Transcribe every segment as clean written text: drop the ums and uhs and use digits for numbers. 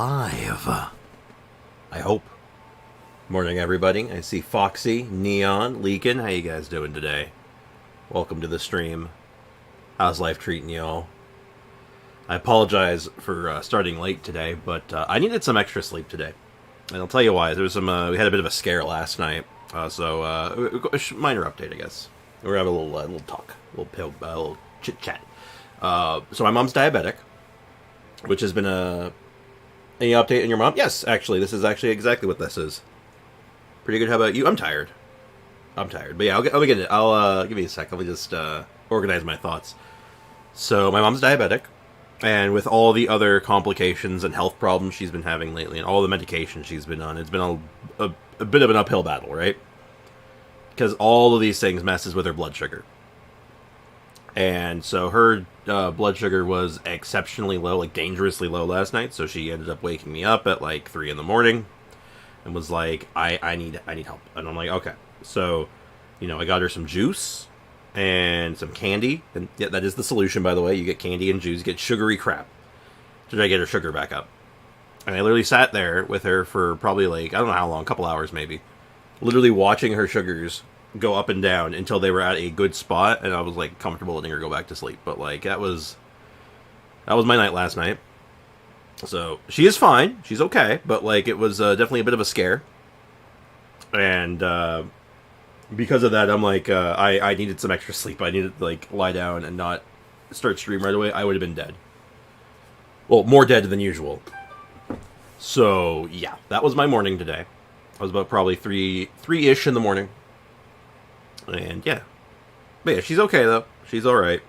live. I hope. Morning, everybody. I see Foxy, Neon, Leakin. How you guys doing today? Welcome to the stream. How's life treating y'all? I apologize for starting late today, but I needed some extra sleep today. And I'll tell you why. There was some. We had a bit of a scare last night, so minor update, I guess. We're having a little talk, a little chit chat. So my mom's diabetic, which has been any update on your mom? Yes, actually, this is actually exactly what this is. Pretty good. How about you? I'm tired. But yeah, I'll get it. I'll give me a sec. Let me just organize my thoughts. So my mom's diabetic, and with all the other complications and health problems she's been having lately, and all the medication she's been on, it's been a bit of an uphill battle, right? Because all of these things messes with her blood sugar. And so her blood sugar was exceptionally low, like dangerously low last night. So she ended up waking me up at like 3 in the morning and was like, I need help. And I'm like, okay. So, I got her some juice and some candy. And yeah, that is the solution, by the way. You get candy and juice, you get sugary crap to try to get her sugar back up. And I literally sat there with her for probably like, I don't know how long, a couple hours maybe. Literally watching her sugars go up and down until they were at a good spot, and I was like comfortable letting her go back to sleep. But like that was my night last night. So she is fine, she's okay, but like it was definitely a bit of a scare. And because of that, I'm like I needed some extra sleep. I needed to like lie down and not start stream right away. I would have been dead. Well, more dead than usual. So yeah, that was my morning today. I was about probably 3-ish in the morning. And yeah. But yeah, she's okay though. She's alright.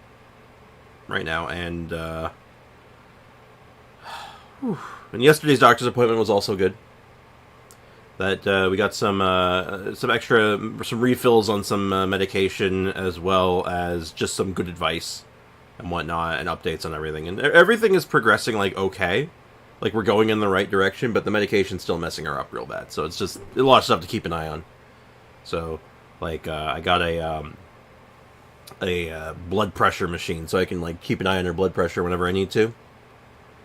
Right now. And yesterday's doctor's appointment was also good. That we got some refills on some medication, as well as just some good advice and whatnot, and updates on everything. And everything is progressing like okay. Like we're going in the right direction, but the medication's still messing her up real bad. So it's just a lot of stuff to keep an eye on. So like I got a blood pressure machine, so I can like keep an eye on her blood pressure whenever I need to.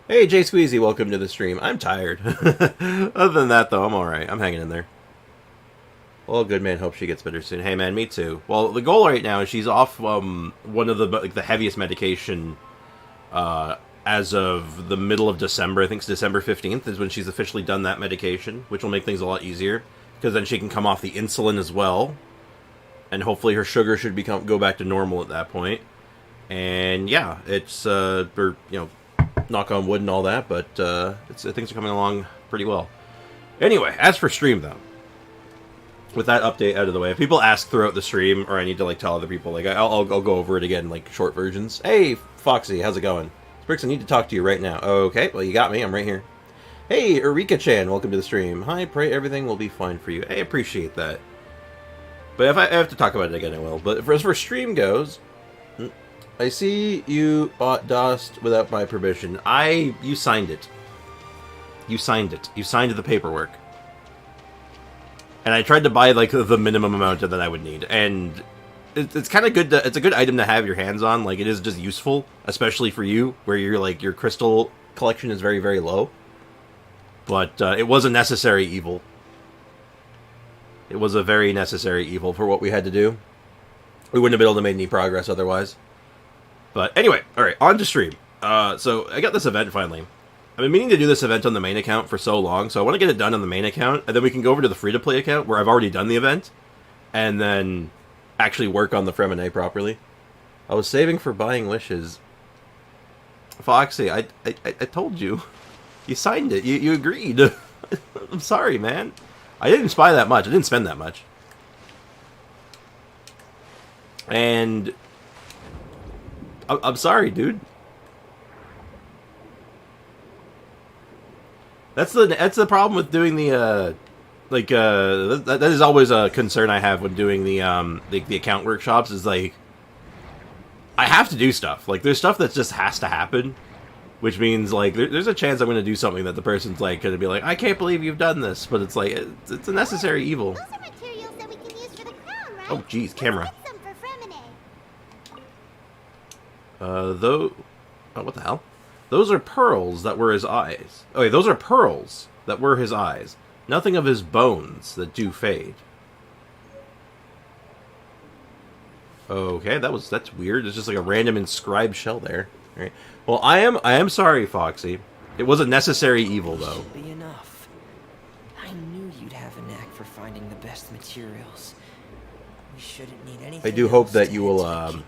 Hey Jay Squeezy, welcome to the stream. I'm tired. Other than that though, I'm alright. I'm hanging in there. Well, good man. Hope she gets better soon. Hey man, me too. Well, the goal right now is she's off one of the heaviest medication as of the middle of December. I think it's December 15th is when she's officially done that medication, which will make things a lot easier, because then she can come off the insulin as well, and hopefully her sugar should go back to normal at that point. And yeah, it's knock on wood and all that, but things are coming along pretty well. Anyway, as for stream though, with that update out of the way, if people ask throughout the stream, or I need to like tell other people, like I'll go over it again, like short versions. Hey Foxy, how's it going? Sprix, I need to talk to you right now. Okay, well you got me, I'm right here. Hey Eureka-chan, welcome to the stream. Hi, pray everything will be fine for you. I appreciate that. But if I have to talk about it again, I will. But as for stream goes, I see you bought Dust without my permission. You signed it. You signed it. You signed the paperwork. And I tried to buy like the minimum amount that I would need. And it's kind of good. It's a good item to have your hands on. Like it is just useful, especially for you, where your crystal collection is very, very low. But it was a necessary evil. It was a very necessary evil for what we had to do. We wouldn't have been able to make any progress otherwise. But anyway, alright, on to stream. So I got this event finally. I've been meaning to do this event on the main account for so long, so I want to get it done on the main account, and then we can go over to the free-to-play account, where I've already done the event, and then actually work on the Freminet properly. I was saving for buying wishes. Foxy, I told you. You signed it. You agreed. I'm sorry, man. I didn't buy that much. I didn't spend that much. And I'm sorry, dude. That's the problem with doing the that is always a concern I have when doing the account workshops, is like I have to do stuff. Like there's stuff that just has to happen. Which means, like, there's a chance I'm going to do something that the person's, like, going to be like, I can't believe you've done this. But it's, like, it's a necessary evil. Those are materials that we can use for the crown, right? Oh, jeez, camera. Let's get some for Freminet. Though... Oh, what the hell? Those are pearls that were his eyes. Okay, those are pearls that were his eyes. Nothing of his bones that do fade. Okay, that's weird. It's just like a random inscribed shell there. All right. Well, I am sorry, Foxy. It was a necessary evil, though. Should be enough. I knew you'd have a knack for finding the best materials. We shouldn't need anything. I do hope else that to you will. Whoa.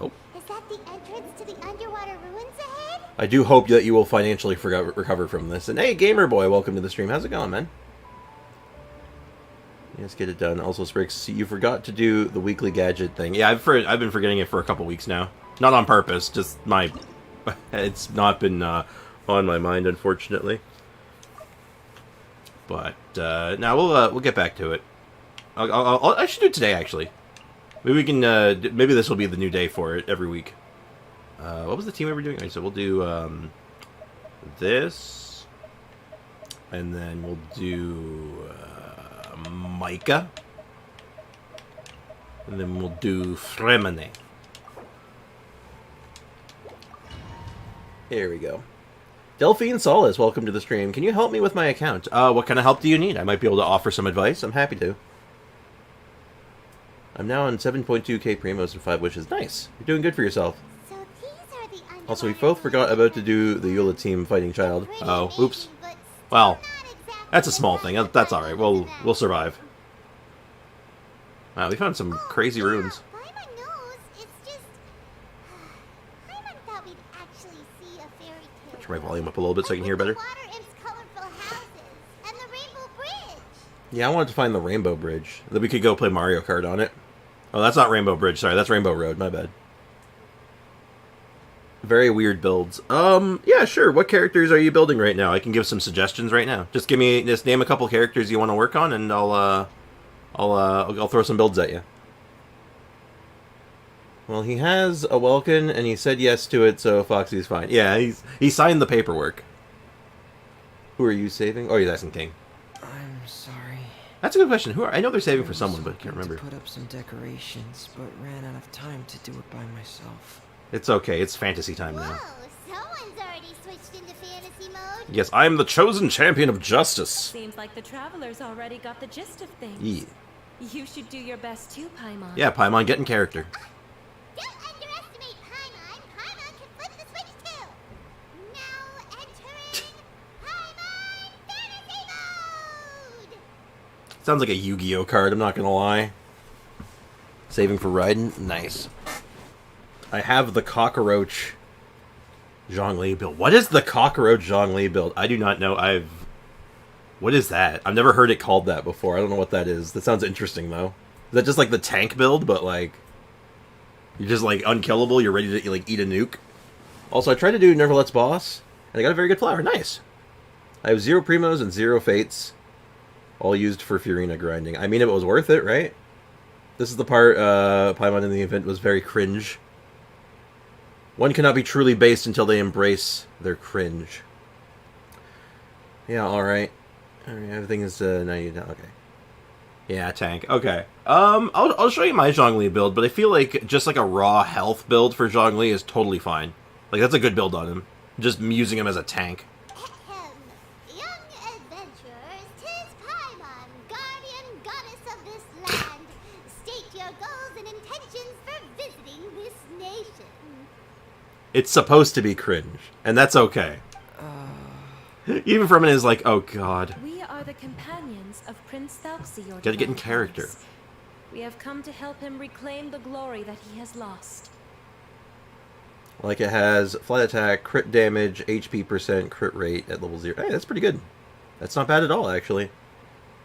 Oh. Is that the entrance to the underwater ruins ahead? I do hope that you will financially recover from this. And hey, Gamer Boy, welcome to the stream. How's it going, man? Let's get it done. Also, Sprix, you forgot to do the weekly gadget thing. Yeah, I've been forgetting it for a couple weeks now. Not on purpose, just it's not been on my mind, unfortunately. But now we'll get back to it. I should do it today, actually. Maybe we can. Maybe this will be the new day for it every week. What was the team we were doing? All right, so we'll do this, and then we'll do Micah, and then we'll do Freminet. Here we go. Delphine Solis, welcome to the stream. Can you help me with my account? What kind of help do you need? I might be able to offer some advice. I'm happy to. I'm now on 7.2k primos and 5 wishes. Nice. You're doing good for yourself. So these are the underwater Also, we both forgot about to do the Eula team fighting child. Oh, oops. Well, that's a small thing. That's all right. We'll survive. Wow, we found some crazy runes. Paimon knows. It's just Paimon thought we'd actually see a fairy tale. Turn my volume up a little bit so I can hear better. The water imp's colorful houses and the rainbow bridge. Yeah, I wanted to find the Rainbow Bridge. Then we could go play Mario Kart on it. Oh, that's not Rainbow Bridge. Sorry, that's Rainbow Road. My bad. Very weird builds. Yeah, sure. What characters are you building right now? I can give some suggestions right now. Just name a couple characters you want to work on, and I'll throw some builds at you. Well, he has a Welkin, and he said yes to it, so Foxy's fine. Yeah, he signed the paperwork. Who are you saving? Oh, he's asking King. I'm sorry. That's a good question. I know they're saving for I was someone, but I can't hoping remember. to put up some decorations, but ran out of time to do it by myself. It's okay. It's fantasy time now. Whoa, someone's already switched into fantasy mode. Yes, I am the chosen champion of justice. Seems like the travelers already got the gist of things. Yeah. You should do your best too, Paimon. Yeah, Paimon, get in character. Don't underestimate Paimon. Paimon can flip the switch too. Now entering Paimon fantasy mode. Sounds like a Yu-Gi-Oh card, I'm not gonna lie. Saving for Raiden? Nice. I have the cockroach Zhongli build. What is the cockroach Zhongli build? I do not know. What is that? I've never heard it called that before. I don't know what that is. That sounds interesting, though. Is that just like the tank build, but like... You're just like unkillable, you're ready to like eat a nuke? Also, I tried to do Nervalet's boss, and I got a very good flower. Nice. I have 0 primos and 0 fates. All used for Furina grinding. I mean, it was worth it, right? This is the part Paimon in the event was very cringe. One cannot be truly based until they embrace their cringe. Yeah, alright. Alright, everything is 90 okay. Yeah, tank. Okay. I'll show you my Zhongli build, but I feel like just like a raw health build for Zhongli is totally fine. Like, that's a good build on him. Just using him as a tank. Young adventurers, 'tis Paimon, guardian goddess of this land. State your goals and intentions for visiting this nation. It's supposed to be cringe, and that's okay. Even Freminet is like, oh god. We are the companions of Prince Thalxi, your Gotta get in divine character. highness. We have come to help him reclaim the glory that he has lost. Like, it has flight attack, crit damage, HP percent, crit rate at level 0. Hey, that's pretty good. That's not bad at all, actually.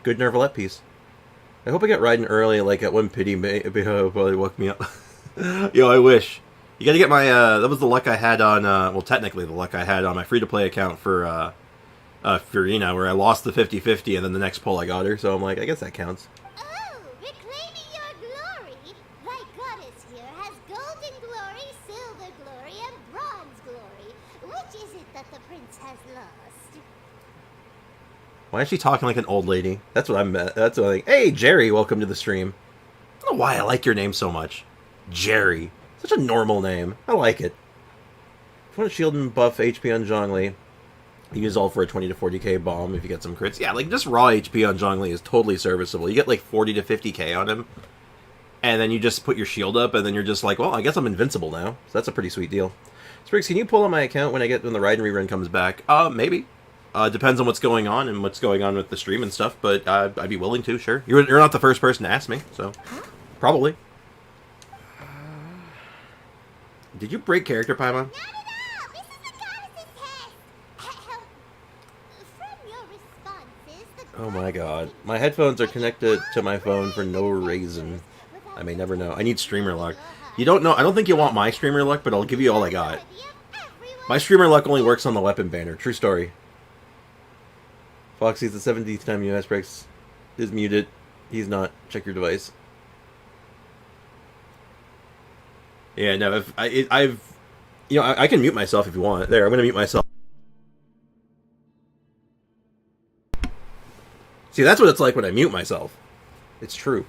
Good Nervalet piece. I hope I get Raiden early, like at one pity probably woke me up. Yo, I wish. You gotta get my, that was the luck I had on, well, technically the luck I had on my free-to-play account for, Furina, where I lost the 50-50, and then the next pull I got her, so I'm like, I guess that counts. Oh, reclaiming your glory. Thy goddess here has golden glory, silver glory, and bronze glory. Which is it that the prince has lost? Why is she talking like an old lady? That's what that's what I think. Hey, Jerry, welcome to the stream. I don't know why I like your name so much. Jerry. Such a normal name. I like it. If you want to shield and buff HP on Zhongli, you use all for a 20 to 40k bomb if you get some crits. Yeah, like, just raw HP on Zhongli is totally serviceable. You get, like, 40 to 50k on him, and then you just put your shield up, and then you're just like, well, I guess I'm invincible now. So that's a pretty sweet deal. Spriggs, can you pull on my account when the Raiden rerun comes back? Maybe. Depends on what's going on and what's going on with the stream and stuff, but I'd be willing to, sure. You're not the first person to ask me, so probably. Did you break character, Paimon? Not at all! This is the goddess's test! From your responses, the Oh my god. My headphones are connected to my phone for no reason. I may never know. I need streamer luck. You don't know. I don't think you want my streamer luck, but I'll give you all I got. My streamer luck only works on the weapon banner. True story. Foxy's the 17th time US breaks is muted. He's not. Check your device. Yeah, no. If I've, you know, I can mute myself if you want. There, I'm gonna mute myself. See, that's what it's like when I mute myself. It's true.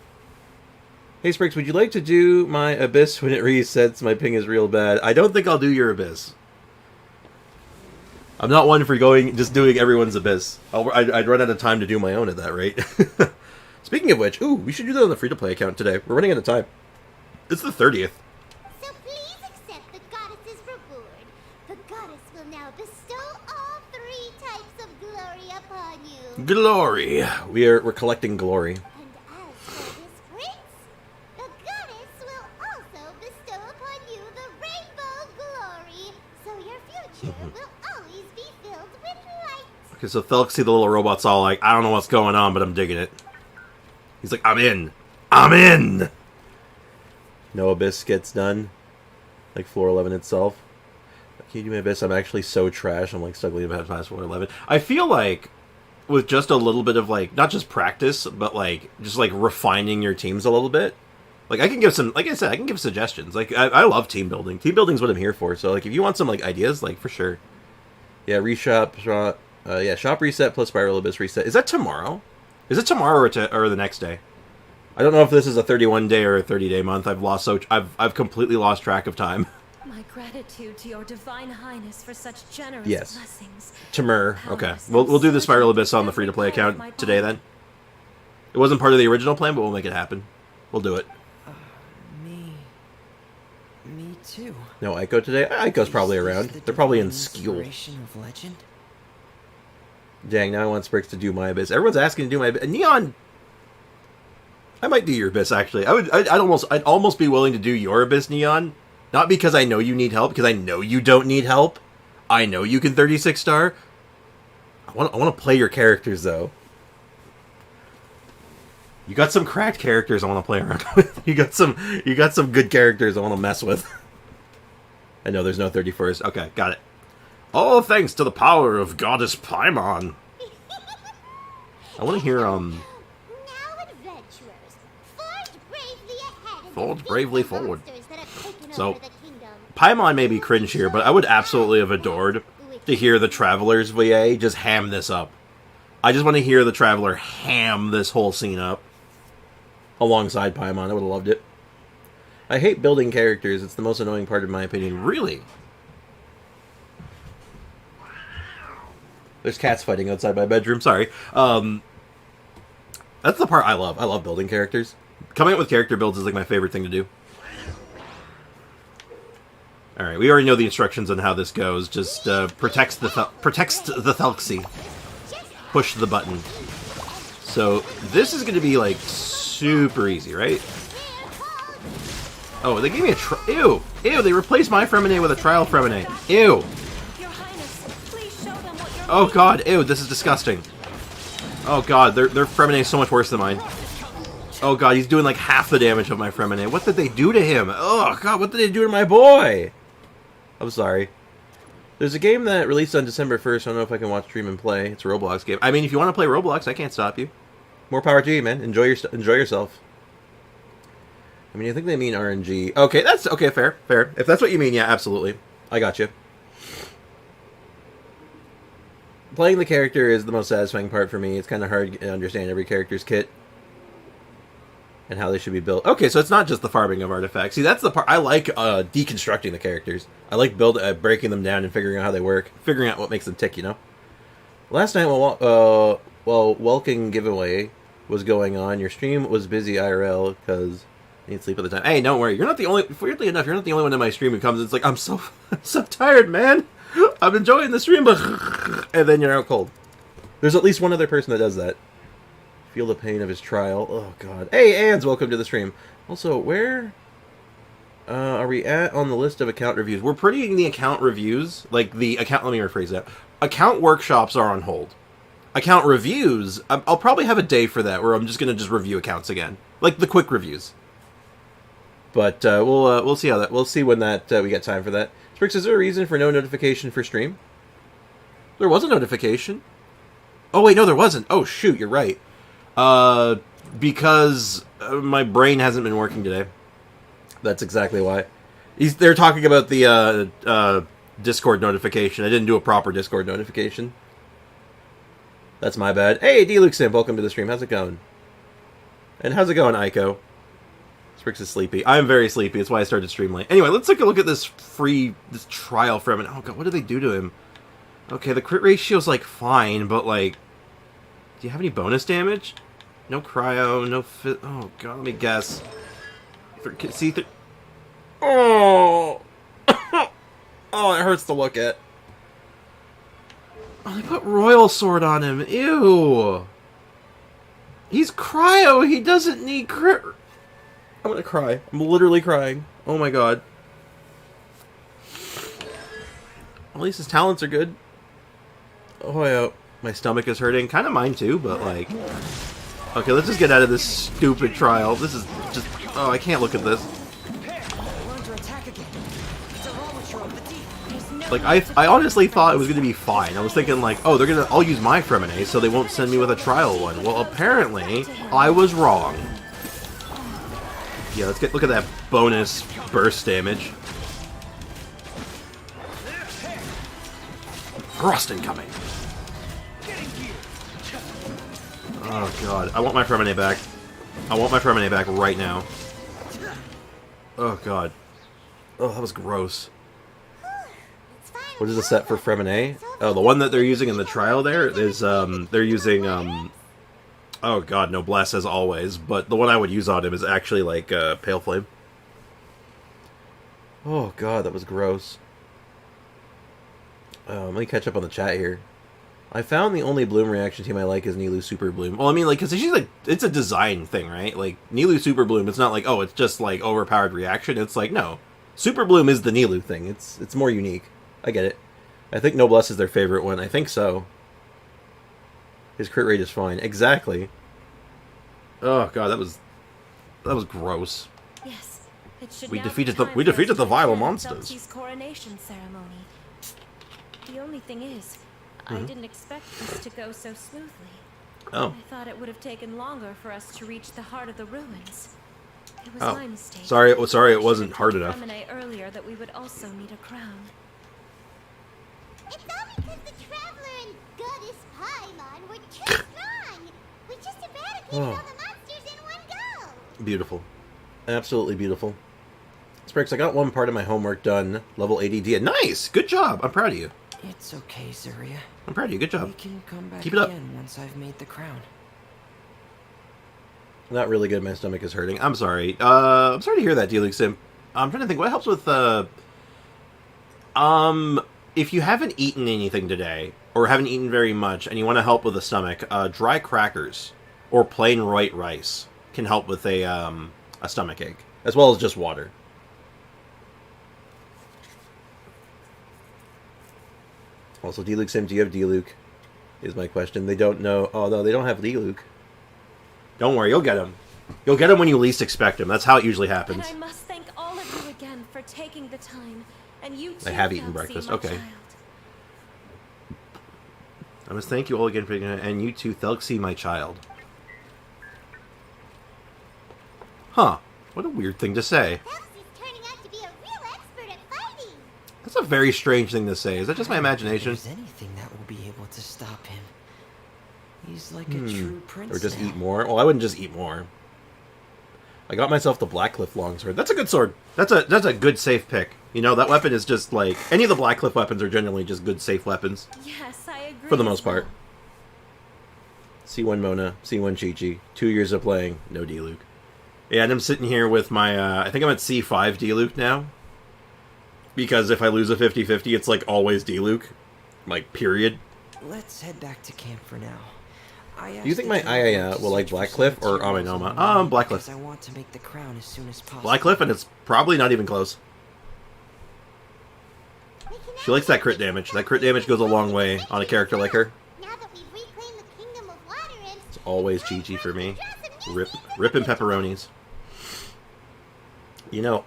Hey, Spriggs, would you like to do my Abyss when it resets? My ping is real bad. I don't think I'll do your Abyss. I'm not one for just doing everyone's Abyss. I'd run out of time to do my own at that rate. Speaking of which, ooh, we should do that on the free-to-play account today. We're running out of time. It's the 30th. So please accept the goddess's reward. The goddess will now bestow all 3 types of glory upon you. Glory. We're collecting glory. And as for this prince, the goddess will also bestow upon you the rainbow glory, so your future will always be filled with light. Okay, so Thelxie, the little robot's all like, I don't know what's going on, but I'm digging it. He's like, I'm in. I'm in! No Abyss gets done. Like floor 11 itself. Can you do my Abyss? I'm actually so trash. I'm like struggling about past floor 11. I feel like with just a little bit of like, not just practice, but like, just like refining your teams a little bit. Like I can give some, like I said, I can give suggestions. Like I love team building. Team building is what I'm here for. So like if you want some like ideas, like for sure. Yeah, yeah, shop reset plus Spiral Abyss reset. Is that tomorrow? Is it tomorrow or the next day? I don't know if this is a 31-day or a 30-day month. I've completely lost track of time. My gratitude to your divine highness for such generous Yes. blessings. Tamur. Okay. We'll do the Spiral Abyss on the free-to-play account today then. It wasn't part of the original plan, but we'll make it happen. We'll do it. Me too. No Aiko today? Aiko's probably around. They're probably in Skeel. Of legend? Dang, now I want Spriggs to do my Abyss. Everyone's asking to do my Abyss. Neon! I might do your Abyss, actually. I'd almost be willing to do your Abyss, Neon. Not because I know you need help, because I know you don't need help. I know you can 36 star. I want to play your characters, though. You got some cracked characters I want to play around with. You got some good characters I want to mess with. I know there's no 31st. Okay, got it. All thanks to the power of Goddess Paimon. I want to hear Now adventurers, forge bravely ahead and Forge defeat bravely the forward. monsters that have taken So, over the kingdom. Paimon may be cringe here, but I would absolutely have adored to hear the Traveler's VA just ham this up. I just want to hear the Traveler ham this whole scene up. Alongside Paimon, I would have loved it. I hate building characters. It's the most annoying part in my opinion. Really? There's cats fighting outside my bedroom. Sorry. That's the part I love. I love building characters. Coming up with character builds is like my favorite thing to do. Alright, we already know the instructions on how this goes. Just protects the Thelxie. Push the button. So this is going to be like super easy, right? Oh, they gave me a ew! Ew, they replaced my Freminet with a trial Freminet. Ew! Your highness, please show them what you're Oh god, ew, this is disgusting. Oh god, their Freminet is so much worse than mine. Oh god, he's doing like half the damage of my Freminet. What did they do to him? Oh god, what did they do to my boy? I'm sorry. There's a game that released on December 1st. I don't know if I can watch, stream, and play. It's a Roblox game. I mean, if you want to play Roblox, I can't stop you. More power to you, man. Enjoy yourself. I mean, I think they mean RNG. Okay, that's okay. Fair. If that's what you mean, yeah, absolutely. I got you. Playing the character is the most satisfying part for me. It's kind of hard to understand every character's kit. and how they should be built. Okay, so it's not just the farming of artifacts. See, that's the part I like. Deconstructing the characters. I like breaking them down and figuring out how they work, figuring out what makes them tick. You know. Last night while Welking giveaway was going on, your stream was busy IRL because you need sleep at the time. Hey, don't worry. You're not the only. Weirdly enough, you're not the only one in my stream who comes. It's like I'm so tired, man. I'm enjoying the stream, but and then you're out cold. There's at least one other person that does that. Feel the pain of his trial. Oh, God. Hey, Ans, welcome to the stream. Also, where are we at on the list of account reviews? We're pretty in the account reviews. Like, the account... Let me rephrase that. Account workshops are on hold. Account reviews, I'll probably have a day for that, where I'm just going to just review accounts again. Like, the quick reviews. But we'll see how that... We'll see when that we got time for that. Sprix, is there a reason for no notification for stream? There was a notification. Oh, wait, no, there wasn't. Oh, shoot, you're right. Because my brain hasn't been working today. That's exactly why. They're talking about the Discord notification. I didn't do a proper Discord notification. That's my bad. Hey, D-Luke Simp, welcome to the stream. How's it going? And how's it going, Aiko? Sprix is sleepy. I'm very sleepy. That's why I started stream late. Anyway, let's take a look at this trial Freminet. Oh, God, what did they do to him? Okay, the crit ratio's, like, fine, but, like... Do you have any bonus damage? No cryo, no fit. Oh, God, let me guess. See? Oh! Oh, it hurts to look at. Oh, they put Royal Sword on him. Ew! He's cryo! He doesn't need crit... I'm gonna cry. I'm literally crying. Oh my God. At least his talents are good. Oh, yeah. My stomach is hurting. Kind of mine too, but like... Okay, let's just get out of this stupid trial. This is just... Oh, I can't look at this. Like, I honestly thought it was going to be fine. I was thinking like, oh, I'll use my Freminet, so they won't send me with a trial one. Well, apparently, I was wrong. Yeah, look at that bonus burst damage. Thrust incoming. Oh, God. I want my Freminet back. I want my Freminet back right now. Oh, God. Oh, that was gross. What is the set for Freminet? Oh, the one that they're using in the trial there is, they're using, oh, God, Noblesse as always. But the one I would use on him is actually, like, Pale Flame. Oh, God, that was gross. Let me catch up on the chat here. I found the only Bloom reaction team I like is Nilou Super Bloom. Well, I mean, like, because she's like, it's a design thing, right? Like, Nilou Super Bloom, it's not like, oh, it's just like overpowered reaction. It's like, no, Super Bloom is the Nilou thing. It's more unique. I get it. I think Noblesse is their favorite one. I think so. His crit rate is fine. Exactly. Oh God, that was gross. Yes, it should We now defeated be the time we for us defeated to the vile attend monsters. Zelti's coronation ceremony. The only thing is, I didn't expect this to go so smoothly. Oh. I thought it would have taken longer for us to reach the heart of the ruins. It was Oh. my mistake. Sorry, it I wasn't should have hard told enough. Freminet earlier that we would also need a crown. It's all because the Traveler and Goddess Paimon were too strong. We just eradicated all the monsters in one go. Beautiful. Absolutely beautiful. Sprix, I got one part of my homework done. Level 80D. Nice! Good job! I'm proud of you. It's okay, Zaria. I'm proud of you. Good job. We can come back Keep it up. again once I've made the crown. Not really good. My stomach is hurting. I'm sorry. I'm sorry to hear that, D-Luke Sim. I'm trying to think. What helps with, if you haven't eaten anything today, or haven't eaten very much, and you want to help with the stomach, dry crackers, or plain white rice can help with a stomach ache, as well as just water. Also, D-Luke Sim, do you have D-Luke? Is my question. They don't know. Oh, no, they don't have D-Luke. Don't worry, you'll get him. You'll get him when you least expect him. That's how it usually happens. And I must thank all of you again for taking the time. And you too, I have eaten Felsie, breakfast. my Okay. child. I must thank you all again for and you too, Thelxie, my child. Huh. What a weird thing to say. Felsy's turning out to be a real expert at fighting. That's a very strange thing to say. Is that just my imagination? If there's anything that will be able to stop him. He's like a true prince Or just now. eat more? Well, I wouldn't just eat more. I got myself the Blackcliff longsword. That's a good sword. That's a good safe pick. You know, that weapon is just like any of the Blackcliff weapons are generally just good safe weapons Yes, I agree. for the most part. C1 Mona, C1 Chi-Chi. 2 years of playing, no D-Luke. Yeah, and I'm sitting here with my, I think I'm at C5 D-Luke now. Because if I lose a 50-50, it's like always D-Luke. Like, period. Let's head back to camp for now. Do you think my Aya will like Blackcliff or Aminoma? Blackcliff. I want to make the crown as soon as possible. Blackcliff, and it's probably not even close. She likes that crit damage. That crit damage goes a long way on a character like her. Now that we've reclaimed the kingdom of water and It's always Chi-Chi for me. Ripping pepperonis. You know,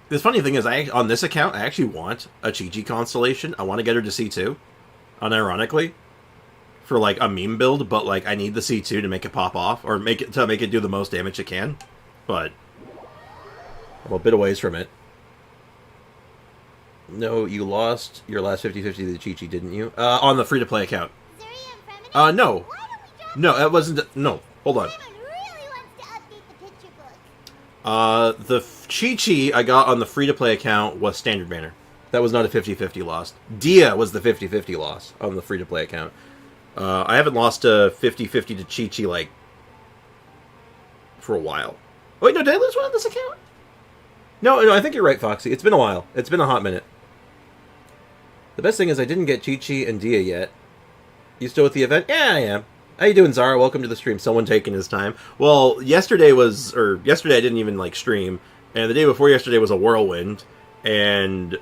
the funny thing is, on this account, I actually want a Chi-Chi constellation. I want to get her to C2, unironically, for like a meme build. But like, I need the C2 to make it pop off, or make it do the most damage it can. But I'm a bit away from it. No, you lost your last 50-50 to Chi-Chi, didn't you? On the free-to-play account. Zuri and Freminet, No. why don't we drop No, it wasn't. No, hold on. Simon really wants to update the picture book. The Chi-Chi I got on the free-to-play account was standard banner. That was not a 50-50 loss. Dia was the 50-50 loss on the free-to-play account. I haven't lost a 50-50 to Chi-Chi, like, for a while. Wait, no, did I lose one on this account? No, I think you're right, Foxy. It's been a while. It's been a hot minute. The best thing is I didn't get Chi-Chi and Dia yet. You still at the event? Yeah, I am. How you doing, Zara? Welcome to the stream. Someone taking his time. Well, yesterday I didn't even, like, stream. And the day before yesterday was a whirlwind. And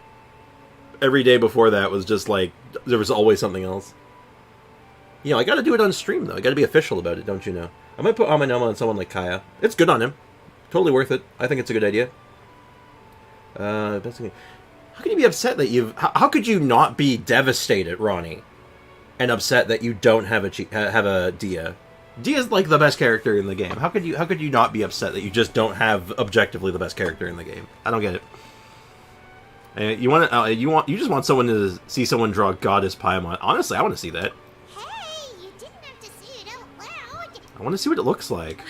every day before that was just, like, there was always something else. You know, I gotta do it on stream, though. I gotta be official about it, don't you know? I might put Aminoma on someone like Kaya. It's good on him. Totally worth it. I think it's a good idea. Best thing... How can you be upset that you've... How could you not be devastated, Ronnie, and upset that you don't have a Dia? Dia's like the best character in the game. How could you not be upset that you just don't have objectively the best character in the game? I don't get it. And you just want someone to see someone draw Goddess Paimon. Honestly, I want to see that. Hey, you didn't have to see it out loud. I want to see what it looks like.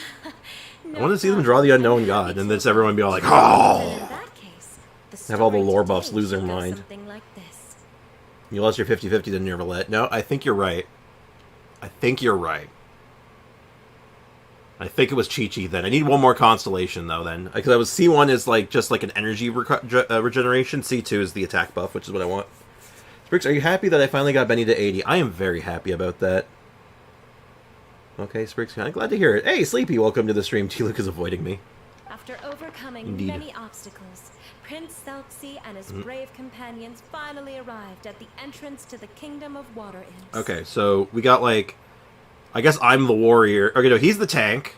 No I want to see them draw the problem. unknown god, and then everyone be all like, "Oh!" In that case, the Have all the story lore today buffs lose their should go mind. Something like this. You lost your 50-50 to Nervalet. No, I think you're right. I think you're right. I think it was Chi-Chi then. I need one more constellation, though, then. Because I was C1 is like just like an energy regeneration. C2 is the attack buff, which is what I want. Sprix, are you happy that I finally got Benny to 80? I am very happy about that. Okay, Sprix, I'm glad to hear it. Hey, Sleepy, welcome to the stream. T-Luke is avoiding me. After overcoming Indeed. many obstacles, Prince Selksy and his brave companions finally arrived at the entrance to the Kingdom of Water Imps. Okay, so we got like... I guess I'm the warrior. Okay, no, he's the tank.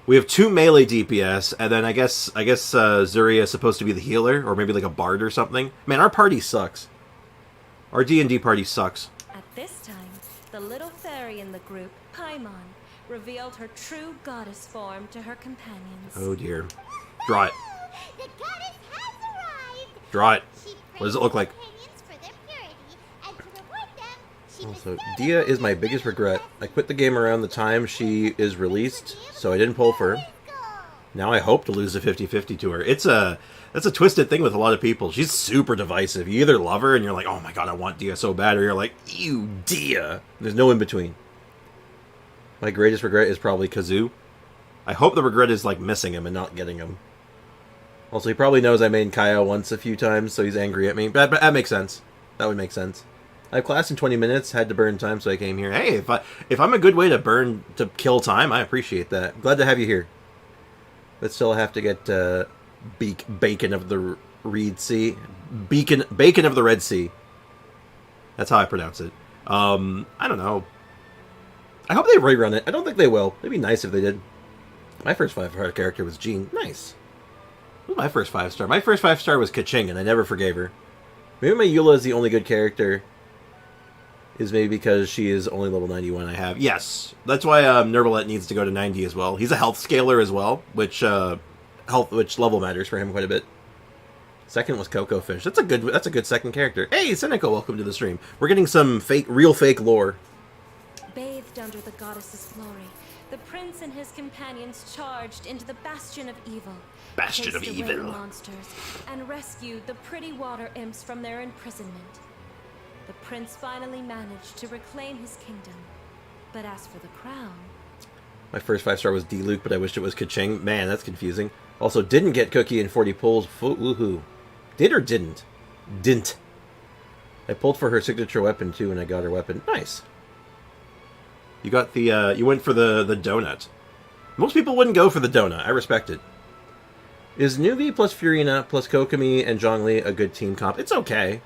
We have 2 melee DPS, and then I guess Zuri is supposed to be the healer, or maybe like a bard or something. Man, our party sucks. Our D&D party sucks. At this time, the little fairy in the group, Paimon, revealed her true goddess form to her companions. Oh dear. Draw it. The goddess has arrived. Draw it. She What does it look like? companions for their purity, and to reward them, she Also, bestowed Dia upon is my them biggest the regret. best I quit the game around the time she is released, so I didn't pull for her. goal. Now I hope to lose a 50-50 to her. That's a twisted thing with a lot of people. She's super divisive. You either love her and you're like, oh my god, I want Dia so bad, or you're like, ew, Dia. There's no in between. My greatest regret is probably Kazoo. I hope the regret is like missing him and not getting him. Also, he probably knows I made Kaya once a few times, so he's angry at me. But that makes sense. That would make sense. I have class in 20 minutes, had to burn time, so I came here. Hey, if I'm a good way to kill time, I appreciate that. Glad to have you here. But still, I have to get bacon of the Red Sea. Bacon of the Red Sea. That's how I pronounce it. I don't know. I hope they rerun it. I don't think they will. It'd be nice if they did. My first 5-star character was Jean. Nice. What was my first 5-star? My first 5-star was Kaching, and I never forgave her. Maybe my Eula is the only good character. Is maybe because she is only level 91 I have. Yes. That's why Nervalet needs to go to 90 as well. He's a health scaler as well, which level matters for him quite a bit. Second was Coco Fish. That's a good second character. Hey, Cynical, welcome to the stream. We're getting some real fake lore. Bathed under the goddess's glory, the prince and his companions charged into the Bastion of Evil, Bastion of chased away the Evil. monsters, and rescued the pretty water imps from their imprisonment. The prince finally managed to reclaim his kingdom. But as for the crown... My first 5-star was D-Luke, but I wished it was Ka-Ching. Man, that's confusing. Also, didn't get Cookie in 40 pulls. Woohoo. Did or didn't? Didn't. I pulled for her signature weapon, too, and I got her weapon. Nice. You got the, you went for the donut. Most people wouldn't go for the donut. I respect it. Is Nuvi plus Furina plus Kokomi and Zhongli a good team comp? It's okay.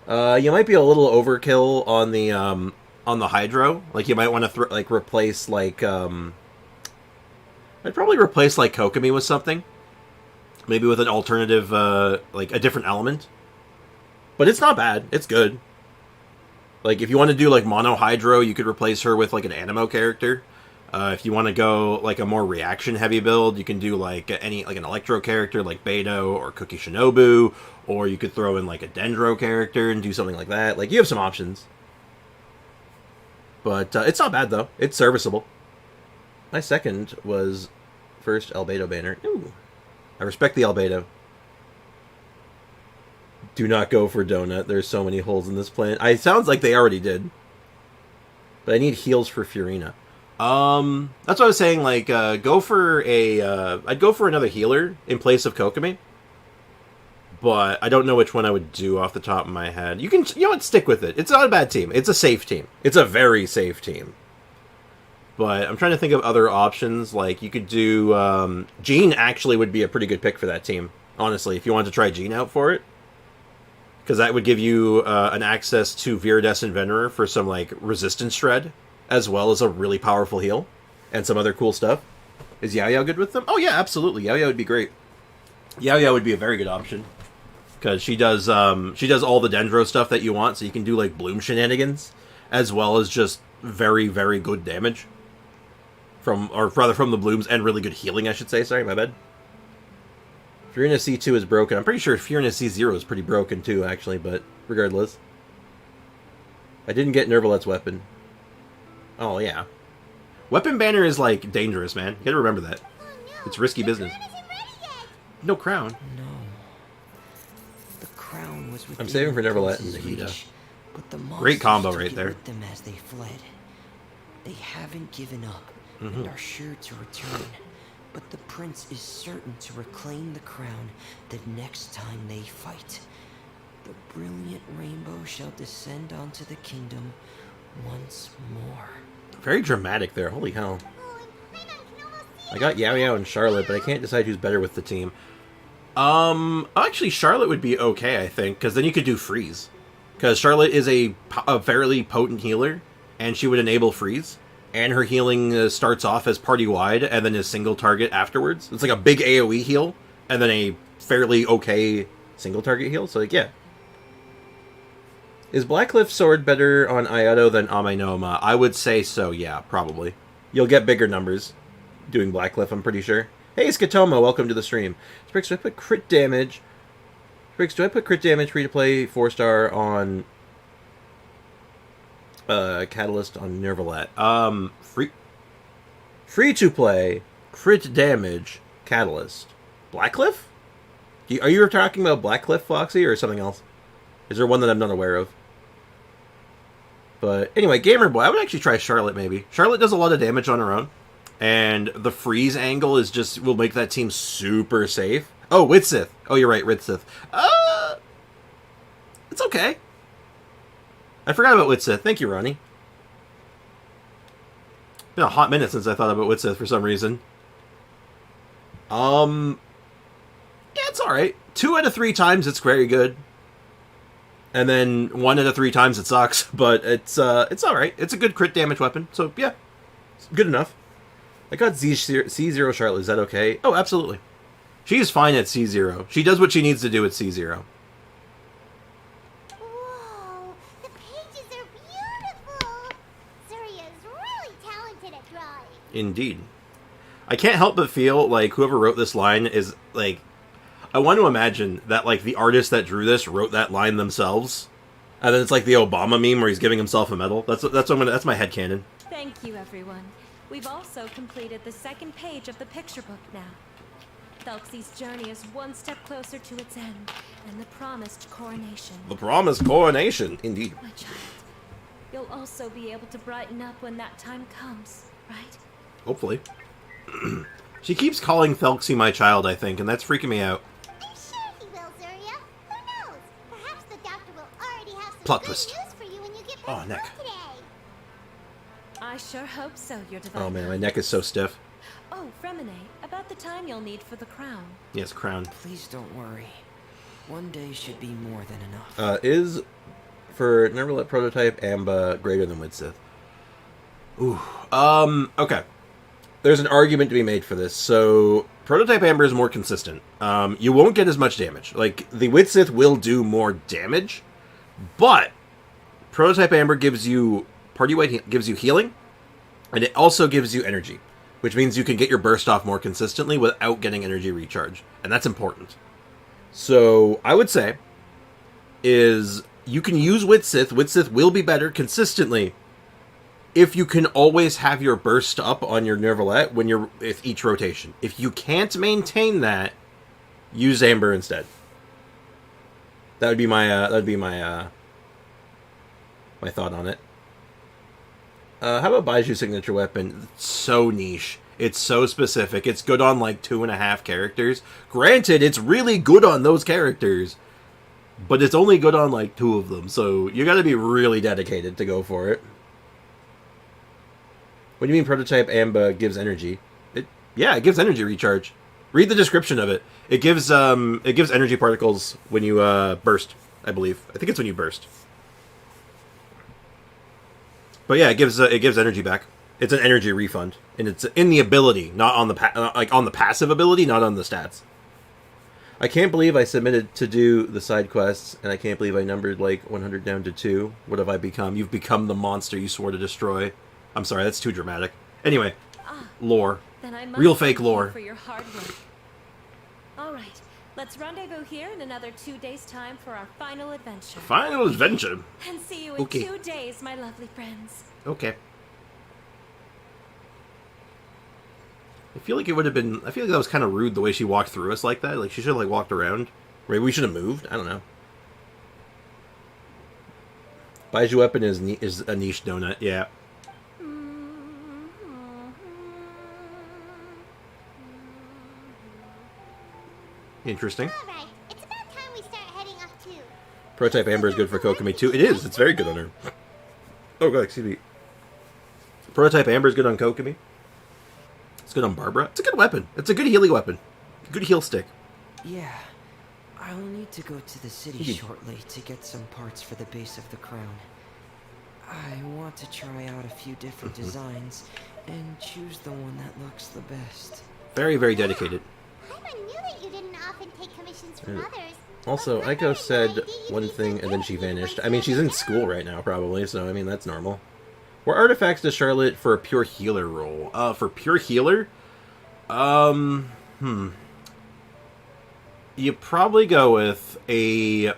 You might be a little overkill on the Hydro. Like, you might want to replace, like, I'd probably replace, like, Kokomi with something. Maybe with an alternative, like, a different element. But it's not bad. It's good. Like, if you want to do, like, Mono Hydro, you could replace her with, like, an Animo character. If you want to go, like, a more reaction-heavy build, you can do, like, an Electro character, like Beidou or Cookie Shinobu. Or you could throw in, like, a Dendro character and do something like that. Like, you have some options. But it's not bad, though. It's serviceable. My second was first Albedo banner. Ooh. I respect the Albedo. Do not go for Donut. There's so many holes in this plan. It sounds like they already did. But I need heals for Furina. That's what I was saying. Like, go for I'd go for another healer in place of Kokomi. But I don't know which one I would do off the top of my head. You know what? Stick with it. It's not a bad team. It's a safe team. It's a very safe team. But I'm trying to think of other options. Like, you could do... Jean actually would be a pretty good pick for that team, honestly, if you wanted to try Jean out for it. Because that would give you an access to Viridescent Venerer for some, like, resistance shred, as well as a really powerful heal, and some other cool stuff. Is Yao Yao good with them? Oh, yeah, absolutely. Yao Yao would be great. Yao Yao would be a very good option. Because she does all the Dendro stuff that you want, so you can do, like, Bloom shenanigans, as well as just very, very good damage. From the Blooms, and really good healing, I should say. Sorry, my bad. Furina C2 is broken. I'm pretty sure Furina C0 is pretty broken, too, actually, but regardless. I didn't get Nervalet's weapon. Oh, yeah. Weapon banner is, like, dangerous, man. You gotta remember that. Oh, no. It's risky business. The crown isn't ready yet. No crown. No. The crown was I'm saving for Nervalet and Nahida. Nahida. But the Great combo monsters right took it there. with them as they fled. They haven't given up and are sure to return. But the prince is certain to reclaim the crown the next time they fight. The brilliant rainbow shall descend onto the kingdom once more. Very dramatic there. Holy hell. Oh, and Paimon can almost see I got Yao Yao and Charlotte, but I can't decide who's better with the team. Actually, Charlotte would be okay, I think, because then you could do freeze. Because Charlotte is a fairly potent healer, and she would enable freeze. And her healing starts off as party-wide, and then is single target afterwards. It's like a big AoE heal, and then a fairly okay single target heal. So, like, yeah. Is Blackcliff's sword better on Ayato than Amenoma? I would say so, yeah, probably. You'll get bigger numbers doing Blackcliff, I'm pretty sure. Hey, Skatomo, welcome to the stream. Sprix, do I put crit damage? Sprix, do I put crit damage free to play 4-star on Catalyst on Nervalet? Free to play crit damage Catalyst. Blackcliff? Are you talking about Blackcliff, Foxy, or something else? Is there one that I'm not aware of? But anyway, Gamer Boy, I would actually try Charlotte maybe. Charlotte does a lot of damage on her own. And the freeze angle is just will make that team super safe. Oh, Witsith. Oh, you're right, Witsith. It's okay. I forgot about Witsith. Thank you, Ronnie. Been a hot minute since I thought about Witsith for some reason. Yeah, it's alright. 2 out of 3 times it's very good. And then 1 out of 3 times it sucks. But it's alright. It's a good crit damage weapon. So, yeah. It's good enough. I got C0 Charlotte. Is that okay? Oh, absolutely. She's fine at C0. She does what she needs to do at C0. Whoa, the pages are beautiful. Surya is really talented at drawing. Indeed. I can't help but feel like whoever wrote this line is, like... I want to imagine that, like, the artist that drew this wrote that line themselves. And then it's like the Obama meme where he's giving himself a medal. That's my headcanon. Thank you, everyone. We've also completed the second page of the picture book now. Thelxie's journey is one step closer to its end, and the promised coronation. The promised coronation, indeed. My child, you'll also be able to brighten up when that time comes, right? Hopefully. She keeps calling Thelxie my child, I think, and that's freaking me out. I'm sure he will, Zuria. Who knows? Perhaps the doctor will already have some Plot good twist. news for you when you get Oh, back neck. today. I sure hope so, Your Divine. Oh man, my neck is so stiff. Oh, Freminet, about the time you'll need for the crown. Yes, crown. Please don't worry. One day should be more than enough. Is for Neverlet prototype Amba greater than Widsith? Ooh. Okay. There's an argument to be made for this. So, prototype Amber is more consistent. You won't get as much damage. Like, the Widsith will do more damage, but prototype Amber gives you party weight, gives you healing, and it also gives you energy, which means you can get your burst off more consistently without getting energy recharge, and that's important. So, I would say is you can use Widsith. Widsith will be better consistently if you can always have your burst up on your Neverlet with each rotation. If you can't maintain that, use Amber instead. That would be my my thought on it. How about Baiju's signature weapon? It's so niche. It's so specific. It's good on like 2.5 characters. Granted, it's really good on those characters, but it's only good on like 2 of them. So you got to be really dedicated to go for it. What do you mean prototype Amba gives energy? It gives energy recharge. Read the description of it. It gives energy particles when you burst, I believe. I think it's when you burst. But yeah, it gives energy back. It's an energy refund, and it's in the ability, not on the on the passive ability, not on the stats. I can't believe I submitted to do the side quests, and I can't believe I numbered like 100 down to 2. What have I become? You've become the monster you swore to destroy. I'm sorry, that's too dramatic. Anyway, lore. Then I must Real fake thank you lore. for your hard work. All right, let's rendezvous here in another 2 days' time for our final adventure. Final adventure. And see you in Okay. 2 days, my lovely friends. Okay. I feel like that was kind of rude the way she walked through us like that. Like she should have like walked around. Maybe we should have moved. I don't know. Baiju weapon is a niche donut. Yeah. Interesting. All right, it's about time we start heading off too. Prototype Amber is good for Kokomi too. It is. It's very good on her. Oh god, excuse me. Prototype Amber is good on Kokomi. It's good on Barbara. It's a good weapon. It's a good healing weapon. Good heal stick. Yeah. I'll need to go to the city shortly to get some parts for the base of the crown. I want to try out a few different designs and choose the one that looks the best. Very, very dedicated. I knew that you didn't often take commissions from others. Also, Aiko said one thing and then she vanished. I mean, she's in school right now, probably, so I mean, that's normal. What artifacts does Charlotte for a pure healer role? For pure healer? You probably go with a...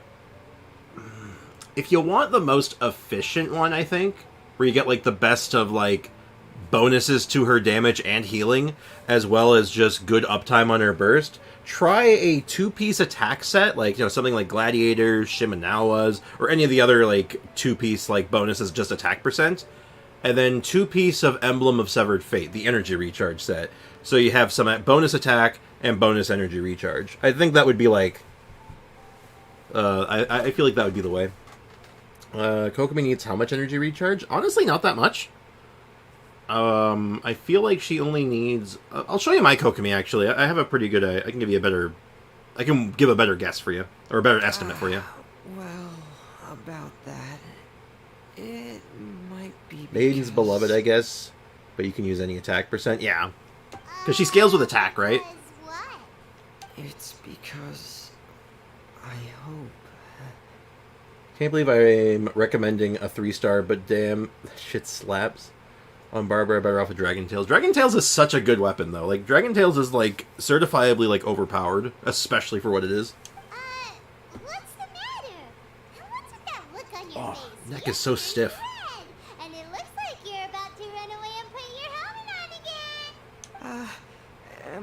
If you want the most efficient one, I think, where you get, like, the best of, like, bonuses to her damage and healing, as well as just good uptime on her burst, try a 2-piece attack set, like, you know, something like Gladiators, Shimenawas, or any of the other, like, 2-piece, like, bonuses, just attack percent. And then 2-piece of Emblem of Severed Fate, the energy recharge set. So you have some bonus attack and bonus energy recharge. I think that would be, like... I feel like that would be the way. Kokomi needs how much energy recharge? Honestly, not that much. I feel like she only needs... I'll show you my Kokomi, actually. I have a pretty good... I can give you a better... I can give a better guess for you. Or a better estimate for you. Well, about that... It might be Maiden's Beloved, I guess. But you can use any attack percent. Yeah. Because she scales with attack, right? What? It's because... I hope... Can't believe I'm recommending a 3-star, but damn, that shit slaps. On Barbara, better off with Dragon Tails. Dragon Tails is such a good weapon, though. Like, Dragon Tails is, like, certifiably, like, overpowered. Especially for what it is. What's the matter? And what's with that look on your face? Neck You is so look stiff. red, and it looks like you're about to run away and put your helmet on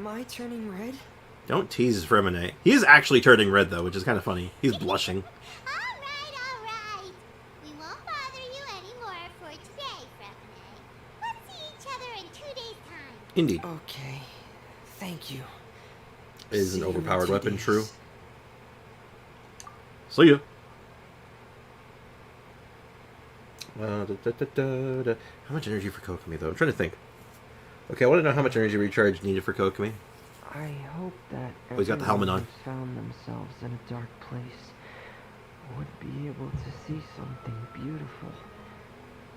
Am I turning red? Don't tease Freminet. He is actually turning red, though, which is kind of funny. He's blushing. All right. We won't bother you anymore for today, Freminet. Let's see each other in 2 days' time. Indeed. Okay. Thank you. Is See an you in overpowered 2 weapon days. true? See ya. How much energy for Kokomi, though? I'm trying to think. Okay, I want to know how much energy recharge needed for Kokomi. I hope that Oh, he's got the helmet on. everyone who found themselves in a dark place would be able to see something beautiful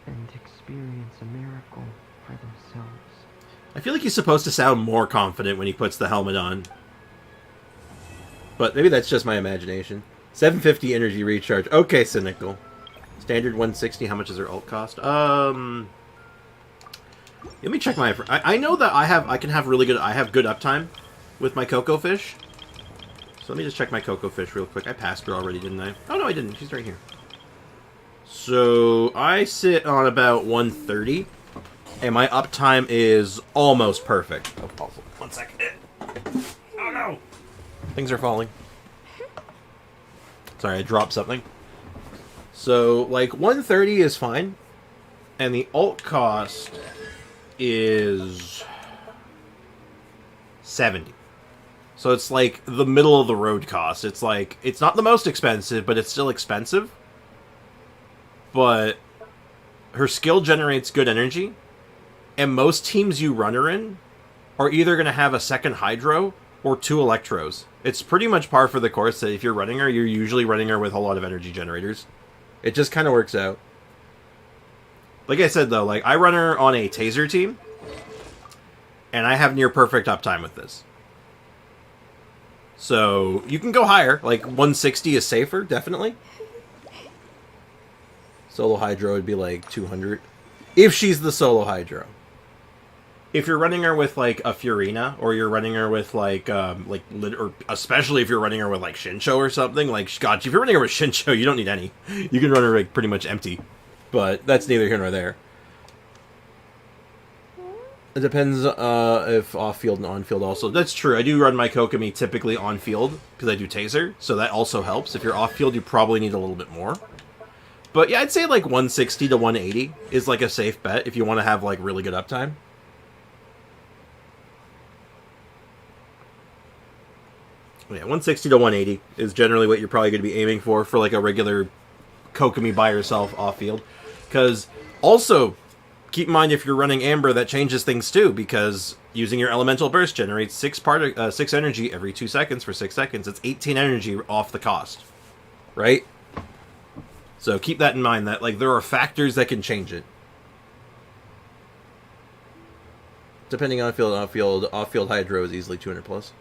and experience a miracle for themselves. I feel like he's supposed to sound more confident when he puts the helmet on. But maybe that's just my imagination. 750 energy recharge. Okay, Cynical. Standard 160. How much does their ult cost? Let me check my... I know that I have good uptime with my Coco Fish. So let me just check my Coco Fish real quick. I passed her already, didn't I? Oh, no, I didn't. She's right here. So I sit on about 130. And my uptime is almost perfect. Oh, 1 second. Oh, no! Things are falling. Sorry, I dropped something. So, like, 130 is fine. And the ult cost is 70. So it's like the middle of the road cost. It's like, it's not the most expensive, but it's still expensive. But her skill generates good energy. And most teams you run her in are either going to have a second Hydro or 2 Electros. It's pretty much par for the course that if you're running her, you're usually running her with a lot of energy generators. It just kind of works out. Like I said, though, like I run her on a Taser team, and I have near perfect uptime with this. So you can go higher. Like 160 is safer, definitely. Solo Hydro would be like 200. If she's the Solo Hydro. If you're running her with like a Furina, or you're running her with like or especially if you're running her with like Shinsho or something, like Scotch, if you're running her with Shinsho, you don't need any. You can run her like pretty much empty. But that's neither here nor there. It depends if off-field and on-field also. That's true. I do run my Kokomi typically on-field because I do Taser, so that also helps. If you're off-field, you probably need a little bit more. But yeah, I'd say like 160 to 180 is like a safe bet if you want to have like really good uptime. Yeah, 160 to 180 is generally what you're probably going to be aiming for like a regular Kokomi by yourself off-field. Because also, keep in mind if you're running Amber, that changes things too, because using your Elemental Burst generates 6 energy every 2 seconds for 6 seconds. It's 18 energy off the cost. Right? So keep that in mind, that like there are factors that can change it. Depending on field, off-field Hydro is easily 200 plus.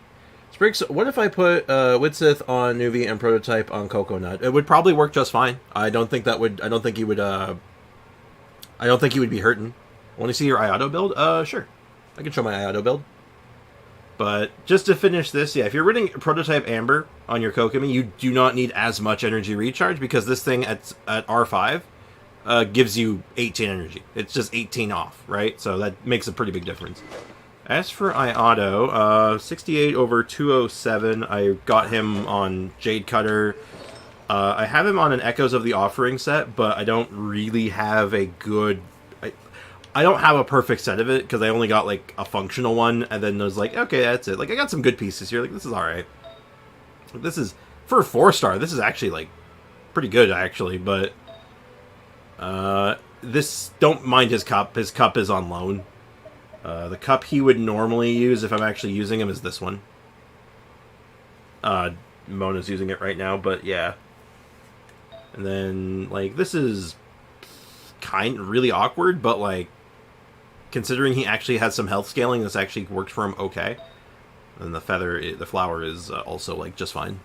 Spriggs, what if I put Widsith on Nuvi and Prototype on Coconut? It would probably work just fine. I don't think he would be hurting. Want to see your Iato build? Sure. I can show my Iato build. But just to finish this, yeah, if you're running Prototype Amber on your Kokomi, you do not need as much energy recharge because this thing at R5 gives you 18 energy. It's just 18 off, right? So that makes a pretty big difference. As for Iato, 68 over 207. I got him on Jade Cutter. I have him on an Echoes of the Offering set, but I don't really have a good... I don't have a perfect set of it, because I only got, like, a functional one, and then I was like, okay, that's it. Like, I got some good pieces here. Like, this is alright. This is... For a 4-star, this is actually, like, pretty good, actually, but... this... Don't mind his cup. His cup is on loan. The cup he would normally use if I'm actually using him is this one. Mona's using it right now, but yeah. And then, like, this is really awkward, but, like, considering he actually has some health scaling, this actually works for him okay. And the flower is also, like, just fine.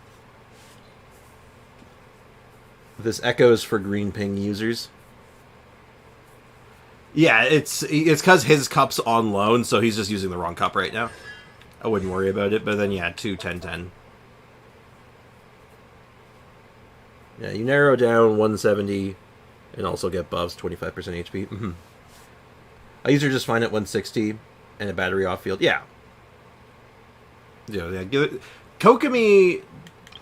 This echoes for green ping users. Yeah, it's because his cup's on loan, so he's just using the wrong cup right now. I wouldn't worry about it, but then, yeah, 2, 10, 10. Yeah, you narrow down 170 and also get buffs, 25% HP. Mm-hmm. I use her just fine at 160 and a battery off field. Yeah. Yeah, give it. Kokomi.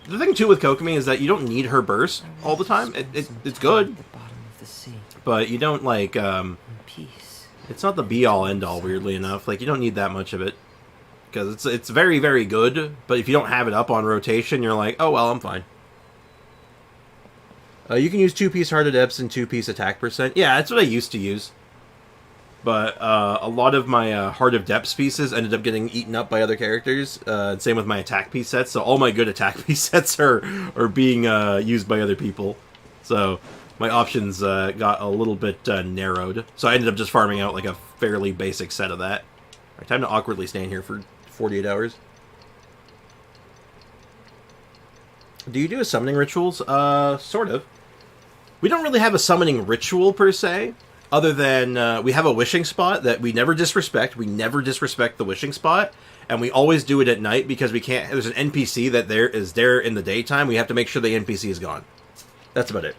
The thing too with Kokomi is that you don't need her burst all the time. It's good, At the bottom of the sea. but you don't like. In peace. It's not the be all end all. Weirdly enough, like you don't need that much of it because it's very very good. But if you don't have it up on rotation, you're like, oh well, I'm fine. You can use 2-piece Heart Adepts and 2-piece attack percent. Yeah, that's what I used to use. But a lot of my Heart of Depths pieces ended up getting eaten up by other characters. Same with my attack piece sets. So all my good attack piece sets are being used by other people. So my options got a little bit narrowed. So I ended up just farming out like a fairly basic set of that. All right, time to awkwardly stand here for 48 hours. Do you do a summoning rituals? Sort of. We don't really have a summoning ritual per se. Other than we have a wishing spot that we never disrespect. We never disrespect the wishing spot. And we always do it at night because we can't... There's an NPC that is there in the daytime. We have to make sure the NPC is gone. That's about it.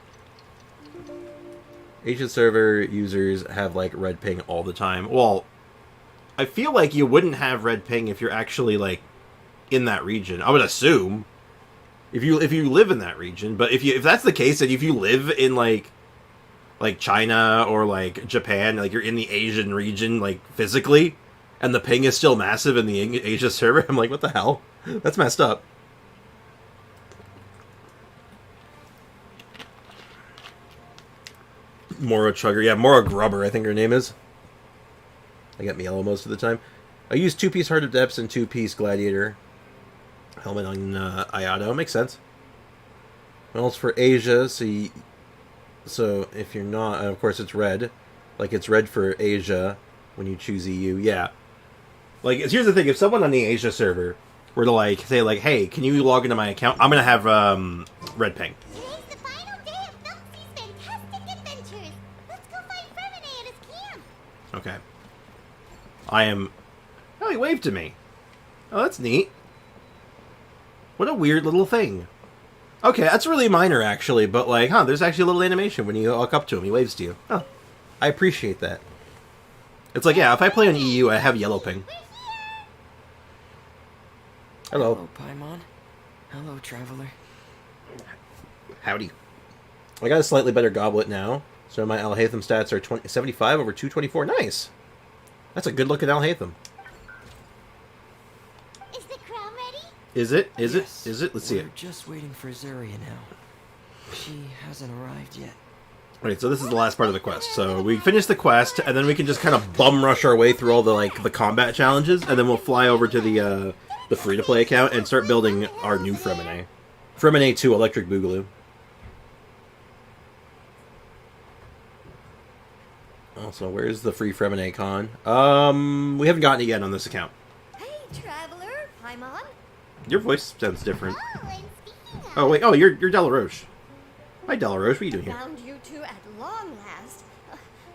Asian server users have, like, red ping all the time. Well, I feel like you wouldn't have red ping if you're actually, like, in that region. I would assume. If you live in that region. But if that's the case, then if you live in, like China or like Japan, like you're in the Asian region, like physically, and the ping is still massive in the Asia server, I'm like, what the hell? That's messed up. Mora Chugger, yeah, Mora Grubber, I think her name is. I get Mielo most of the time. I use 2-piece Heart of Depths and 2-piece Gladiator helmet on Ayato. Makes sense. Well, it's for Asia, so if you're not, of course it's red. Like, it's red for Asia when you choose EU. Yeah. Like, here's the thing. If someone on the Asia server were to, like, say, like, hey, can you log into my account? I'm going to have red ping. Today's the final day of Felxie's fantastic adventures. Let's go find Freminet at his camp. Okay. I am... Oh, he waved to me. Oh, that's neat. What a weird little thing. Okay, that's really minor, actually, but, like, there's actually a little animation when you walk up to him. He waves to you. Oh, I appreciate that. It's like, yeah, if I play on EU, I have yellow ping. Hello. Hello, Paimon. Hello, traveler. Howdy. I got a slightly better goblet now, so my Alhaitham stats are 75 over 224. Nice! That's a good-looking Alhaitham. Is the crown ready? Is it? Is Yes, it? Is it? Let's see we're it. just waiting for Zuria now. She hasn't arrived yet. Alright, so this is the last part of the quest. So we finish the quest, and then we can just kind of bum rush our way through all the the combat challenges, and then we'll fly over to the free-to-play account and start building our new Freminet. Freminet 2 Electric Boogaloo. Also, where's the free Freminet con? We haven't gotten it yet on this account. Hey, traveler, Paimon. Your voice sounds different. Oh, and speaking of... Oh, wait. Oh, you're Delaroche. Hi, Delaroche. What are you doing here? Found you two at long last.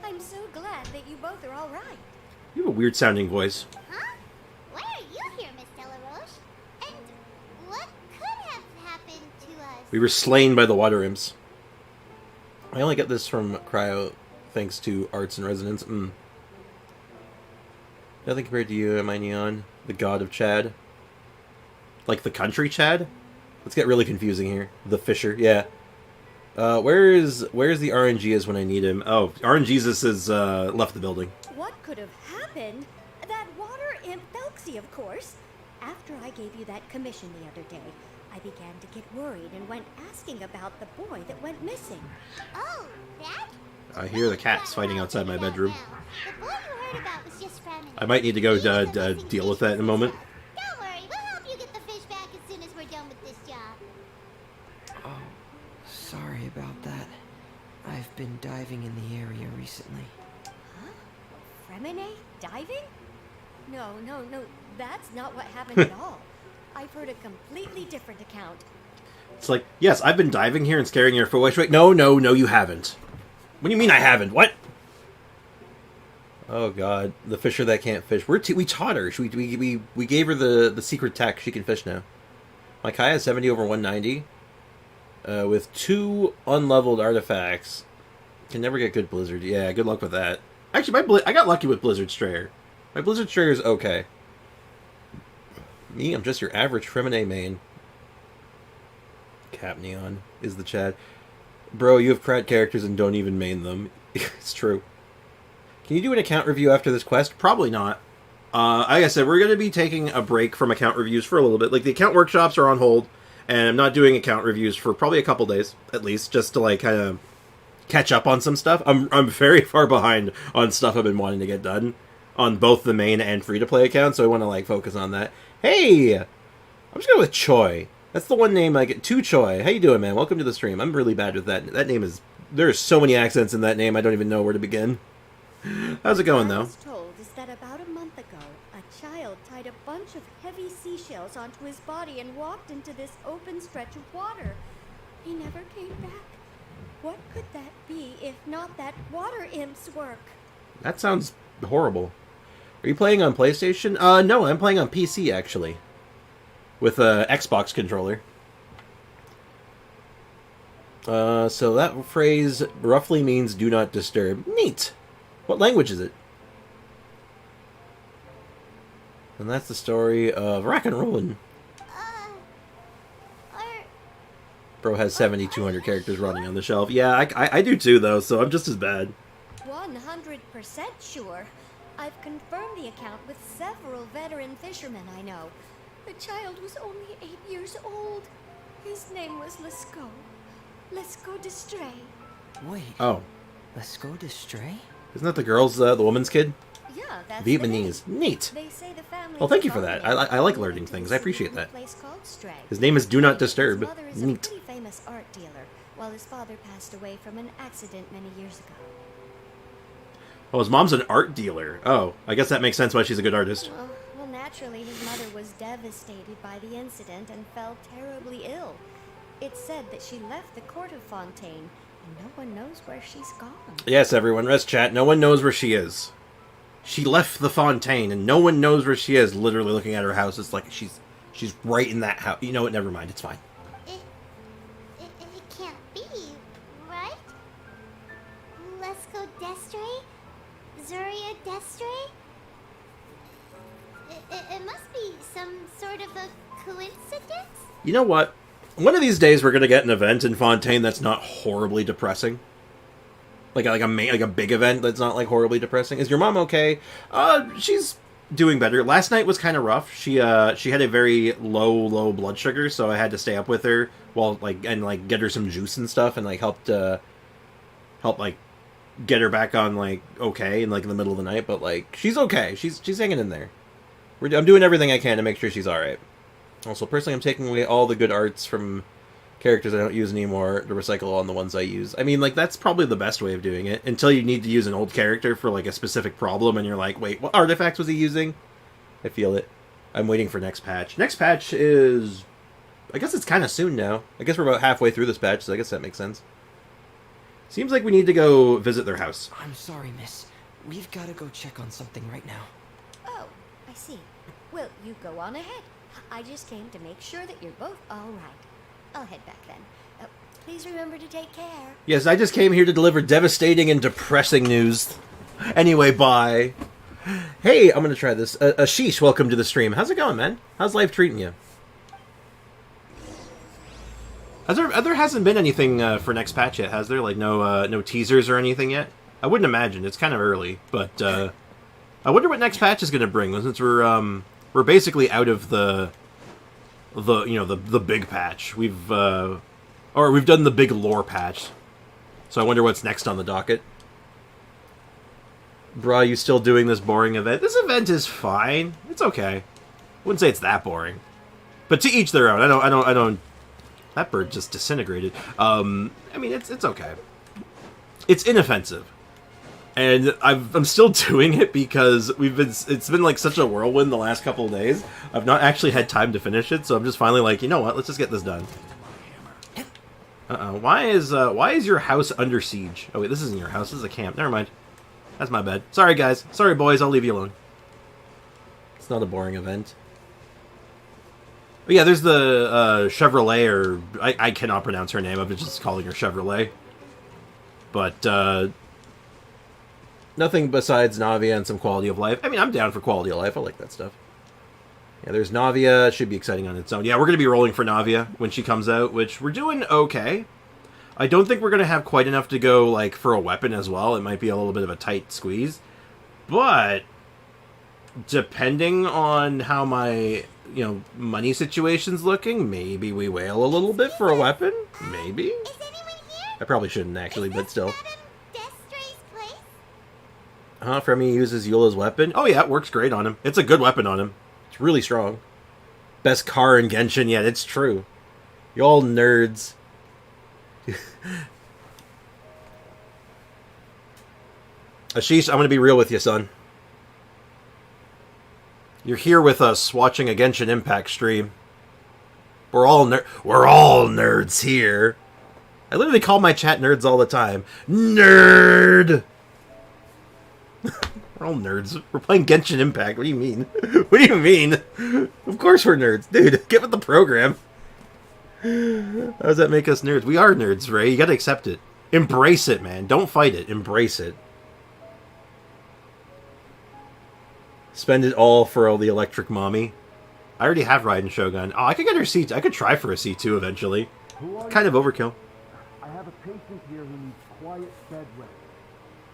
I'm so glad that you both are all right. You have a weird-sounding voice. Huh? Why are you here, Miss Delaroche? And what could have happened to us? We were slain by the water imps. I only get this from Cryo thanks to Arts and Resonance. Nothing compared to you, am I Neon? The god of Chad. Like the country Chad? Let's get really confusing here. The Fisher, yeah. Where's the RNG is when I need him? Oh, RNGesus has left the building. What could have happened? That water imp Felxie, of course. After I gave you that commission the other day, I began to get worried and went asking about the boy that went missing. Oh, that? I hear the cats fighting outside my bedroom. The boy you heard about was just Freminet. I might need to go deal with that in a moment. Don't worry, we'll help you get the fish back as soon as we're done with this job. Oh, sorry about that. I've been diving in the area recently. Huh? Freminet diving? No, that's not what happened at all. I've heard a completely different account. It's like, yes, I've been diving here and scaring your fish. Wait, no, you haven't. What do you mean I haven't? What? Oh god, the fisher that can't fish. We taught her. We gave her the secret tech. She can fish now. My Kai has 70 over 190. With 2 unleveled artifacts. Can never get good Blizzard. Yeah, good luck with that. Actually, I got lucky with Blizzard Strayer. My Blizzard Strayer is okay. Me, I'm just your average Freminet main. Cap Neon is the chat. Bro, you have Pratt characters and don't even main them. It's true. Can you do an account review after this quest? Probably not. Like I said, we're going to be taking a break from account reviews for a little bit. Like, the account workshops are on hold, and I'm not doing account reviews for probably a couple days, at least, just to, like, kind of catch up on some stuff. I'm very far behind on stuff I've been wanting to get done on both the main and free-to-play accounts, so I want to, like, focus on that. Hey! I'm just going with Choi. That's the one name I get. Tu Choi. How you doing, man? Welcome to the stream. I'm really bad with that. That name is... There are so many accents in that name, I don't even know where to begin. How's it going, though? What I was told is that about a month ago, a child tied a bunch of heavy seashells onto his body and walked into this open stretch of water. He never came back. What could that be if not that water imp's work? That sounds horrible. Are you playing on PlayStation? No, I'm playing on PC, actually. With a Xbox controller. So that phrase roughly means do not disturb. Neat! What language is it? And that's the story of rock and rollin'. Bro has 7,200 characters running on the shelf. Yeah, I do too, though, so I'm just as bad. 100% sure. I've confirmed the account with several veteran fishermen I know. The child was only 8 years old. His name was Lescaut. Lescaut Destray. Wait. Oh. Lescaut Destray? Isn't that the girl's, the woman's kid? Yeah, that's the Vietnamese. name. Neat. They say the family Well, thank you for that. I like learning things. I appreciate that. His name is Do Not Disturb. His mother is Neat. a pretty famous art dealer, while his father passed away from an accident many years ago. Oh, his mom's an art dealer. Oh, I guess that makes sense why she's a good artist. Well, naturally, his mother was devastated by the incident and fell terribly ill. It's said that she left the court of Fontaine, and no one knows where she's gone. Yes, everyone, rest chat. No one knows where she is. She left the Fontaine, and no one knows where she is. Literally looking at her house, it's like she's right in that house. You know what? Never mind. It's fine. It can't be, right? Let's go Destray? Zuria Destray? It must be some sort of a coincidence? You know what? One of these days, we're gonna get an event in Fontaine that's not horribly depressing. Like a big event that's not like horribly depressing. Is your mom okay? She's doing better. Last night was kind of rough. She had a very low blood sugar, so I had to stay up with her while get her some juice and stuff, and like help get her back on like okay in like in the middle of the night. But like she's okay. She's hanging in there. I'm doing everything I can to make sure she's all right. Also, personally, I'm taking away all the good arts from characters I don't use anymore to recycle on the ones I use. I mean, like, that's probably the best way of doing it, until you need to use an old character for, like, a specific problem, and you're like, wait, what artifacts was he using? I feel it. I'm waiting for next patch. Next patch is... I guess it's kind of soon now. I guess we're about halfway through this patch, so I guess that makes sense. Seems like we need to go visit their house. I'm sorry, miss. We've got to go check on something right now. Oh, I see. Well, you go on ahead. I just came to make sure that you're both all right. I'll head back then. Please remember to take care. Yes, I just came here to deliver devastating and depressing news. Anyway, bye. Hey, I'm going to try this. Ashish, welcome to the stream. How's it going, man? How's life treating you? There hasn't been anything for next patch yet, has there? Like, no teasers or anything yet? I wouldn't imagine. It's kind of early, but I wonder what next patch is going to bring, since we're basically out of the big patch. We've done the big lore patch. So I wonder what's next on the docket. Bruh, you still doing this boring event? This event is fine. It's okay. I wouldn't say it's that boring. But to each their own. I don't that bird just disintegrated. I mean, it's okay. It's inoffensive. And I'm still doing it because it's been like such a whirlwind the last couple of days. I've not actually had time to finish it, so I'm just finally like, you know what? Let's just get this done. Why is your house under siege? Oh wait, this isn't your house. This is a camp. Never mind. That's my bad. Sorry guys. Sorry boys. I'll leave you alone. It's not a boring event. But yeah, there's the Chevrolet, or I cannot pronounce her name. I'm just calling her Chevrolet. But nothing besides Navia and some quality of life. I mean, I'm down for quality of life. I like that stuff. Yeah, there's Navia. Should be exciting on its own. Yeah, we're going to be rolling for Navia when she comes out, which we're doing okay. I don't think we're going to have quite enough to go, like, for a weapon as well. It might be a little bit of a tight squeeze. But, depending on how my, money situation's looking, maybe we wail a little bit for a weapon. Maybe. Is anyone here? I probably shouldn't, actually, but still. Madame Destray's place? Fremi uses Eula's weapon. Oh, yeah, it works great on him. It's a good weapon on him. It's really strong. Best car in Genshin yet. It's true. Y'all nerds. Ashish, I'm going to be real with you, son. You're here with us watching a Genshin Impact stream. We're all nerds here. I literally call my chat nerds all the time. Nerd! We're all nerds. We're playing Genshin Impact. What do you mean? What do you mean? Of course we're nerds. Dude, get with the program. How does that make us nerds? We are nerds, Ray. You gotta accept it. Embrace it, man. Don't fight it. Embrace it. Spend it all for all the electric mommy. I already have Raiden Shogun. Oh, I could get her C2. I could try for a C2 eventually. Kind of overkill. I have a patient here who needs quiet bed rest.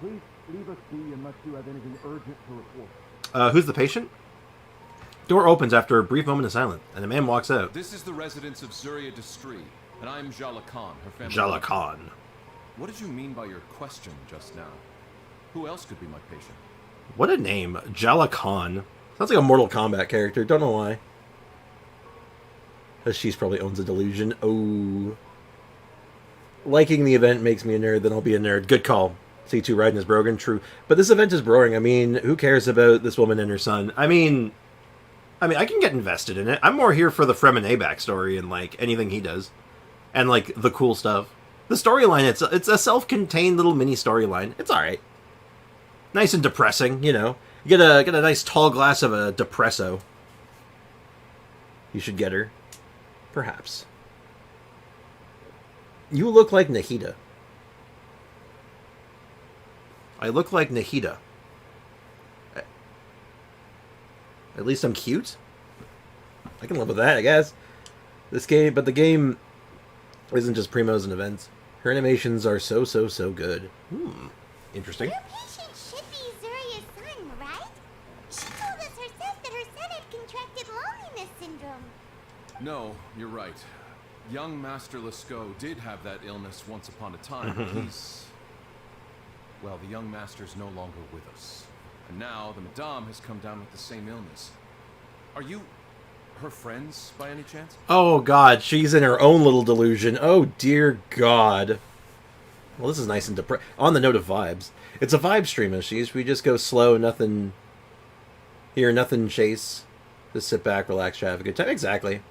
Please leave us be unless you have anything urgent to report. Who's the patient? Door opens after a brief moment of silence, and a man walks out. This is the residence of Zuria Destri, and I'm Jala Khan, her family. Jala Khan. What did you mean by your question just now? Who else could be my patient? What a name. Jala Khan. Sounds like a Mortal Kombat character. Don't know why. She's probably owns a delusion. Oh. Liking the event makes me a nerd, then I'll be a nerd. Good call. C2 Raiden is broken, true. But this event is boring. I mean, who cares about this woman and her son? I mean, I can get invested in it. I'm more here for the Freminet backstory and, like, anything he does. And, like, the cool stuff. The storyline, it's a self-contained little mini storyline. It's alright. Nice and depressing, You get a nice tall glass of a depresso. You should get her. Perhaps. You look like Nahida. I look like Nahida. At least I'm cute. I can live with that, I guess. But the game isn't just primos and events. Her animations are so good. Interesting. Your patient should be Zuria's son, right? She told us herself that her son had contracted loneliness syndrome. No, you're right. Young Master Lescaut did have that illness once upon a time, but he's... Well, the young master's no longer with us. And now the Madame has come down with the same illness. Are you her friends, by any chance? Oh, God. She's in her own little delusion. Oh, dear God. Well, this is nice and depressing. On the note of vibes. It's a vibe stream, Ashish. We just go slow, nothing... Here, nothing chase. Just sit back, relax, have a good time. Exactly.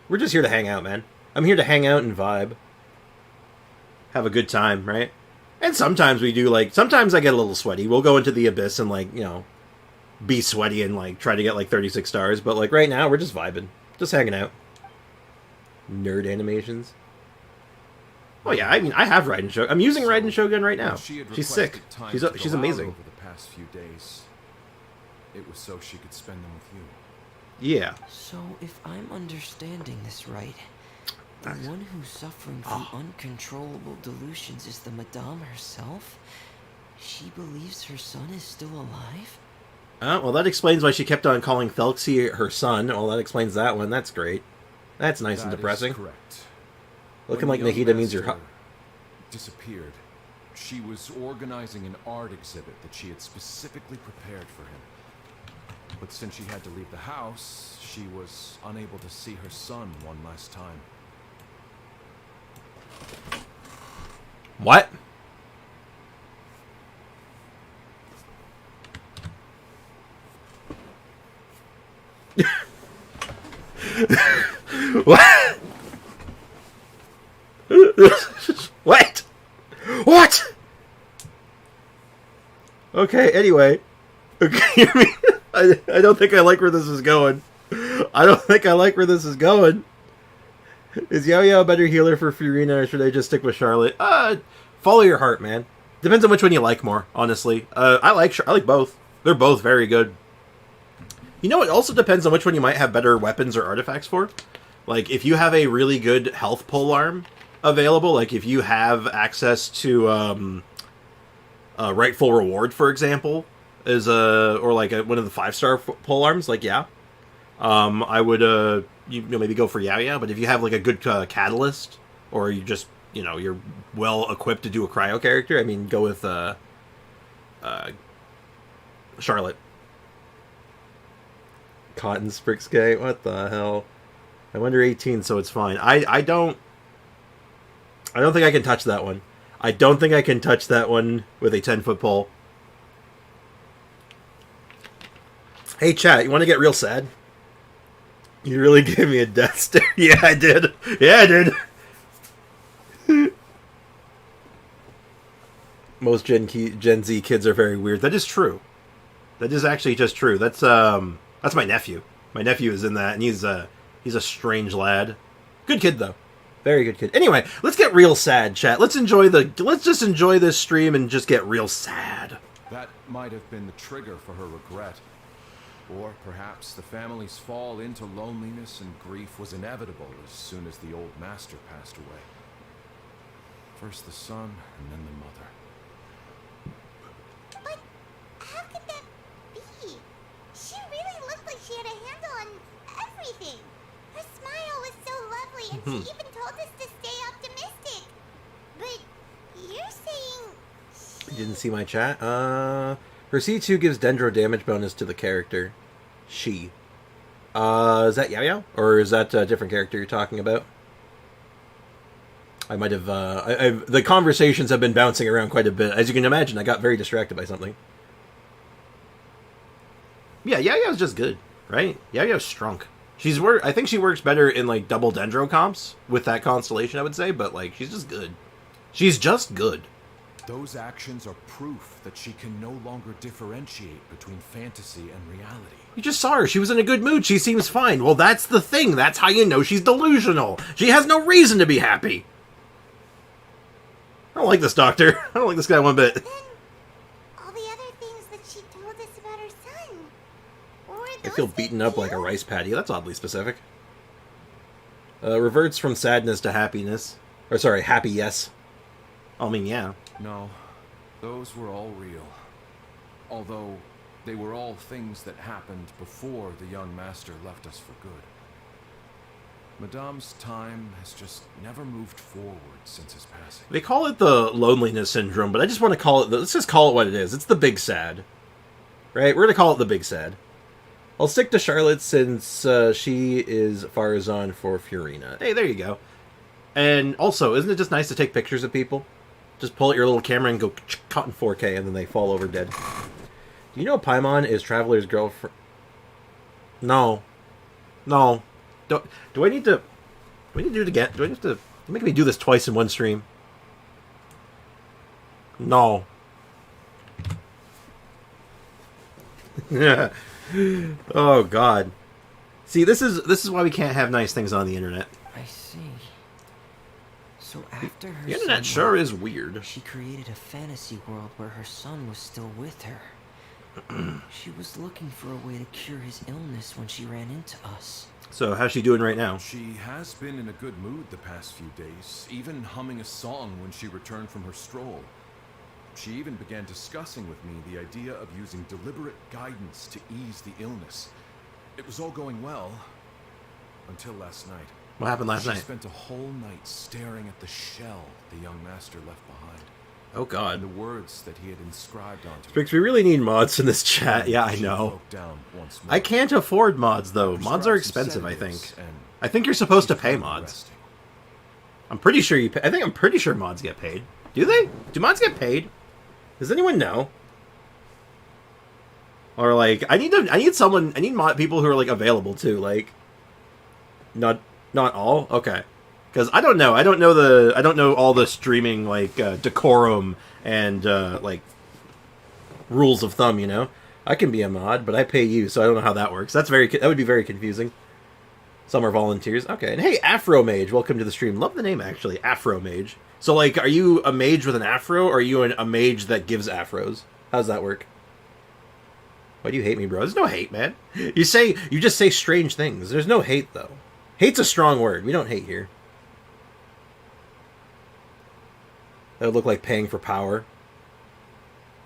We're just here to hang out, man. I'm here to hang out and vibe. Have a good time, right? And sometimes we do, like... Sometimes I get a little sweaty. We'll go into the abyss and, like, be sweaty and, like, try to get, like, 36 stars. But, like, right now, we're just vibing. Just hanging out. Nerd animations. Oh, yeah, I mean, I have Raiden Shogun. I'm using Raiden Shogun right now. She's sick. She's amazing. Over the past few days, it was so she could spend them with you. Yeah. So, if I'm understanding this right, the one who's suffering from uncontrollable delusions is the Madame herself? She believes her son is still alive? Well, that explains why she kept on calling Thelxie her son. Well, that explains that one. That's great. That's nice and depressing. That is correct. Looking When like the young Nahida means you're... master disappeared. She was organizing an art exhibit that she had specifically prepared for him. But since she had to leave the house, she was unable to see her son one last time. What? What? What? What? Okay, anyway. Okay, I don't think I like where this is going. I don't think I like where this is going. Is Yao a better healer for Furina, or should I just stick with Charlotte? Follow your heart, man. Depends on which one you like more, honestly. I like both. They're both very good. You know, it also depends on which one you might have better weapons or artifacts for. Like, if you have a really good health polearm available, like if you have access to Rightful Reward, for example, is or like one of the 5-star polearms, like, yeah. I would maybe go for Yao Yao, but if you have like a good catalyst, or you just, you're well equipped to do a cryo character, I mean, go with Charlotte. Cotton Sprixgate, what the hell? I'm under 18, so it's fine. I don't think I can touch that one. I don't think I can touch that one with a 10-foot pole. Hey, chat, you want to get real sad? You really gave me a death stare. Yeah, I did. Yeah, I did. Most Gen Z kids are very weird. That is true. That is actually just true. That's my nephew. My nephew is in that, and he's a strange lad. Good kid though. Very good kid. Anyway, let's get real sad, chat. Let's just enjoy this stream and just get real sad. That might have been the trigger for her regret. Or perhaps the family's fall into loneliness and grief was inevitable as soon as the old master passed away. First the son, and then the mother. But how could that be? She really looked like she had a handle on everything. Her smile was so lovely, and she even told us to stay optimistic. But you're saying You didn't see my chat? Her C2 gives Dendro damage bonus to the character. She. Is that Yao Yao? Or is that a different character you're talking about? I might have, the conversations have been bouncing around quite a bit. As you can imagine, I got very distracted by something. Yeah, Yao Yao's just good, right? Yao Yao's strong. I think she works better in, like, double Dendro comps with that constellation, I would say, but, like, she's just good. She's just good. Those actions are proof that she can no longer differentiate between fantasy and reality. You just saw her. She was in a good mood. She seems fine. Well, that's the thing. That's how you know she's delusional. She has no reason to be happy. I don't like this doctor. I don't like this guy one bit. then all the other things that she told us about her son? Or I feel beaten up like a rice patty. That's oddly specific. Reverts from sadness to happiness. Or sorry, happy yes. I mean, yeah. No, those were all real. Although, they were all things that happened before the young master left us for good. Madame's time has just never moved forward since his passing. They call it the loneliness syndrome, but I just want to call it, let's just call it what it is. It's the big sad. Right? We're going to call it the big sad. I'll stick to Charlotte since she is Farazan for Furina. Hey, there you go. And also, isn't it just nice to take pictures of people? Just pull out your little camera and go cut in 4K, and then they fall over dead. Do you know Paimon is Traveler's girlfriend? No. No. Do I need to do it again? Do I have to make me do this twice in one stream? No. Oh God. See, this is why we can't have nice things on the internet. I see. So after her The internet son sure left, is weird. she created a fantasy world where her son was still with her. She was looking for a way to cure his illness when she ran into us. So how's she doing right now? She has been in a good mood the past few days, even humming a song when she returned from her stroll. She even began discussing with me the idea of using deliberate guidance to ease the illness. It was all going well, until last night. What happened last night? She spent a whole night staring at the shell the young master left behind. Oh And God. the words that he had inscribed onto it. Sprix, we really need mods in this chat. Yeah, I She know. broke down once more. I can't afford mods though. Mods Prescribed are some expensive, I think. sedatives, and I think you're supposed to she's pay currently mods. resting. I'm pretty sure you pay. I'm pretty sure mods get paid. Do they? Do mods get paid? Does anyone know? Or like, I need people who are like available too. Like, not all. Okay, because I don't know. I don't know all the streaming like decorum and like rules of thumb. You know, I can be a mod, but I pay you, so I don't know how that works. That would be very confusing. Some are volunteers. Okay, and hey, Afro Mage, welcome to the stream. Love the name actually, Afro Mage. So like, are you a mage with an afro, or are you a mage that gives afros? How does that work? Why do you hate me, bro? There's no hate, man. You just say strange things. There's no hate, though. Hate's a strong word. We don't hate here. That would look like paying for power.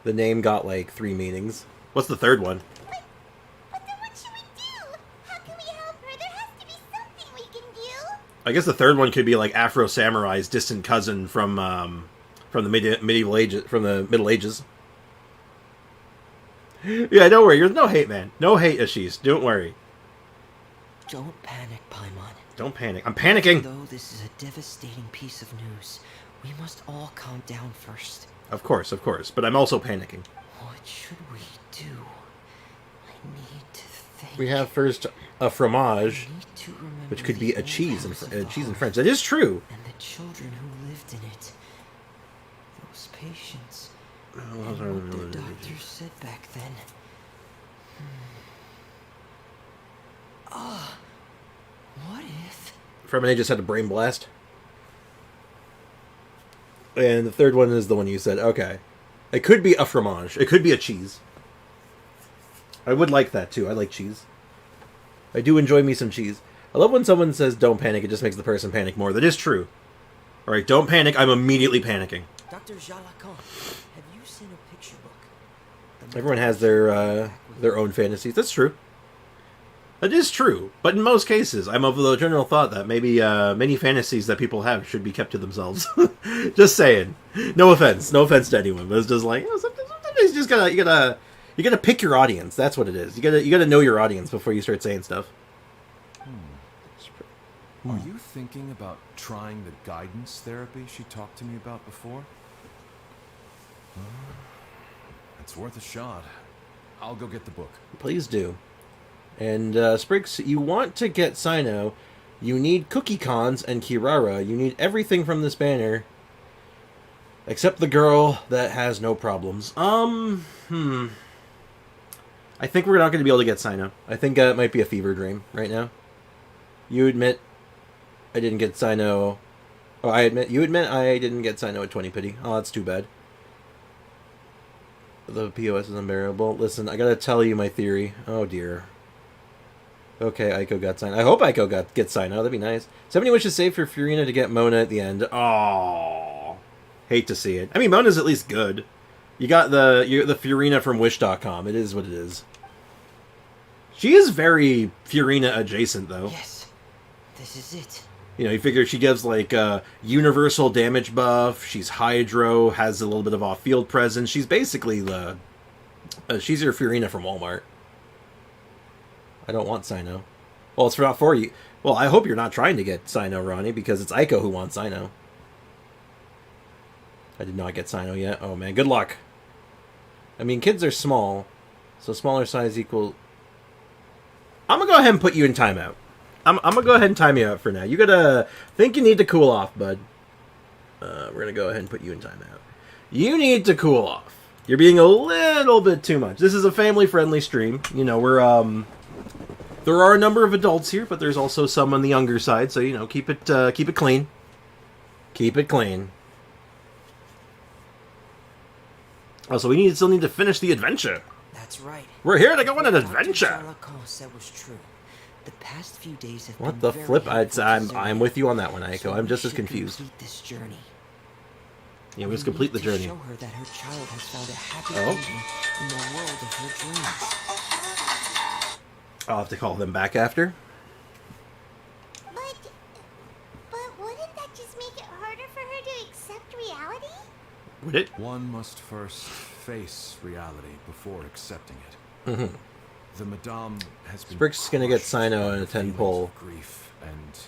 The name got like 3 meanings. What's the third one? But then what should we do? How can we help her? There has to be something we can do. I guess the third one could be like Afro Samurai's distant cousin from the medieval ages, from the Middle Ages. Yeah, don't worry. There's no hate, man. No hate, Ashish. Don't worry. Don't panic, Paimon. Don't panic. I'm panicking. Though this is a devastating piece of news, we must all calm down first. Of course. But I'm also panicking. What should we do? I need to think. We have first a fromage, I need to remember which could be the a old cheese in house of cheese in Oz French. That is true. And the children who lived in it. Those patients. Oh, And what the doctors said back then. What if? Freminet just had a brain blast. And the third one is the one you said. Okay. It could be a fromage. It could be a cheese. I would like that too. I like cheese. I do enjoy me some cheese. I love when someone says don't panic. It just makes the person panic more. That is true. Alright, don't panic. I'm immediately panicking. Dr. Jalacan, have you seen a picture book? Everyone has their own fantasies. That's true. That is true. But in most cases, I'm of the general thought that maybe many fantasies that people have should be kept to themselves. Just saying. No offense. No offense to anyone. But it's just like, sometimes you just you gotta pick your audience. That's what it is. You gotta know your audience before you start saying stuff. Are you thinking about trying the guidance therapy she talked to me about before? It's worth a shot. I'll go get the book. Please do. And Spriggs, you want to get Sino, you need Cookie Cons and Kirara. You need everything from this banner. Except the girl that has no problems. I think we're not going to be able to get Sino. I think it might be a fever dream right now. You admit I didn't get Sino. Oh, you admit I didn't get Sino at 20 pity. Oh, that's too bad. The POS is unbearable. Listen, I gotta tell you my theory. Oh dear. Okay, Aiko got Sino. I hope Aiko gets Sino. That'd be nice. 70 wishes saved for Furina to get Mona at the end. Oh, hate to see it. I mean, Mona's at least good. You got the Furina from Wish.com. It is what it is. She is very Furina adjacent, though. Yes, this is it. You know, you figure she gives, like, universal damage buff. She's Hydro, has a little bit of off-field presence. She's basically she's your Furina from Walmart. I don't want Sino. Well, it's not for you. Well, I hope you're not trying to get Sino, Ronnie, because it's Aiko who wants Sino. I did not get Sino yet. Oh, man, good luck. I mean, kids are small, so smaller size equal... I'm gonna go ahead and put you in timeout. I'm gonna go ahead and time you out for now. You gotta think you need to cool off, bud. We're gonna go ahead and put you in timeout. You need to cool off. You're being a little bit too much. This is a family-friendly stream. You know, we're there are a number of adults here, but there's also some on the younger side. So you know, keep it clean. Keep it clean. Also, we still need to finish the adventure. That's right. We're here to go on an What adventure. Dr. Jalacan said was true. The past few days have What been the very flip? helpful to I'm Zoe. with you on that one, Aiko. So I'm just we as should confused. complete this journey. Yeah, we just complete the need to journey. Show her that her child has found a happy Oh. ending in the world of her dreams. I'll have to call them back after. But wouldn't that just make it harder for her to accept reality? Would it? One must first face reality before accepting it. Mm-hmm. The Madame has been Spriggs is gonna get crushed Sino by in a the 10 feelings pull. of grief and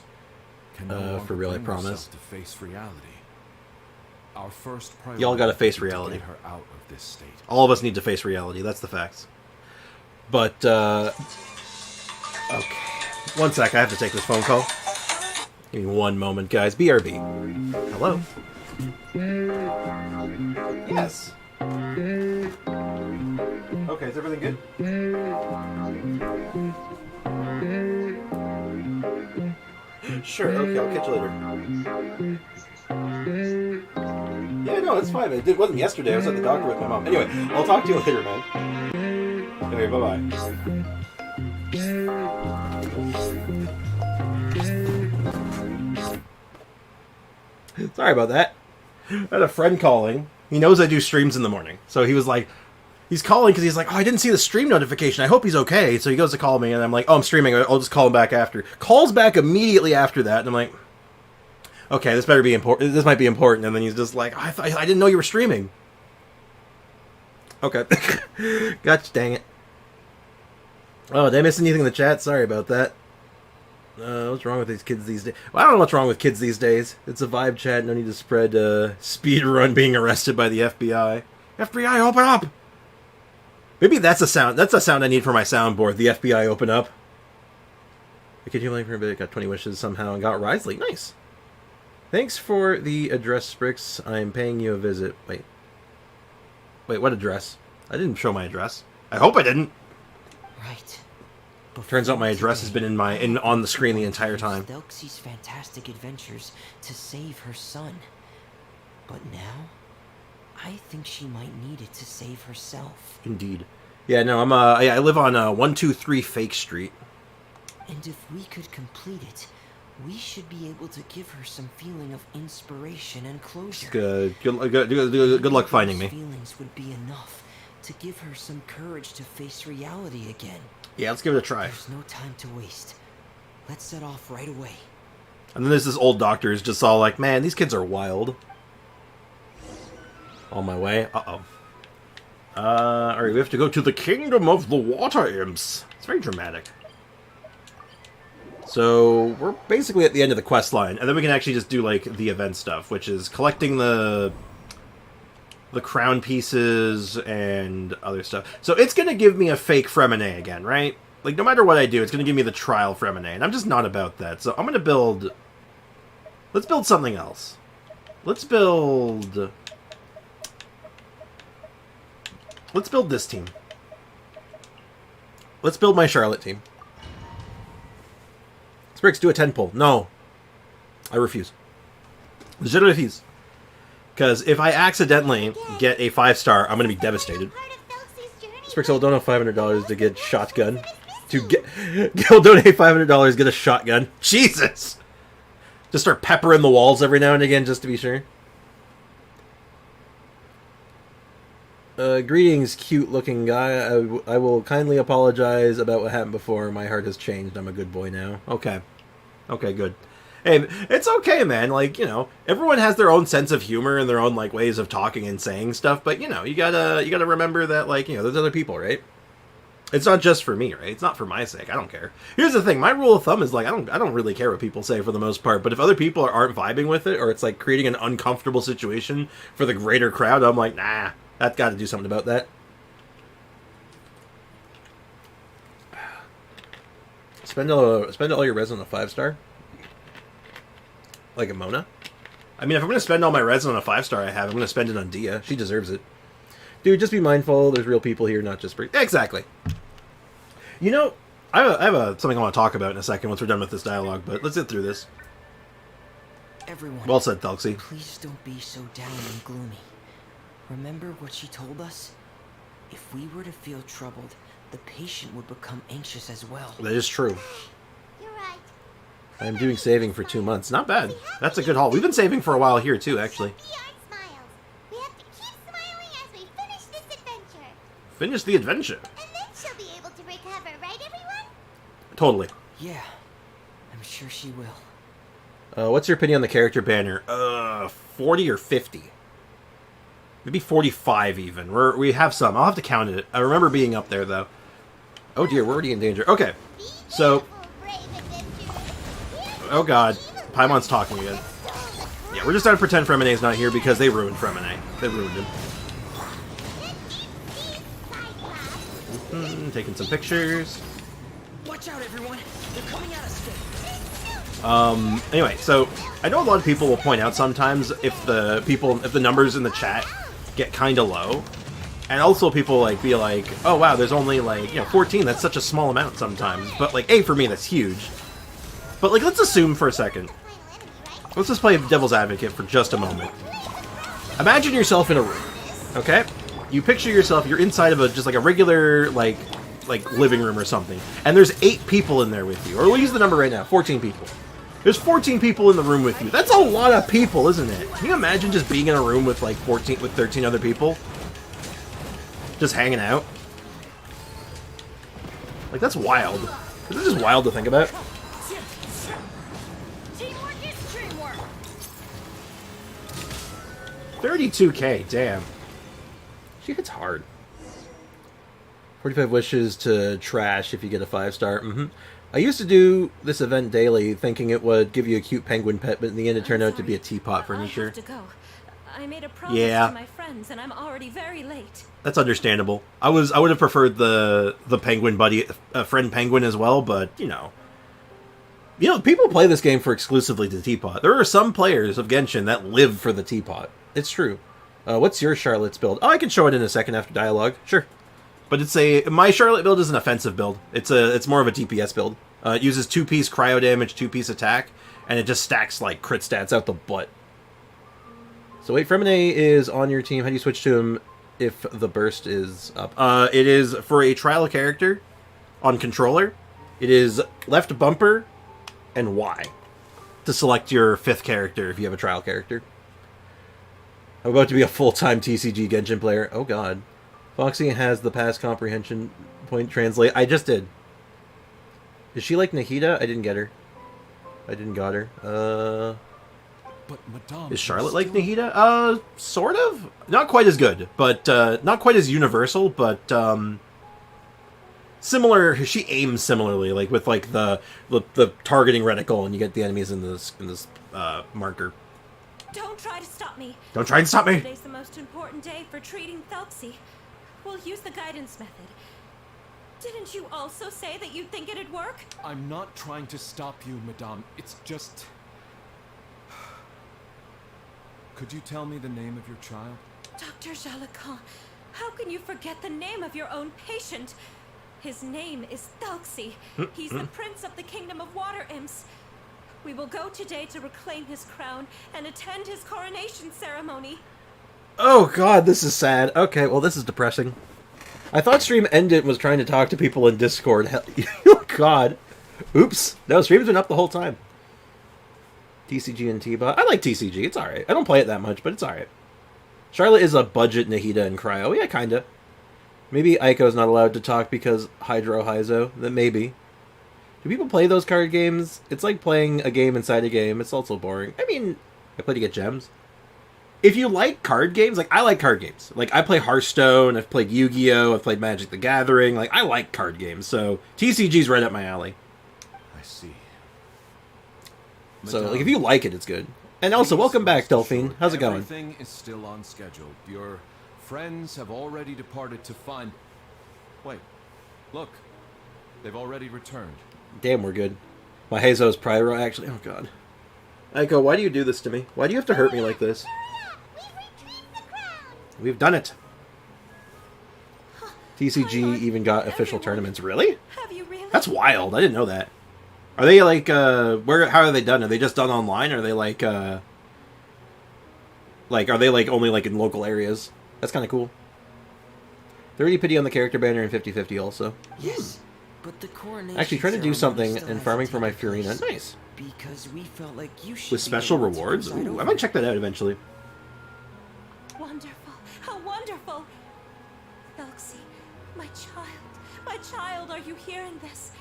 can no longer for real, I bring promise. herself to face reality. Our first priority Y'all gotta face is to reality. get her out of this state. All of us need to face reality. That's the facts. But, okay. One sec. I have to take this phone call. Give me one moment, guys. BRB. Hello? Yes. Okay, is everything good? Sure, okay, I'll catch you later. Yeah, no, it's fine. It wasn't yesterday. I was at the doctor with my mom. Anyway, I'll talk to you later, man. Okay, bye-bye. Sorry about that. I had a friend calling. He knows I do streams in the morning. So he was like, he's calling because he's like, oh, I didn't see the stream notification. I hope he's okay. So he goes to call me, and I'm like, oh, I'm streaming. I'll just call him back after. Calls back immediately after that, and I'm like, okay, this better be important. This might be important. And then he's just like, I didn't know you were streaming. Okay. Gotcha, dang it. Oh, did I miss anything in the chat? Sorry about that. What's wrong with these kids these days? Well, I don't know what's wrong with kids these days. It's a vibe chat. No need to spread speed run being arrested by the FBI. FBI, open up! Maybe that's a sound. That's a sound I need for my soundboard. The FBI, open up. I continued playing for a bit. Got 20 wishes somehow and got Risley. Nice. Thanks for the address, Sprix. I'm paying you a visit. Wait, what address? I didn't show my address. I hope I didn't. Right. Turns out my address has been on the screen the entire time. Delxie's fantastic adventures to save her son. But now, I think she might need it to save herself. Indeed. Yeah, no, I live on 123 Fake Street. And if we could complete it, we should be able to give her some feeling of inspiration and closure. Good luck finding me. Feelings would be enough to give her some courage to face reality again. Yeah, let's give it a try. There's no time to waste. Let's set off right away. And then there's this old doctor who's just all like, man, these kids are wild. On my way. Uh-oh. Alright, we have to go to the Kingdom of the Water Imps. It's very dramatic. So, we're basically at the end of the quest line, and then we can actually just do, like, the event stuff, which is collecting the crown pieces and other stuff. So it's going to give me a fake Freminet again, right? Like, no matter what I do, it's going to give me the trial Freminet, and I'm just not about that. So I'm going to build... Let's build something else. Let's build this team. Let's build my Charlotte team. Sprix, do a 10 pull. No. I refuse. Legit refuse. Because if I accidentally get a 5-star, I'm going to be devastated. Sprix will donate $500 to get shotgun. He'll donate $500, get a shotgun. Jesus! Just start peppering the walls every now and again, just to be sure. Greetings, cute-looking guy. I will kindly apologize about what happened before. My heart has changed. I'm a good boy now. Okay. Okay, good. Hey, it's okay, man. Like, you know, everyone has their own sense of humor and their own, like, ways of talking and saying stuff. But, you know, you gotta remember that, like, you know, there's other people, right? It's not just for me, right? It's not for my sake. I don't care. Here's the thing. My rule of thumb is, like, I don't really care what people say for the most part. But if other people aren't vibing with it, or it's, like, creating an uncomfortable situation for the greater crowd, I'm like, nah, that's got to do something about that. Spend all your res on a 5-star? Like a Mona? I mean, if I'm going to spend all my res on a 5-star I have, I'm going to spend it on Dia. She deserves it. Dude, just be mindful. There's real people here, not just... Exactly. You know, I have something I want to talk about in a second once we're done with this dialogue, but let's get through this. Everyone, well said, Thelxie. Please don't be so down and gloomy. Remember what she told us? If we were to feel troubled, the patient would become anxious as well. That is true. You're right. I'm doing saving for 2 months. Not bad. That's a good haul. We've been saving for a while here, too, actually. We have to keep smiling as we finish this adventure. Finish the adventure. And then she'll be able to recover, right, everyone? Totally. Yeah, I'm sure she will. What's your opinion on the character banner? 40 or 50? Maybe 45 even. We have some. I'll have to count it. I remember being up there, though. Oh dear, we're already in danger. Okay, so... Oh god, Paimon's talking again. Yeah, we're just trying to pretend Freminet's not here because they ruined Freminet. They ruined him. Taking some pictures. Watch out, everyone! They're coming at us. Anyway, so I know a lot of people will point out sometimes if the numbers in the chat get kind of low, and also people be like, oh wow, there's only 14. That's such a small amount sometimes. But for me that's huge. But let's assume for a second. Let's just play devil's advocate for just a moment. Imagine yourself in a room, okay? You picture yourself. You're inside of just a regular like living room or something, and there's 8 people in there with you, or we'll use the number right now, 14 people. There's 14 people in the room with you. That's a lot of people, isn't it? Can you imagine just being in a room with like 13 other people? Just hanging out? Like, that's wild. This is just wild to think about. Teamwork is dreamwork. 32k, damn. She hits hard. 45 wishes to trash if you get a 5-star. I used to do this event daily, thinking it would give you a cute penguin pet, but in the end it turned out to be a teapot furniture. I have to go. I made a promise to my friends, and I'm already very late. That's understandable. I would have preferred the penguin buddy, friend penguin as well, but you know, people play this game for exclusively the teapot. There are some players of Genshin that live for the teapot. It's true. What's your Charlotte's build? Oh, I can show it in a second after dialogue. Sure. But my Charlotte build is an offensive build. It's more of a DPS build. It uses 2-piece cryo damage, 2-piece attack, and it just stacks like crit stats out the butt. So wait, Freminet is on your team. How do you switch to him if the burst is up? It is for a trial character on controller. It is left bumper and Y to select your 5th character if you have a trial character. I'm about to be a full-time TCG Genshin player. Oh god. Foxy has the past comprehension point translate. I just did. Is she like Nahida? I didn't get her. I didn't got her. But Madame, Is Charlotte like Nahida? Sort of. Not quite as good, but not quite as universal, but similar. She aims similarly, like with like the targeting reticle, and you get the enemies in this marker. Don't try to stop me. Don't try and stop me. Today's the most important day for treating Thelxie. We'll use the guidance method. Didn't you also say that you'd think it'd work? I'm not trying to stop you, Madame. It's just... Could you tell me the name of your child? Dr. Jalacan, how can you forget the name of your own patient? His name is Thelxie. He's the prince of the kingdom of water imps. We will go today to reclaim his crown and attend his coronation ceremony. Oh god, this is sad. Okay, well this is depressing. I thought stream ended and was trying to talk to people in Discord. Oh god. Oops. No, stream's been up the whole time. TCG and T-Bot. I like TCG. It's alright. I don't play it that much, but it's alright. Charlotte is a budget Nahida and Cryo. Yeah, kinda. Maybe Aiko's not allowed to talk because Hydro Hyzo. Then maybe. Do people play those card games? It's like playing a game inside a game. It's also boring. I mean, I play to get gems. If you like card games, like, I like card games. Like, I play Hearthstone, I've played Yu-Gi-Oh!, I've played Magic the Gathering. Like, I like card games, so TCG's right up my alley. I see. So, like, if you like it, it's good. And also, welcome back, Delphine. How's it going? Everything is still on schedule. Your friends have already departed to find... Wait. Look. They've already returned. Damn, we're good. My Hazo's Pyro, actually. Oh, God. Aiko, why do you do this to me? Why do you have to hurt me like this? We've done it. TCG even got official tournaments. Really? Have you really? That's wild. I didn't know that. Are they like, how are they done? Are they just done online? Or are they like, are they like only like in local areas? That's kind of cool. 30 pity on the character banner and 50-50 also. Yes, but the coronation Actually, trying to do ceremony something still and has farming to for my take place Furina. Nice. Because we felt like you should With be special the one to rewards? preside Ooh, I over might it. check that out eventually. Wonderful. How wonderful. Thelxie, my child, are you hearing this?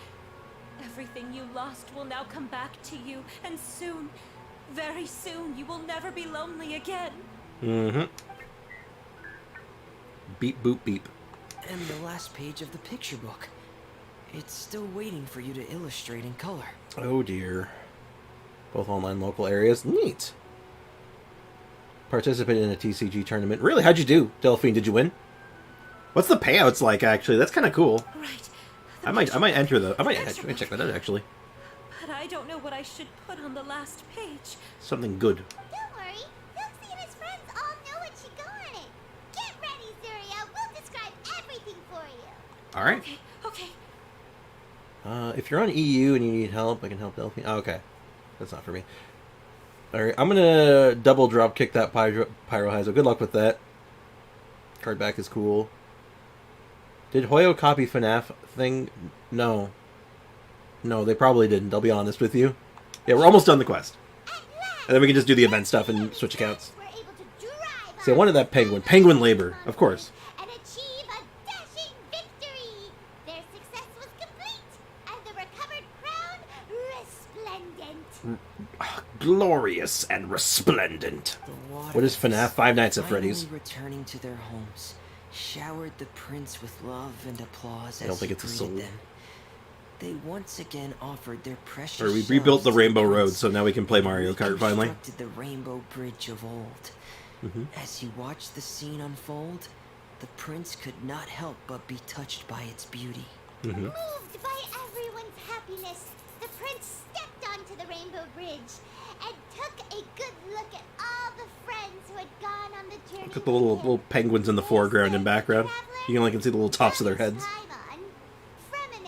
Everything you lost will now come back to you, and soon, very soon, you will never be lonely again. Mm-hmm. Beep, boop, beep. And the last page of the picture book. It's still waiting for you to illustrate in color. Oh, dear. Both online local areas. Neat. Participated in a TCG tournament. Really? How'd you do, Delphine? Did you win? What's the payouts like, actually? That's kind of cool. Right. I might enter the... I might check that out, actually. But I don't know what I should put on the last page. Something good. Don't worry. Foxy and his friends all know what should go on it. Get ready, Zuria. We'll describe everything for you. Alright. Okay. If you're on EU and you need help, I can help Delphine. Oh, okay. That's not for me. Alright, I'm gonna double drop kick that Pyro Hyzo. Good luck with that. Card back is cool. Did Hoyo copy FNAF thing? No. No, they probably didn't, I'll be honest with you. Yeah, we're almost done the quest. And then we can just do the event stuff and switch accounts. Were able to drive See, I wanted that penguin. Penguin labor, of course. and achieve a dashing victory. Their success was complete, and the recovered crown resplendent. Glorious and resplendent. The water What is FNAF? Five Nights at finally Freddy's. returning to their homes, showered the prince with love and applause I don't as think he it's a greeted soul. them. They once again offered their precious Or we shells rebuilt the to Rainbow Road, prince so now we can play and Mario Kart finally. reconstructed the Rainbow Bridge of old. Mhm. As he watched the scene unfold, the prince could not help but be touched by its beauty. Mhm. Moved by everyone's happiness, the prince stepped onto the Rainbow Bridge and took a good look at all the friends who had gone on the journey. Look at the little penguins in the foreground and background. You can only can see the little tops of their heads.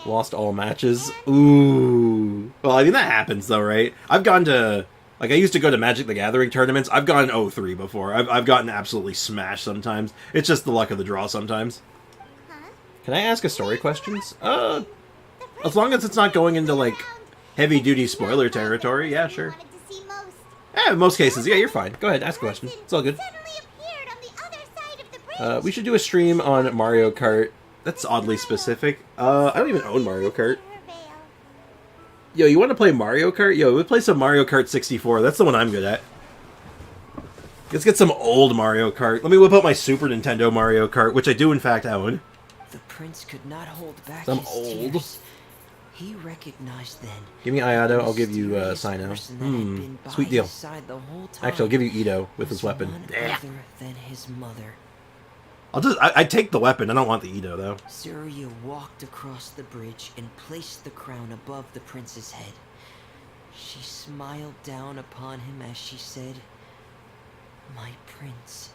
Lost all matches. Ooh. Well, I mean, that happens, though, right? I've gone to... Like, I used to go to Magic the Gathering tournaments. I've gone 0-3 before. I've gotten absolutely smashed sometimes. It's just the luck of the draw sometimes. Can I ask a story questions? As long as it's not going into, like, heavy-duty spoiler territory. Yeah, sure. Yeah, in most cases. Yeah, you're fine. Go ahead, ask a question. It's all good. We should do a stream on Mario Kart. That's oddly specific. I don't even own Mario Kart. Yo, you want to play Mario Kart? Yo, we'll play some Mario Kart 64. That's the one I'm good at. Let's get some old Mario Kart. Let me whip out my Super Nintendo Mario Kart, which I do in fact own. The prince could not hold back I'm his old. tears. He recognized then. Give me Iato, I'll give you mysterious Sino. person that had been by Sweet deal. his side the whole Actually, I'll give you Ito with was his weapon. none Yeah. other than his mother. I take the weapon. I don't want the Ito though. Surya walked across the bridge and placed the crown above the prince's head. She smiled down upon him as she said, "My prince,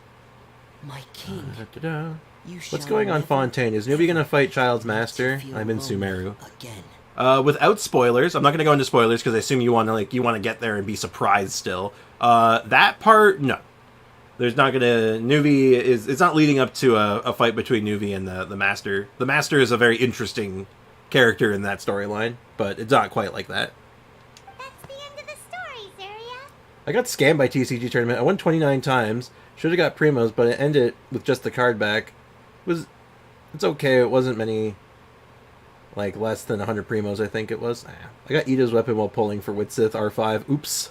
my king, Da-da-da. you What's shall going on, never, Fontaine? Is Newbie gonna fight Child's ever Master? feel I'm in lonely Sumeru. again." Without spoilers, I'm not gonna go into spoilers because I assume you want to get there and be surprised still. That part, no. There's not gonna... It's not leading up to a fight between Nuvi and the Master. The Master is a very interesting character in that storyline, but it's not quite like that. That's the end of the story, Zaria. I got scammed by TCG Tournament. I won 29 times. Should have got Primos, but it ended with just the card back. It's okay. It wasn't many... Like, less than 100 Primos, I think it was. I got Ito's weapon while pulling for Witsith R5. Oops.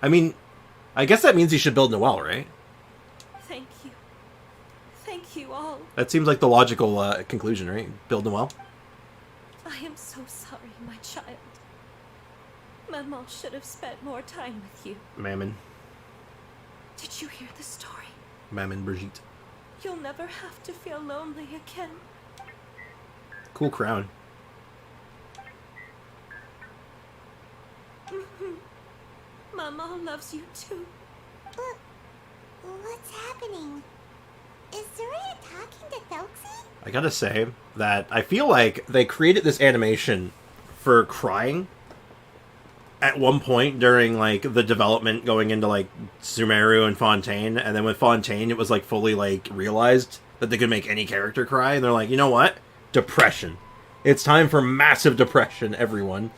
I mean, I guess that means he should build Noelle, right? Thank you. Thank you all. That seems like the logical conclusion, right? Build Noelle. I am so sorry, my child. Maman should have spent more time with you. Mammon. Did you hear the story? Mammon Brigitte. You'll never have to feel lonely again. Cool crown. Maman loves you too. But what's happening? Is Zaria talking to Thelxie? I gotta say that I feel like they created this animation for crying at one point during, like, the development going into, like, Sumeru and Fontaine, and then with Fontaine it was, like, fully, like, realized that they could make any character cry, and they're like, you know what? Depression. It's time for massive depression, everyone.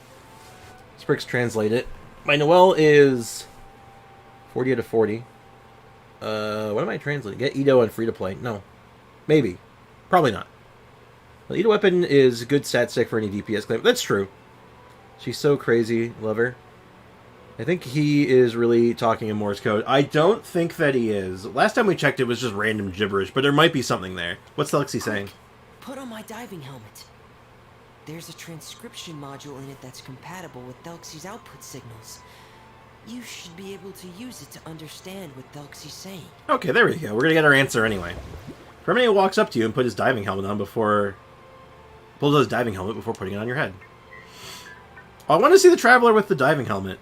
Sprix translate it. My Noelle is 40 out of 40. What am I translating? Get Ito on free to play. No. Maybe. Probably not. The Ito weapon is a good stat stick for any DPS claim. That's true. She's so crazy. Love her. I think he is really talking in Morse code. I don't think that he is. Last time we checked it was just random gibberish, but there might be something there. What's Lexi saying? Put on my diving helmet. There's a transcription module in it that's compatible with Thelxie's output signals. You should be able to use it to understand what Thelxie's saying. Okay, there we go. We're gonna get our answer anyway. Freminet walks up to you and put his diving helmet on before... Pulls out his diving helmet before putting it on your head. Oh, I want to see the Traveler with the diving helmet.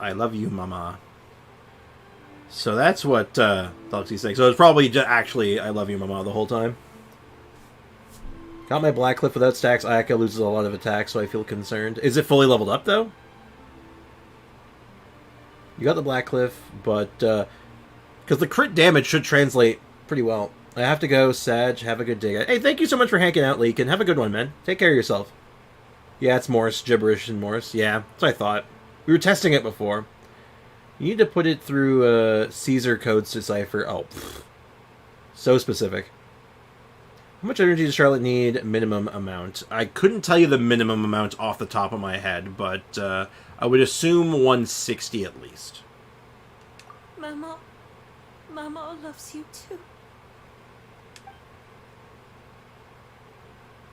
I love you, mama. So that's what Thelxie's saying. So it's probably just actually I love you, mama, the whole time. Got my Black Cliff without stacks. Ayaka loses a lot of attacks, so I feel concerned. Is it fully leveled up, though? You got the Black Cliff, but Because the crit damage should translate pretty well. I have to go, Sag. Have a good day. Hey, thank you so much for hanging out, Leakin. Have a good one, man. Take care of yourself. Yeah, it's Morse. Gibberish and Morse. Yeah, that's what I thought. We were testing it before. You need to put it through Caesar codes decipher. Oh, pfft. So specific. How much energy does Charlotte need? Minimum amount. I couldn't tell you the minimum amount off the top of my head, but I would assume 160 at least. Mama loves you too.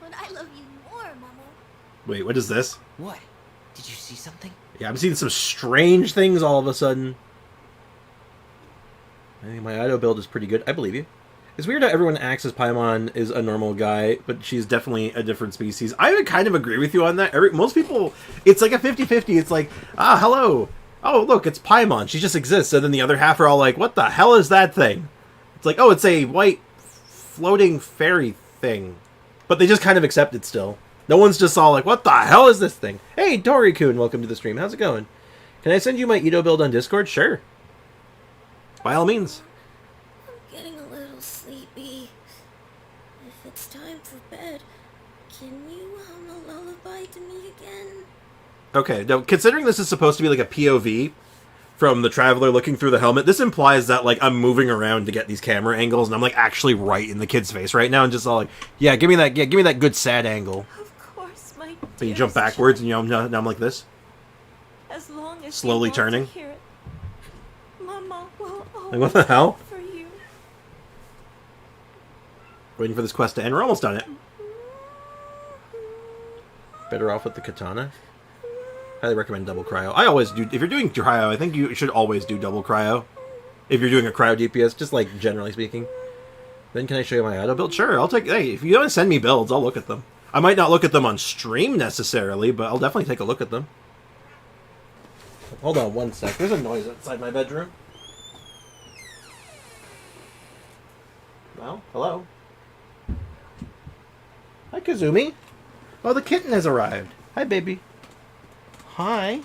But I love you more, Mama. Wait, what is this? What? Did you see something? Yeah, I'm seeing some strange things all of a sudden. I think my auto build is pretty good. I believe you. It's weird how everyone acts as Paimon is a normal guy, but she's definitely a different species. I would kind of agree with you on that. Most people, it's like a 50-50. It's like, hello. Oh, look, it's Paimon. She just exists. And then the other half are all like, what the hell is that thing? It's like, oh, it's a white floating fairy thing. But they just kind of accept it still. No one's just all like, what the hell is this thing? Hey, Tori-kun, welcome to the stream. How's it going? Can I send you my Ito build on Discord? Sure. By all means. I'm getting a little sleepy. If it's time for bed, can you hum a lullaby to me again? Okay, now considering this is supposed to be like a POV from the traveler looking through the helmet, this implies that like I'm moving around to get these camera angles, and I'm like actually right in the kid's face right now, and just all like, yeah, give me that good sad angle. Of course, my So you jump backwards, and now I'm like this, as long as slowly you want turning. to hear it. Mama will Like what the hell? for you. Waiting for this quest to end. We're almost done it. Better off with the katana. Highly recommend double cryo. I always do. If you're doing cryo, I think you should always do double cryo. If you're doing a cryo DPS, just like generally speaking. Then can I show you my auto build? Sure, I'll take. Hey, if you want to send me builds, I'll look at them. I might not look at them on stream necessarily, but I'll definitely take a look at them. Hold on one sec. There's a noise outside my bedroom. Well, hello. Hi, Kazumi. Oh, the kitten has arrived. Hi, baby. Hi.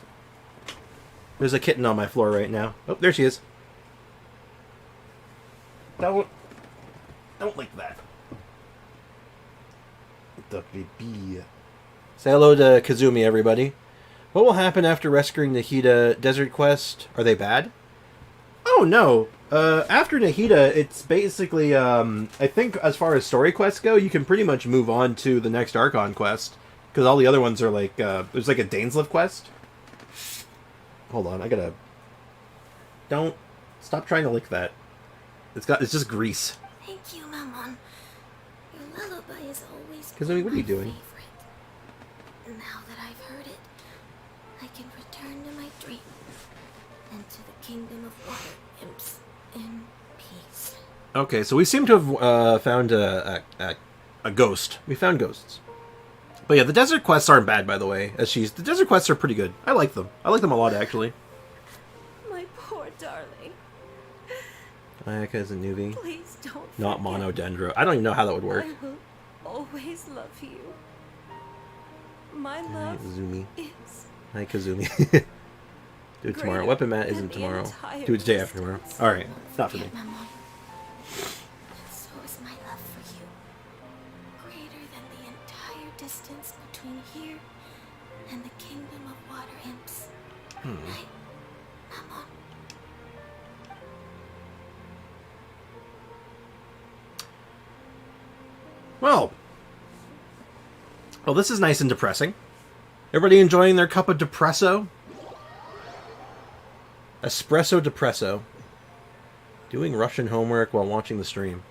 There's a kitten on my floor right now. Oh, there she is. Don't like that. The baby. Say hello to Kazumi, everybody. What will happen after rescuing Nahida Desert Quest? Are they bad? Oh, no. After Nahida, it's basically, I think as far as story quests go, you can pretty much move on to the next Archon quest. Because all the other ones are like, there's like a Dainsleif quest. Hold on, I gotta... Don't... Stop trying to lick that. It's just grease. Thank you, Mammon. Your lullaby is always Kazumi, what are you my doing? favorite. Now that I've heard it, I can return to my dream and to the kingdom of water imps in peace. Okay, so we seem to have found a ghost. We found ghosts. But yeah, the desert quests aren't bad, by the way. The desert quests are pretty good. I like them. I like them a lot, actually. My poor darling. Ayaka is a newbie. Please don't Not forget. monodendro. I don't even know how that would work. I will always love you. My Hi, love Zumi. is Hi, Kazumi. Do it tomorrow. greater Weapon Mat than isn't the tomorrow. entire Do it today after tomorrow. distance. Alright, not for me. Mammon. So is my love for you. Greater than the entire distance between here and the kingdom of water imps. Right, Mammon? Well, this is nice and depressing. Everybody enjoying their cup of depresso? Espresso depresso. Doing Russian homework while watching the stream.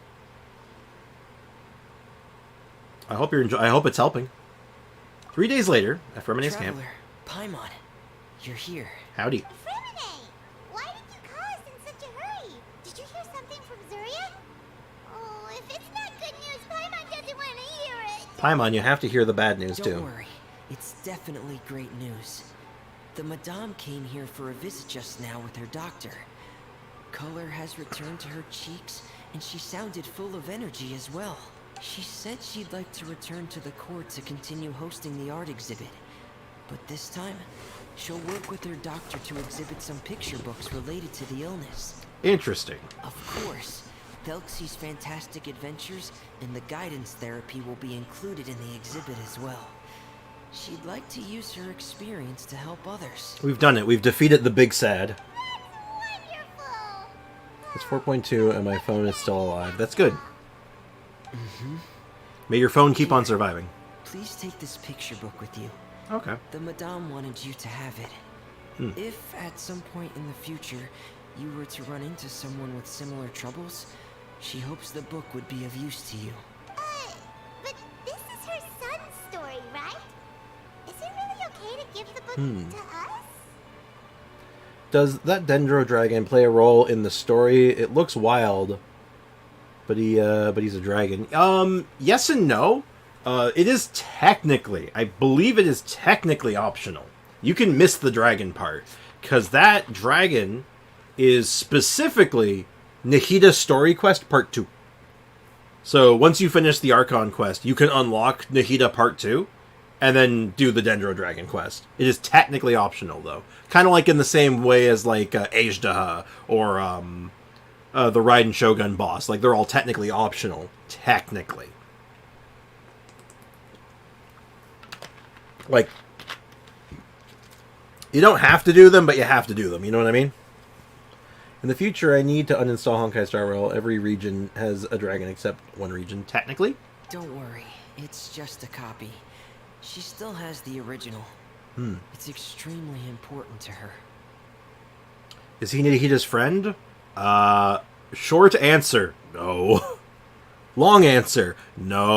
I hope I hope it's helping. 3 days later, at Freminet's camp. Traveler, Paimon, you're here. Howdy. Freminet! Why did you call us in such a hurry? Did you hear something from Zuria? Oh, if it's not good news, Paimon doesn't want to hear it. Paimon, you have to hear the bad news, Don't too. worry, it's definitely great news. The Madame came here for a visit just now with her doctor. Color has returned to her cheeks, and she sounded full of energy as well. She said she'd like to return to the court to continue hosting the art exhibit. But this time, she'll work with her doctor to exhibit some picture books related to the illness. Interesting. Of course, Thelxie's fantastic adventures and the guidance therapy will be included in the exhibit as well. She'd like to use her experience to help others. We've done it. We've defeated the big sad. Wonderful. It's 4.2 and my phone is still alive. That's good. May your phone keep on surviving. Please take this picture book with you. Okay. The Madame wanted you to have it. If at some point in the future you were to run into someone with similar troubles, she hopes the book would be of use to you. But this is her son's story, right? Is it really okay to give the book to us? Does that Dendro Dragon play a role in the story? It looks wild, but he's a dragon. Yes and no. It is technically, I believe it is technically optional. You can miss the dragon part, because that dragon is specifically Nahida Story Quest Part 2. So once you finish the Archon quest, you can unlock Nahida Part 2, and then do the Dendro Dragon quest. It is technically optional, though. Kind of like in the same way as, like, Ajdaha, or the Raiden Shogun boss. Like, they're all technically optional. Technically. Like, you don't have to do them, but you have to do them. You know what I mean? In the future, I need to uninstall Honkai Star Rail. Every region has a dragon except one region, technically. Don't worry, it's just a copy. She still has the original. It's extremely important to her. Is he Nihida's friend? Short answer, no. Long answer, no.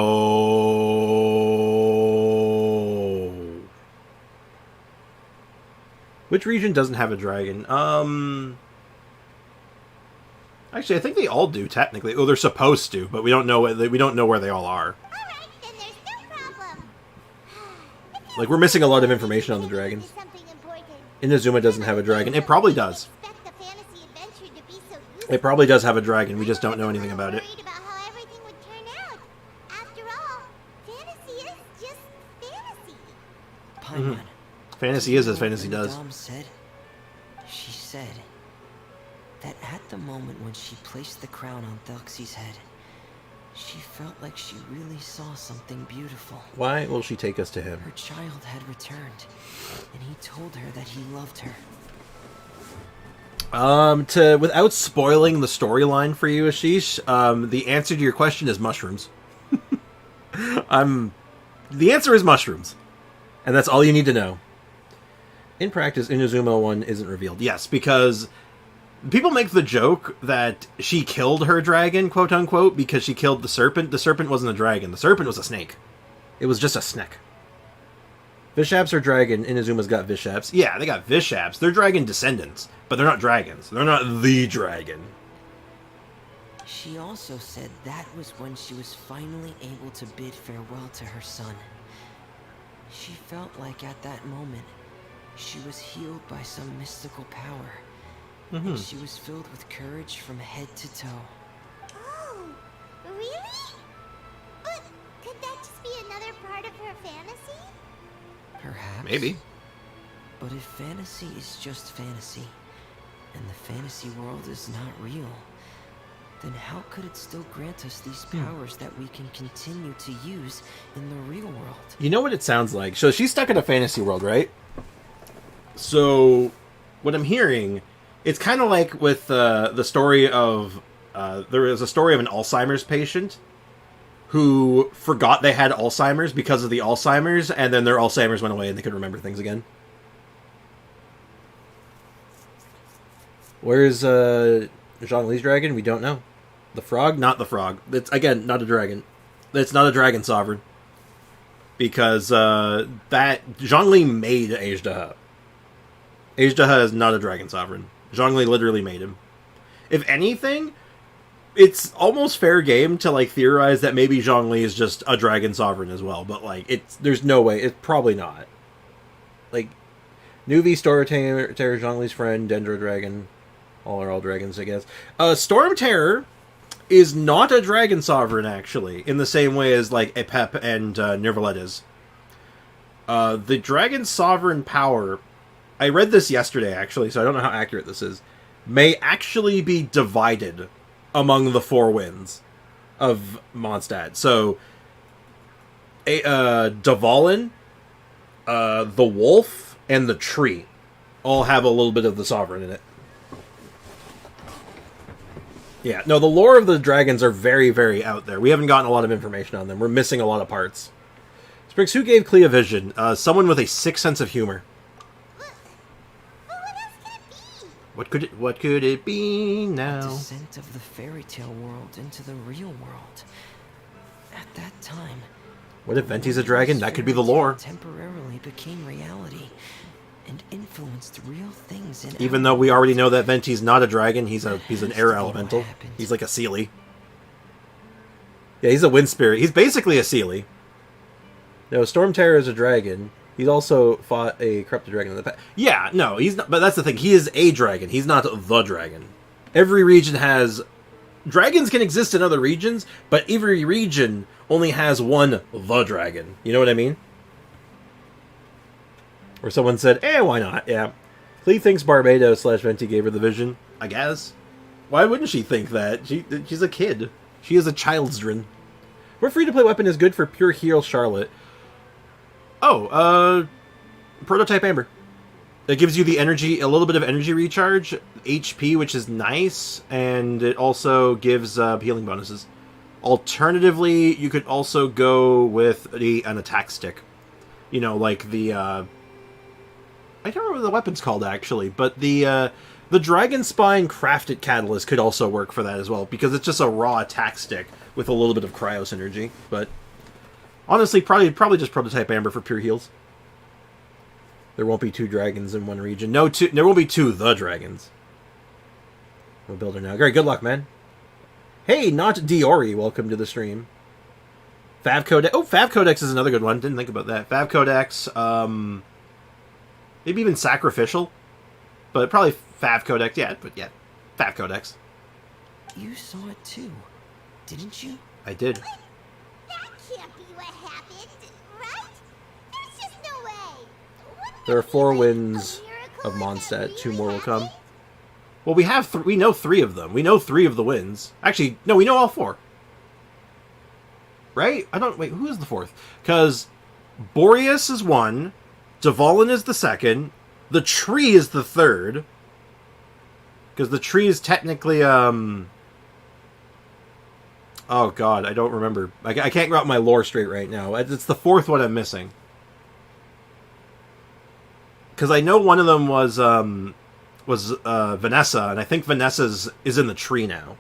Which region doesn't have a dragon? Actually, I think they all do technically. Oh, they're supposed to, but we don't know where they all are. Alright, then there's no problem. Like, we're missing a lot of information on the dragons. Something important. Inazuma doesn't have a dragon. It probably does. Expect the fantasy adventure to be so useful. It probably does have a dragon. We just don't know anything about it. Worried about how everything would turn out. After all, fantasy is just fantasy. Paimon. Fantasy is as you know fantasy what does. Madame said? She said that at the moment when she placed the crown on Thelxie's head, she felt like she really saw something beautiful. Why will she take us to him? Her child had returned, and he told her that he loved her. Without spoiling the storyline for you, Ashish, the answer to your question is mushrooms. The answer is mushrooms. And that's all you need to know. In practice, Inazuma 1 isn't revealed. Yes, because people make the joke that she killed her dragon, quote unquote, because she killed the serpent. The serpent wasn't a dragon. The serpent was a snake. It was just a snake. Vishaps are dragon. Inazuma's got Vishaps. Yeah, they got Vishaps. They're dragon descendants, but they're not dragons. They're not the dragon. She also said that was when she was finally able to bid farewell to her son. She felt like at that moment, she was healed by some mystical power. And she was filled with courage from head to toe. Oh, really? But could that just be another part of her fantasy? Perhaps. Maybe. But if fantasy is just fantasy, and the fantasy world is not real, then how could it still grant us these powers that we can continue to use in the real world? You know what it sounds like? So she's stuck in a fantasy world, right? So what I'm hearing, it's kind of like with the story of... there was a story of an Alzheimer's patient who forgot they had Alzheimer's because of the Alzheimer's, and then their Alzheimer's went away and they could remember things again. Where's Zhongli's dragon? We don't know. The frog? Not the frog. It's, again, not a dragon. It's not a dragon sovereign. Because that Zhongli made Ajdaha. Ajdaha is not a dragon sovereign. Zhongli literally made him. If anything, it's almost fair game to like theorize that maybe Zhongli is just a dragon sovereign as well. But like, there's no way. It's probably not. Like, Nuvi, Storm Terror, Zhongli's friend, Dendro Dragon. All are all dragons, I guess. Storm Terror is not a dragon sovereign, actually, in the same way as, like, Epep and Nervalet is. The dragon sovereign power... I read this yesterday, actually, so I don't know how accurate this is. may actually be divided among the four winds of Mondstadt. So, Dvalin, the wolf, and the tree all have a little bit of the sovereign in it. Yeah, no, the lore of the dragons are very, very out there. We haven't gotten a lot of information on them. We're missing a lot of parts. Spriggs, who gave Clea vision? Someone with a sick sense of humor. But what else could it be? What could it be now? Descent of the fairy tale world into the real world. At that time, What if Venti's a dragon? That could be the lore. temporarily became reality and influenced real things in Even though we already know that Venti's not a dragon, he's an air elemental. He's like a Seelie. Yeah, he's a wind spirit. He's basically a Seelie. No, Storm Terror is a dragon. He's also fought a corrupted dragon in the past. Yeah, no, he's not. But that's the thing. He is a dragon. He's not the dragon. Every region has... Dragons can exist in other regions, but every region only has one the dragon. You know what I mean? Or someone said, why not? Yeah. Clee thinks Barbados/Venti gave her the vision. I guess. Why wouldn't she think that? She's a kid. She is a children. What free-to-play weapon is good for pure heal Charlotte? Oh, Prototype Amber. It gives you the energy, a little bit of energy recharge, HP, which is nice, and it also gives healing bonuses. Alternatively, you could also go with an attack stick. You know, like the... I don't remember what the weapon's called, actually, but the Dragon Spine Crafted Catalyst could also work for that as well, because it's just a raw attack stick with a little bit of cryo synergy, but... Honestly, probably just Prototype Amber for pure heals. There won't be two dragons in one region. No, there won't be two the dragons. We'll build her now. Great, good luck, man. Hey, not Diori, welcome to the stream. Fav Codex. Oh, Fav Codex is another good one. Didn't think about that. Fav Codex, maybe even Sacrificial. But probably Fav Codex, yeah, but yeah. Fav Codex. You saw it too, didn't you? I did. That can't be what happened, right? There's just no way. Wouldn't There are it be 4 like winds a miracle of if that Mondstadt. 2 really more will come. happened? Well, we know 3 of them. We know 3 of the winds. Actually, no, we know all 4. Right? Wait, who is the 4th? Because Boreas is 1, Dvalin is the 2nd, the tree is the 3rd. Because the tree is technically, oh god, I don't remember. I can't get my lore straight right now. It's the 4th one I'm missing. Because I know one of them was Vanessa, and I think Vanessa's is in the tree now.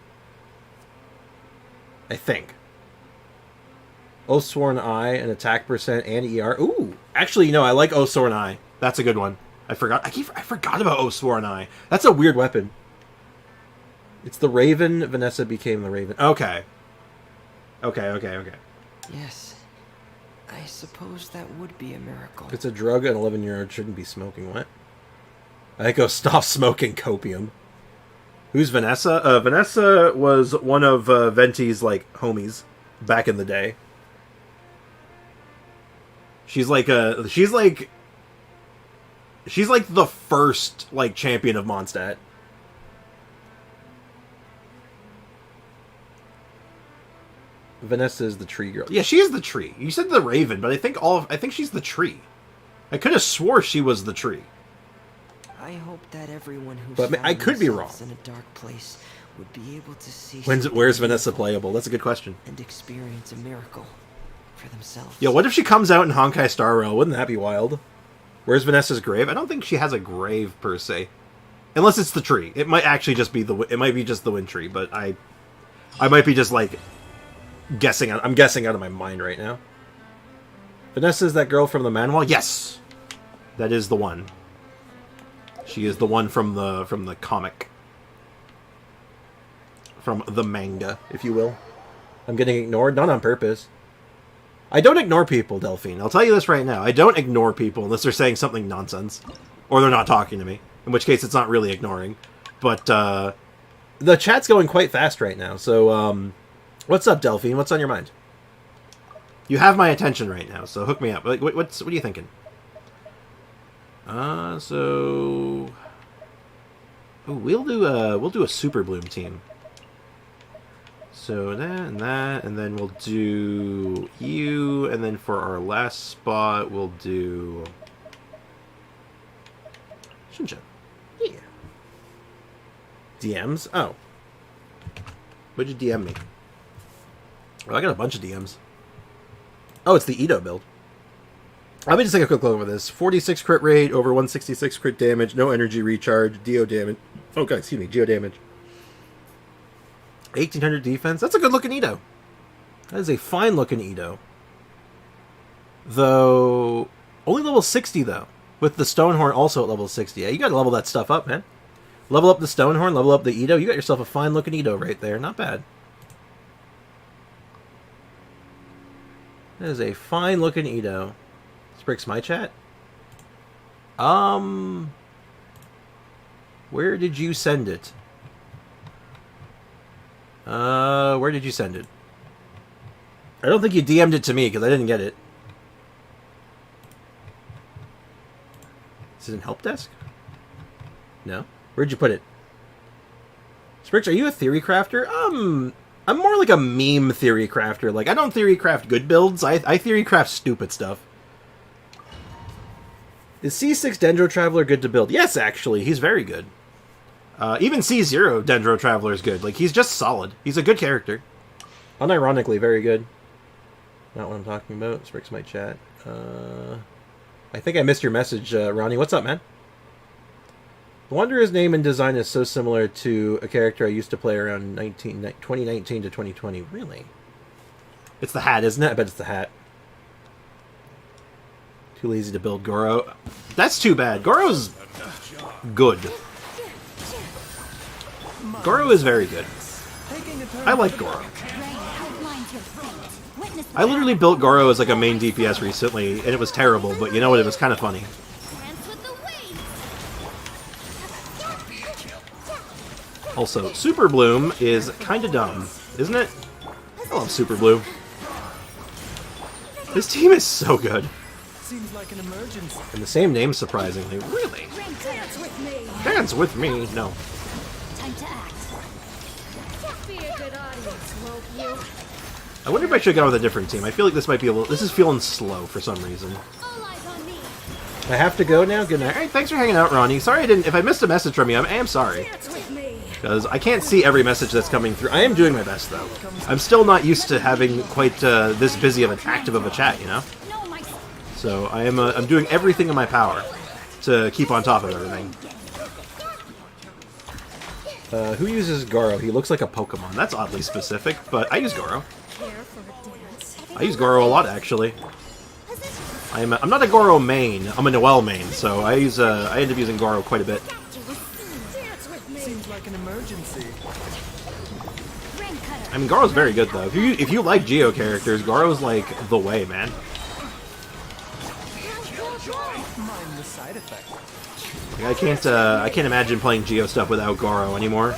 I think. Oathsworn Eye, an attack percent, and ER. Ooh! Actually, you know, I like Oathsworn Eye. That's a good one. I forgot about Oathsworn Eye. That's a weird weapon. It's the Raven. Vanessa became the Raven. Okay. Okay. Yes. I suppose that would be a miracle. It's a drug an 11-year-old shouldn't be smoking. What? I go, stop smoking copium. Who's Vanessa? Vanessa was one of Venti's, like, homies back in the day. She's like the first, like, champion of Mondstadt. Vanessa is the tree girl. Yeah, she is the tree. You said the Raven, but I think she's the tree. I could have swore she was the tree. I hope that everyone who But I could be wrong. in a dark place would be able to see Where's Vanessa playable? That's a good question. and experience a miracle for themselves. Yeah, what if she comes out in Honkai Star Rail? Wouldn't that be wild? Where's Vanessa's grave? I don't think she has a grave per se, unless it's the tree. It might actually just be just the wind tree. But I might be just like guessing. I'm guessing out of my mind right now. Vanessa is that girl from the manual? Yes, that is the one. She is the one from the comic, from the manga, if you will. I'm getting ignored, not on purpose. I don't ignore people, Delphine. I'll tell you this right now. I don't ignore people unless they're saying something nonsense, or they're not talking to me. In which case, it's not really ignoring. But the chat's going quite fast right now. So, what's up, Delphine? What's on your mind? You have my attention right now, so hook me up. Like, what are you thinking? So Oh, we'll do a Super Bloom team. So that, and then we'll do you, and then for our last spot, we'll do Shinchan. Yeah. DMs? Oh. What'd you DM me? Oh, I got a bunch of DMs. Oh, it's the Ito build. Let me just take a quick look over this. 46 crit rate, over 166 crit damage, no energy recharge, Geo damage. Oh, God, excuse me, Geo damage. 1800 defense. That's a good looking Ito. That is a fine looking Ito. Though, only level 60 though. With the Stonehorn also at level 60. Yeah, you gotta level that stuff up, man. Level up the Stonehorn, level up the Ito. You got yourself a fine looking Ito right there. Not bad. That is a fine looking Ito. Sprix my chat. Where did you send it? Where did you send it? I don't think you DM'd it to me because I didn't get it. Is it in help desk? No. Where'd you put it? Sprix, are you a theory crafter? I'm more like a meme theory crafter. Like, I don't theory craft good builds. I theory craft stupid stuff. Is C6 Dendro Traveler good to build? Yes, actually. He's very good. Even C0 Dendro Traveler is good. Like, he's just solid. He's a good character. Unironically, very good. Not what I'm talking about. Sprix my chat. I think I missed your message, Ronnie. What's up, man? The Wanderer's name and design is so similar to a character I used to play around 2019 to 2020. Really? It's the hat, isn't it? I bet it's the hat. Too lazy to build Goro. That's too bad. Goro's good. Goro is very good. I like Goro. I literally built Goro as like a main DPS recently, and it was terrible, but you know what? It was kind of funny. Also, Super Bloom is kind of dumb, isn't it? I love Super Bloom. This team is so good. Seems like an emergency. And the same name, surprisingly. Really? Dance with me. Dance with me? No. Time to act. Be a good audience, won't you? I wonder if I should go with a different team. I feel like this might be a little... This is feeling slow for some reason. All eyes on me. I have to go now? Good night. Alright, thanks for hanging out, Ronnie. Sorry I didn't... If I missed a message from you, I am sorry. Dance with me. Because I can't see every message that's coming through. I am doing my best, though. I'm still not used to having quite this busy of an active of a chat, you know? So I'm doing everything in my power to keep on top of everything. Who uses Goro? He looks like a Pokemon. That's oddly specific, but I use Goro. I use Goro a lot, actually. I'm not a Goro main. I'm a Noelle main, so I end up using Goro quite a bit. Seems like an emergency. I mean, Goro's very good though. If you like Geo characters, Goro's like the way, man. Mind the side effect. Like, I can't imagine playing Geo stuff without Goro anymore.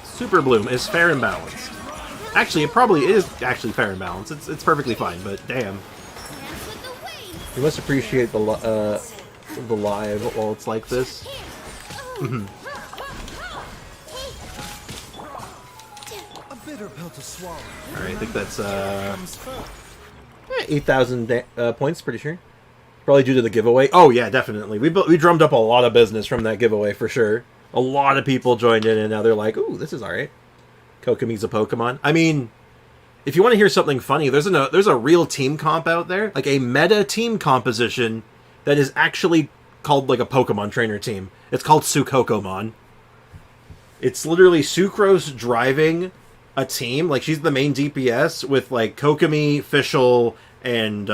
Super Bloom is fair and balanced. Actually, it probably is actually fair and balanced. It's perfectly fine, but damn. You must appreciate the live while it's like this. A bitter pill to swallow. Alright, I think that's 8,000 points, pretty sure. Probably due to the giveaway. Oh yeah, definitely. We drummed up a lot of business from that giveaway for sure. A lot of people joined in, and now they're like, "Ooh, this is alright." Kokomi's a Pokemon. I mean, if you want to hear something funny, there's a real team comp out there, like a meta team composition that is actually called like a Pokemon trainer team. It's called Sukokomon. It's literally Sucrose driving a team, like she's the main DPS with like Kokomi, Fischl, and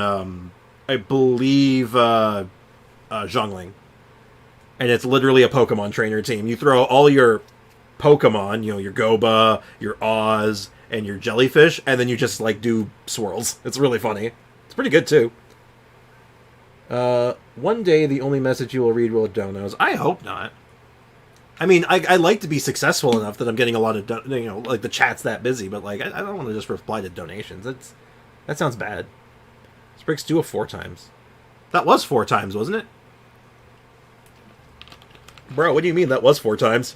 I believe Zhongling. And it's literally a Pokemon trainer team. You throw all your Pokemon, you know, your Goba, your Oz, and your Jellyfish, and then you just like do swirls. It's really funny. It's pretty good too. One day the only message you will read will donos. I hope not. I mean, I like to be successful enough that I'm getting a lot of, like the chat's that busy, but like I don't want to just reply to donations. That sounds bad. Sprix, do it 4 times. That was 4 times, wasn't it? Bro, what do you mean that was 4 times?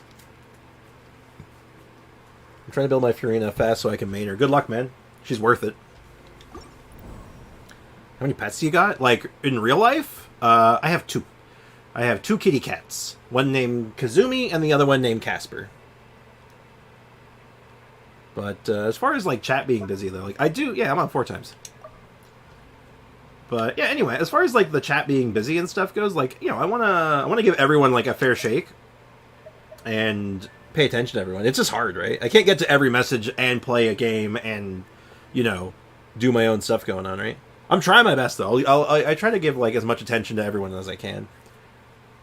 I'm trying to build my Furina fast so I can main her. Good luck, man. She's worth it. How many pets do you got? Like, in real life? I have 2. I have 2 kitty cats. One named Kazumi and the other one named Casper. But as far as, like, chat being busy, though, like, I do... Yeah, I'm on 4 times. But, yeah, anyway, as far as, like, the chat being busy and stuff goes, like, you know, I wanna give everyone, like, a fair shake. And pay attention to everyone. It's just hard, right? I can't get to every message and play a game and, you know, do my own stuff going on, right? I'm trying my best, though. I try to give, like, as much attention to everyone as I can.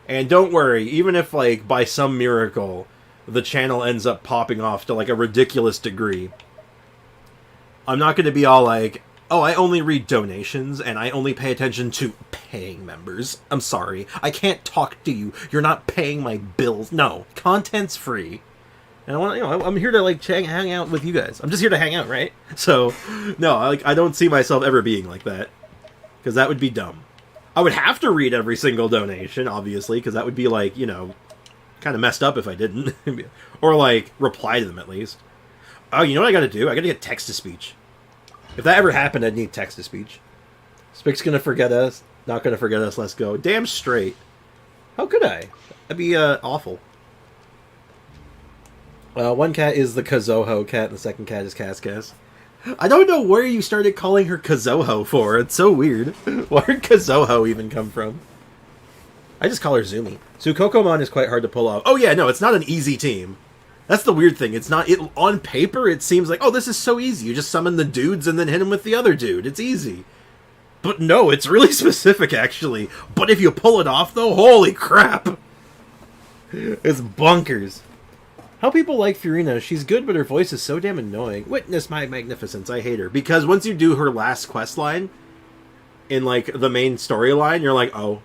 And don't worry, even if, like, by some miracle, the channel ends up popping off to, like, a ridiculous degree, I'm not going to be all like, oh, I only read donations, and I only pay attention to paying members. I'm sorry. I can't talk to you. You're not paying my bills. No. Content's free. And I want, you know, I'm here to, like, hang out with you guys. I'm just here to hang out, right? So, no, I don't see myself ever being like that. Because that would be dumb. I would have to read every single donation, obviously, because that would be, like, you know, kind of messed up if I didn't. Or, like, reply to them, at least. Oh, you know what I gotta do? I gotta get text-to-speech. If that ever happened, I'd need text-to-speech. Spick's gonna forget us. Not gonna forget us, let's go. Damn straight. How could I? That'd be, awful. One cat is the Kazoho cat, and the second cat is Cascas. I don't know where you started calling her Kazoho for. It's so weird. Where did Kazoho even come from? I just call her Zumi. So Kokomon is quite hard to pull off. Oh yeah, no, it's not an easy team. That's the weird thing. It's not... on paper, it seems like, oh, this is so easy. You just summon the dudes and then hit them with the other dude. It's easy. But no, it's really specific, actually. But if you pull it off, though, holy crap! It's bonkers. How people like Furina, she's good, but her voice is so damn annoying. Witness my magnificence, I hate her. Because once you do her last quest line, in, like, the main storyline, you're like, oh.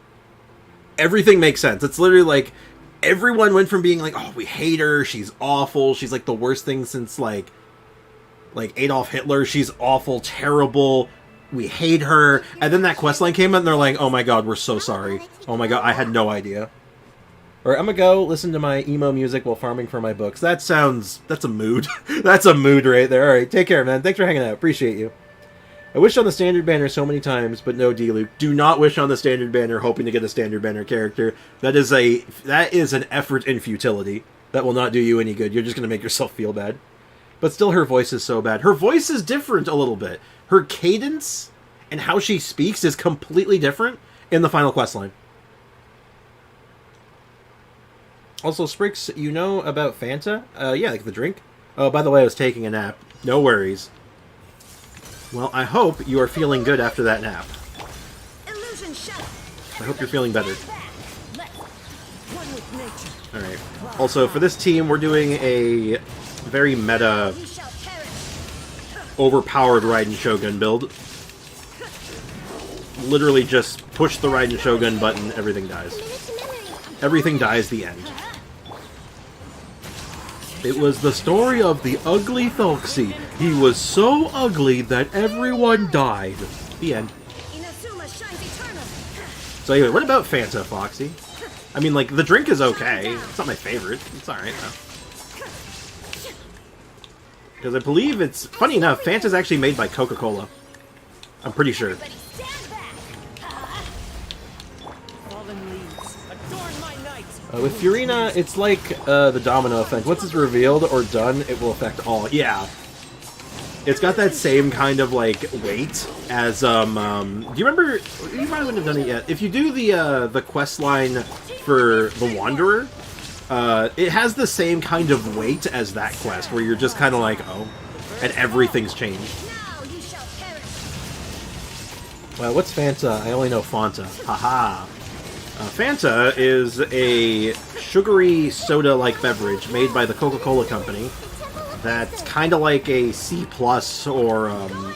Everything makes sense. It's literally like, everyone went from being like, oh, we hate her, she's awful, she's, like, the worst thing since, like Adolf Hitler, she's awful, terrible, we hate her. And then that quest line came out, and they're like, oh my god, we're so sorry. Oh my god, I had no idea. Or I'm gonna go listen to my emo music while farming for my books. That's a mood. That's a mood right there. Alright, take care, man. Thanks for hanging out. Appreciate you. I wished on the standard banner so many times, but no D-Luke. Do not wish on the standard banner hoping to get a standard banner character. That is an effort in futility. That will not do you any good. You're just gonna make yourself feel bad. But still, her voice is so bad. Her voice is different a little bit. Her cadence and how she speaks is completely different in the final questline. Also, Sprix, you know about Fanta? Yeah, like the drink. Oh, by the way, I was taking a nap. No worries. Well, I hope you are feeling good after that nap. I hope you're feeling better. Alright. Also, for this team, we're doing a very meta, overpowered Raiden Shogun build. Literally just push the Raiden Shogun button, everything dies. Everything dies the end. It was the story of the ugly Thelxie. He was so ugly that everyone died. The end. So anyway, what about Fanta, Foxy? I mean, like, the drink is okay. It's not my favorite. It's alright, though. Because I believe it's... Funny enough, Fanta's actually made by Coca-Cola. I'm pretty sure. With Furina, it's like the domino effect. Once it's revealed or done, it will affect all. Yeah. It's got that same kind of, like, weight as, do you remember... You probably wouldn't have done it yet. If you do the quest line for the Wanderer, it has the same kind of weight as that quest, where you're just kind of like, oh, and everything's changed. Well, what's Fanta? I only know Fanta. Haha. Fanta is a sugary soda-like beverage made by the Coca-Cola Company that's kind of like a C+ or,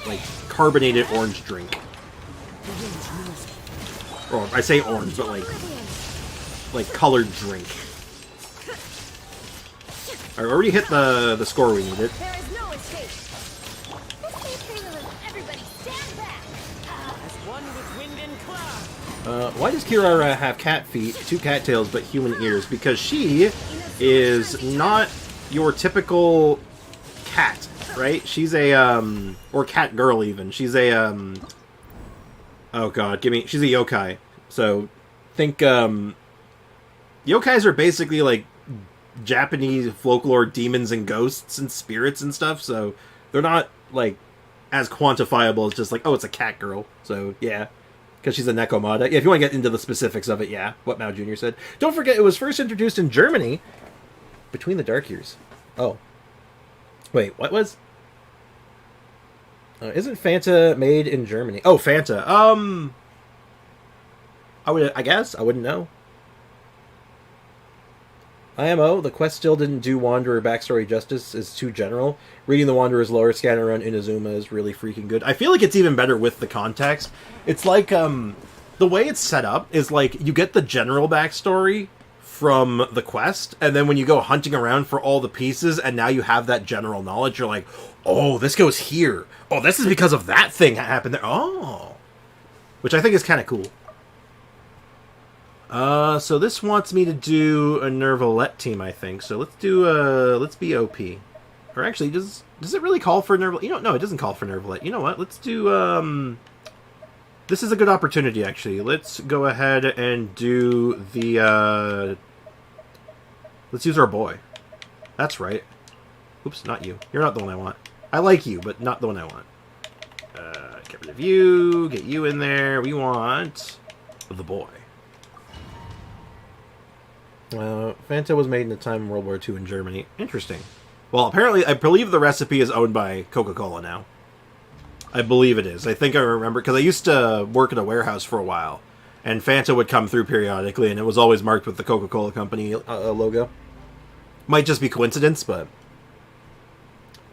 like, carbonated orange drink. Or, I say orange, but, like colored drink. Alright, we already hit the score we needed. Why does Kirara have cat feet, 2 cattails, but human ears? Because she is not your typical cat, right? She's a, or cat girl even. She's a, oh god, she's a yokai. So, think, yokais are basically, like, Japanese folklore demons and ghosts and spirits and stuff, so they're not, like, as quantifiable as just like, oh, it's a cat girl. So, yeah. Because she's a Nekomata. Yeah, if you want to get into the specifics of it, yeah. What Mao Jr. said. Don't forget, it was first introduced in Germany between the Dark Years. Oh. Wait, what was? Isn't Fanta made in Germany? Oh, Fanta. I guess. I wouldn't know. IMO, the quest still didn't do Wanderer backstory justice. It's too general. Reading the Wanderer's lore scanner on Inazuma is really freaking good. I feel like it's even better with the context. It's like, the way it's set up is like, you get the general backstory from the quest, and then when you go hunting around for all the pieces, and now you have that general knowledge, you're like, oh, this goes here. Oh, this is because of that thing that happened there. Oh. Which I think is kind of cool. So this wants me to do a Nervalette team, I think. So let's do, let's be OP. Or actually, does it really call for Nervalette? You know, no, it doesn't call for Nervalette. You know what? Let's do, this is a good opportunity, actually. Let's go ahead and do the, let's use our boy. That's right. Oops, not you. You're not the one I want. I like you, but not the one I want. Get rid of you, get you in there. We want the boy. Fanta was made in the time of World War II in Germany. Interesting. Well, apparently, I believe the recipe is owned by Coca-Cola now. I believe it is. I think I remember, because I used to work at a warehouse for a while, and Fanta would come through periodically, and it was always marked with the Coca-Cola Company logo. Might just be coincidence, but...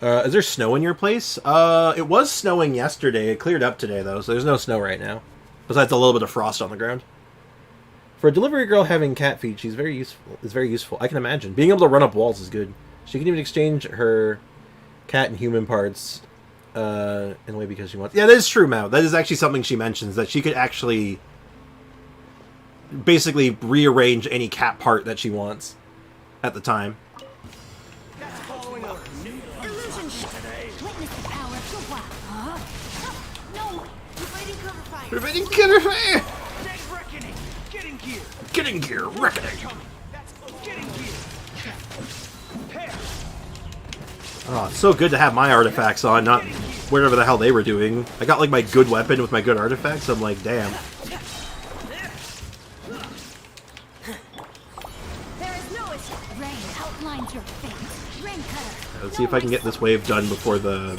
is there snow in your place? It was snowing yesterday. It cleared up today, though, so there's no snow right now. Besides a little bit of frost on the ground. For a delivery girl having cat feet, she's very useful. Is very useful. I can imagine. Being able to run up walls is good. She can even exchange her cat and human parts in a way because she wants. Yeah, that is true, Mao. That is actually something she mentions, that she could actually basically rearrange any cat part that she wants at the time. Preventing killer fire! Getting gear, reckoning! Oh, it's so good to have my artifacts on, not whatever the hell they were doing. I got like my good weapon with my good artifacts, I'm like, damn. Let's see if I can get this wave done before the...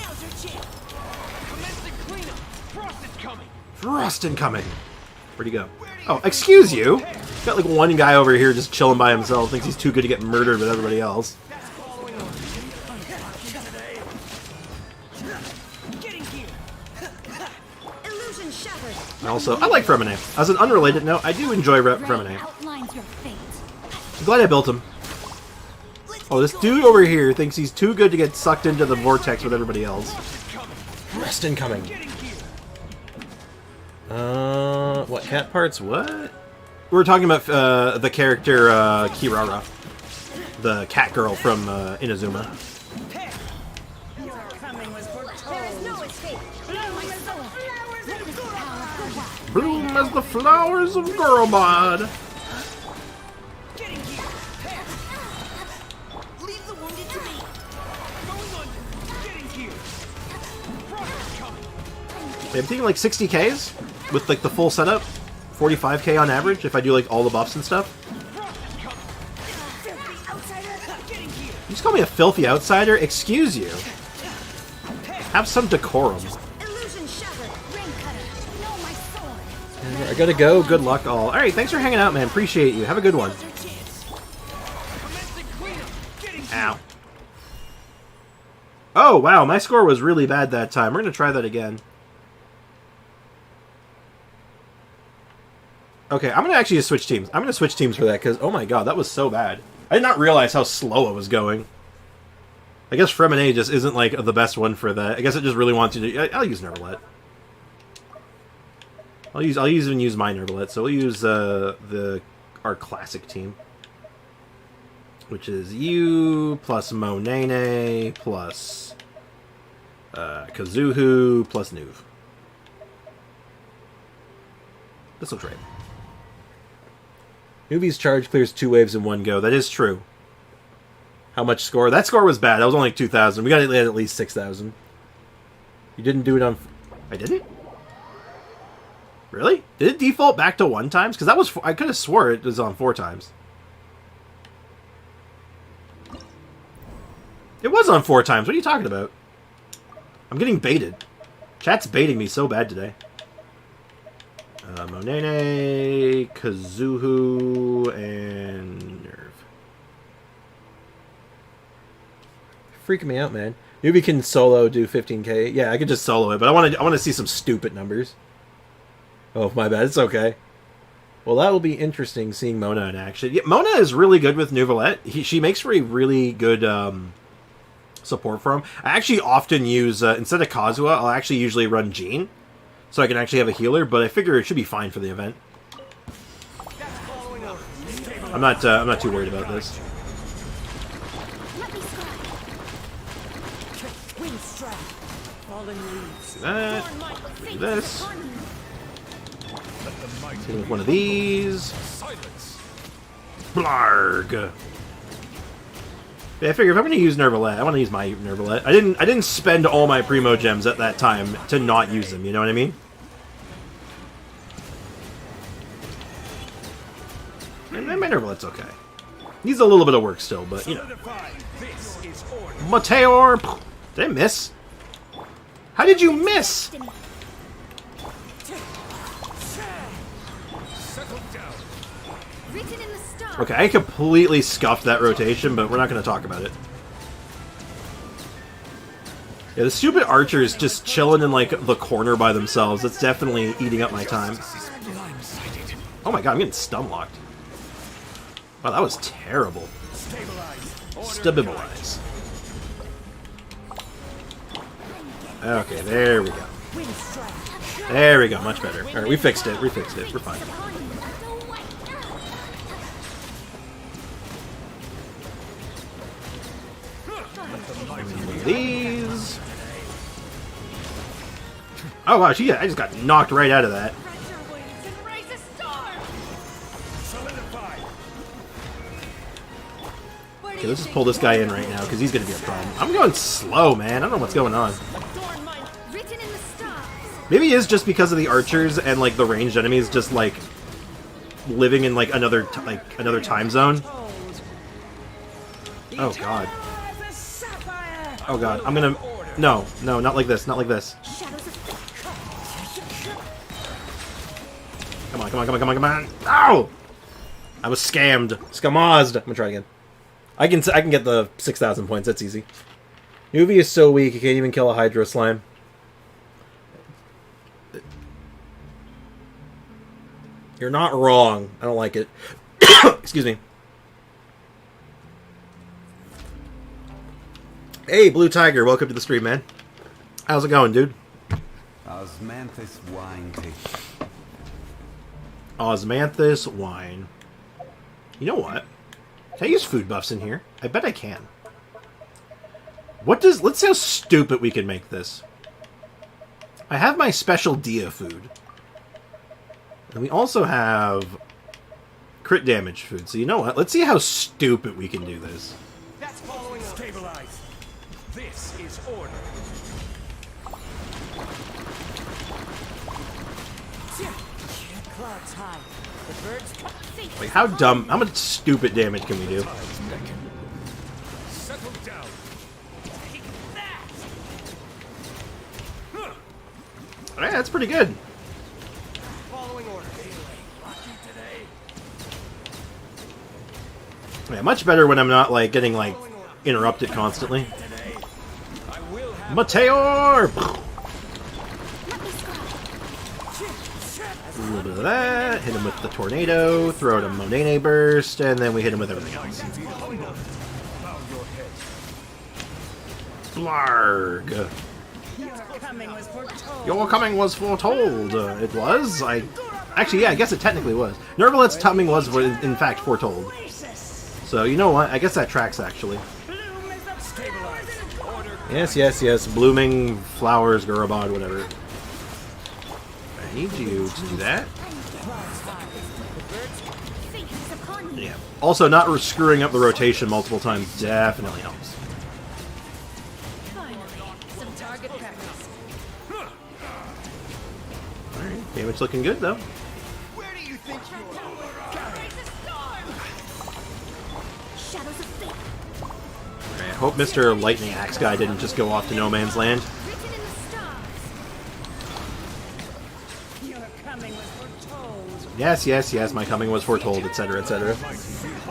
Frost incoming! Where'd he go? Oh, excuse you! Got like one guy over here just chilling by himself, thinks he's too good to get murdered with everybody else. Also, I like Freminet. As an unrelated note, I do enjoy Freminet. I'm glad I built him. Oh, this dude over here thinks he's too good to get sucked into the vortex with everybody else. Rest incoming. What cat parts? What? We were talking about the character Kirara, the cat girl from Inazuma. Bloom as the flowers of Gorobod. I'm taking like 60Ks with like the full setup, 45K on average if I do like all the buffs and stuff. You just call me a filthy outsider? Excuse you. Have some decorum. I gotta go. Good luck, all. Alright, thanks for hanging out, man. Appreciate you. Have a good one. Ow. Oh, wow. My score was really bad that time. We're gonna try that again. Okay, I'm gonna actually just switch teams. I'm gonna switch teams for that, because, oh my god, that was so bad. I did not realize how slow it was going. I guess Freminet just isn't, like, the best one for that. I guess it just really wants you to... I'll use Nervalette. I'll even use my Nervalet, so we'll use our classic team, which is you plus Monene plus Kazuhu plus Nuve. This looks right. Nuve's charge clears 2 waves in one go. That is true. How much score? That score was bad. That was only 2,000. We got to at least 6,000. You didn't do it on... I didn't? Really? Did it default back to 1 times? Because that was... I could have swore it was on 4 times. It was on 4 times. What are you talking about? I'm getting baited. Chat's baiting me so bad today. Monene, Kazuhu, and Nerve. Freaking me out, man. Nuvi can solo do 15k. Yeah, I could just solo it, but I want to see some stupid numbers. Oh, my bad. It's okay. Well, that will be interesting seeing Mona in action. Yeah, Mona is really good with Nuvalet. She makes for a really good support for him. I actually often use, instead of Kazuha, I'll actually usually run Jean. So I can actually have a healer, but I figure it should be fine for the event. I'm not too worried about this. Do that. Do this. Hit him with one of these. Blarg. Yeah, I figure if I'm going to use Nervalet, I want to use my Nervalet. I didn't spend all my Primo Gems at that time to not use them, you know what I mean? And my Nervalet's okay. Needs a little bit of work still, but, you know. Meteor! Did I miss? How did you miss? Okay, I completely scuffed that rotation, but we're not going to talk about it. Yeah, the stupid archers just chilling in, like, the corner by themselves. That's definitely eating up my time. Oh my god, I'm getting stun-locked. Wow, that was terrible. Stabilize. Okay, there we go. There we go, much better. Alright, we fixed it, we're fine. These. Oh wow, I just got knocked right out of that. Okay, let's just pull this guy in right now, because he's going to be a problem. I'm going slow, man. I don't know what's going on. Maybe it is just because of the archers and, like, the ranged enemies just, like, living in, like, another time zone. Oh, God. Oh, God. I'm gonna... No, not like this. Not like this. Come on. Ow! I was scammed. Scamozed. I'm gonna try again. I can get the 6,000 points. That's easy. Nuvi is so weak, he can't even kill a Hydro Slime. You're not wrong. I don't like it. Excuse me. Hey, Blue Tiger. Welcome to the stream, man. How's it going, dude? Osmanthus wine taste. Osmanthus wine. You know what? Can I use food buffs in here? I bet I can. Let's see how stupid we can make this. I have my special Dia food. And we also have crit damage food. So you know what? Let's see how stupid we can do this. That's following up. Stabilize. This is order. Clouds high. The birds Like, how much stupid damage can we do? settle down. Alright, that's pretty good. Following order. Yeah, much better when I'm not, like, getting, like, interrupted constantly. Meteor! A little bit of that, hit him with the tornado, throw out a Monene burst, and then we hit him with everything else. Blarg! Your coming was foretold. It was? Actually, yeah, I guess it technically was. Nervalet's coming was, in fact, foretold. So, you know what? I guess that tracks, actually. Yes, yes, yes. Blooming flowers, Gurabod, whatever. I need you to do that. Yeah. Also, not screwing up the rotation multiple times definitely helps. Alright, damage looking good, though. Where do you think you Alright, I hope Mr. Lightning Axe guy didn't just go off to no man's land. Yes, yes, yes, my coming was foretold, etc., etc.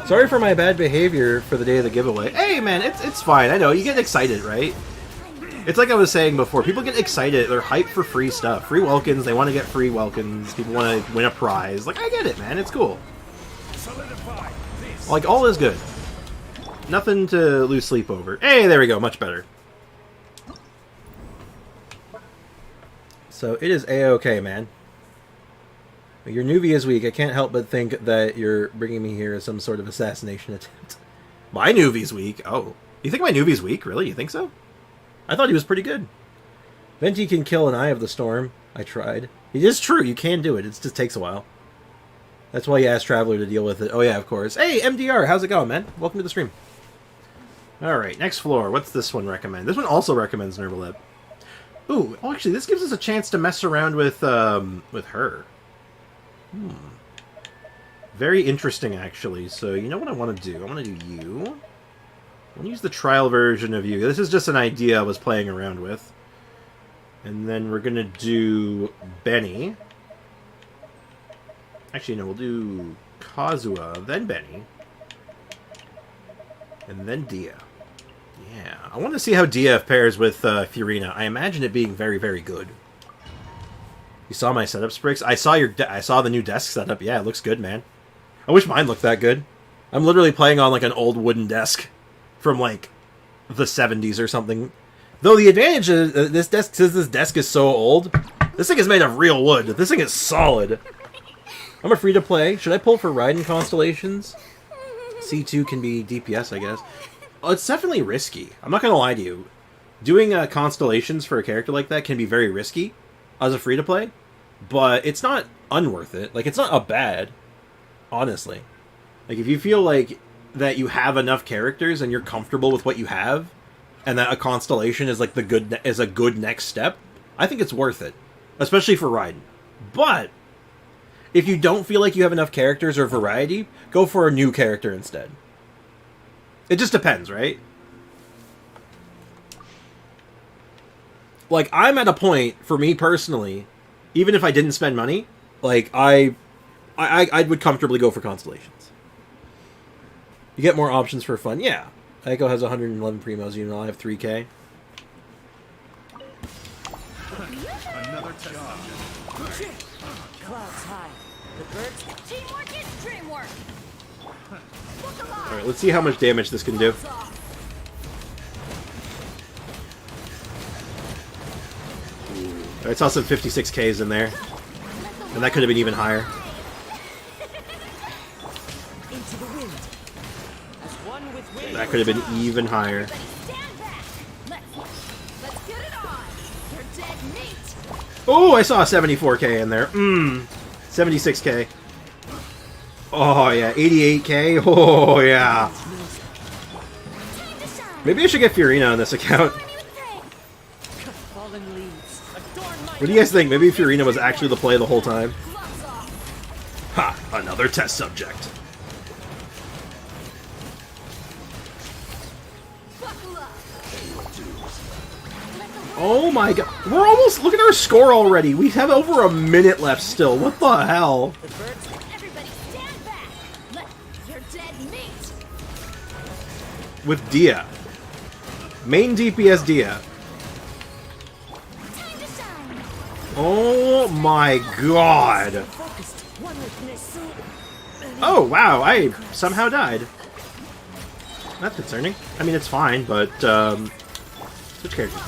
Sorry for my bad behavior for the day of the giveaway. Hey, man, it's fine. I know, you get excited, right? It's like I was saying before. People get excited. They're hyped for free stuff. Free Welkins. They want to get free Welkins. People want to win a prize. Like, I get it, man. It's cool. Like, all is good. Nothing to lose sleep over. Hey, there we go. Much better. So, it is A-okay, man. Your newbie is weak. I can't help but think that you're bringing me here as some sort of assassination attempt. My newbie's weak? Oh. You think my newbie's weak? Really? You think so? I thought he was pretty good. Venti can kill an Eye of the Storm. I tried. It is true. You can do it. It just takes a while. That's why you asked Traveler to deal with it. Oh, yeah, of course. Hey, MDR. How's it going, man? Welcome to the stream. Alright, next floor. What's this one recommend? This one also recommends Nervaleb. Ooh, oh, actually, this gives us a chance to mess around with her. Very interesting, actually. So, you know what I want to do? I want to do you. I want to use the trial version of you. This is just an idea I was playing around with. And then we're going to do Benny. Actually, no, we'll do Kazuha, then Benny. And then Dia. Yeah, I want to see how Dia pairs with Furina. I imagine it being very, very good. You saw my setup, Sprix? I saw the new desk setup. Yeah, it looks good, man. I wish mine looked that good. I'm literally playing on like an old wooden desk from like the 70s or something. Though the advantage is this desk is so old. This thing is made of real wood. This thing is solid. I'm a free to play. Should I pull for Raiden Constellations? C2 can be DPS, I guess. Oh, it's definitely risky. I'm not gonna lie to you. Doing Constellations for a character like that can be very risky as a free to play, but it's not unworth it. Like, it's not a bad, honestly. Like, if you feel like that you have enough characters and you're comfortable with what you have, and that a Constellation is like a good next step, I think it's worth it, especially for Raiden. But if you don't feel like you have enough characters or variety, go for a new character instead. It just depends, right? Like, I'm at a point, for me personally, even if I didn't spend money, like, I would comfortably go for Constellations. You get more options for fun. Yeah. Aiko has 111 primos, you know, I have 3k. Another job. Clouds high. The birds. Teamwork is dreamwork. Alright, let's see how much damage this can do. I saw some 56Ks in there. And that could have been even higher. Into the wind. As one with wind. That could have been even higher. Stand back. Let's get it on. You're dead meat. Oh, I saw a 74k in there. 76k. Oh, yeah. 88k. Oh, yeah. Maybe I should get Furina on this account. Fallen leaves. What do you guys think? Maybe Furina was actually the play the whole time. Ha! Another test subject. Oh my god. We're almost... Look at our score already. We have over a minute left still. What the hell? Everybody stand back. You're dead meat. With Dia. Main DPS Dia. Oh my god. Oh wow, I somehow died. That's concerning. I mean, it's fine, but switch characters.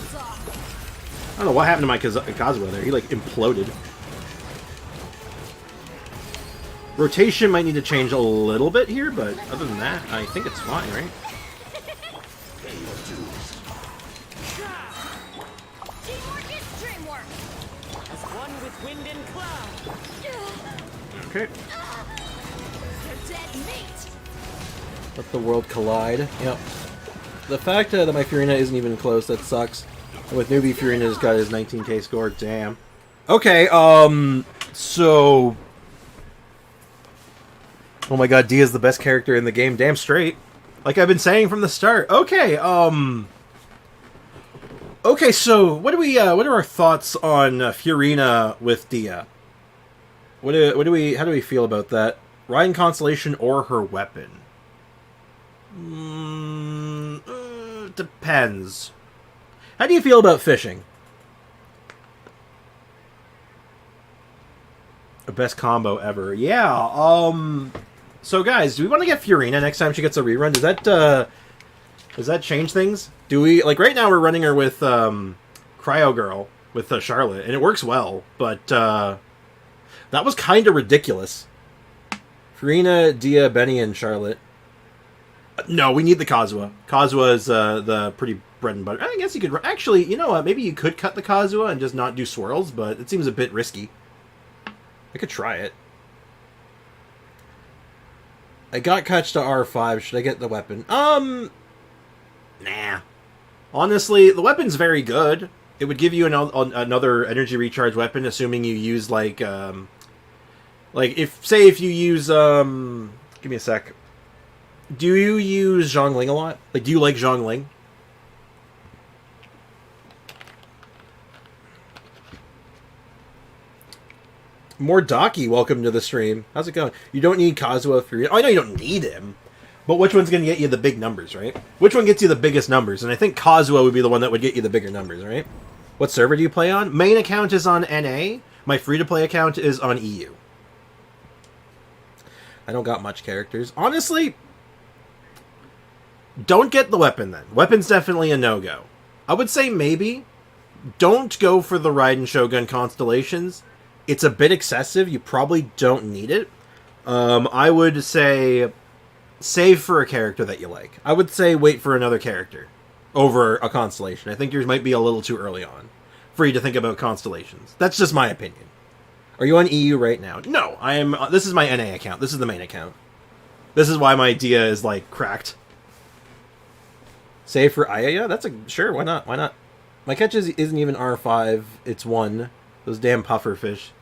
don't know what happened to my Kazuha there. He, like, imploded. Rotation might need to change a little bit here, but other than that, I think it's fine, right? Teamwork is dreamwork. As one with wind and cloud. Okay. They're dead meat. Let the world collide. Yep. The fact that my Furina isn't even close, that sucks. And with newbie, Furina's got his 19k score. Damn. Okay, so... Oh my god, Dia's the best character in the game. Damn straight. Like I've been saying from the start. Okay, Okay, so what are our thoughts on Furina with Dia? How do we feel about that? Raiden Constellation or her weapon? Depends. How do you feel about fishing? The best combo ever. Yeah, so guys, do we want to get Furina next time she gets a rerun? Does that change things? Do we, like, right now we're running her with Cryo Girl with Charlotte, and it works well, but that was kind of ridiculous. Furina, Dia, Benny, and Charlotte. No, we need the Kazuha. Kazuha is the pretty bread and butter. I guess you could... Actually, you know what? Maybe you could cut the Kazuha and just not do swirls, but it seems a bit risky. I could try it. I got Kutch to R5. Should I get the weapon? Nah. Honestly, the weapon's very good. It would give you another energy recharge weapon, assuming you use, like if you use, give me a sec. Do you use Zhongling a lot? Like, do you like Zhongling? More Daki, welcome to the stream. How's it going? You don't need Kazuha for... Oh, I know you don't need him. But which one's going to get you the big numbers, right? Which one gets you the biggest numbers? And I think Kazuha would be the one that would get you the bigger numbers, right? What server do you play on? Main account is on NA. My free-to-play account is on EU. I don't got much characters. Honestly, don't get the weapon then. Weapon's definitely a no-go. I would say maybe. Don't go for the Raiden Shogun Constellations. It's a bit excessive. You probably don't need it. I would say save for a character that you like. I would say wait for another character over a Constellation. I think yours might be a little too early on for you to think about Constellations. That's just my opinion. Are you on EU right now? No, I am. This is my NA account. This is the main account. This is why my Dia is, like, cracked. Save for Aya? That's a... Sure, why not? Why not? My catch isn't even R5. It's 1. Those damn puffer fish.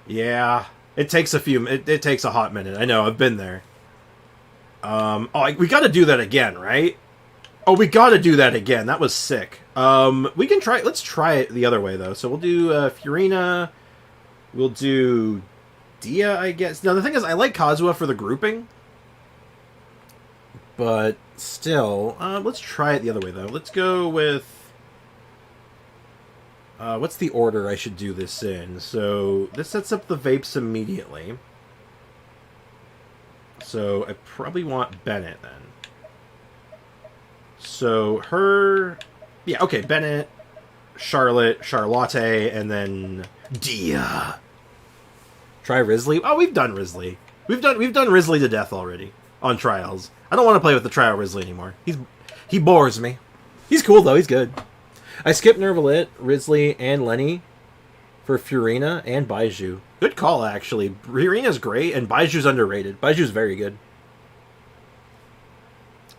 Yeah, it takes a few. It takes a hot minute. I know. I've been there. We got to do that again, right? Oh, we got to do that again. That was sick. We can try. Let's try it the other way though. So we'll do Furina. We'll do Dia, I guess. Now the thing is, I like Kazuha for the grouping, but still, let's try it the other way though. Let's go with. What's the order I should do this in? So, this sets up the vapes immediately. So, I probably want Bennett, then. So, her... Yeah, okay, Bennett, Charlotte, and then Dia. Try Risley? Oh, we've done Risley. We've done Risley to death already on Trials. I don't want to play with the Trial Risley anymore. He bores me. He's cool, though. He's good. I skipped Nervalit, Risley, and Lenny for Furina and Baiju. Good call, actually. Furina's great, and Baiju's underrated. Baiju's very good.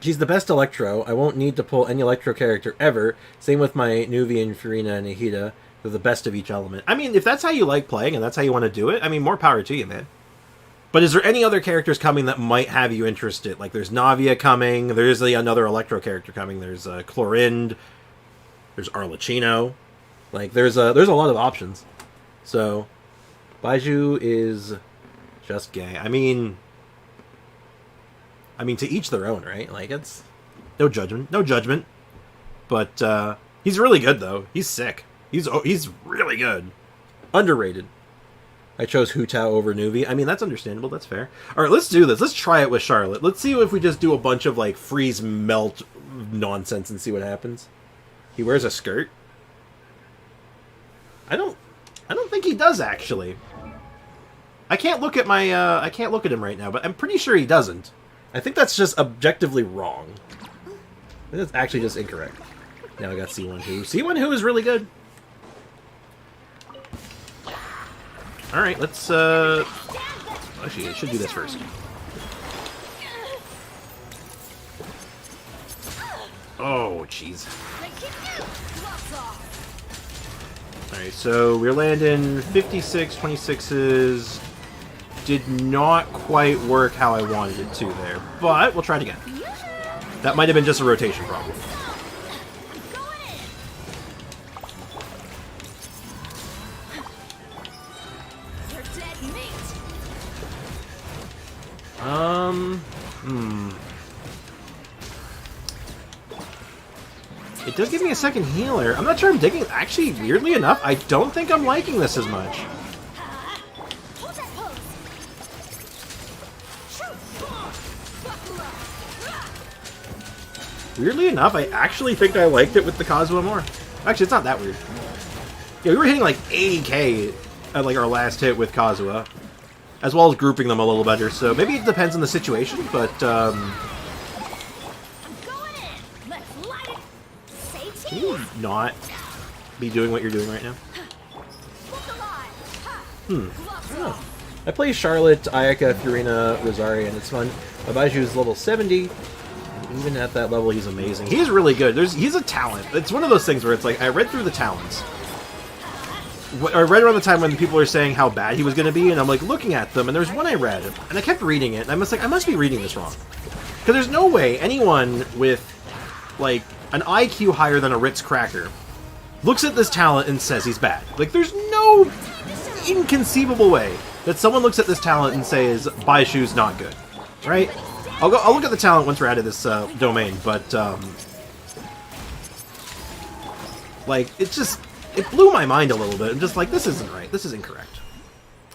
She's the best Electro. I won't need to pull any Electro character ever. Same with my Nuvi and Furina and Ahita. They're the best of each element. I mean, if that's how you like playing and that's how you want to do it, I mean, more power to you, man. But is there any other characters coming that might have you interested? Like, there's Navia coming. There's another Electro character coming. There's Chlorind. There's Arlecchino. Like, there's a lot of options. So, Baiju is just gay. I mean, to each their own, right? Like, it's no judgment. No judgment. But, he's really good, though. He's sick. He's really good. Underrated. I chose Hutao over Nuvi. I mean, that's understandable. That's fair. Alright, let's do this. Let's try it with Charlotte. Let's see if we just do a bunch of, like, freeze melt nonsense and see what happens. He wears a skirt. I don't think he does, actually. I can't look at my, I can't look at him right now, but I'm pretty sure he doesn't. I think that's just objectively wrong. I think that's actually just incorrect. Now I got C1 Who. C1 Who is really good. Alright, let's, actually, I should do this first. Oh, jeez. Alright, so we're landing 56, 26s. Did not quite work how I wanted it to there, but we'll try it again. That might have been just a rotation problem. It does give me a second healer. I'm not sure I'm digging. Actually, weirdly enough, I don't think I'm liking this as much. Weirdly enough, I actually think I liked it with the Kazuha more. Actually, it's not that weird. Yeah, we were hitting like 80k at like our last hit with Kazuha, as well as grouping them a little better. So maybe it depends on the situation, but can you not be doing what you're doing right now? I don't know. I play Charlotte, Ayaka, Furina, Rosaria, and it's fun. Babaju's level 70. Even at that level, he's amazing. He's really good. He's a talent. It's one of those things where it's like, I read through the talents. I read around the time when people were saying how bad he was going to be, and I'm like looking at them, and there's one I read, and I kept reading it, and I must be reading this wrong. Because there's no way anyone with, like, an IQ higher than a Ritz cracker looks at this talent and says he's bad. Like, there's no inconceivable way that someone looks at this talent and says, Baishu's not good. Right? I'll look at the talent once we're out of this domain, but, like, it blew my mind a little bit. I'm just like, this isn't right. This is incorrect.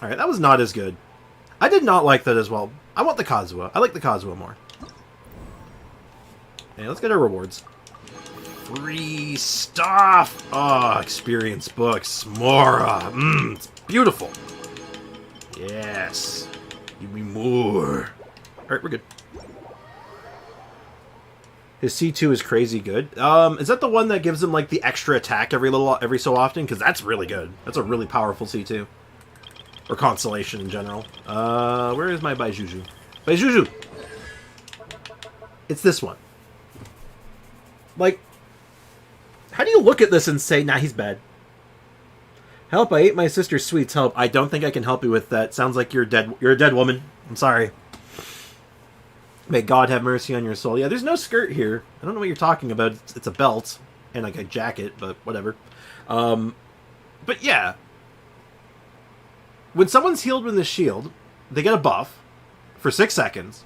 Alright, that was not as good. I did not like that as well. I want the Kazuha. I like the Kazuha more. Okay, let's get our rewards. Free stuff! Oh, experience books. Mora. It's beautiful. Yes. Give me more. Alright, we're good. His C2 is crazy good. Is that the one that gives him like the extra attack every so often? Because that's really good. That's a really powerful C2. Or Constellation in general. Where is my Baijuju? Baijuju! It's this one. Like, how do you look at this and say, nah, he's bad? Help, I ate my sister's sweets. Help, I don't think I can help you with that. Sounds like you're dead. You're a dead woman. I'm sorry. May God have mercy on your soul. Yeah, there's no skirt here. I don't know what you're talking about. It's a belt and like a jacket, but whatever. But yeah. When someone's healed with the shield, they get a buff for 6 seconds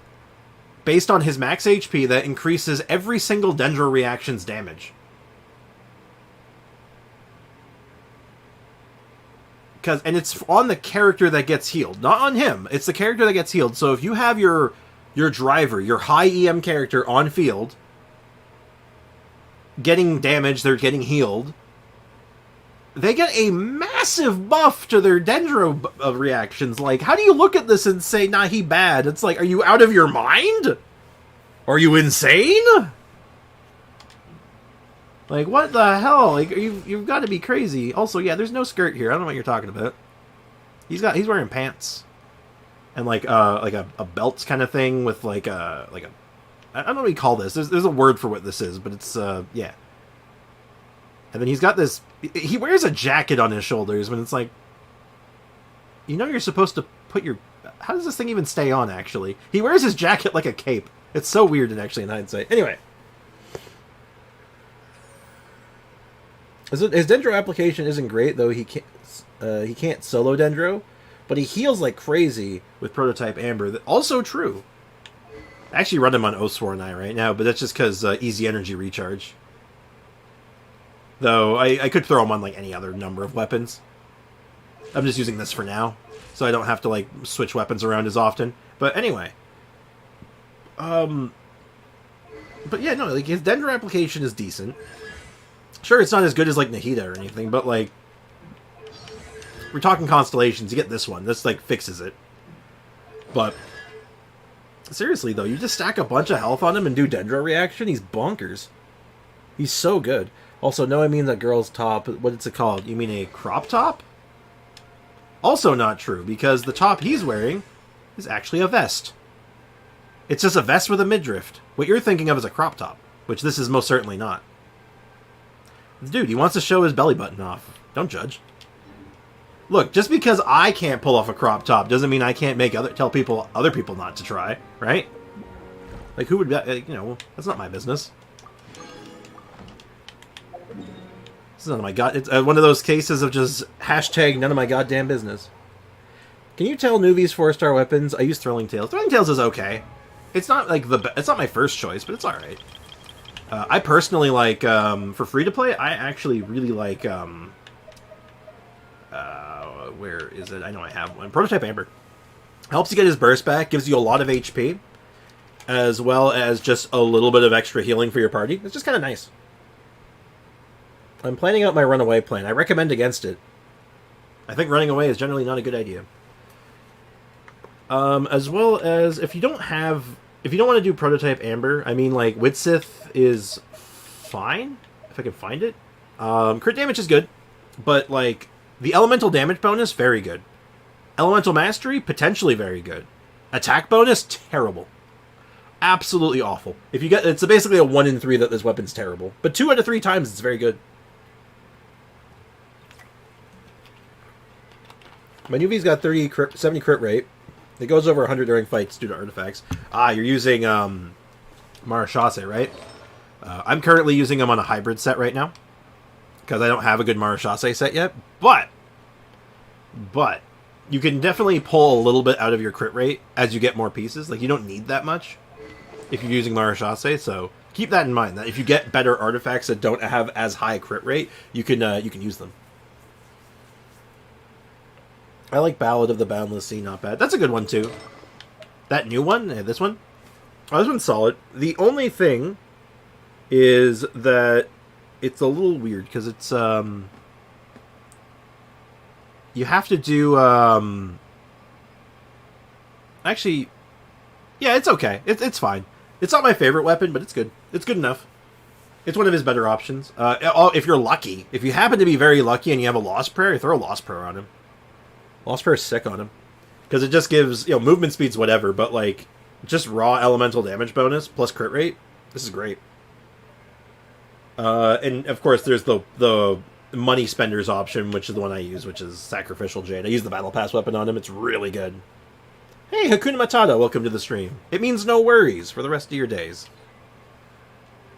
based on his max HP that increases every single Dendro reaction's damage. And it's on the character that gets healed, not on him. It's the character that gets healed. So if you have your driver, your high EM character on field, getting damage, they're getting healed, they get a massive buff to their Dendro reactions. Like, how do you look at this and say, nah, he bad? It's like, are you out of your mind? Are you insane? Like, what the hell? Like, you've got to be crazy. Also, yeah, there's no skirt here. I don't know what you're talking about. He's wearing pants. And like a belt kind of thing with like a I don't know what you call this. There's a word for what this is, but it's yeah. And then he's got this. He wears a jacket on his shoulders, but it's like, you know, you're supposed to put your. How does this thing even stay on? Actually, he wears his jacket like a cape. It's so weird, and actually, in hindsight. Anyway, his Dendro application isn't great though. He can't solo Dendro. But he heals like crazy with Prototype Amber. Also true. I actually run him on Oswarnai right now, but that's just because easy energy recharge. Though, I could throw him on like any other number of weapons. I'm just using this for now, so I don't have to like switch weapons around as often. But anyway. But yeah, no, like his Dendro application is decent. Sure, it's not as good as like Nahida or anything, but like, we're talking constellations, you get this one. This, like, fixes it. But, seriously, though, you just stack a bunch of health on him and do Dendro reaction, he's bonkers. He's so good. Also, no, I mean that girl's top. What is it called? You mean a crop top? Also not true, because the top he's wearing is actually a vest. It's just a vest with a midriff. What you're thinking of is a crop top, which this is most certainly not. Dude, he wants to show his belly button off. Don't judge. Look, just because I can't pull off a crop top doesn't mean I can't make other people not to try, right? Like, who would, you know, that's not my business. This is none of my it's one of those cases of just hashtag none of my goddamn business. Can you tell Nuvi's 4-star weapons? I use Thrilling Tales. Thrilling Tales is okay. It's not like it's not my first choice, but it's all right. I personally like for free to play. I actually really like where is it? I know I have one. Prototype Amber helps you get his burst back, gives you a lot of HP, as well as just a little bit of extra healing for your party. It's just kind of nice. I'm planning out my runaway plan. I recommend against it. I think running away is generally not a good idea. As well as if you don't want to do Prototype Amber, I mean, like, Widsith is fine, if I can find it. Crit damage is good, but, like, the elemental damage bonus, very good. Elemental mastery, potentially very good. Attack bonus, terrible. Absolutely awful. If you get, it's basically a 1 in 3 that this weapon's terrible, but 2 out of 3 times it's very good. My Nuvi's got 70 crit rate. It goes over 100 during fights due to artifacts. Ah, you're using Marashase, right? I'm currently using them on a hybrid set right now, because I don't have a good Marashase set yet. But you can definitely pull a little bit out of your crit rate as you get more pieces. Like, you don't need that much if you're using Marashase, so keep that in mind. That if you get better artifacts that don't have as high a crit rate, you can use them. I like Ballad of the Boundless Sea, not bad. That's a good one, too. That new one? This one? Oh, this one's solid. The only thing is that it's a little weird, because it's, you have to do, actually, yeah, it's okay. It's fine. It's not my favorite weapon, but it's good. It's good enough. It's one of his better options. If you're lucky, if you happen to be very lucky and you have a Lost Prayer, throw a Lost Prayer on him. Lost Prayer is sick on him. Because it just gives, movement speeds, whatever, but, like, just raw elemental damage bonus plus crit rate. This is great. And, of course, there's the money spenders option, which is the one I use, which is Sacrificial Jade. I use the Battle Pass weapon on him. It's really good. Hey, Hakuna Matata, welcome to the stream. It means no worries for the rest of your days.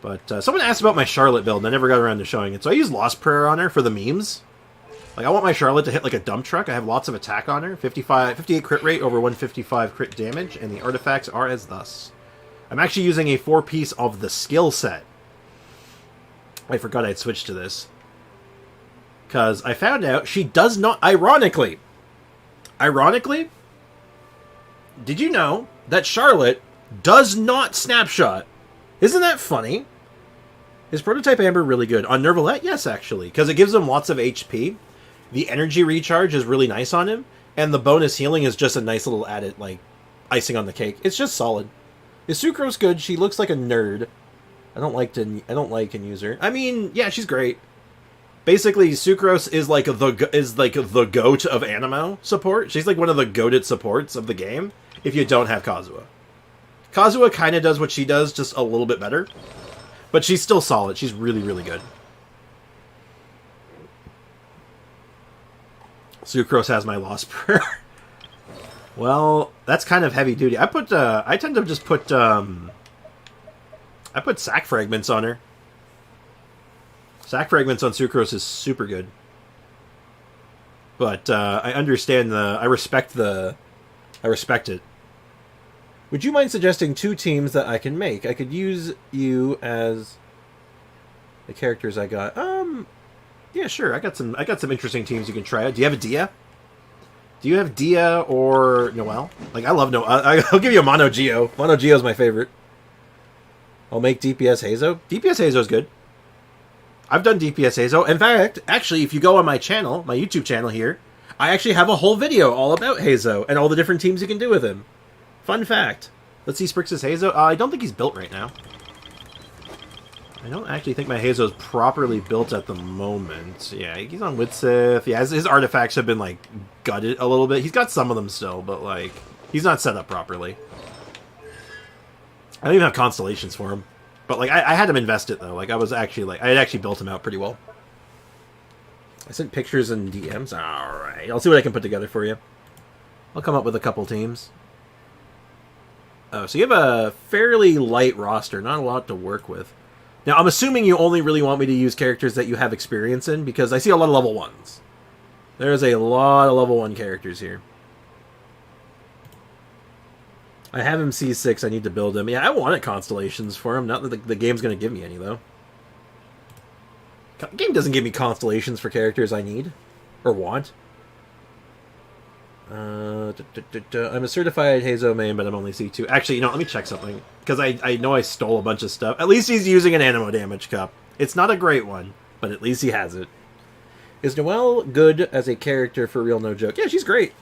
But someone asked about my Charlotte build, and I never got around to showing it. So I use Lost Prayer on her for the memes. Like, I want my Charlotte to hit like a dump truck. I have lots of attack on her. 58 crit rate over 155 crit damage, and the artifacts are as thus. I'm actually using a 4-piece of the skill set. I forgot I'd switched to this. Because I found out she does not... Ironically, did you know that Charlotte does not snapshot? Isn't that funny? Is Prototype Amber really good? On Nervalette, yes, actually. Because it gives him lots of HP. The energy recharge is really nice on him, and the bonus healing is just a nice little added, like, icing on the cake. It's just solid. Is Sucrose good? She looks like a nerd. I don't like and use her. I mean, yeah, she's great. Basically, Sucrose is like the goat of Anemo support. She's like one of the goated supports of the game. If you don't have Kazuha, Kazuha kind of does what she does, just a little bit better. But she's still solid. She's really, really good. Sucrose has my Lost Prayer. Well, that's kind of heavy duty. I tend to just put, I put Sac Fragments on her. Sac Fragments on Sucrose is super good. But, I understand I respect it. Would you mind suggesting 2 teams that I can make? I could use you as the characters I got. Yeah, sure. I got some interesting teams you can try out. Do you have a Dia? Do you have Dia or Noelle? Like, I love Noelle. I'll give you a Mono Geo. Mono Geo is my favorite. I'll make DPS Hazo. DPS Hazo is good. I've done DPS Hazo. In fact, actually, if you go on my channel, my YouTube channel here, I actually have a whole video all about Hazo and all the different teams you can do with him. Fun fact. Let's see Sprix's Hazo. I don't think he's built right now. I don't actually think my Hazo is properly built at the moment. Yeah, he's on Witsith. Yeah, his artifacts have been, like, gutted a little bit. He's got some of them still, but, like, he's not set up properly. I don't even have constellations for him. But, like, I had him invest it, though. Like, I was actually, like, I had actually built him out pretty well. I sent pictures and DMs. Alright, I'll see what I can put together for you. I'll come up with a couple teams. Oh, so you have a fairly light roster. Not a lot to work with. Now, I'm assuming you only really want me to use characters that you have experience in, because I see a lot of level 1s. There's a lot of level 1 characters here. I have him C6, I need to build him. Yeah, I wanted constellations for him, not that the game's going to give me any, though. The game doesn't give me constellations for characters I need, or want. I'm a certified Hazo main, but I'm only C2. Actually, you know, let me check something. Because I know I stole a bunch of stuff. At least he's using an Animo Damage Cup. It's not a great one, but at least he has it. Is Noelle good as a character for real, no joke? Yeah, she's great.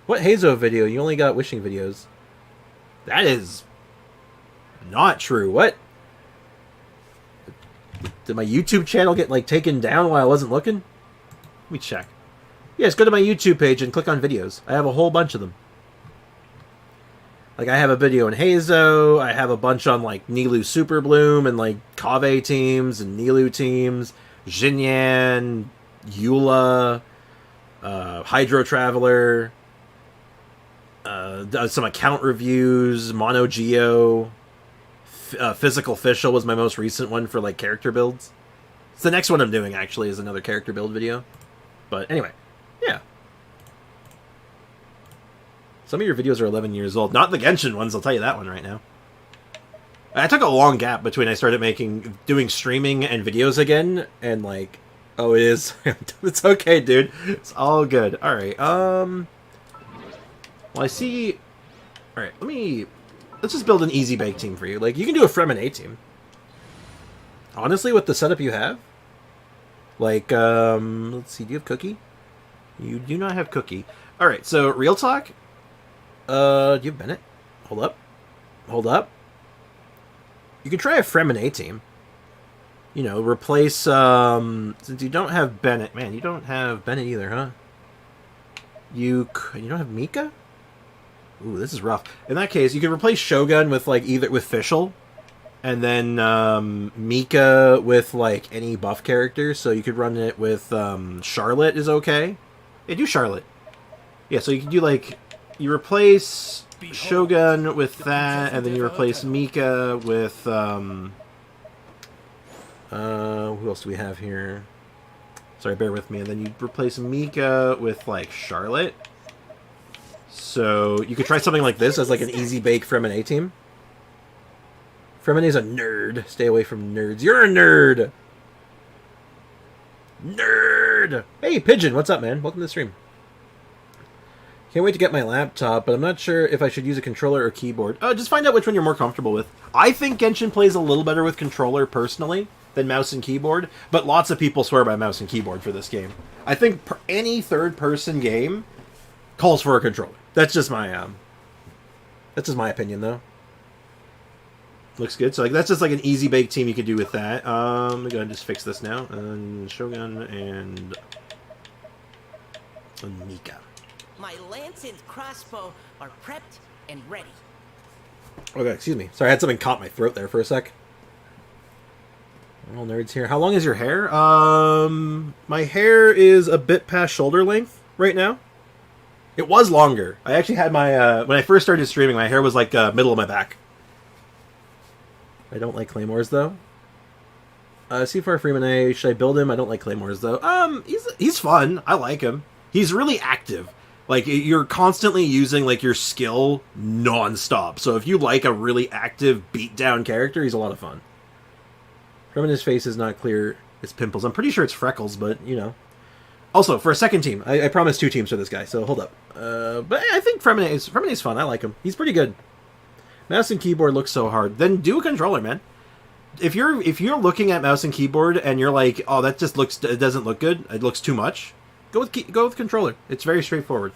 What Hazo video? You only got wishing videos. That is not true. What? Did my YouTube channel get, like, taken down while I wasn't looking? Let me check. Yes, go to my YouTube page and click on videos. I have a whole bunch of them. Like, I have a video in Hazo, I have a bunch on, like, Nilou Super Bloom and, like, Kave teams and Nilou teams, Xinyan, Eula, Hydro Traveler, some account reviews, Mono Geo, Physical Official was my most recent one for, like, character builds. It's the next one I'm doing, actually, is another character build video. But anyway, yeah. Some of your videos are 11 years old. Not the Genshin ones, I'll tell you that one right now. I took a long gap between I started doing streaming and videos again, and like, oh, it is. It's okay, dude. It's all good. Alright, well, I see... Alright, let's just build an easy bake team for you. Like, you can do a Freminet team. Honestly, with the setup you have. Like, let's see, do you have Cookie? You do not have Cookie. Alright, so, real talk. Do you have Bennett? Hold up. Hold up. You could try a Freminet team. You know, replace, since you don't have Bennett. Man, you don't have Bennett either, huh? You don't have Mika? Ooh, this is rough. In that case, you could replace Shogun with, like, either with Fischl. And then, Mika with, like, any buff character. So you could run it with, Charlotte is okay. Yeah, do Charlotte. Yeah, so you can do, like... You replace Shogun with that, and then you replace Mika with, who else do we have here? Sorry, bear with me. And then you replace Mika with, like, Charlotte. So, you could try something like this as, like, an easy bake Freminet team. Freminet's a nerd. Stay away from nerds. You're a nerd! Nerd! Hey, Pigeon, what's up, man? Welcome to the stream. Can't wait to get my laptop, but I'm not sure if I should use a controller or keyboard. Just find out which one you're more comfortable with. I think Genshin plays a little better with controller, personally, than mouse and keyboard, but lots of people swear by mouse and keyboard for this game. I think any third-person game calls for a controller. That's just my opinion, though. Looks good. So, like, that's just, like, an easy-bake team you could do with that. I'm gonna just fix this now. And Shogun and Mika. My lance and crossbow are prepped and ready. Okay, excuse me. Sorry, I had something caught my throat there for a sec. All nerds here. How long is your hair? My hair is a bit past shoulder length right now. It was longer. I actually had my, when I first started streaming, my hair was like middle of my back. I don't like claymores, though. C4 Freminet, should I build him? I don't like claymores, though. He's fun. I like him. He's really active. Like, you're constantly using, like, your skill non-stop. So if you like a really active, beat-down character, he's a lot of fun. Freminet's face is not clear. It's pimples. I'm pretty sure it's freckles, but, you know. Also, for a second team, I promised 2 teams for this guy, so hold up. But I think Freminet's fun. I like him. He's pretty good. Mouse and keyboard looks so hard. Then do a controller, man. If you're looking at mouse and keyboard and you're like, oh, that just looks, it doesn't look good. It looks too much. go with controller. It's very straightforward.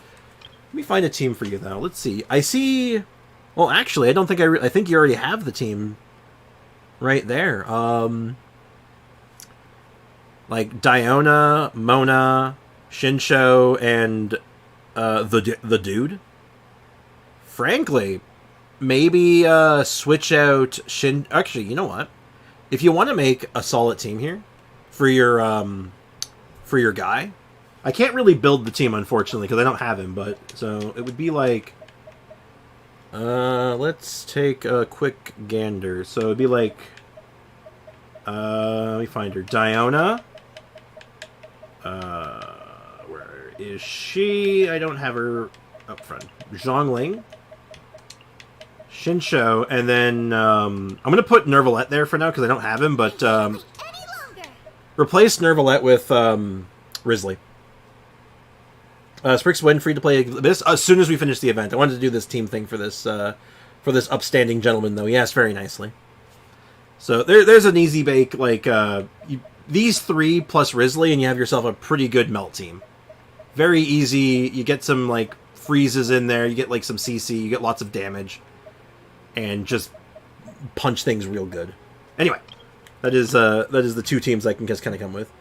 Let me find a team for you though. Let's see. I see. Well, actually, I don't think I think you already have the team right there. Like Diona, Mona, Shinsho, and the dude. Frankly, maybe switch out Shin. Actually, you know what? If you want to make a solid team here for your guy, I can't really build the team unfortunately because I don't have him. But so it would be like, let's take a quick gander. So it'd be like, let me find her. Diona. Where is she? I don't have her up front. Zhongling. Shinsho, and then I'm going to put Nervalette there for now because I don't have him, but replace Nervalette with Risley. Sprix win, free to play this as soon as we finish the event. I wanted to do this team thing for this upstanding gentleman, though. He asked very nicely. So there's an easy bake, like these three plus Risley, and you have yourself a pretty good melt team. Very easy. You get some like freezes in there. You get like some CC. You get lots of damage, and just punch things real good. Anyway, that is the two teams I can just kind of come with.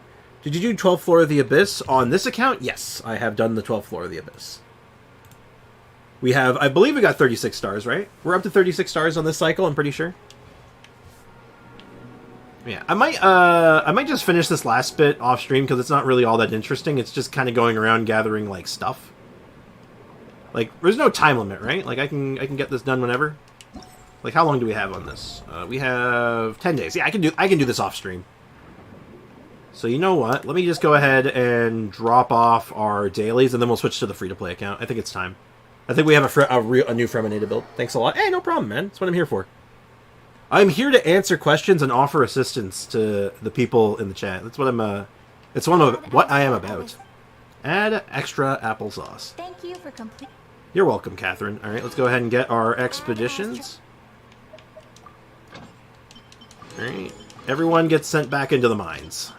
Did you do 12th Floor of the Abyss on this account? Yes, I have done the 12th Floor of the Abyss. We have, I believe we got 36 stars, right? We're up to 36 stars on this cycle, I'm pretty sure. Yeah, I might just finish this last bit off stream because it's not really all that interesting. It's just kind of going around gathering like stuff. Like there's no time limit, right? Like I can get this done whenever. Like how long do we have on this? We have 10 days. Yeah, I can do this off stream. So you know what? Let me just go ahead and drop off our dailies, and then we'll switch to the free-to-play account. I think it's time. I think we have a new Freminet to build. Thanks a lot. Hey, no problem, man. That's what I'm here for. I'm here to answer questions and offer assistance to the people in the chat. That's what it's what I am about. Add extra applesauce. Thank you for complete. You're welcome, Catherine. All right, let's go ahead and get our expeditions. All right, everyone gets sent back into the mines.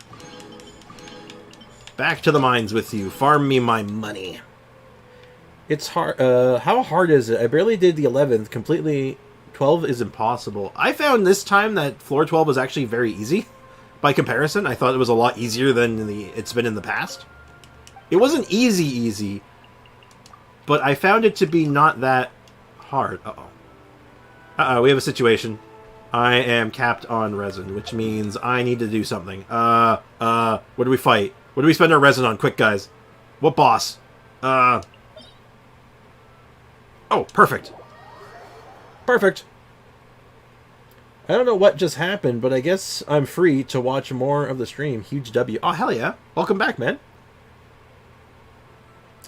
Back to the mines with you. Farm me my money. It's hard. How hard is it? I barely did the 11th. Completely. 12 is impossible. I found this time that floor 12 was actually very easy. By comparison, I thought it was a lot easier than it's been in the past. It wasn't easy, but I found it to be not that hard. Uh-oh, we have a situation. I am capped on resin, which means I need to do something. What do we fight? What do we spend our resin on? Quick, guys. What boss? Oh, perfect. Perfect. I don't know what just happened, but I guess I'm free to watch more of the stream. Huge W. Oh, hell yeah. Welcome back, man.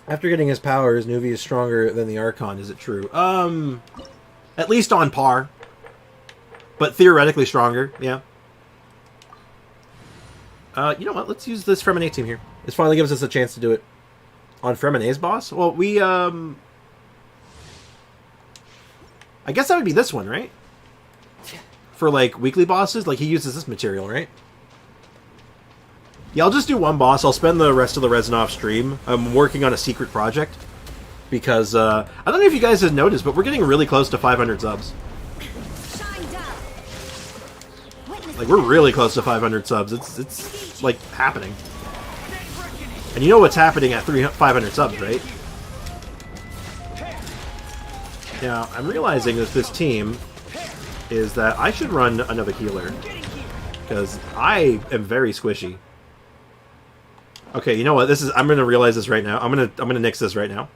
After getting his powers, Nuvi is stronger than the Archon. Is it true? At least on par. But theoretically stronger, yeah. You know what? Let's use this Freminet team here. This finally gives us a chance to do it on Freminet's boss. Well, we, I guess that would be this one, right? For, like, weekly bosses? Like, he uses this material, right? Yeah, I'll just do one boss. I'll spend the rest of the resin off stream. I'm working on a secret project. Because, I don't know if you guys have noticed, but we're getting really close to 500 subs. Like, we're really close to 500 subs. It's like, happening. And you know what's happening at 500 subs, right? Now, I'm realizing that this team is that I should run another healer. Because I am very squishy. Okay, you know what? I'm gonna realize this right now. I'm gonna nix this right now.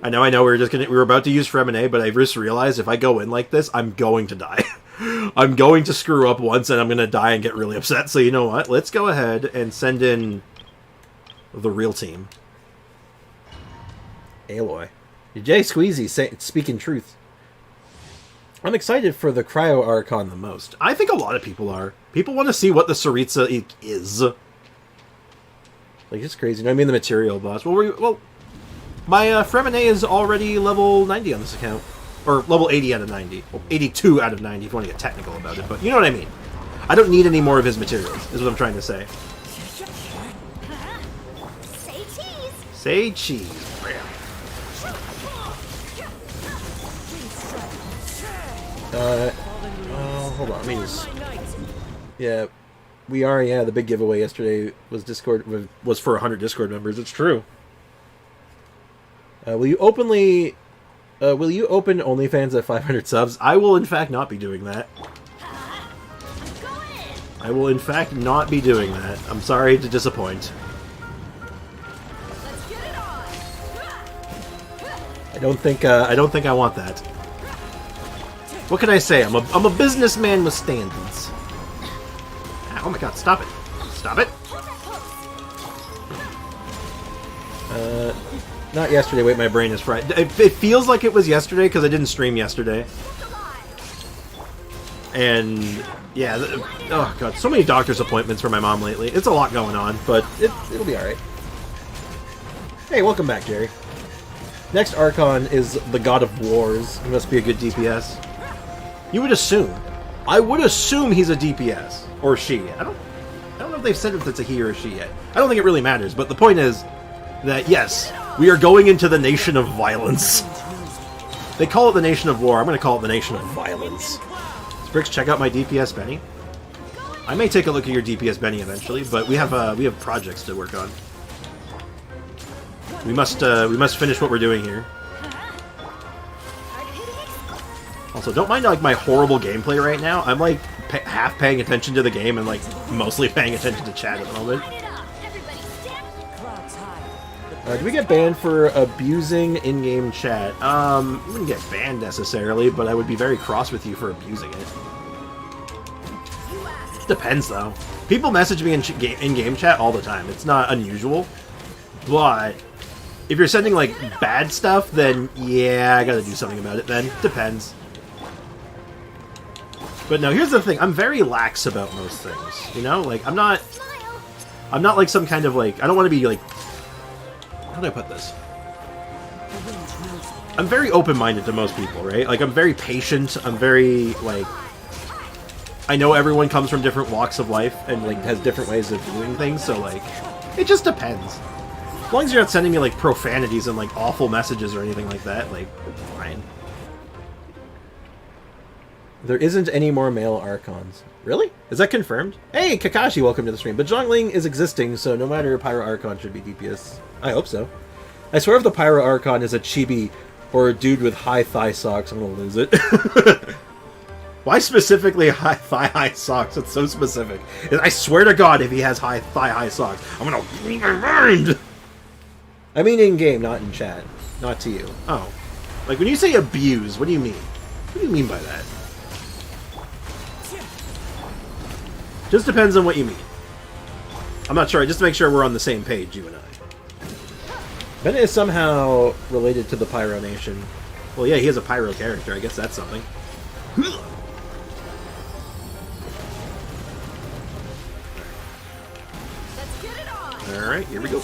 I know we were about to use Freminet, but I just realized if I go in like this, I'm going to die. I'm going to screw up once and I'm gonna die and get really upset. So you know what? Let's go ahead and send in the real team. Aloy. Jay Squeezy speaking truth. I'm excited for the Cryo Archon the most. I think a lot of people are. People want to see what the Tsaritsa is. Like, it's crazy. No, I mean the material boss. Well, my Freminet is already level 90 on this account. Or level 80 out of 90. Well, 82 out of 90 if you want to get technical about it. But you know what I mean. I don't need any more of his materials, is what I'm trying to say. Say cheese. Hold on. Let me just. Yeah, we are. Yeah, the big giveaway yesterday was was for 100 Discord members. It's true. Will you open OnlyFans at 500 subs? I will, in fact, not be doing that. I will, in fact, not be doing that. I'm sorry to disappoint. I don't think I want that. What can I say? I'm a businessman with standards. Oh my god! Stop it! Stop it! Not yesterday. Wait, my brain is fried. It feels like it was yesterday because I didn't stream yesterday. And yeah, oh god, so many doctor's appointments for my mom lately. It's a lot going on, but it'll be all right. Hey, welcome back, Jerry. Next Archon is the God of Wars. He must be a good DPS. You would assume. I would assume he's a DPS or she. I don't know if they've said if it's a he or a she yet. I don't think it really matters. But the point is that yes, we are going into the nation of violence. They call it the nation of war. I'm going to call it the nation of violence. Sprix, check out my DPS Benny. I may take a look at your DPS Benny eventually, but we have projects to work on. We must finish what we're doing here. Also, don't mind like my horrible gameplay right now. I'm like half paying attention to the game and like mostly paying attention to chat at the moment. Do we get banned for abusing in-game chat? We wouldn't get banned necessarily, but I would be very cross with you for abusing it. Depends though. People message me in game chat all the time. It's not unusual, but if you're sending like bad stuff, then yeah, I gotta do something about it. Then depends. But no, here's the thing. I'm very lax about most things. You know, like I'm not like some kind of like I don't want to be like. How do I put this? I'm very open-minded to most people, right? Like I'm very patient. I'm very like. I know everyone comes from different walks of life and like has different ways of doing things, so like it just depends. As long as you're not sending me like profanities and like awful messages or anything like that, like fine. There isn't any more male Archons. Really? Is that confirmed? Hey, Kakashi, welcome to the stream. But Zhongling is existing, so no matter Pyro Archon should be DPS. I hope so. I swear if the Pyro Archon is a chibi or a dude with high thigh socks, I'm gonna lose it. Why specifically high socks? It's so specific. I swear to God, if he has high socks, I'm gonna lose my mind! I mean in-game, not in chat. Not to you. Oh. Like, when you say abuse, what do you mean? What do you mean by that? Just depends on what you mean. I'm not sure, just to make sure we're on the same page, you and I. Bennett is somehow related to the Pyro Nation. Well, yeah, he has a Pyro character. I guess that's something. Alright, here we go.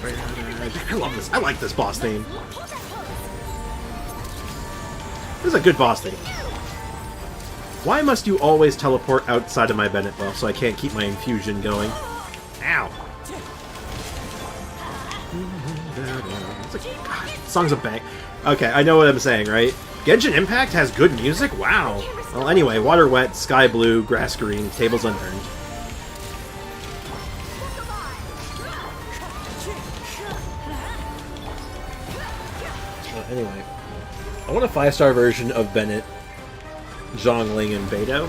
I love this. I like this boss theme. This is a good boss theme. Why must you always teleport outside of my Bennett buff so I can't keep my infusion going? Ow. God, song's a bang. Okay, I know what I'm saying, right? Genshin Impact has good music? Wow. Well, anyway, water wet, sky blue, grass green, tables unturned. Anyway, I want a 5-star version of Bennett, Zhongling, and Beidou.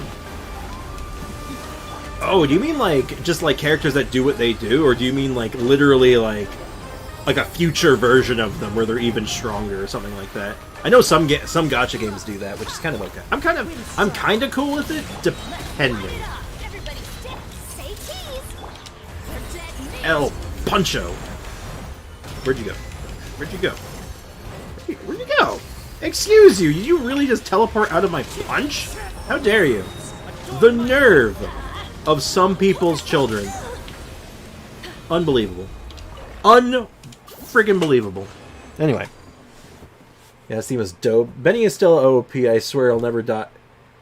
Oh, do you mean like just like characters that do what they do, or do you mean like literally like a future version of them where they're even stronger or something like that? I know some gacha games do that, which is kind of okay. I'm kind of cool with it, depending. El Puncho. Where'd you go? Where'd you go? Where'd you go? Excuse you, you really just teleport out of my punch? How dare you? The nerve of some people's children. Unbelievable. Un-friggin' believable. Anyway. Yeah, this theme is dope. Benny is still OP, I swear he'll never die.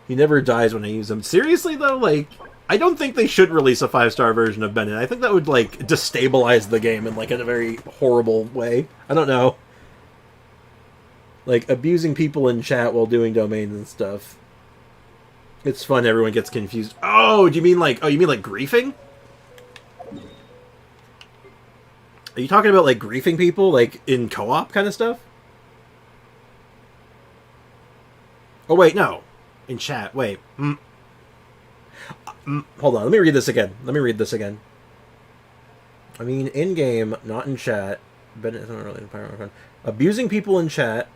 He never dies when I use him. Seriously though, like, I don't think they should release a 5-star version of Bennett. I think that would, like, destabilize the game in, like, in a very horrible way. I don't know. Like, abusing people in chat while doing domains and stuff. It's fun, everyone gets confused. Oh, do you mean, like, griefing? Are you talking about, like, griefing people, like, in co-op kind of stuff? Oh, wait, no. In chat, wait. Hold on, let me read this again. I mean, in-game, not in chat. But it's not really abusing people in chat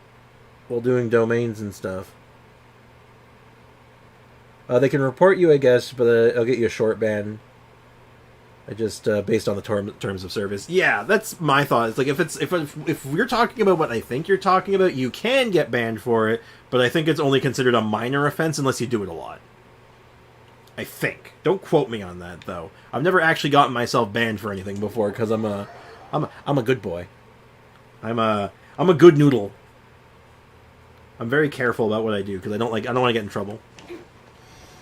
while doing domains and stuff. They can report you, I guess, but I'll get you a short ban. I just based on the terms of service. Yeah, that's my thought. It's like if we're talking about what I think you're talking about, you can get banned for it, but I think it's only considered a minor offense unless you do it a lot. I think. Don't quote me on that, though. I've never actually gotten myself banned for anything before because I'm a good boy. I'm a good noodle. I'm very careful about what I do because I don't want to get in trouble.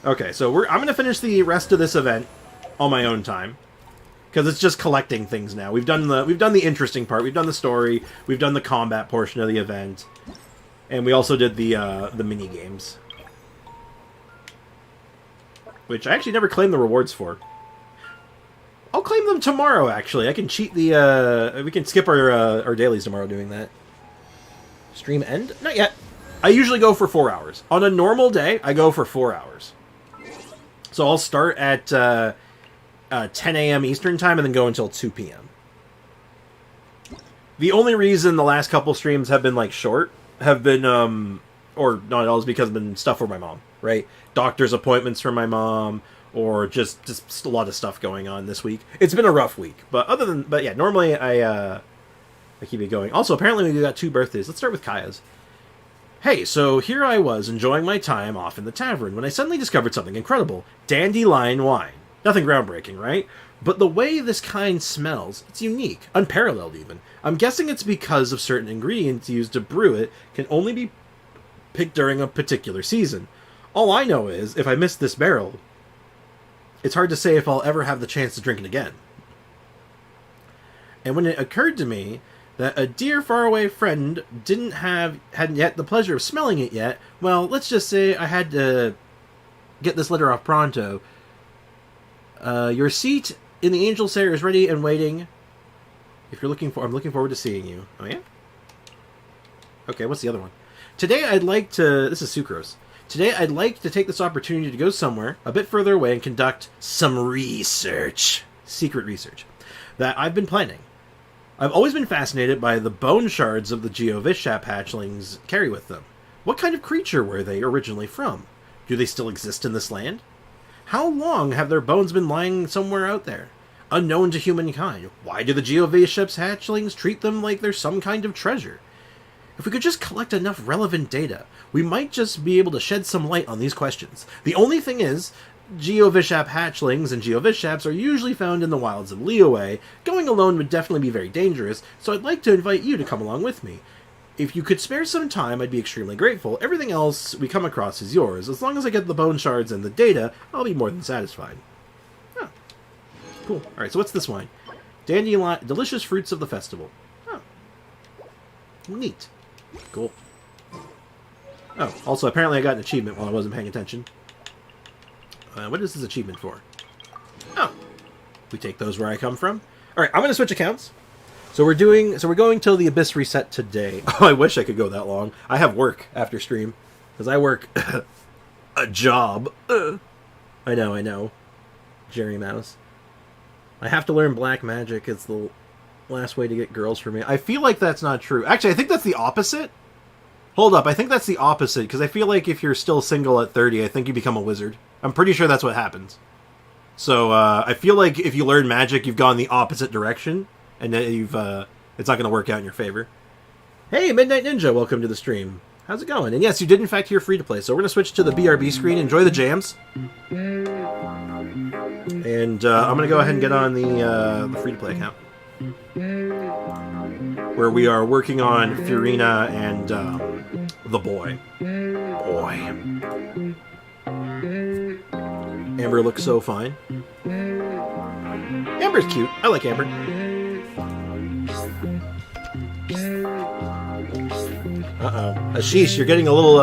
Okay, so I'm gonna finish the rest of this event on my own time because it's just collecting things now. We've done the interesting part. We've done the story. We've done the combat portion of the event, and we also did the mini games, which I actually never claimed the rewards for. I'll claim them tomorrow, actually. I can cheat the... we can skip our dailies tomorrow doing that. Stream end? Not yet. I usually go for 4 hours. On a normal day, I go for 4 hours. So I'll start at 10 a.m. Eastern Time and then go until 2 p.m. The only reason the last couple streams have been, like, short have been... or not at all, is because it's been stuff for my mom, right? Doctor's appointments for my mom, or just a lot of stuff going on this week. It's been a rough week, but yeah, normally I keep it going. Also, apparently we got 2 birthdays. Let's start with Kaya's. Hey, so here I was enjoying my time off in the tavern when I suddenly discovered something incredible. Dandelion wine. Nothing groundbreaking, right? But the way this kind smells, it's unique, unparalleled even. I'm guessing it's because of certain ingredients used to brew it can only be picked during a particular season. All I know is, if I miss this barrel, it's hard to say if I'll ever have the chance to drink it again. And when it occurred to me that a dear faraway friend hadn't yet the pleasure of smelling it yet, well, let's just say I had to get this letter off pronto. Your seat in the Angel Sayer is ready and waiting. If you're looking for, I'm looking forward to seeing you. Oh yeah? Okay, what's the other one? Today I'd like to... This is Sucrose. Today I'd like to take this opportunity to go somewhere a bit further away and conduct some research. Secret research. That I've been planning. I've always been fascinated by the bone shards of the Geovishap hatchlings carry with them. What kind of creature were they originally from? Do they still exist in this land? How long have their bones been lying somewhere out there? Unknown to humankind. Why do the Geovishap's hatchlings treat them like they're some kind of treasure? If we could just collect enough relevant data, we might just be able to shed some light on these questions. The only thing is, Geovishap hatchlings and Geovishaps are usually found in the wilds of Liyue. Going alone would definitely be very dangerous, so I'd like to invite you to come along with me. If you could spare some time, I'd be extremely grateful. Everything else we come across is yours. As long as I get the bone shards and the data, I'll be more than satisfied. Oh. Cool. Alright, so what's this wine? Dandelion, delicious fruits of the festival. Oh. Neat. Cool. Oh, also, apparently I got an achievement while I wasn't paying attention. What is this achievement for? Oh. We take those where I come from. Alright, I'm going to switch accounts. So we're going till the Abyss reset today. Oh, I wish I could go that long. I have work after stream. Because I work a job. I know. Jerry Mouse. I have to learn black magic. It's the last way to get girls for me. I feel like that's not true. Actually, I think that's the opposite. Hold up, I think that's the opposite. Because I feel like if you're still single at 30, I think you become a wizard. I'm pretty sure that's what happens. So, I feel like if you learn magic, you've gone the opposite direction. And then it's not going to work out in your favor. Hey, Midnight Ninja, welcome to the stream. How's it going? And yes, you did in fact hear free to play. So we're going to switch to the BRB screen. Enjoy the jams. And I'm going to go ahead and get on the free to play account, where we are working on Furina and the boy. Amber looks so fine. Amber's cute. I like Amber. Uh-oh. Ashish, you're getting a little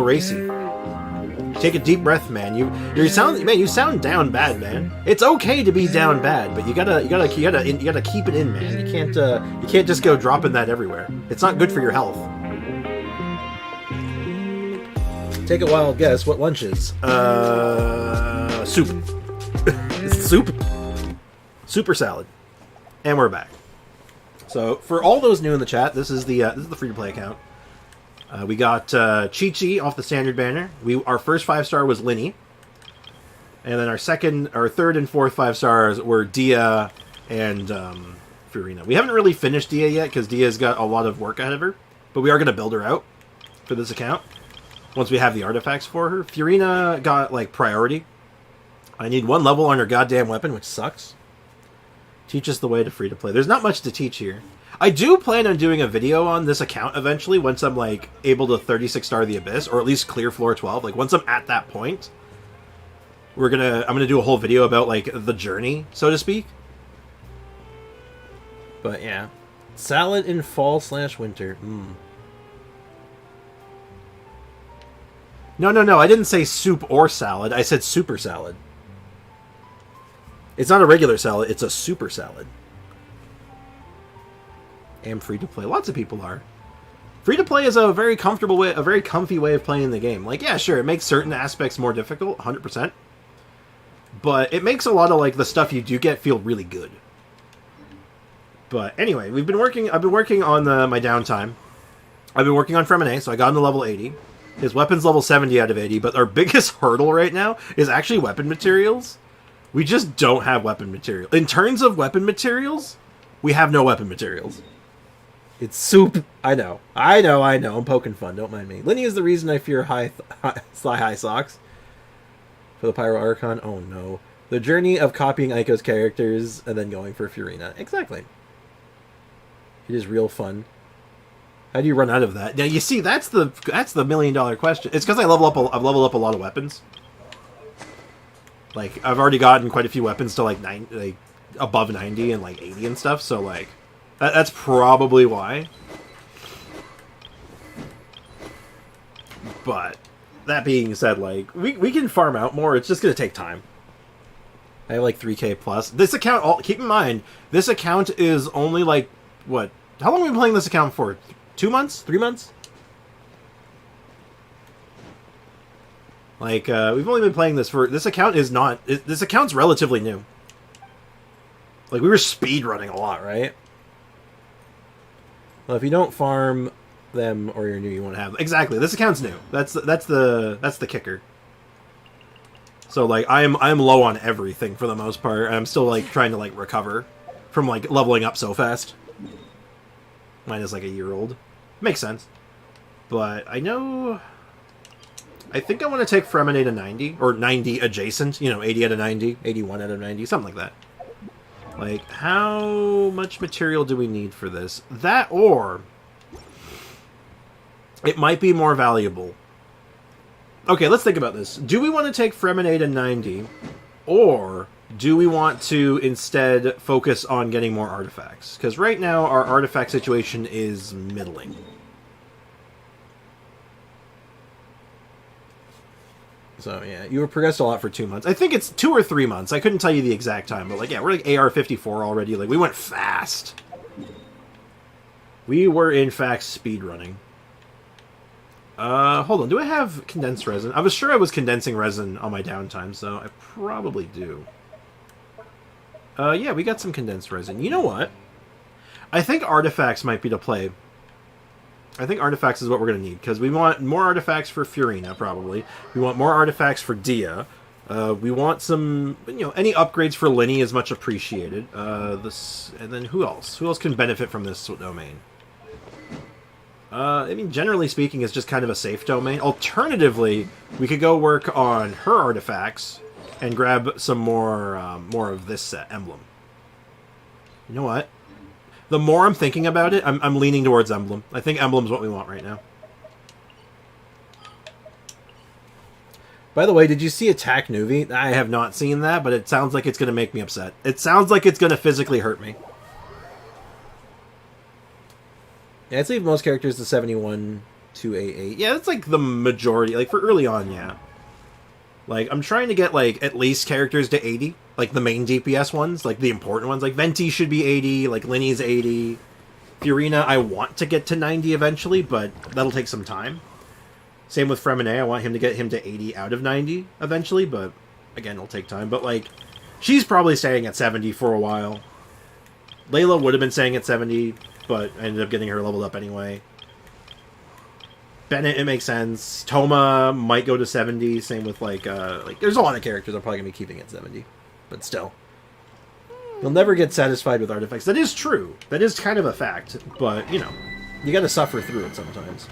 racy. Take a deep breath, man. You sound down bad, man. It's okay to be down bad, but you gotta keep it in, man. You can't just go dropping that everywhere. It's not good for your health. Take a wild guess what lunch is. Soup. Soup. Super salad. And we're back. So for all those new in the chat, this is the free-to-play account. We got Chi-Chi off the standard banner. Our first 5-star was Linny. And then our third and fourth 5-stars were Dia and Furina. We haven't really finished Dia yet because Dia's got a lot of work ahead of her. But we are going to build her out for this account once we have the artifacts for her. Furina got, like, priority. I need 1 level on her goddamn weapon, which sucks. Teach us the way to free-to-play. There's not much to teach here. I do plan on doing a video on this account eventually once I'm, like, able to 36-star the Abyss, or at least clear floor 12. Like, once I'm at that point, I'm gonna do a whole video about, like, the journey, so to speak. But, yeah. Salad in fall/winter. No, I didn't say soup or salad. I said super salad. It's not a regular salad, it's a super salad. And free-to-play. Lots of people are. Free-to-play is a very comfortable way, a very comfy way of playing the game. Like, yeah, sure, it makes certain aspects more difficult, 100%. But it makes a lot of, like, the stuff you do get feel really good. But anyway, I've been working on my downtime. I've been working on Freminet, so I got him to level 80. His weapon's level 70 out of 80, but our biggest hurdle right now is actually weapon materials. We just don't have weapon material. In terms of weapon materials, we have no weapon materials. It's soup. I know. I'm poking fun. Don't mind me. Linny is the reason I fear high socks. For the Pyro Archon? Oh no. The journey of copying Aiko's characters and then going for Furina. Exactly. It is real fun. How do you run out of that? Now you see, that's the $1 million question. It's because I've leveled up a lot of weapons. Like, I've already gotten quite a few weapons to, like, above 90 and, like, 80 and stuff, so, like, that's probably why. But, that being said, like, we can farm out more, it's just gonna take time. I have, like, 3k plus. This account, keep in mind, this account is only, like, what? How long have we been playing this account for? 2 months? 3 months? Like, we've only been playing this for... This account is not... This account's relatively new. Like, we were speedrunning a lot, right? Well, if you don't farm them or you're new, you won't have them. Exactly, this account's new. That's the kicker. So, like, I'm low on everything for the most part. I'm still, like, trying to, like, recover from, like, leveling up so fast. Mine is, like, a year old. Makes sense. But I know... I think I want to take Freminet to 90, or 90 adjacent, 80 out of 90, 81 out of 90, something like that. Like, how much material do we need for this? That, or it might be more valuable. Okay, let's think about this. Do we want to take Freminet to 90, or do we want to instead focus on getting more artifacts? Because right now, our artifact situation is middling. So, yeah, you have progressed a lot for 2 months. I think it's 2 or 3 months. I couldn't tell you the exact time, but, like, yeah, we're, like, AR-54 already. Like, we went fast. We were, in fact, speedrunning. Hold on. Do I have condensed resin? I was sure I was condensing resin on my downtime, so I probably do. Yeah, we got some condensed resin. You know what? I think artifacts might be the play. I think artifacts is what we're going to need, because we want more artifacts for Furina, probably. We want more artifacts for Dia. We want some, any upgrades for Linny is much appreciated. And then who else? Who else can benefit from this domain? I mean, generally speaking, it's just kind of a safe domain. Alternatively, we could go work on her artifacts and grab some more of this emblem. You know what? The more I'm thinking about it, I'm leaning towards emblem. I think emblem's what we want right now. By the way, did you see Attack Nuvi? I have not seen that, but it sounds like it's going to make me upset. It sounds like it's going to physically hurt me. Yeah, I'd leave most characters to 71 to A8. Yeah, that's like the majority. Like, for early on, yeah. Like, I'm trying to get, like, at least characters to 80. Like, the main DPS ones. Like, the important ones. Like, Venti should be 80. Like, Linny's 80. Furina, I want to get to 90 eventually, but that'll take some time. Same with Freminet. I want him to get him to 80 out of 90 eventually, but, again, it'll take time. But, like, she's probably staying at 70 for a while. Layla would have been staying at 70, but I ended up getting her leveled up anyway. Bennett, it makes sense. Toma might go to 70. Same with, like, there's a lot of characters I'm probably going to be keeping at 70. But still. You'll never get satisfied with artifacts. That is true. That is kind of a fact. But, you know, you got to suffer through it sometimes.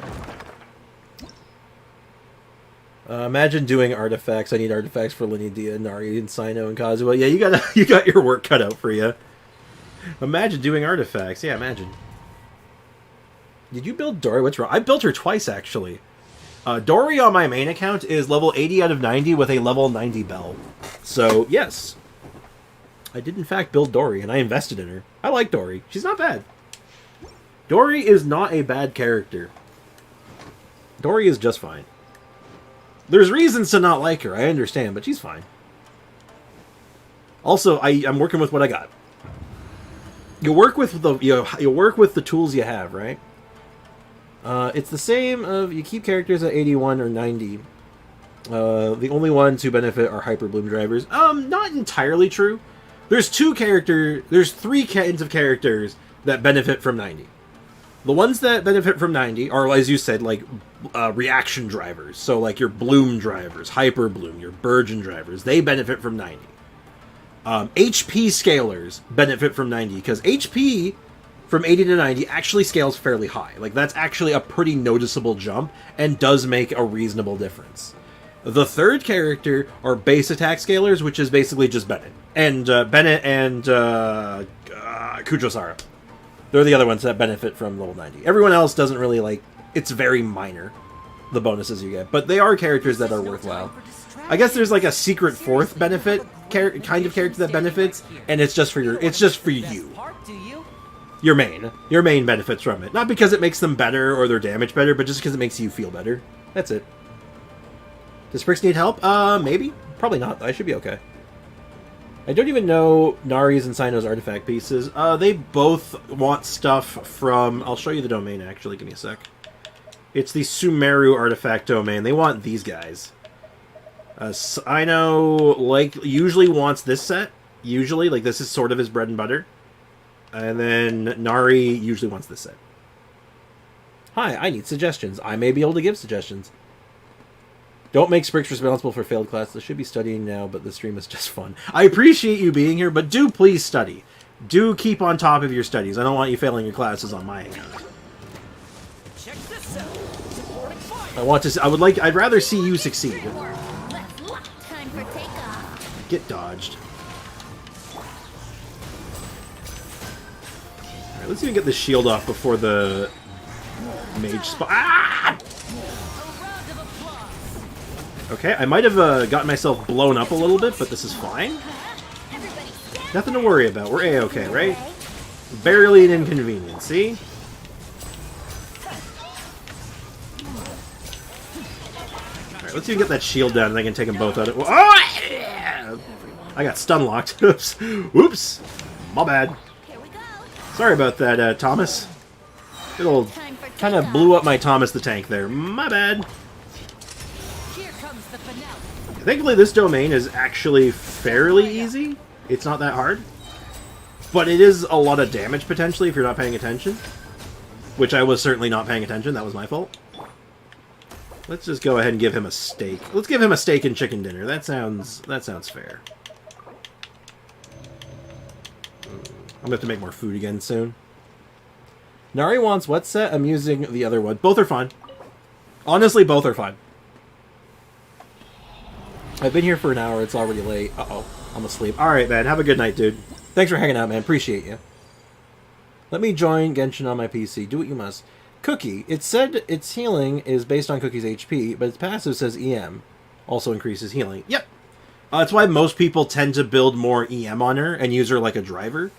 Imagine doing artifacts. I need artifacts for Linny, Dia, Nari, and Sino, and Kazuha. Yeah, you got your work cut out for you. Imagine doing artifacts. Yeah, imagine. Did you build Dory? What's wrong? I built her twice, actually. Dory on my main account is level 80 out of 90 with a level 90 bell. So, yes. I did, in fact, build Dory, and I invested in her. I like Dory. She's not bad. Dory is not a bad character. Dory is just fine. There's reasons to not like her, I understand, but she's fine. Also, I'm working with what I got. You work with the tools you have, right? It's the same of you keep characters at 81 or 90. The only ones who benefit are Hyper Bloom drivers. Not entirely true. There's three kinds of characters that benefit from 90. The ones that benefit from 90 are, as you said, like reaction drivers. So like your Bloom drivers, Hyper Bloom, your Burgeon drivers, they benefit from 90. HP scalers benefit from 90 because HP from 80 to 90 actually scales fairly high. Like, that's actually a pretty noticeable jump and does make a reasonable difference. The third character are base attack scalers, which is basically just Bennett. And Kujosara. They're the other ones that benefit from level 90. Everyone else doesn't really, like... It's very minor, the bonuses you get. But they are characters that are worthwhile. I guess there's, like, a secret fourth benefit kind of character that benefits, and it's just for you. Your main benefits from it. Not because it makes them better or their damage better, but just because it makes you feel better. That's it. Does Sprix need help? Maybe. Probably not. I should be okay. I don't even know Nari's and Sino's artifact pieces. They both want stuff from... I'll show you the domain, actually. Give me a sec. It's the Sumeru artifact domain. They want these guys. Sino, usually wants this set. Usually. Like, this is sort of his bread and butter. And then Nari usually wants this set. Hi, I need suggestions. I may be able to give suggestions. Don't make Sprix responsible for failed classes. I should be studying now, but the stream is just fun. I appreciate you being here, but do please study. Do keep on top of your studies. I don't want you failing your classes on my account. Check this out. Supporting fire. I'd rather see you succeed. Time for takeoff. Get dodged. Alright, let's even get the shield off before the mage spot. Ah! Okay, I might have gotten myself blown up a little bit, but this is fine. Nothing to worry about. We're A-okay, right? Barely an inconvenience, see? Alright, let's even get that shield down and I can take them both out. Oh! Yeah! I got stun locked. Oops. Oops. My bad. Sorry about that, Thomas. Good old... Kind of blew up my Thomas the Tank there. My bad. Thankfully, this domain is actually fairly easy. It's not that hard. But it is a lot of damage, potentially, if you're not paying attention. Which I was certainly not paying attention. That was my fault. Let's just go ahead and give him a steak. Let's give him a steak and chicken dinner. That sounds fair. I'm gonna have to make more food again soon. Nari wants what set? I'm using the other one. Both are fine. Honestly, both are fine. I've been here for an hour. It's already late. Uh-oh. I'm asleep. Alright, man. Have a good night, dude. Thanks for hanging out, man. Appreciate you. Let me join Genshin on my PC. Do what you must. Cookie. It said its healing is based on Cookie's HP, but its passive says EM. Also increases healing. Yep. That's why most people tend to build more EM on her and use her like a driver.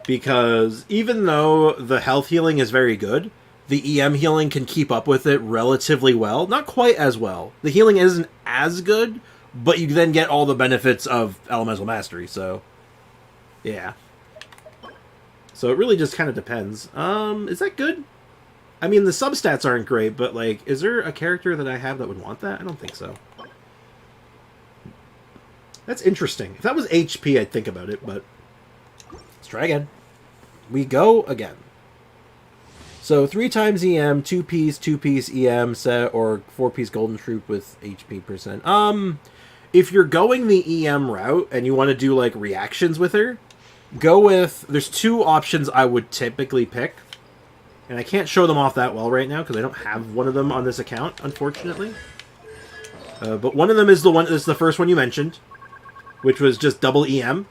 Because even though the health healing is very good, the EM healing can keep up with it relatively well. Not quite as well. The healing isn't as good, but you then get all the benefits of Elemental Mastery, so... yeah. So it really just kind of depends. Is that good? I mean, the substats aren't great, but, like, is there a character that I have that would want that? I don't think so. That's interesting. If that was HP, I'd think about it, but... let's try again. We go again. So 3 times EM, 2-piece EM set, or 4-piece Golden Troop with HP percent. If you're going the EM route and you want to do, like, reactions with her, go with... there's 2 options I would typically pick. And I can't show them off that well right now because I don't have one of them on this account, unfortunately. But one of them is the first one you mentioned, which was just double EM.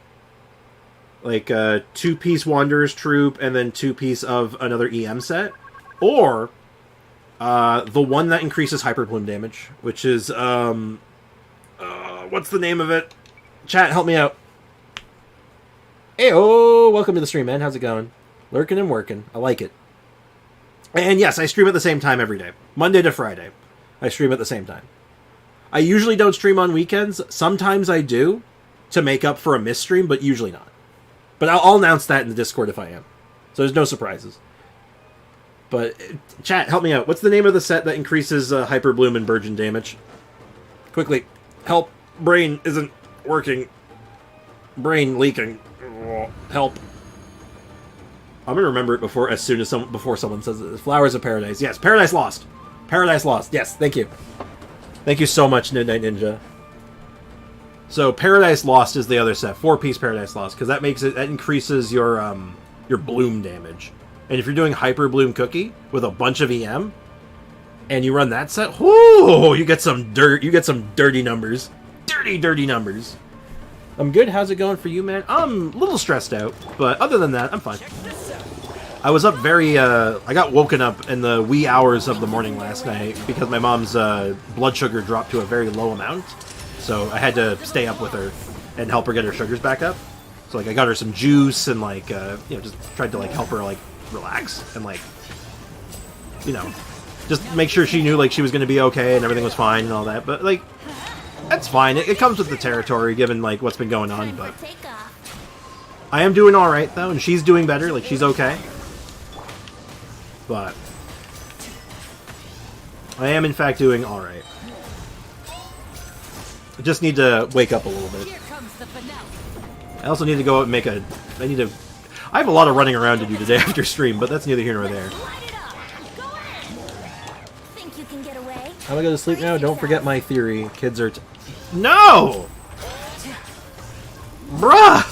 Like, 2-piece Wanderer's Troop, and then 2-piece of another EM set. Or, the one that increases Hyper Plume damage, which is, what's the name of it? Chat, help me out. Heyo! Welcome to the stream, man. How's it going? Lurking and working. I like it. And yes, I stream at the same time every day. Monday to Friday. I stream at the same time. I usually don't stream on weekends. Sometimes I do, to make up for a missed stream, but usually not. But I'll announce that in the Discord if I am. So there's no surprises. But, chat, help me out. What's the name of the set that increases Hyper Bloom and Burgeon damage? Quickly. Help. Brain isn't working. Brain leaking. Help. I'm gonna remember it before someone says it. Flowers of Paradise. Yes, Paradise Lost. Paradise Lost. Yes, thank you. Thank you so much, Midnight Ninja. So Paradise Lost is the other set, 4-piece Paradise Lost, because that increases your bloom damage. And if you're doing Hyper Bloom Cookie with a bunch of EM, and you run that set, whoo, you get some dirty numbers, dirty numbers. I'm good. How's it going for you, man? I'm a little stressed out, but other than that, I'm fine. I was up I got woken up in the wee hours of the morning last night because my mom's blood sugar dropped to a very low amount. So I had to stay up with her and help her get her sugars back up. So, like, I got her some juice and, like, just tried to, like, help her, like, relax and, like, just make sure she knew, like, she was going to be okay and everything was fine and all that. But, like, that's fine. It comes with the territory, given, like, what's been going on, but... I am doing alright, though, and she's doing better. Like, she's okay. But... I am, in fact, doing alright. I just need to wake up a little bit. I also need to go out and make a... I have a lot of running around to do today after stream, but that's neither here nor there. I'm gonna go to sleep now. Don't forget my theory. Kids are... No! Bruh!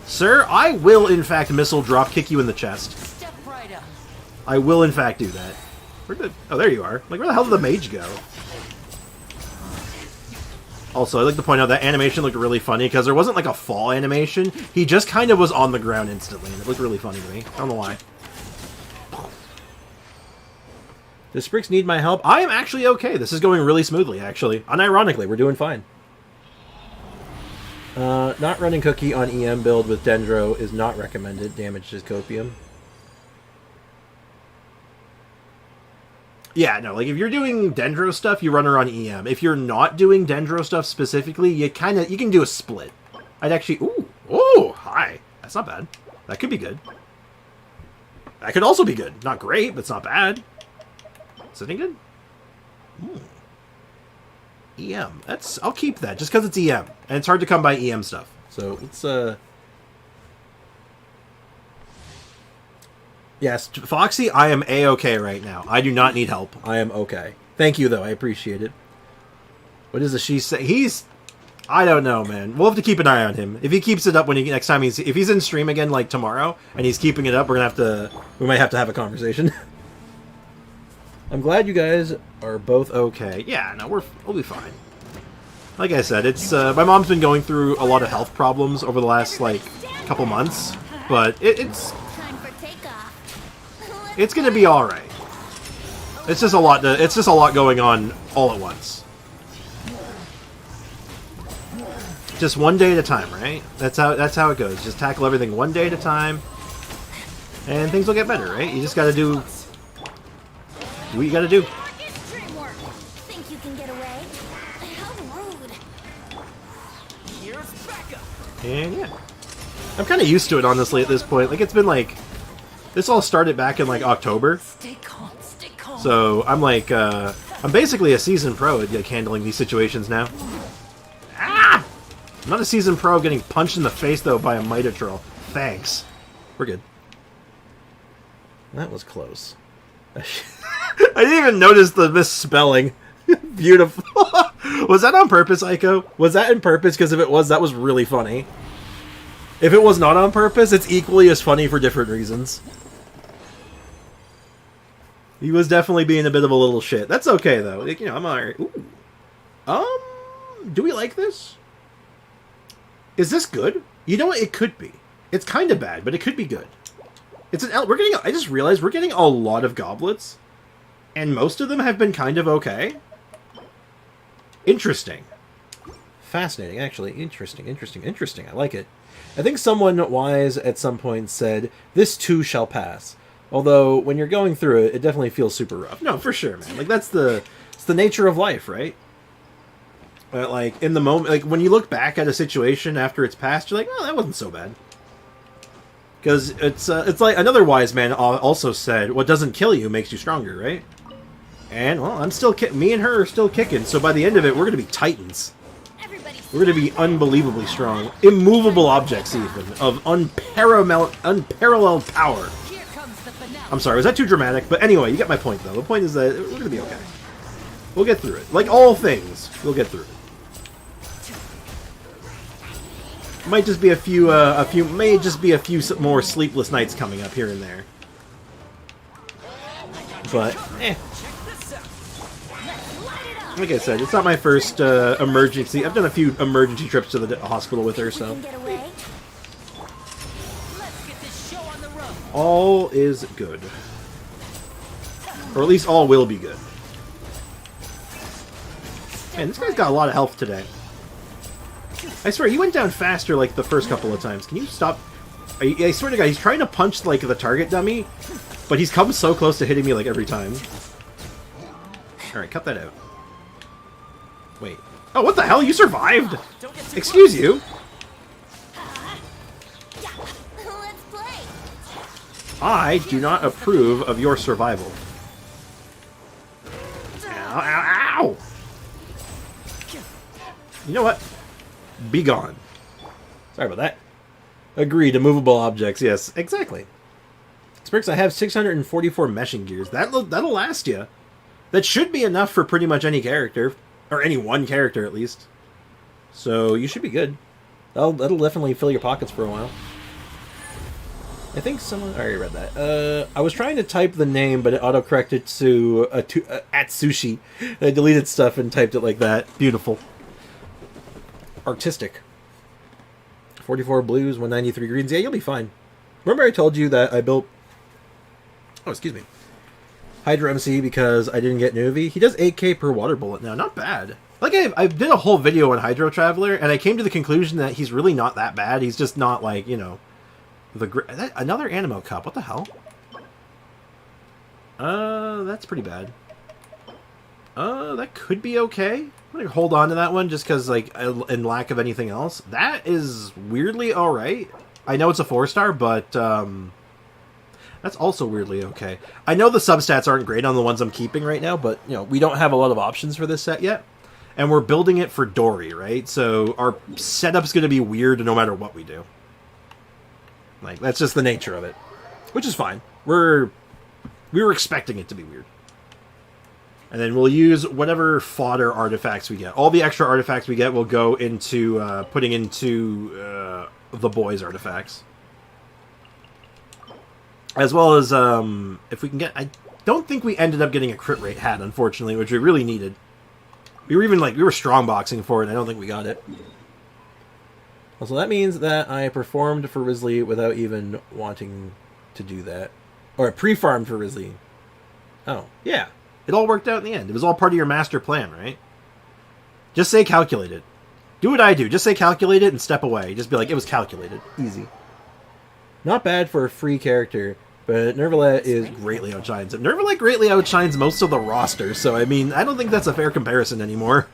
Sir, I will, in fact, missile drop kick you in the chest. I will, in fact, do that. Oh, there you are. Like, where the hell did the mage go? Also, I'd like to point out that animation looked really funny, because there wasn't, like, a fall animation. He just kind of was on the ground instantly, and it looked really funny to me. I don't know why. Does Sprix need my help? I am actually okay. This is going really smoothly, actually. Unironically, we're doing fine. Not running Cookie on EM build with Dendro is not recommended. Damages Copium. Yeah, no, like, if you're doing Dendro stuff, you run her on EM. If you're not doing Dendro stuff specifically, you can do a split. I'd actually... Ooh, hi. That's not bad. That could be good. That could also be good. Not great, but it's not bad. Sitting good? EM. I'll keep that, just because it's EM. And it's hard to come by EM stuff. So, let's, Yes, Foxy, I am A-okay right now. I do not need help. I am okay. Thank you, though. I appreciate it. What does the she say? I don't know, man. We'll have to keep an eye on him. If he keeps it up next time if he's in stream again, like, tomorrow, and he's keeping it up, we might have to have a conversation. I'm glad you guys are both okay. Yeah, no, we'll be fine. Like I said, it's, my mom's been going through a lot of health problems over the last, like, couple months, but it's gonna be alright. It's just a lot going on all at once. Just one day at a time, right? That's how it goes. Just tackle everything one day at a time, and things will get better, right? You just got to do what you got to do. Dreamwork. Think you can get away? How rude. Here's Becca. And yeah, I'm kind of used to it, honestly, at this point. Like, it's been like, this all started back in like October. Stay calm, stay calm. So I'm like, I'm basically a seasoned pro at like handling these situations now. Ah! I'm not a seasoned pro getting punched in the face though by a Mita Troll. Thanks. We're good. That was close. I didn't even notice the misspelling. Beautiful. Was that on purpose, Aiko? Was that on purpose? Because if it was, that was really funny. If it was not on purpose, it's equally as funny for different reasons. He was definitely being a bit of a little shit. That's okay, though. Like, you know, I'm alright. Do we like this? Is this good? You know what? It could be. It's kind of bad, but it could be good. It's an we're getting. I just realized we're getting a lot of goblets, and most of them have been kind of okay. Interesting. Fascinating, actually. Interesting. I like it. I think someone wise at some point said, "This too shall pass." Although, when you're going through it, it definitely feels super rough. No, for sure, man. Like, it's the nature of life, right? But, like, in the moment, like, when you look back at a situation after it's passed, you're like, oh, that wasn't so bad. Because it's like another wise man also said, what doesn't kill you makes you stronger, right? And, well, I'm still me and her are still kicking, so by the end of it, we're going to be titans. We're going to be unbelievably strong. Immovable objects, even, of unparalleled power. I'm sorry, was that too dramatic? But anyway, you get my point, though. The point is that we're going to be okay. We'll get through it. Like all things, we'll get through it. Might just be a few more sleepless nights coming up here and there. But, like I said, it's not my first emergency. I've done a few emergency trips to the hospital with her, so all is good. Or at least all will be good. Man, this guy's got a lot of health today. I swear, he went down faster, like, the first couple of times. Can you stop? I swear to God, he's trying to punch, like, the target dummy, but he's come so close to hitting me, like, every time. Alright, cut that out. Wait. Oh, what the hell? You survived! Excuse you? Let's play. I do not approve of your survival. Ow, ow, ow! You know what? Be gone. Sorry about that. Agreed, immovable objects. Yes, exactly. Sprix, I have 644 meshing gears. That'll last you. That should be enough for pretty much any character. Or any one character, at least. So, you should be good. That'll definitely fill your pockets for a while. I think someone... I already read that. I was trying to type the name, but it autocorrected to at sushi. I deleted stuff and typed it like that. Beautiful. Artistic. 44 blues, 193 greens. Yeah, you'll be fine. Remember I told you that I built... Oh, excuse me. Hydro MC because I didn't get Nuvi? He does 8k per water bullet now. Not bad. Like, I did a whole video on Hydro Traveler, and I came to the conclusion that he's really not that bad. He's just not, like, you know... another Animo Cup. What the hell? That's pretty bad. That could be okay. I'm gonna hold on to that one just because, like, in lack of anything else. That is weirdly alright. I know it's a 4-star, but, that's also weirdly okay. I know the substats aren't great on the ones I'm keeping right now, but, you know, we don't have a lot of options for this set yet. And we're building it for Dory, right? So our setup's gonna be weird no matter what we do. Like, that's just the nature of it. Which is fine. We were expecting it to be weird. And then we'll use whatever fodder artifacts we get. All the extra artifacts we get will go into putting into the boys' artifacts. As well as if we can get... I don't think we ended up getting a crit rate hat, unfortunately, which we really needed. We were even like... We were strongboxing for it, and I don't think we got it. Also, that means that I performed for Risley without even wanting to do that. Or pre-farmed for Risley. Oh, yeah. It all worked out in the end. It was all part of your master plan, right? Just say calculated. Do what I do. Just say calculated and step away. Just be like, it was calculated. Easy. Not bad for a free character, but Nervalet is greatly outshines him. Nervalet greatly outshines most of the roster, so I mean, I don't think that's a fair comparison anymore.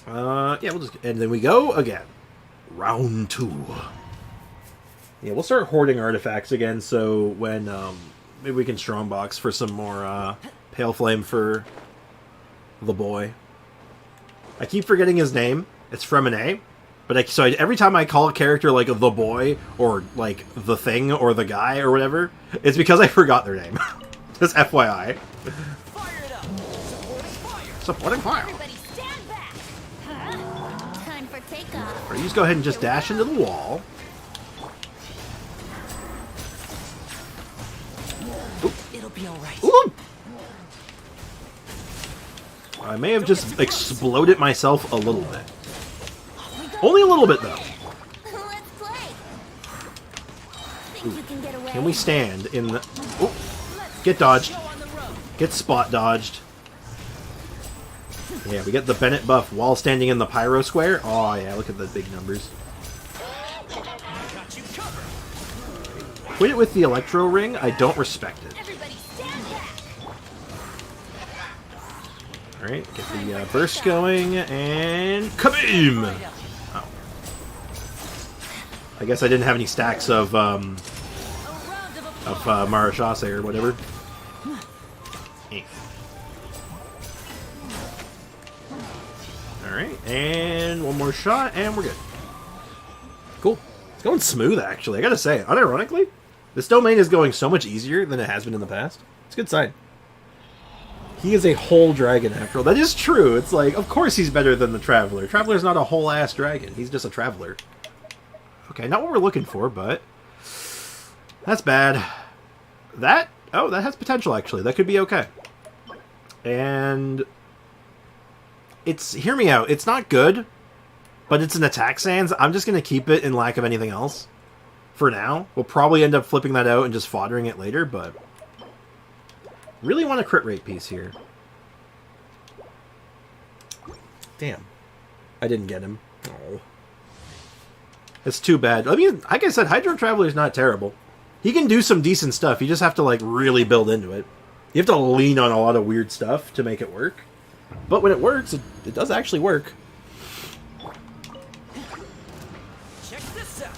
Yeah, we'll just... And then we go again. Round 2. Yeah, we'll start hoarding artifacts again, so when, maybe we can strongbox for some more, Pale Flame for the boy. I keep forgetting his name. It's Freminet. But every time I call a character like the boy, or like the thing, or the guy, or whatever, it's because I forgot their name. Just FYI. Fire it up! Supporting fire! Everybody stand back! Time for takeoff. Or you just go ahead and just dash into the wall. It'll be alright. Ooh. I may have just exploded myself a little bit. Only a little bit, though. Let's play. Think you can get away? Can we stand in the... Ooh. Get dodged. Get spot dodged. Yeah, we get the Bennett buff while standing in the Pyro Square. Oh, yeah, look at the big numbers. Quit it with the Electro Ring. I don't respect it. Everybody stand back! Alright, get the burst going, and... Kaboom! Oh. I guess I didn't have any stacks of Marachase or whatever. Alright, and one more shot, and we're good. Cool. It's going smooth, actually. I gotta say, unironically, this domain is going so much easier than it has been in the past. It's a good sign. He is a whole dragon, after all. That is true. It's like, of course he's better than the Traveler. Traveler's not a whole-ass dragon. He's just a Traveler. Okay, not what we're looking for, but... That's bad. That... Oh, that has potential, actually. That could be okay. And... It's... Hear me out. It's not good, but it's an attack sans. I'm just going to keep it in lack of anything else. For now. We'll probably end up flipping that out and just foddering it later, but... Really want a crit rate piece here. Damn. I didn't get him. Oh. It's too bad. I mean, like I said, Hydro Traveler's not terrible. He can do some decent stuff. You just have to, like, really build into it. You have to lean on a lot of weird stuff to make it work. But when it works, it does actually work. Check this out.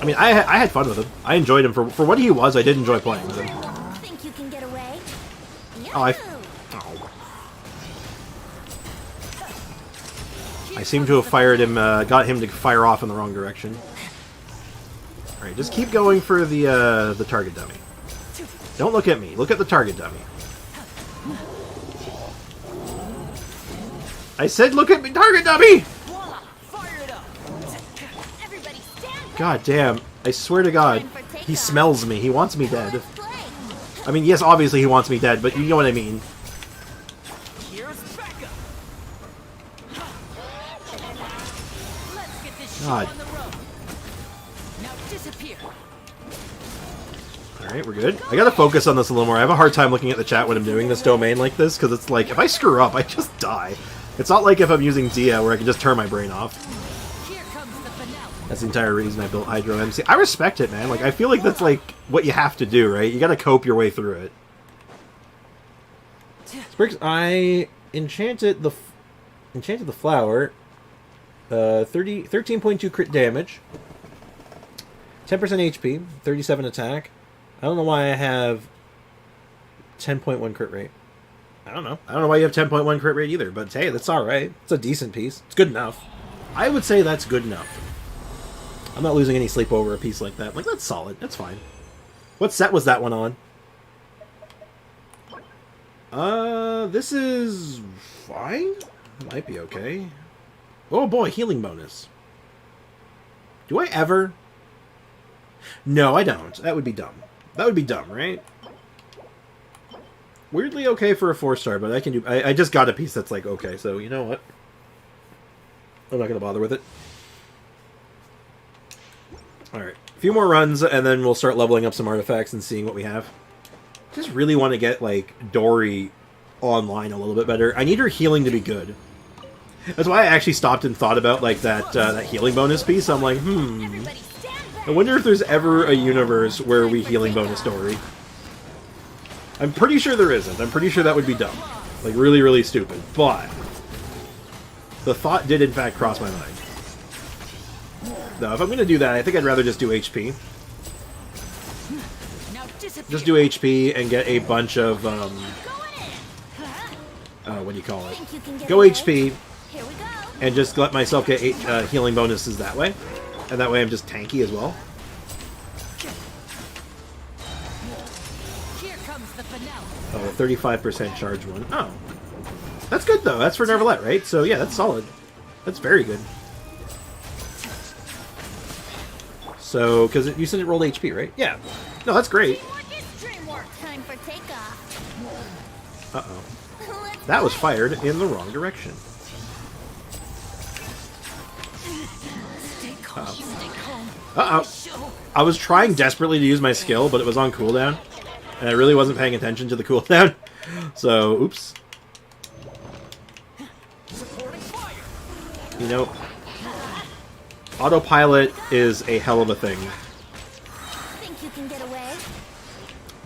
I mean, I had fun with him. I enjoyed him. For what he was, I did enjoy playing with him. Think you can get away? Oh, I seem to have fired him, got him to fire off in the wrong direction. Alright, just keep going for the target dummy. Don't look at me. Look at the target dummy. I said look at me, target dummy! God damn. I swear to God. He smells me. He wants me dead. I mean, yes, obviously he wants me dead, but you know what I mean. God. Alright, we're good. I gotta focus on this a little more. I have a hard time looking at the chat when I'm doing this domain like this, because it's like, if I screw up, I just die. It's not like if I'm using Dia, where I can just turn my brain off. That's the entire reason I built Hydro MC. I respect it, man. Like, I feel like that's, like, what you have to do, right? You gotta cope your way through it. Spriggs, I enchanted the flower. 13.2 crit damage. 10% HP. 37 attack. I don't know why I have 10.1 crit rate. I don't know. I don't know why you have 10.1 crit rate either, but hey, that's alright. It's a decent piece. It's good enough. I would say that's good enough. I'm not losing any sleep over a piece like that. Like, that's solid. That's fine. What set was that one on? This is fine? Might be okay. Oh boy, healing bonus. Do I ever? No, I don't. That would be dumb. That would be dumb, right? Weirdly okay for a 4-star, but I can do... I just got a piece that's like, okay, so you know what? I'm not going to bother with it. Alright. A few more runs, and then we'll start leveling up some artifacts and seeing what we have. Just really want to get, like, Dory online a little bit better. I need her healing to be good. That's why I actually stopped and thought about like that healing bonus piece. I'm like, I wonder if there's ever a universe where we healing bonus Dory. I'm pretty sure there isn't. I'm pretty sure that would be dumb. Like, really, really stupid. But the thought did, in fact, cross my mind. No, if I'm going to do that, I think I'd rather just do HP. Just do HP and get a bunch of, what do you call it? Go HP, and just let myself get healing bonuses that way. And that way I'm just tanky as well. Oh, the 35% charge one. Oh. That's good, though. That's for Neverlet, right? So, yeah, that's solid. That's very good. So, because you said it rolled HP, right? Yeah. No, that's great. Uh-oh. That was fired in the wrong direction. Uh-oh. I was trying desperately to use my skill, but it was on cooldown. And I really wasn't paying attention to the cooldown. So, oops. You know, autopilot is a hell of a thing. Think you can get away?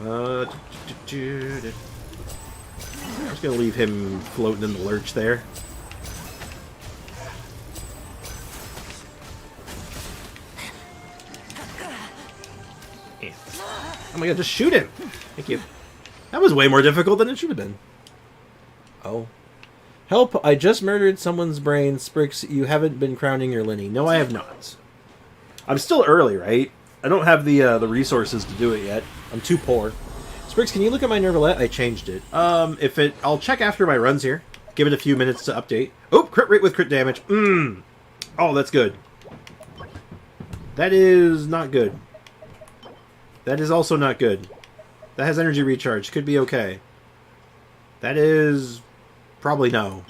I'm just gonna leave him floating in the lurch there. Oh my god, just shoot him! Thank you. That was way more difficult than it should have been. Oh. Help, I just murdered someone's brain. Sprix, you haven't been crowning your Linny. No, I have not. I'm still early, right? I don't have the resources to do it yet. I'm too poor. Sprix, can you look at my Nervalette? I changed it. I'll check after my runs here. Give it a few minutes to update. Oh, crit rate with crit damage. Oh, that's good. That is not good. That is also not good. That has energy recharge. Could be okay. That is probably no.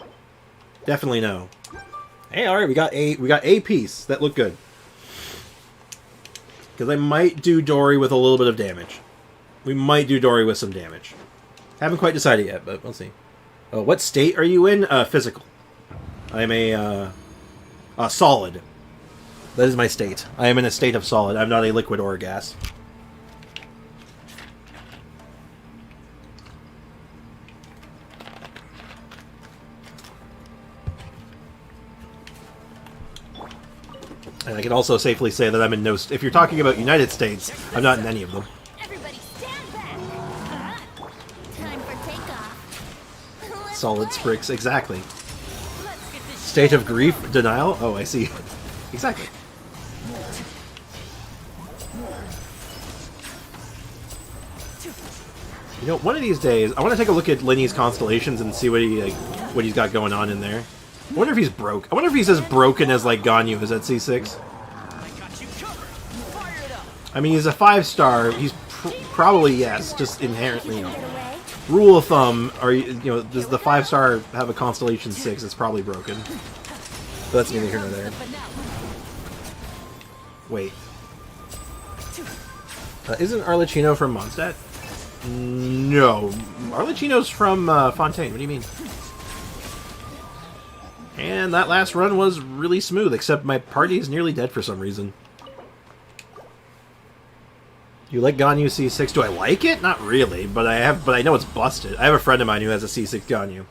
Definitely no. Hey, all right, we got a piece that looked good. Because I might do Dory with a little bit of damage. We might do Dory with some damage. Haven't quite decided yet, but we'll see. Oh, what state are you in? Physical. I'm a solid. That is my state. I am in a state of solid. I'm not a liquid or a gas. And I can also safely say that I'm in no... If you're talking about United States, I'm not in any of them. Everybody stand back. Time for takeoff. Solid Sprix, exactly. State of grief, denial? Oh, I see. Exactly. You know, one of these days, I want to take a look at Linny's constellations and see what he's got going on in there. I wonder if he's broke. I wonder if he's as broken as, like, Ganyu is at C6. I mean, he's a 5-star. He's probably, yes, just inherently, you know. Rule of thumb, does the 5-star have a constellation 6? It's probably broken. But that's neither here nor there. Wait. Isn't Arlecchino from Mondstadt? No. Arlecchino's from Fontaine. What do you mean? And that last run was really smooth, except my party is nearly dead for some reason. You like Ganyu C6? Do I like it? Not really, but I know it's busted. I have a friend of mine who has a C6 Ganyu.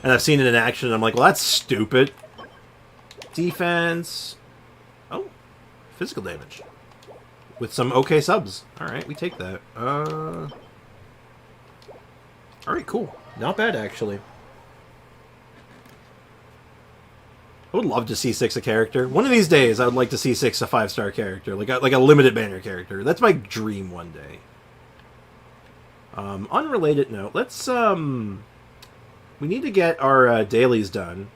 And I've seen it in action, and I'm like, well, that's stupid. Defense. Oh. Physical damage. With some okay subs. Alright, we take that. Alright, cool. Not bad, actually. I would love to C6 a character. One of these days, I would like to C6 a 5-star character. Like a limited banner character. That's my dream one day. Unrelated note. Let's, we need to get our dailies done.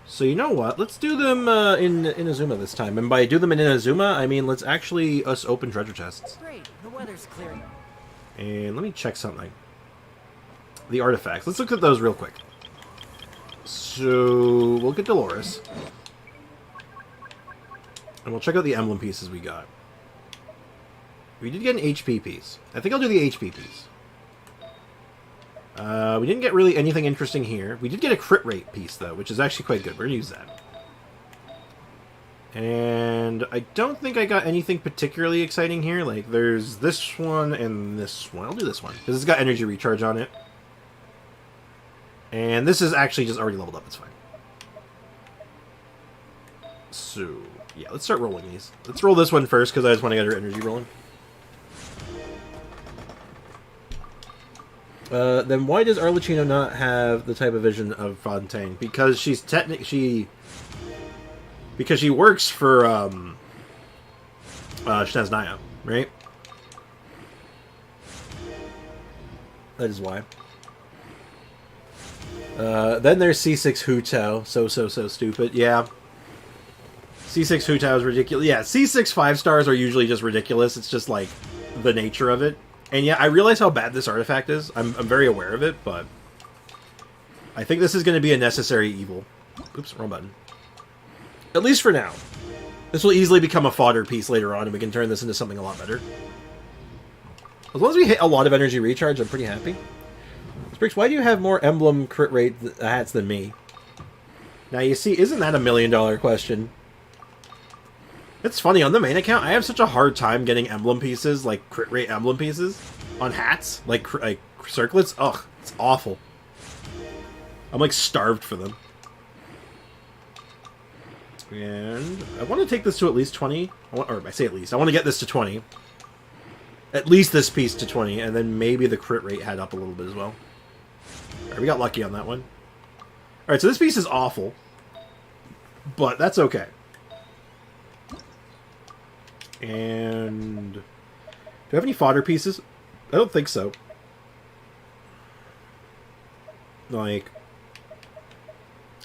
So you know what? Let's do them in Inazuma this time. And by do them in Inazuma, I mean let's actually open treasure chests. Great, the weather's clearing. And let me check something. The artifacts. Let's look at those real quick. So we'll get Dolores. And we'll check out the emblem pieces we got. We did get an HP piece. I think I'll do the HP piece. We didn't get really anything interesting here. We did get a crit rate piece, though, which is actually quite good. We're going to use that. And I don't think I got anything particularly exciting here. Like, there's this one and this one. I'll do this one, because it's got energy recharge on it. And this is actually just already leveled up. It's fine. So, yeah, let's start rolling these. Let's roll this one first, because I just want to get our energy rolling. Then why does Arlecchino not have the type of vision of Fontaine? Because she's because she works for Snezhnaya, right? That is why. Then there's C6 Hutao. So stupid. Yeah. C6 Hutao is ridiculous. Yeah, C6 5-stars are usually just ridiculous. It's just like the nature of it. And yeah, I realize how bad this artifact is. I'm very aware of it, but I think this is going to be a necessary evil. Oops, wrong button. At least for now. This will easily become a fodder piece later on, and we can turn this into something a lot better. As long as we hit a lot of energy recharge, I'm pretty happy. Spriggs, why do you have more emblem crit rate hats than me? Now, you see, isn't that $1 million question? It's funny, on the main account, I have such a hard time getting emblem pieces, like crit rate emblem pieces, on hats, like circlets. Ugh, it's awful. I'm like starved for them. And I want to take this to at least 20. Or I say at least. I want to get this to 20. At least this piece to 20, and then maybe the crit rate had up a little bit as well. Alright, we got lucky on that one. Alright, so this piece is awful. But that's okay. And do I have any fodder pieces? I don't think so. Like,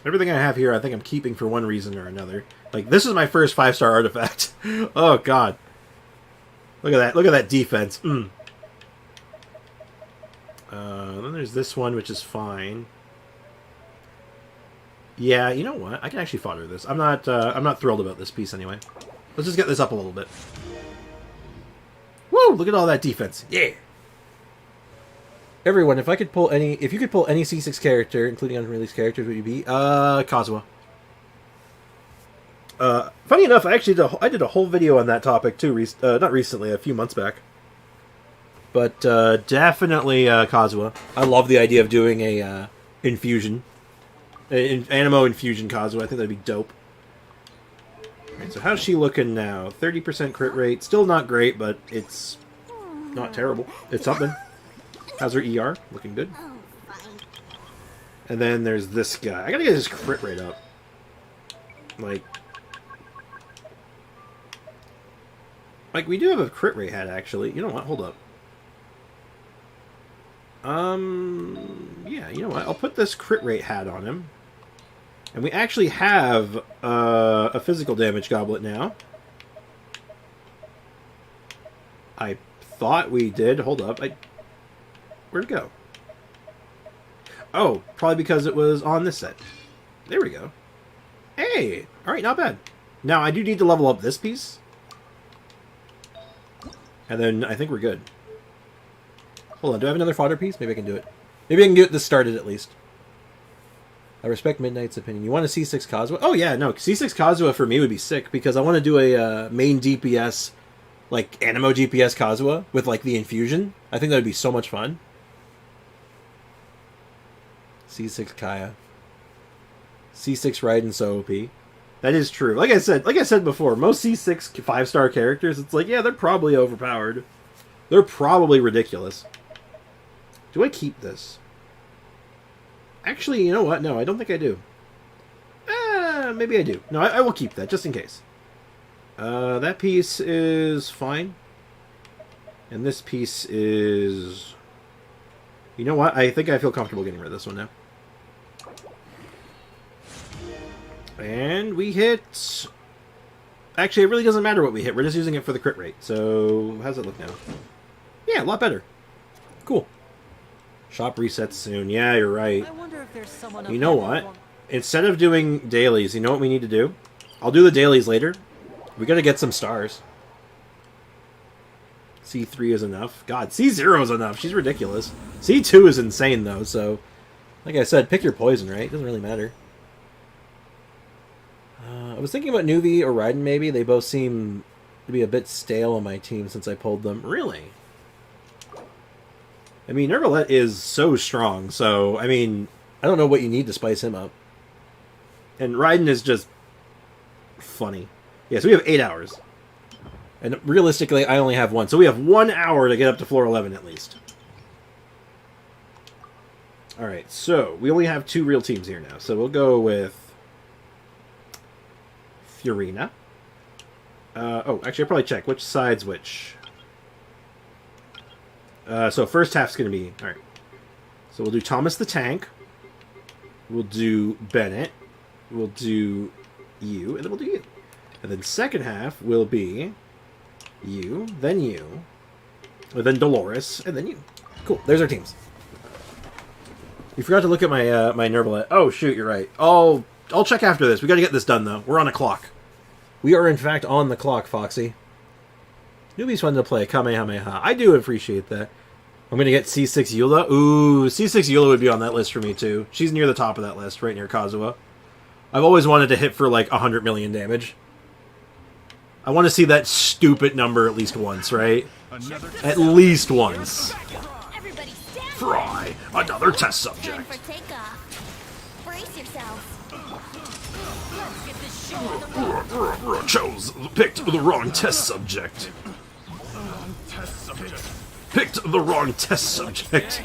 everything I have here, I think I'm keeping for one reason or another. Like, this is my first 5-star artifact. Oh, God. Look at that. Look at that defense. Then there's this one, which is fine. Yeah, you know what? I can actually fodder this. I'm not thrilled about this piece anyway. Let's just get this up a little bit. Woo! Look at all that defense. Yeah! Everyone, if you could pull any C6 character, including unreleased characters, would you be? Kazuha. Funny enough, I did a whole video on that topic too, not recently, a few months back. But definitely Kazuha. I love the idea of doing a infusion. An Animo infusion Kazuha. I think that'd be dope. Alright, so how's she looking now? 30% crit rate. Still not great, but it's not terrible. It's something. How's her ER? Looking good. And then there's this guy. I gotta get his crit rate up. Like, we do have a crit rate hat, actually. You know what? Hold up. Yeah, you know what? I'll put this crit rate hat on him. And we actually have a physical damage goblet now. I thought we did. Hold up. Where'd it go? Oh, probably because it was on this set. There we go. Hey! Alright, not bad. Now, I do need to level up this piece. And then I think we're good. Hold on, do I have another fodder piece? Maybe I can do it. Maybe I can get this started at least. I respect Midnight's opinion. You want a C6 Kazuha? Oh yeah, no, C6 Kazuha for me would be sick because I want to do a main DPS, like Animo DPS Kazuha with like the infusion. I think that would be so much fun. C6 Kaya. C6 Raiden so OP. That is true. Like I said before, most C6 5-star characters, it's like, yeah, they're probably overpowered. They're probably ridiculous. Do I keep this? Actually, you know what? No, I don't think I do. Maybe I do. No, I will keep that, just in case. That piece is fine. And this piece is... You know what? I think I feel comfortable getting rid of this one now. And we hit... Actually, it really doesn't matter what we hit. We're just using it for the crit rate. So, how's it look now? Yeah, a lot better. Cool. Shop resets soon. Yeah, you're right. I wonder if there's someone you know what? Instead of doing dailies, you know what we need to do? I'll do the dailies later. We gotta get some stars. C3 is enough. God, C0 is enough. She's ridiculous. C2 is insane, though, so... Like I said, pick your poison, right? It doesn't really matter. I was thinking about Nuvi or Raiden, maybe. They both seem to be a bit stale on my team since I pulled them. Really? I mean, Nervalette is so strong, so, I mean, I don't know what you need to spice him up. And Raiden is just funny. Yeah, so we have 8 hours. And realistically, I only have 1. So we have 1 hour to get up to floor 11 at least. Alright, so we only have 2 real teams here now. So we'll go with Furina. Oh, actually, I'll probably check which side's which. So first half's going to be... Alright. So we'll do Thomas the Tank. We'll do Bennett. We'll do you. And then we'll do you. And then second half will be you. Then you. And then Dolores. And then you. Cool. There's our teams. We forgot to look at my my Nervalette. Oh, shoot. You're right. I'll check after this. We got to get this done, though. We're on a clock. We are, in fact, on the clock, Foxy. Newbie's fun to play. Kamehameha. I do appreciate that. I'm going to get C6 Eula. Ooh, C6 Eula would be on that list for me, too. She's near the top of that list, right near Kazuha. I've always wanted to hit for, like, 100 million damage. I want to see that stupid number at least once, right? At least once. Fry, another test subject. Time for takeoff. Brace yourself. Picked the wrong test subject. Picked the wrong test subject.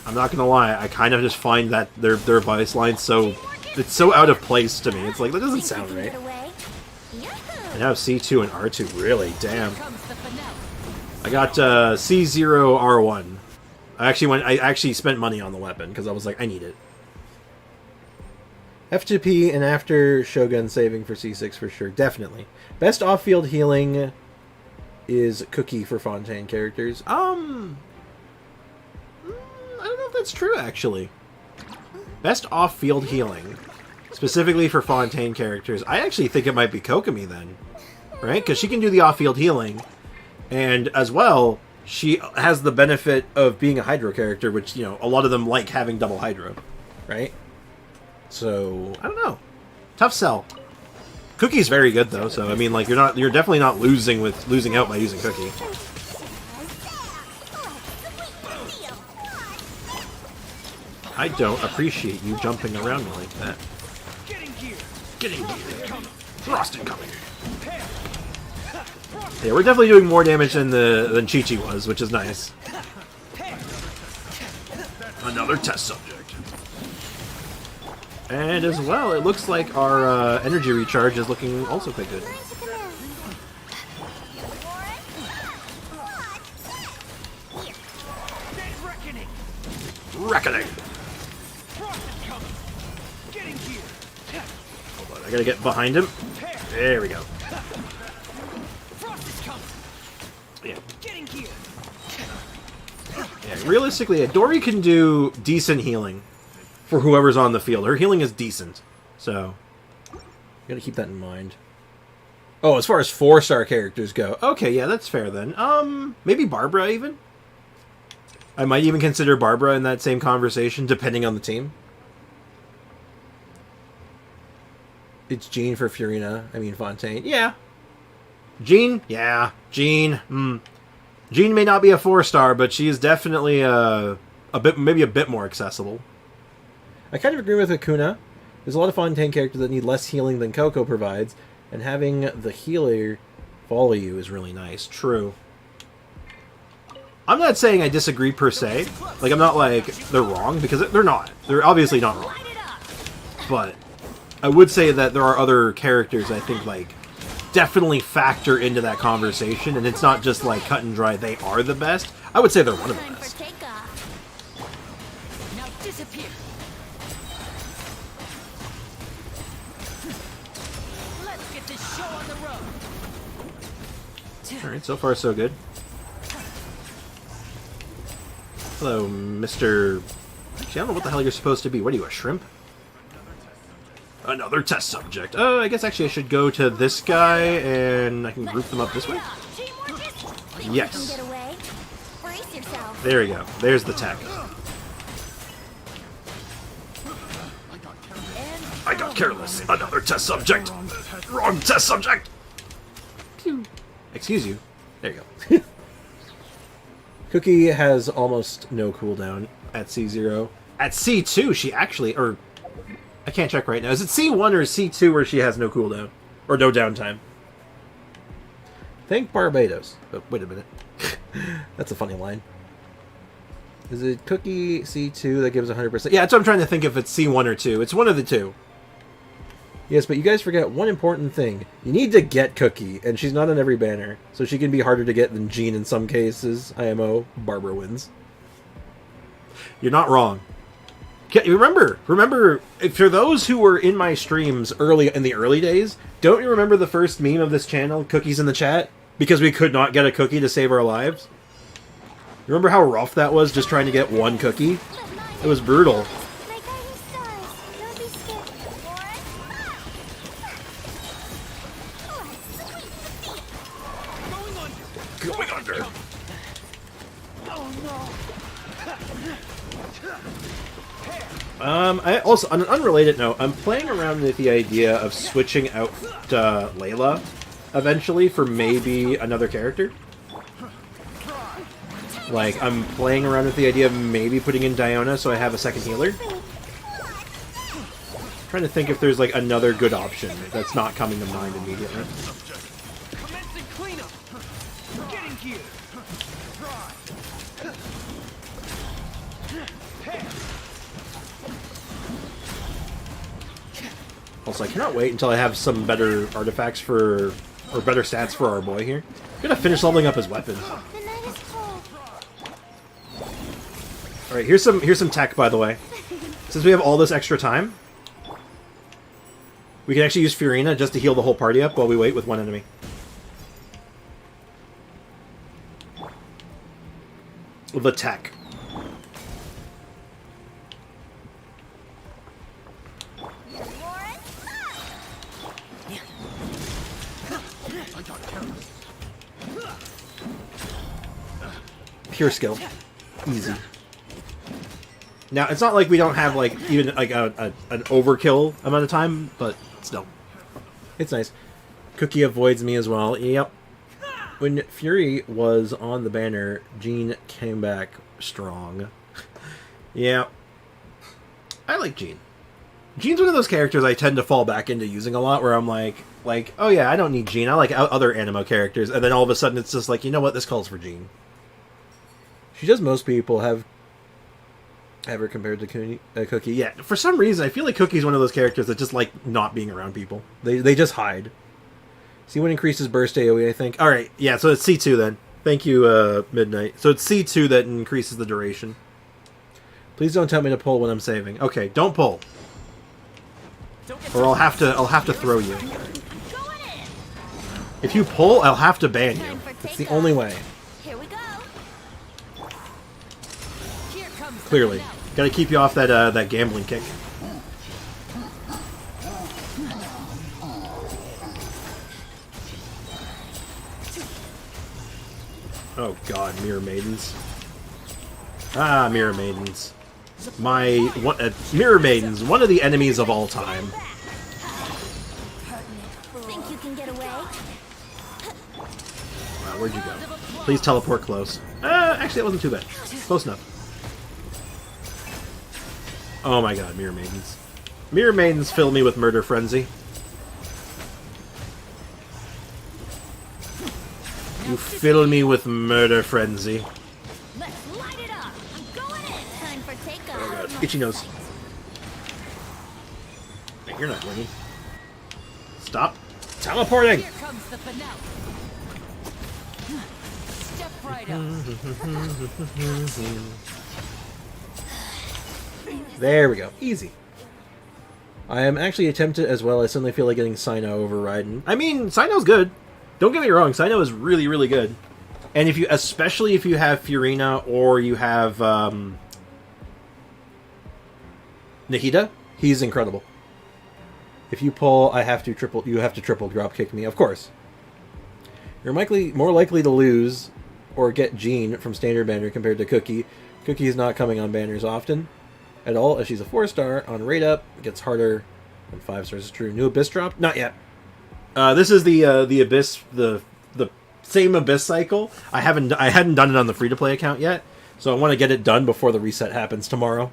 I'm not gonna lie, I kind of just find that their voice line so... It's so out of place to me. It's like, that doesn't sound right. And now C2 and R2, really? Damn. I got C0 R1. I actually spent money on the weapon, because I was like, I need it. F2P and after Shogun saving for C6 for sure. Definitely. Best off-field healing is Cookie for Fontaine characters. I don't know if that's true, actually. Best off-field healing, specifically for Fontaine characters. I actually think it might be Kokomi then. Right? Because she can do the off-field healing. And as well, she has the benefit of being a Hydro character, which, you know, a lot of them like having double Hydro. Right? So, I don't know. Tough sell. Cookie's very good though, so I mean, like, you're definitely not losing out by using Cookie. I don't appreciate you jumping around me like that. Getting gear. Frost incoming. Yeah, we're definitely doing more damage than Chi-Chi was, which is nice. Another test subject. And as well, it looks like our energy recharge is looking also quite good. Reckoning! Hold on, I gotta get behind him. There we go. Yeah. Yeah, realistically, Dori can do decent healing for whoever's on the field. Her healing is decent, so you gotta keep that in mind. Oh, as far as 4-star characters go, okay, yeah, that's fair then. Maybe Barbara even. I might even consider Barbara in that same conversation, depending on the team. It's Jean for Furina. I mean Fontaine. Yeah. Jean? Yeah. Jean. Jean may not be a 4-star, but she is definitely maybe a bit more accessible. I kind of agree with Akuna. There's a lot of Fontaine characters that need less healing than Coco provides, and having the healer follow you is really nice. True. I'm not saying I disagree per se. Like, I'm not like they're wrong, because they're not. They're obviously not wrong. But I would say that there are other characters I think, like, definitely factor into that conversation, and it's not just like cut and dry, they are the best. I would say they're one of the best. Now disappear. Let's get this show on the road. Alright, so far so good. Hello, Mr... Actually, I don't know what the hell you're supposed to be. What are you, a shrimp? Another test subject. I guess actually I should go to this guy and I can group them up this way. Yes. There we go. There's the tech. I got careless. Another test subject. Wrong test subject. Excuse you. There you go. Cookie has almost no cooldown at C0. At C2, she actually, or I can't check right now. Is it C1 or C2 where she has no cooldown? Or no downtime? Thank Barbados. Oh, wait a minute. That's a funny line. Is it Cookie C2 that gives 100%? Yeah, that's what I'm trying to think if it's C1 or 2. It's one of the two. Yes, but you guys forget one important thing. You need to get Cookie, and she's not on every banner, so she can be harder to get than Jean in some cases. IMO, Barbara wins. You're not wrong. Remember, for those who were in my streams in the early days, don't you remember the first meme of this channel, Cookies in the Chat? Because we could not get a cookie to save our lives? You remember how rough that was, just trying to get one cookie? It was brutal. Going under. I also, on an unrelated note, I'm playing around with the idea of switching out Layla eventually for maybe another character. Like, I'm playing around with the idea of maybe putting in Diona so I have a second healer. Trying to think if there's like another good option that's not coming to mind immediately. Also, I cannot wait until I have some better artifacts for, or better stats for our boy here. I'm gonna finish leveling up his weapon. Alright, here's some tech, by the way. Since we have all this extra time, we can actually use Furina just to heal the whole party up while we wait with one enemy. The tech. Pure skill. Easy. Now, it's not like we don't have, like, even, like, an overkill amount of time, but still. It's nice. Cookie avoids me as well. Yep. When Fury was on the banner, Jean came back strong. Yeah. I like Jean. Jean's one of those characters I tend to fall back into using a lot, where I'm like, oh yeah, I don't need Jean. I like other animo characters. And then all of a sudden it's just like, you know what, this calls for Jean. She does most people have ever compared to Cookie. Yeah, for some reason, I feel like Cookie's one of those characters that just like not being around people. They just hide. C1 increases burst AoE, I think. Alright, yeah, so it's C2 then. Thank you, Midnight. So it's C2 that increases the duration. Please don't tell me to pull when I'm saving. Okay, don't pull. Or I'll have to throw you. If you pull, I'll have to ban you. It's the only way. Clearly. Gotta keep you off that gambling kick. Oh god, Mirror Maidens. Ah, Mirror Maidens. Mirror Maidens, one of the enemies of all time. Think you can get away? Wow, where'd you go? Please teleport close. Actually, that wasn't too bad. Close enough. Oh my god, Mirror Maidens. Mirror Maidens fill me with murder frenzy. You fill me with murder frenzy. Let's light it up. I'm going in. Time for takeoff. Oh god, itchy nose. Hey, you're not winning. Stop teleporting! Here comes the finale. Step right up. There we go. Easy. I am actually tempted as well. I suddenly feel like getting Sino over Raiden. I mean, Sino's good. Don't get me wrong. Sino is really, really good. And especially if you have Furina or you have Nahida, he's incredible. If you pull, you have to triple drop kick me. Of course. You're more likely to lose or get Jean from standard banner compared to Cookie. Cookie is not coming on banners often at all, as she's a 4-star. On rate up, it gets harder when 5 stars is true. New Abyss drop? Not yet. This is the Abyss, the same Abyss cycle. I hadn't done it on the free-to-play account yet, so I want to get it done before the reset happens tomorrow.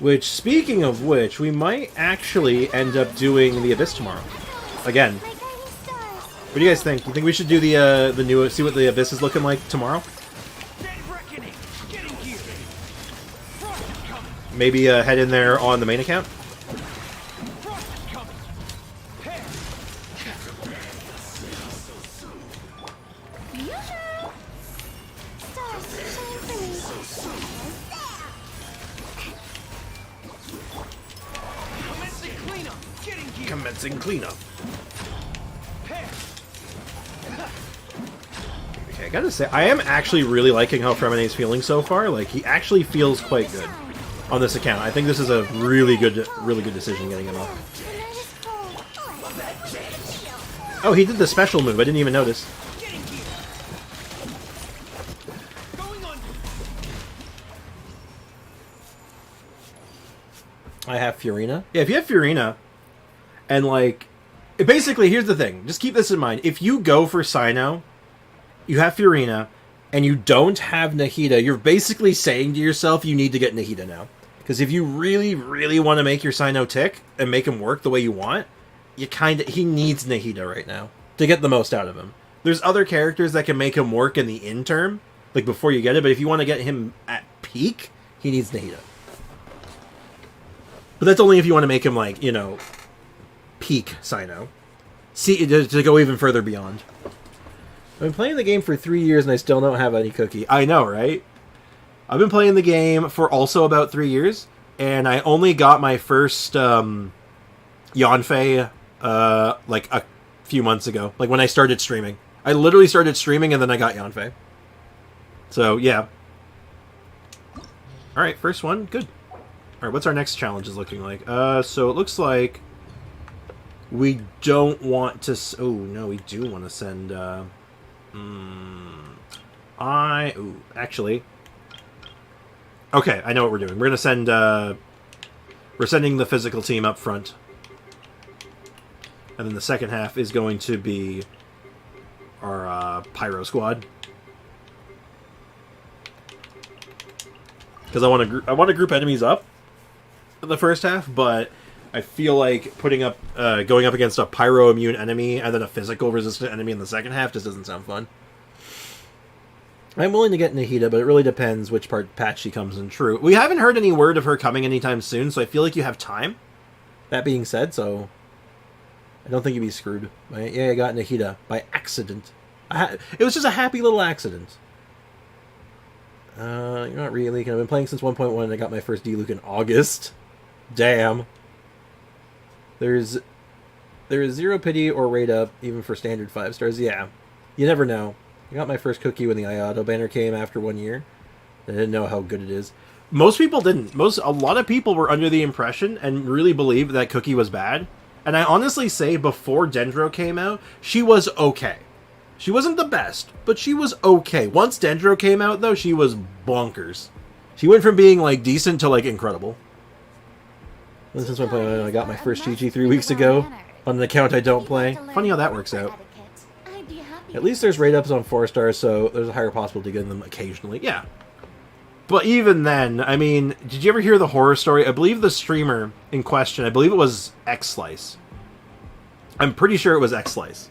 Which, speaking of which, we might actually end up doing the Abyss tomorrow. Again. What do you guys think? You think we should do the new, see what the Abyss is looking like tomorrow? Maybe head in there on the main account? Commencing cleanup. Okay, I gotta say, I am actually really liking how Freminet's feeling so far. Like, he actually feels quite good on this account. I think this is a really good decision getting him off. Oh, he did the special move. I didn't even notice. I have Furina. Yeah, if you have Furina, and like, basically, here's the thing. Just keep this in mind. If you go for Cyno, you have Furina, and you don't have Nahida, you're basically saying to yourself, you need to get Nahida now. Because if you really, really want to make your Cyno tick and make him work the way you want, he needs Nahida right now to get the most out of him. There's other characters that can make him work in the interim, like before you get it, but if you want to get him at peak, he needs Nahida. But that's only if you want to make him, like, you know, peak Cyno. See, to go even further beyond. I've been playing the game for 3 years and I still don't have any Cookie. I know, right? I've been playing the game for also about 3 years, and I only got my first Yanfei like a few months ago. Like when I started streaming. I literally started streaming and then I got Yanfei. So, yeah. Alright, first one. Good. Alright, what's our next challenge is looking like? So it looks like we don't want to... Oh, no, we do want to send... actually... Okay, I know what we're doing. We're going to send... we're sending the physical team up front. And then the second half is going to be our Pyro squad. Because I want to group enemies up in the first half, but I feel like putting up, going up against a Pyro immune enemy and then a physical resistant enemy in the second half just doesn't sound fun. I'm willing to get Nahida, but it really depends which patch she comes in. True. We haven't heard any word of her coming anytime soon, so I feel like you have time. That being said, so I don't think you'd be screwed. Yeah, I got Nahida by accident. It was just a happy little accident. You're not really. I've been playing since 1.1 and I got my first D-Luke in August. Damn. There is zero pity or rate up, even for standard 5 stars. Yeah. You never know. I got my first Cookie when the Iato banner came after 1 year. I didn't know how good it is. Most people didn't. A lot of people were under the impression and really believed that Cookie was bad. And I honestly say before Dendro came out, she was okay. She wasn't the best, but she was okay. Once Dendro came out, though, she was bonkers. She went from being, like, decent to, like, incredible. Since I got my first GG 3 weeks ago on an account I don't play. Funny how that works out. At least there's rate ups on 4 stars, so there's a higher possibility of getting them occasionally. Yeah. But even then, I mean, did you ever hear the horror story? I believe the streamer in question, I believe it was X-Slice. I'm pretty sure it was X-Slice.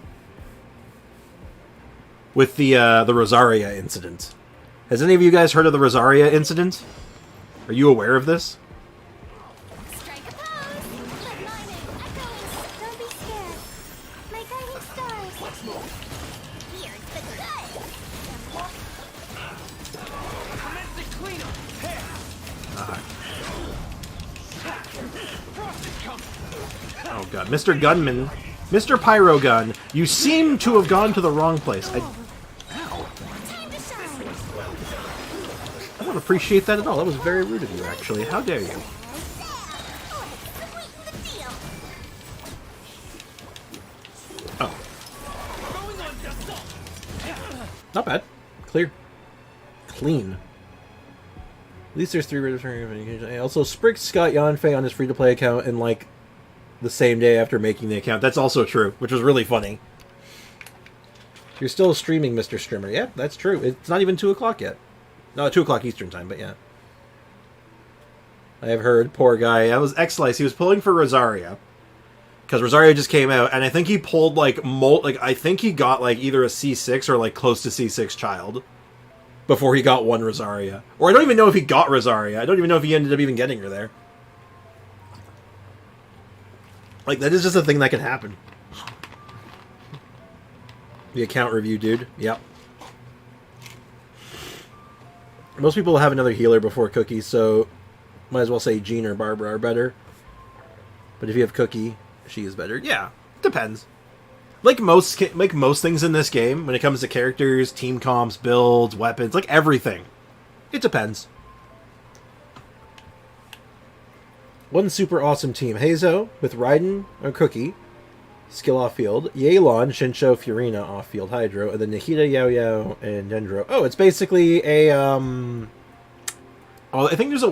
With the Rosaria incident. Has any of you guys heard of the Rosaria incident? Are you aware of this? Strike a pose. Let mine in. Echoing. Don't be scared. My guiding stars. Here's the good. Oh god, Mr. Gunman. Mr. Pyro Gun, you seem to have gone to the wrong place. I don't appreciate that at all. That was very rude of you, actually. How dare you? Not bad. Clear. Clean. At least there's 3 returning. Also, Sprig got Yanfei on his free-to-play account in, like, the same day after making the account. That's also true, which was really funny. You're still streaming, Mr. Streamer. Yeah, that's true. It's not even 2 o'clock yet. No, 2 o'clock Eastern time, but yeah. I have heard. Poor guy. That was X-Slice. He was pulling for Rosaria. Because Rosaria just came out, and I think he pulled, like, I think he got, like, either a C6 or, like, close to C6 child. Before he got one Rosaria. Or I don't even know if he got Rosaria. I don't even know if he ended up even getting her there. Like, that is just a thing that can happen. The account review, dude. Yep. Most people have another healer before Cookie, so might as well say Jean or Barbara are better. But if you have Cookie, she is better. Yeah, depends. Like most things in this game, when it comes to characters, team comps, builds, weapons, like everything, it depends. One super awesome team: Heizo with Raiden or Cookie, skill off field; Yelan, Shinsho, Furina off field, Hydro, and then Nahida, Yao Yao, and Dendro. Oh, it's basically a Oh, I think there's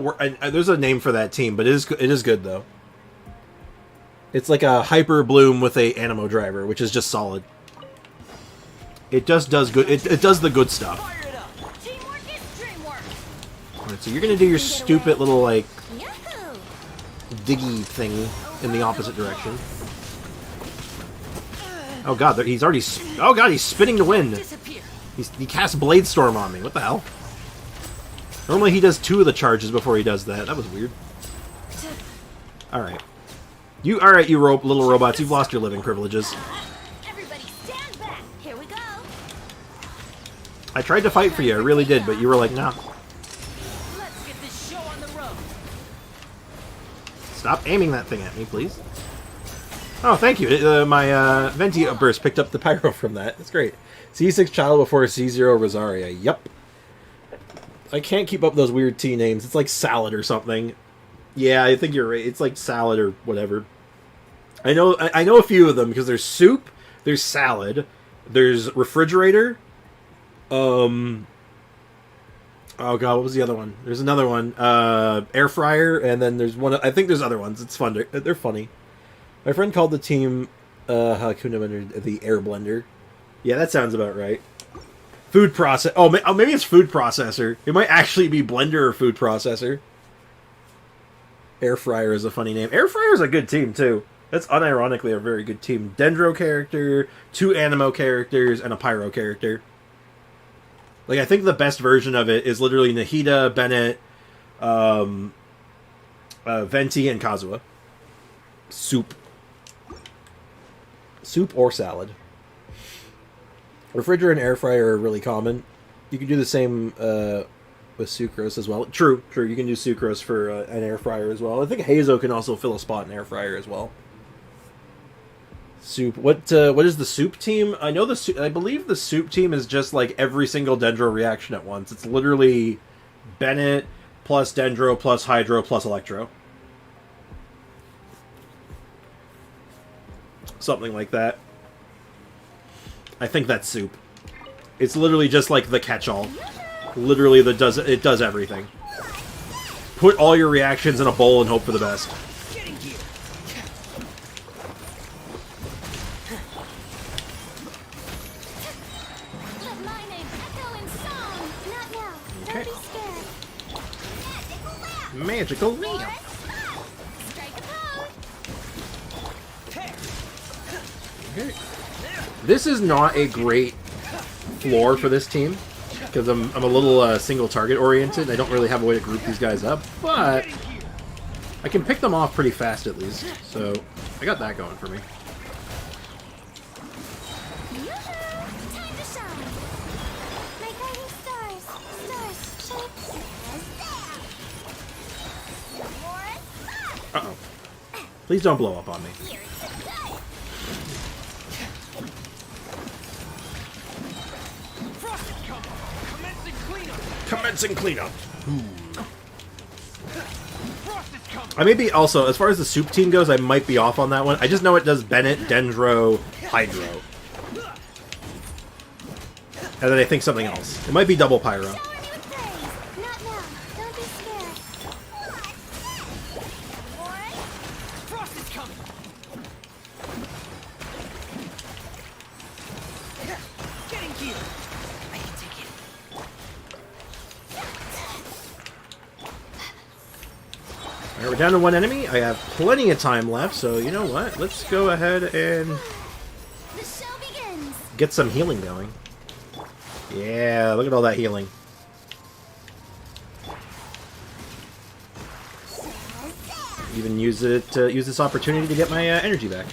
a name for that team, but it is good though. It's like a Hyper Bloom with a Animo driver, which is just solid. It just does good. It does the good stuff. Alright, so you're gonna do your stupid little like diggy thing in the opposite direction. Oh god, he's already. Oh god, he's spinning the wind. He casts Blade Storm on me. What the hell? Normally he does 2 of the charges before he does that. That was weird. All right. Alright, you little robots, you've lost your living privileges. Everybody stand back. Here we go. I tried to fight for you, I really did, but you were like, nah. Let's get this show on the road. Stop aiming that thing at me, please. Oh, thank you. My Venti burst picked up the pyro from that. That's great. C6 child before C0 Rosaria. Yup. I can't keep up those weird T names. It's like Salad or something. Yeah, I think you're right. It's like Salad or whatever. I know a few of them because there's Soup, there's Salad, there's Refrigerator. Oh god, what was the other one? There's another one. Air Fryer, and then there's one. I think there's other ones. It's fun. They're funny. My friend called the team Hakuna Blender the Air Blender. Yeah, that sounds about right. Food process. Oh, maybe it's Food Processor. It might actually be Blender or Food Processor. Air Fryer is a funny name. Air Fryer is a good team, too. That's unironically a very good team. Dendro character, 2 Animo characters, and a Pyro character. Like, I think the best version of it is literally Nahida, Bennett, Venti, and Kazuha. Soup. Soup or salad. Refrigerator and air fryer are really common. You can do the same with sucrose as well. True. You can do sucrose for an air fryer as well. I think Heizo can also fill a spot in air fryer as well. Soup. What is the soup team? I believe the soup team is just like every single Dendro reaction at once. It's literally Bennett plus Dendro plus Hydro plus Electro. Something like that. I think that's soup. It's literally just like the catch-all. Literally, it does everything. Put all your reactions in a bowl and hope for the best. Let my name echo in song. Not now. Okay. Don't be scared. Magical lamp. Strike a pose. Okay. This is not a great floor for this team because I'm a little single target oriented. I don't really have a way to group these guys up, but I can pick them off pretty fast at least. So I got that going for me. Time to shine. My guiding stars. Stars, shine. Uh-oh. Please don't blow up on me. Commencing cleanup. I may be also, as far as the soup team goes, I might be off on that one. I just know it does Bennett, Dendro, Hydro. And then I think something else. It might be double pyro. Shower me with praise. Not now. Don't be scared. What? Frost is coming. Getting here. I can take it. Alright, we're down to one enemy. I have plenty of time left, so you know what? Let's go ahead and The show begins. get some healing going. Yeah, look at all that healing. Even use it use this opportunity to get my energy back.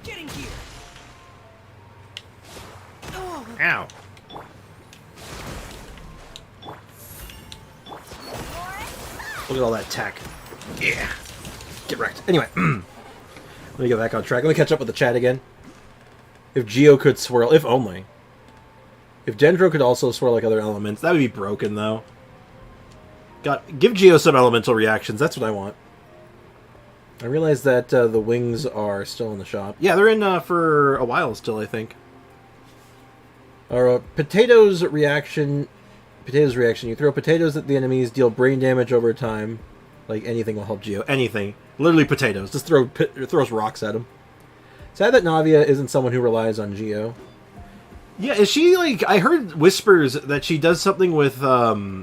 Getting here. Ow. Look at all that tech. Yeah. Get wrecked. Anyway, let me get back on track. Let me catch up with the chat again. If Geo could swirl, if only. If Dendro could also swirl like other elements, that would be broken though. Give Geo some elemental reactions. That's what I want. I realize that the wings are still in the shop. Yeah, they're in for a while still, I think. Potatoes reaction. Potatoes reaction. You throw potatoes at the enemies, deal brain damage over time. Like anything will help Geo. Anything. Literally potatoes. Just throws rocks at him. Sad that Navia isn't someone who relies on Geo. Yeah, is she like... I heard whispers that she does something with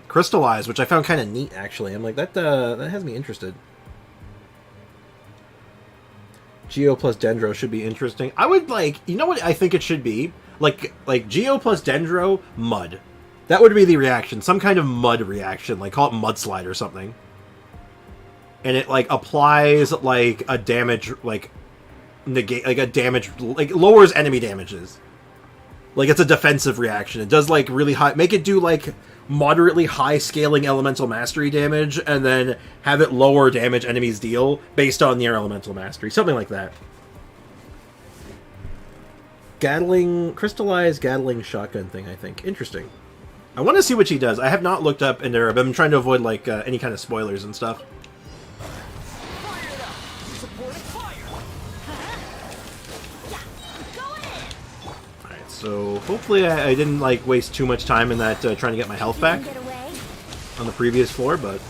Crystallize, which I found kind of neat, actually. I'm like, that has me interested. Geo plus Dendro should be interesting. I would like... You know what I think it should be? Like Geo plus Dendro, mud. That would be the reaction. Some kind of mud reaction. Like, call it Mudslide or something. And it, like, applies, like, a damage, like... negate, like, a damage... Like, lowers enemy damages. Like, it's a defensive reaction. It does, like, really high... Make it do, like, moderately high scaling elemental mastery damage, and then have it lower damage enemies deal based on their elemental mastery. Something like that. Crystallized Gatling shotgun thing, I think. Interesting. I want to see what she does. I have not looked up into her. I've been trying to avoid, like, any kind of spoilers and stuff. Alright, so hopefully I didn't, like, waste too much time in that trying to get my health back on the previous floor, but...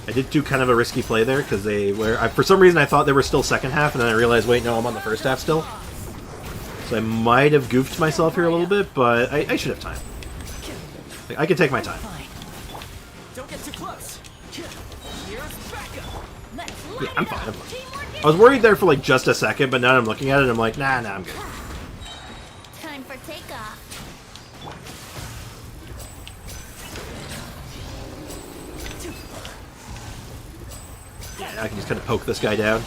I did do kind of a risky play there, because they were... for some reason I thought they were still second half, and then I realized, wait, no, I'm on the first half still. So I might have goofed myself here a little bit, but I should have time. Like, I can take my time. Don't get too close. Yeah, I'm fine. I was worried there for like just a second, but now I'm looking at it and I'm like, nah, I'm good. Time for takeoff. Yeah, I can just kind of poke this guy down.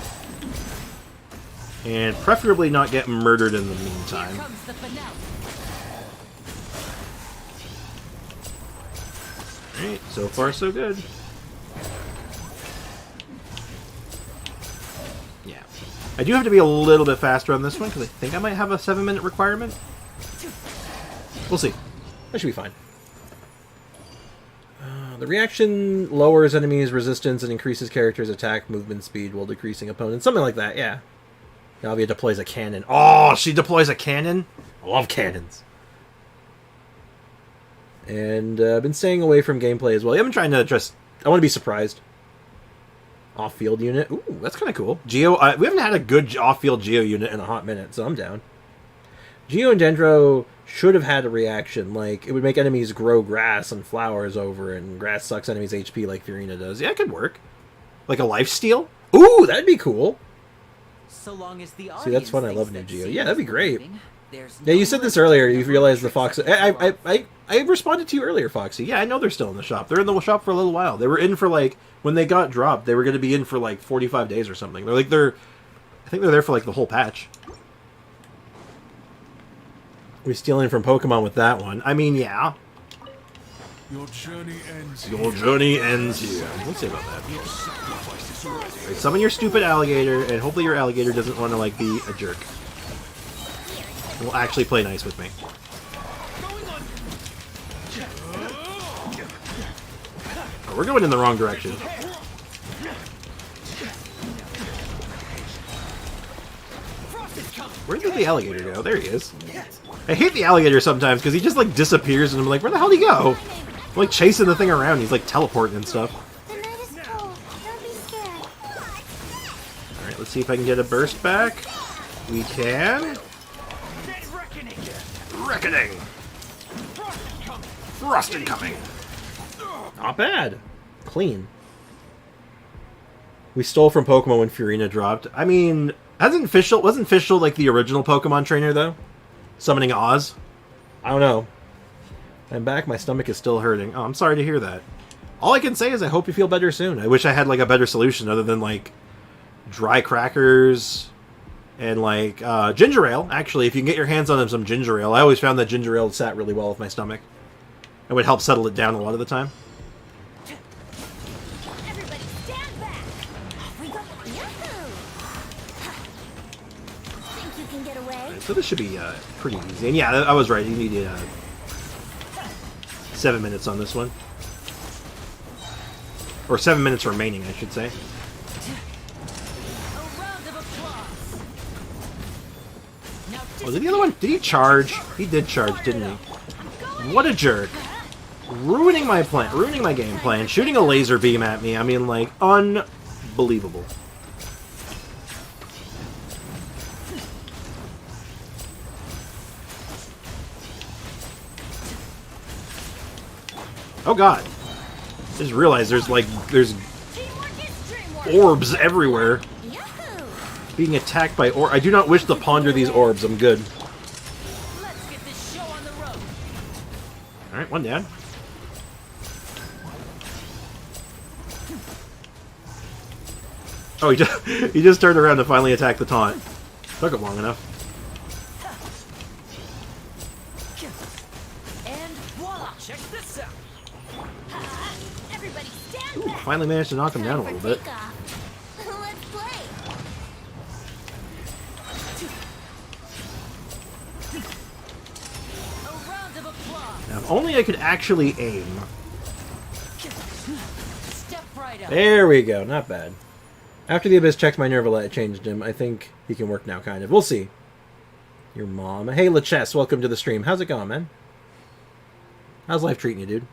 And preferably not get murdered in the meantime. Alright, so far so good. Yeah. I do have to be a little bit faster on this one, because I think I might have a 7-minute requirement. We'll see. That should be fine. The reaction lowers enemies' resistance and increases characters' attack movement speed while decreasing opponents. Something like that, yeah. Navia deploys a cannon. Oh, she deploys a cannon? I love cannons. And I've been staying away from gameplay as well. I've been trying to just... I want to be surprised. Off-field unit. Ooh, that's kind of cool. Geo... we haven't had a good off-field Geo unit in a hot minute, so I'm down. Geo and Dendro should have had a reaction. Like, it would make enemies grow grass and flowers over, and grass sucks enemies' HP like Freminet does. Yeah, it could work. Like a lifesteal? Ooh, that'd be cool. So long as the See, that's fun. I love New Geo. Yeah, that'd be great. There's Yeah, you said this earlier. You realized the Fox... I responded to you earlier, Foxy. Yeah, I know they're still in the shop. They're in the shop for a little while. They were in for, like... When they got dropped, they were going to be in for, like, 45 days or something. I think they're there for, like, the whole patch. We're stealing from Pokemon with that one. I mean, yeah. Your journey ends Your journey ends here. We'll see about that. Right, summon your stupid alligator, and hopefully your alligator doesn't want to, like, be a jerk. And will actually play nice with me. Oh, we're going in the wrong direction. Where did the alligator go? There he is. I hate the alligator sometimes because he just like disappears and I'm like, where the hell did he go? I'm like chasing the thing around. He's like teleporting and stuff. The night is cold. Don't be scared. Alright, let's see if I can get a burst back. We can. Reckoning! Frost incoming! Not bad. Clean. We stole from Pokemon when Freminet dropped. I mean, wasn't Fischl like the original Pokemon trainer though? Summoning Oz? I don't know. I'm back, my stomach is still hurting. Oh, I'm sorry to hear that. All I can say is I hope you feel better soon. I wish I had like a better solution other than like dry crackers and like ginger ale. Actually, if you can get your hands on some ginger ale. I always found that ginger ale sat really well with my stomach. It would help settle it down a lot of the time. Everybody stand back. We go. Yahoo! Think you can get away? So this should be pretty easy. And yeah, I was right. You need 7 minutes on this one. Or 7 minutes remaining, I should say. Was it the other one? Did he charge? He did charge, didn't he? What a jerk. Ruining my plan, ruining my game plan, shooting a laser beam at me. I mean, like, unbelievable. Oh god. I just realized there's orbs everywhere. Being attacked by I do not wish to ponder these orbs. I'm good. Let's get this show on the road. Alright, one down. Oh, he just turned around to finally attack the taunt. Took him long enough. And voila! Check this out. Everybody stand Ooh, back. finally managed to knock him down a little bit. Let's play. A round of applause. Now, if only I could actually aim. Step right up. There we go, not bad. After the Abyss checked my Nervalet, it changed him. I think he can work now, kind of. We'll see. Your mom. Hey, LeChess, welcome to the stream. How's it going, man? How's life treating you, dude?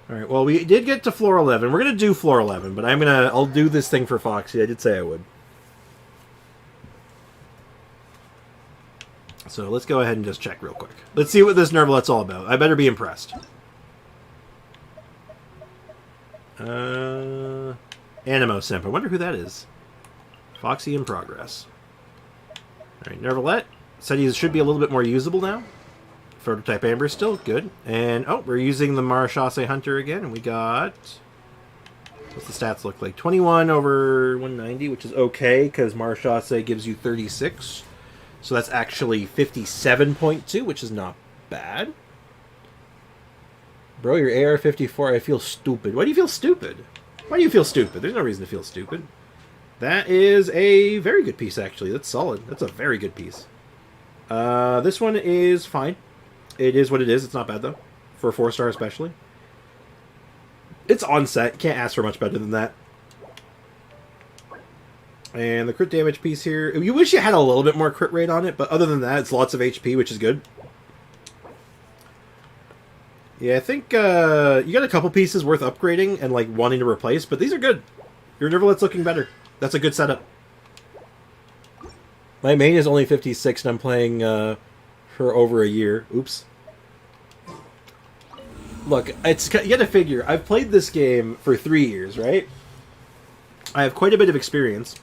Alright, well, we did get to floor 11. We're going to do floor 11, but I'll do this thing for Foxy. I did say I would. So let's go ahead and just check real quick. Let's see what this Nervalet's all about. I better be impressed. Animo Simp. I wonder who that is. Foxy in progress. Alright, Nervalet. Said he should be a little bit more usable now. Prototype Amber still. Good. And, oh, we're using the Marashase Hunter again. And we got... What's the stats look like? 21 over 190, which is okay, because Marashase gives you 36. So that's actually 57.2, which is not bad. Bro, your AR-54, I feel stupid. Why do you feel stupid? Why do you feel stupid? There's no reason to feel stupid. That is a very good piece, actually. That's solid. That's a very good piece. This one is fine. It is what it is. It's not bad, though. For a 4-star especially. It's on set. Can't ask for much better than that. And the crit damage piece here. You wish you had a little bit more crit rate on it, but other than that, it's lots of HP, which is good. Yeah, I think you got a couple pieces worth upgrading and like wanting to replace, but these are good. Your Nervalet's looking better. That's a good setup. My main is only 56 and I'm playing for over a year. Oops. Look, you gotta figure, I've played this game for 3 years, right? I have quite a bit of experience.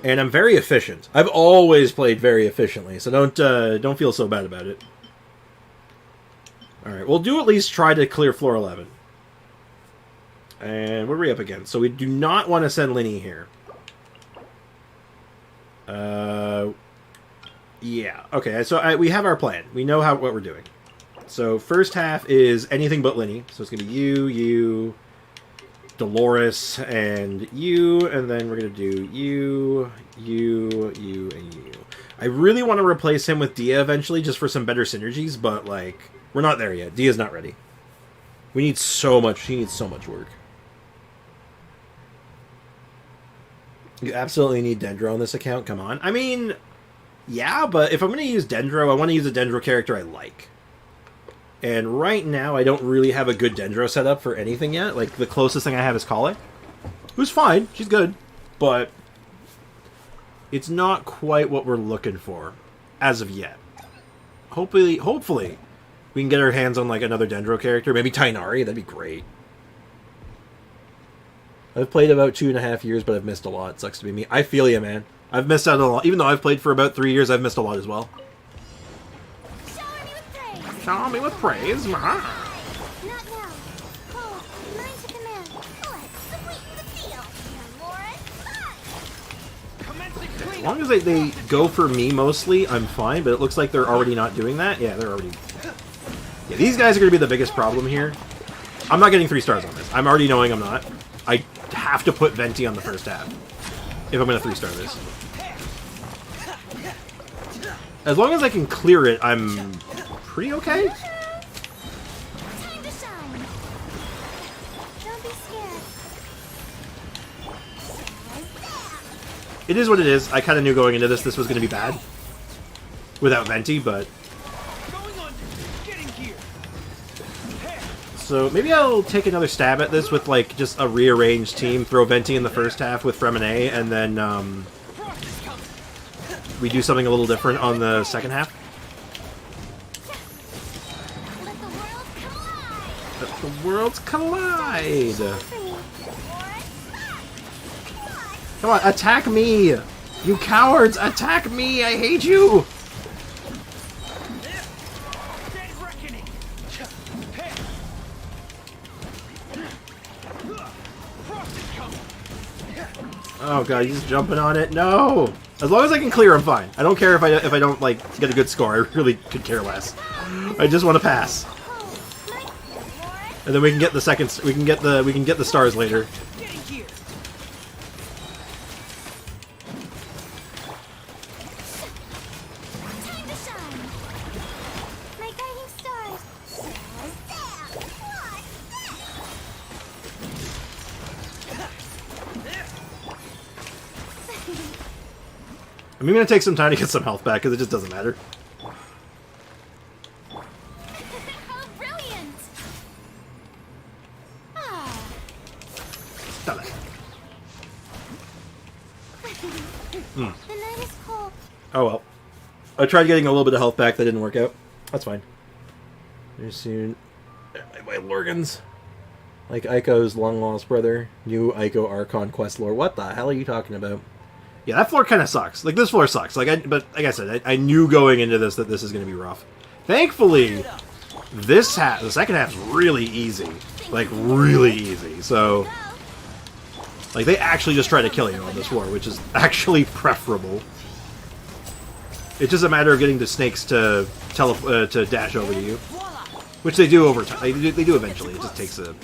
And I'm very efficient. I've always played very efficiently, so don't feel so bad about it. Alright, we'll do at least try to clear floor 11. And what are we up against? So we do not want to send Linny here. Yeah. Okay, so we have our plan. We know what we're doing. So first half is anything but Linny. So it's going to be you, Dolores, and you. And then we're going to do you, and you. I really want to replace him with Dia eventually, just for some better synergies, but, like, we're not there yet. Dia's not ready. We need so much. He needs so much work. You absolutely need Dendro on this account, come on. I mean, yeah, but if I'm going to use Dendro, I want to use a Dendro character I like. And right now, I don't really have a good Dendro setup for anything yet. Like, the closest thing I have is Kale, who's fine, she's good, but it's not quite what we're looking for as of yet. Hopefully, we can get our hands on, like, another Dendro character. Maybe Tainari, that'd be great. I've played about 2.5 years, but I've missed a lot. Sucks to be me. I feel you, man. I've missed out on a lot. Even though I've played for about 3 years, I've missed a lot as well. Shower me with praise. Shower me with praise. Not now. Cold, mine's a command. Let's sweeten the deal. More As long as they go for me mostly, I'm fine, but it looks like they're already not doing that. Yeah, they're already... Yeah, these guys are going to be the biggest problem here. I'm not getting 3 stars on this. I'm already knowing I'm not. I have to put Venti on the first half if I'm going to 3-star this. As long as I can clear it, I'm pretty okay. Time to shine. Don't be scared. It is what it is. I kind of knew going into this was going to be bad without Venti, but... So maybe I'll take another stab at this with, like, just a rearranged team. Throw Venti in the first half with Freminet, and then we do something a little different on the second half. Let the worlds collide! Come on, attack me! You cowards, attack me! I hate you! Oh god, he's jumping on it. No! As long as I can clear, I'm fine. I don't care if I don't like get a good score. I really could care less. I just want to pass. And then we can get the second. We can get the stars later. I'm gonna take some time to get some health back because it just doesn't matter. How brilliant! Stop it. The night is cold. Oh well. I tried getting a little bit of health back. That didn't work out. That's fine. Very soon. My Lurgans. Like Ico's long-lost brother. New Ico Archon quest lore. What the hell are you talking about? Yeah, that floor kind of sucks. Like, this floor sucks. But like I said, I knew going into this that this is going to be rough. Thankfully, the second half's really easy. Like, really easy. So, like, they actually just try to kill you on this floor, which is actually preferable. It's just a matter of getting the snakes to to dash over to you, which they do over time. They do eventually. It just takes a...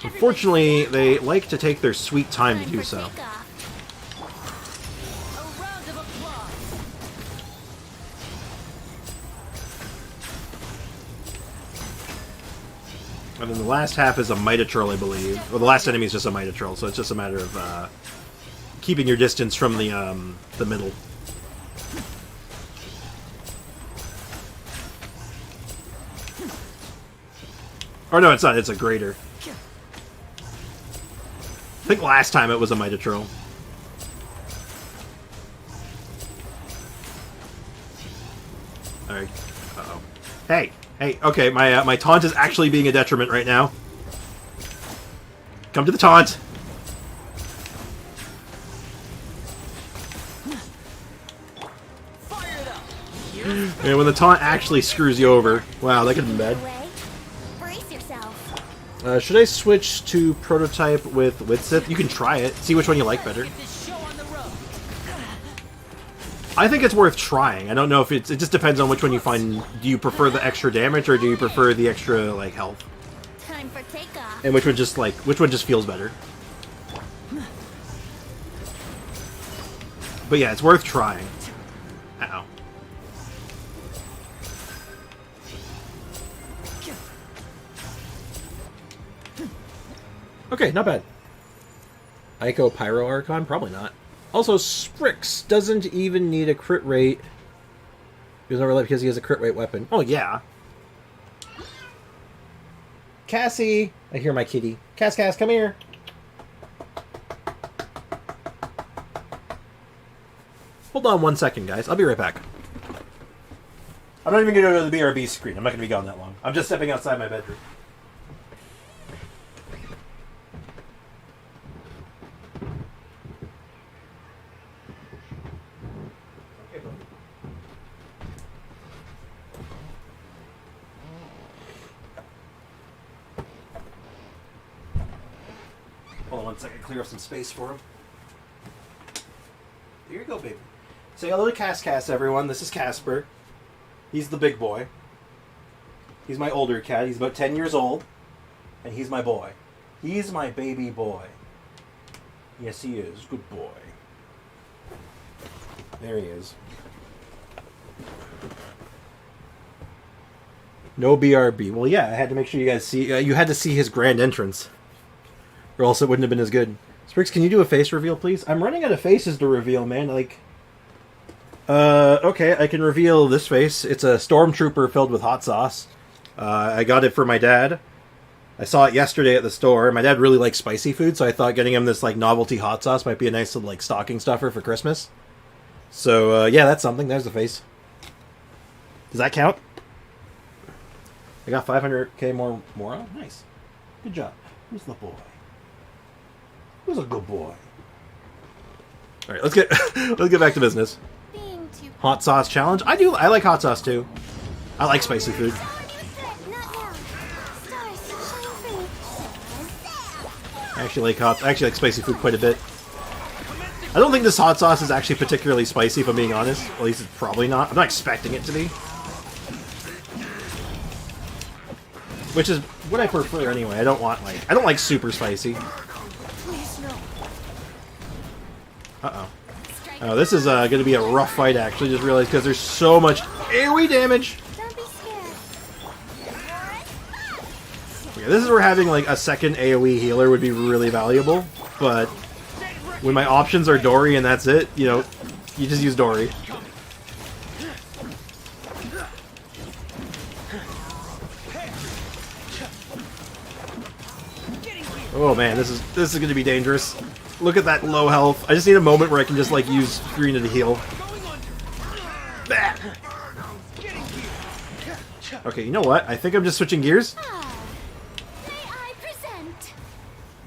Unfortunately, they like to take their sweet time to do so. And then the last half is a Mitatroll, I believe. Well, the last enemy is just a Mitatroll, so it's just a matter of keeping your distance from the middle. Or no, it's not. It's a Grater. I think last time it was a Mitatroll. Alright. Uh-oh. Hey! Hey, okay, my taunt is actually being a detriment right now. Come to the taunt! And when the taunt actually screws you over. Wow, that could have been bad. Brace yourself. Should I switch to prototype with Sith? You can try it. See which one you like better. I think it's worth trying. I don't know if it just depends on which one you find. Do you prefer the extra damage or do you prefer the extra like health? Time for takeoff. And which one just feels better? But yeah, it's worth trying. Uh-oh. Okay, not bad. Ico Pyro Archon? Probably not. Also, Sprix doesn't even need a crit rate. He doesn't overlap because he has a crit rate weapon. Oh, yeah. Cassie! I hear my kitty. Cass, come here. Hold on 1 second, guys. I'll be right back. I'm not even going to go to the BRB screen. I'm not going to be gone that long. I'm just stepping outside my bedroom. Okay, bro. Hold on 1 second. Clear up some space for him. Here you go, baby. Say hello to Cass, everyone. This is Casper. He's the big boy. He's my older cat. He's about 10 years old. And he's my boy. He's my baby boy. Yes, he is. Good boy. There he is. No BRB. Well, yeah, I had to make sure you guys see... you had to see his grand entrance. Or else it wouldn't have been as good. Sprix, can you do a face reveal, please? I'm running out of faces to reveal, man. Like... okay, I can reveal this face. It's a stormtrooper filled with hot sauce. I got it for my dad. I saw it yesterday at the store. My dad really likes spicy food, so I thought getting him this, like, novelty hot sauce might be a nice little, like, stocking stuffer for Christmas. So, yeah, that's something. There's the face. Does that count? I got 500k more on? Nice. Good job. Who's the boy? Who's a good boy? Alright, let's get back to business. Hot sauce challenge. I like hot sauce too. I like spicy food. I actually like spicy food quite a bit. I don't think this hot sauce is actually particularly spicy, if I'm being honest. At least it's probably not. I'm not expecting it to be. Which is what I prefer anyway. I don't like super spicy. Uh-oh. Oh, this is going to be a rough fight, actually. Just realized because there's so much AoE damage. Don't be scared. Okay, this is where having like a second AoE healer would be really valuable. But when my options are Dory and that's it, you know, you just use Dory. Oh man, this is going to be dangerous. Look at that low health. I just need a moment where I can just, like, use Freminet to heal. Bah! Okay, you know what? I think I'm just switching gears.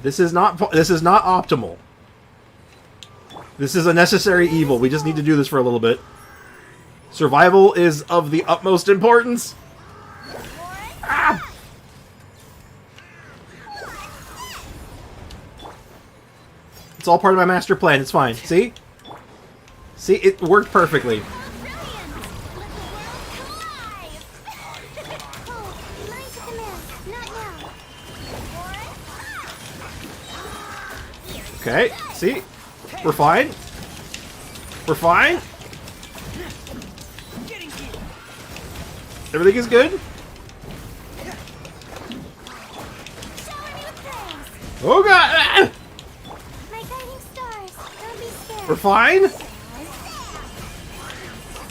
This is not optimal. This is a necessary evil. We just need to do this for a little bit. Survival is of the utmost importance. Ah! It's all part of my master plan. It's fine. See? See? It worked perfectly. Okay. See? We're fine. We're fine. Everything is good. Oh god! Ah! We're fine?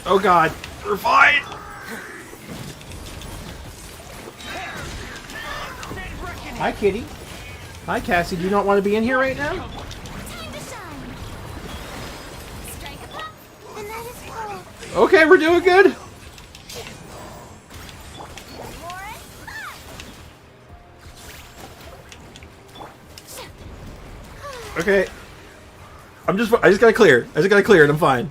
Oh god, we're fine! Hi, kitty. Hi, Cassie. Do you not want to be in here right now? Okay, we're doing good. Okay. I just gotta clear. I just gotta clear and I'm fine.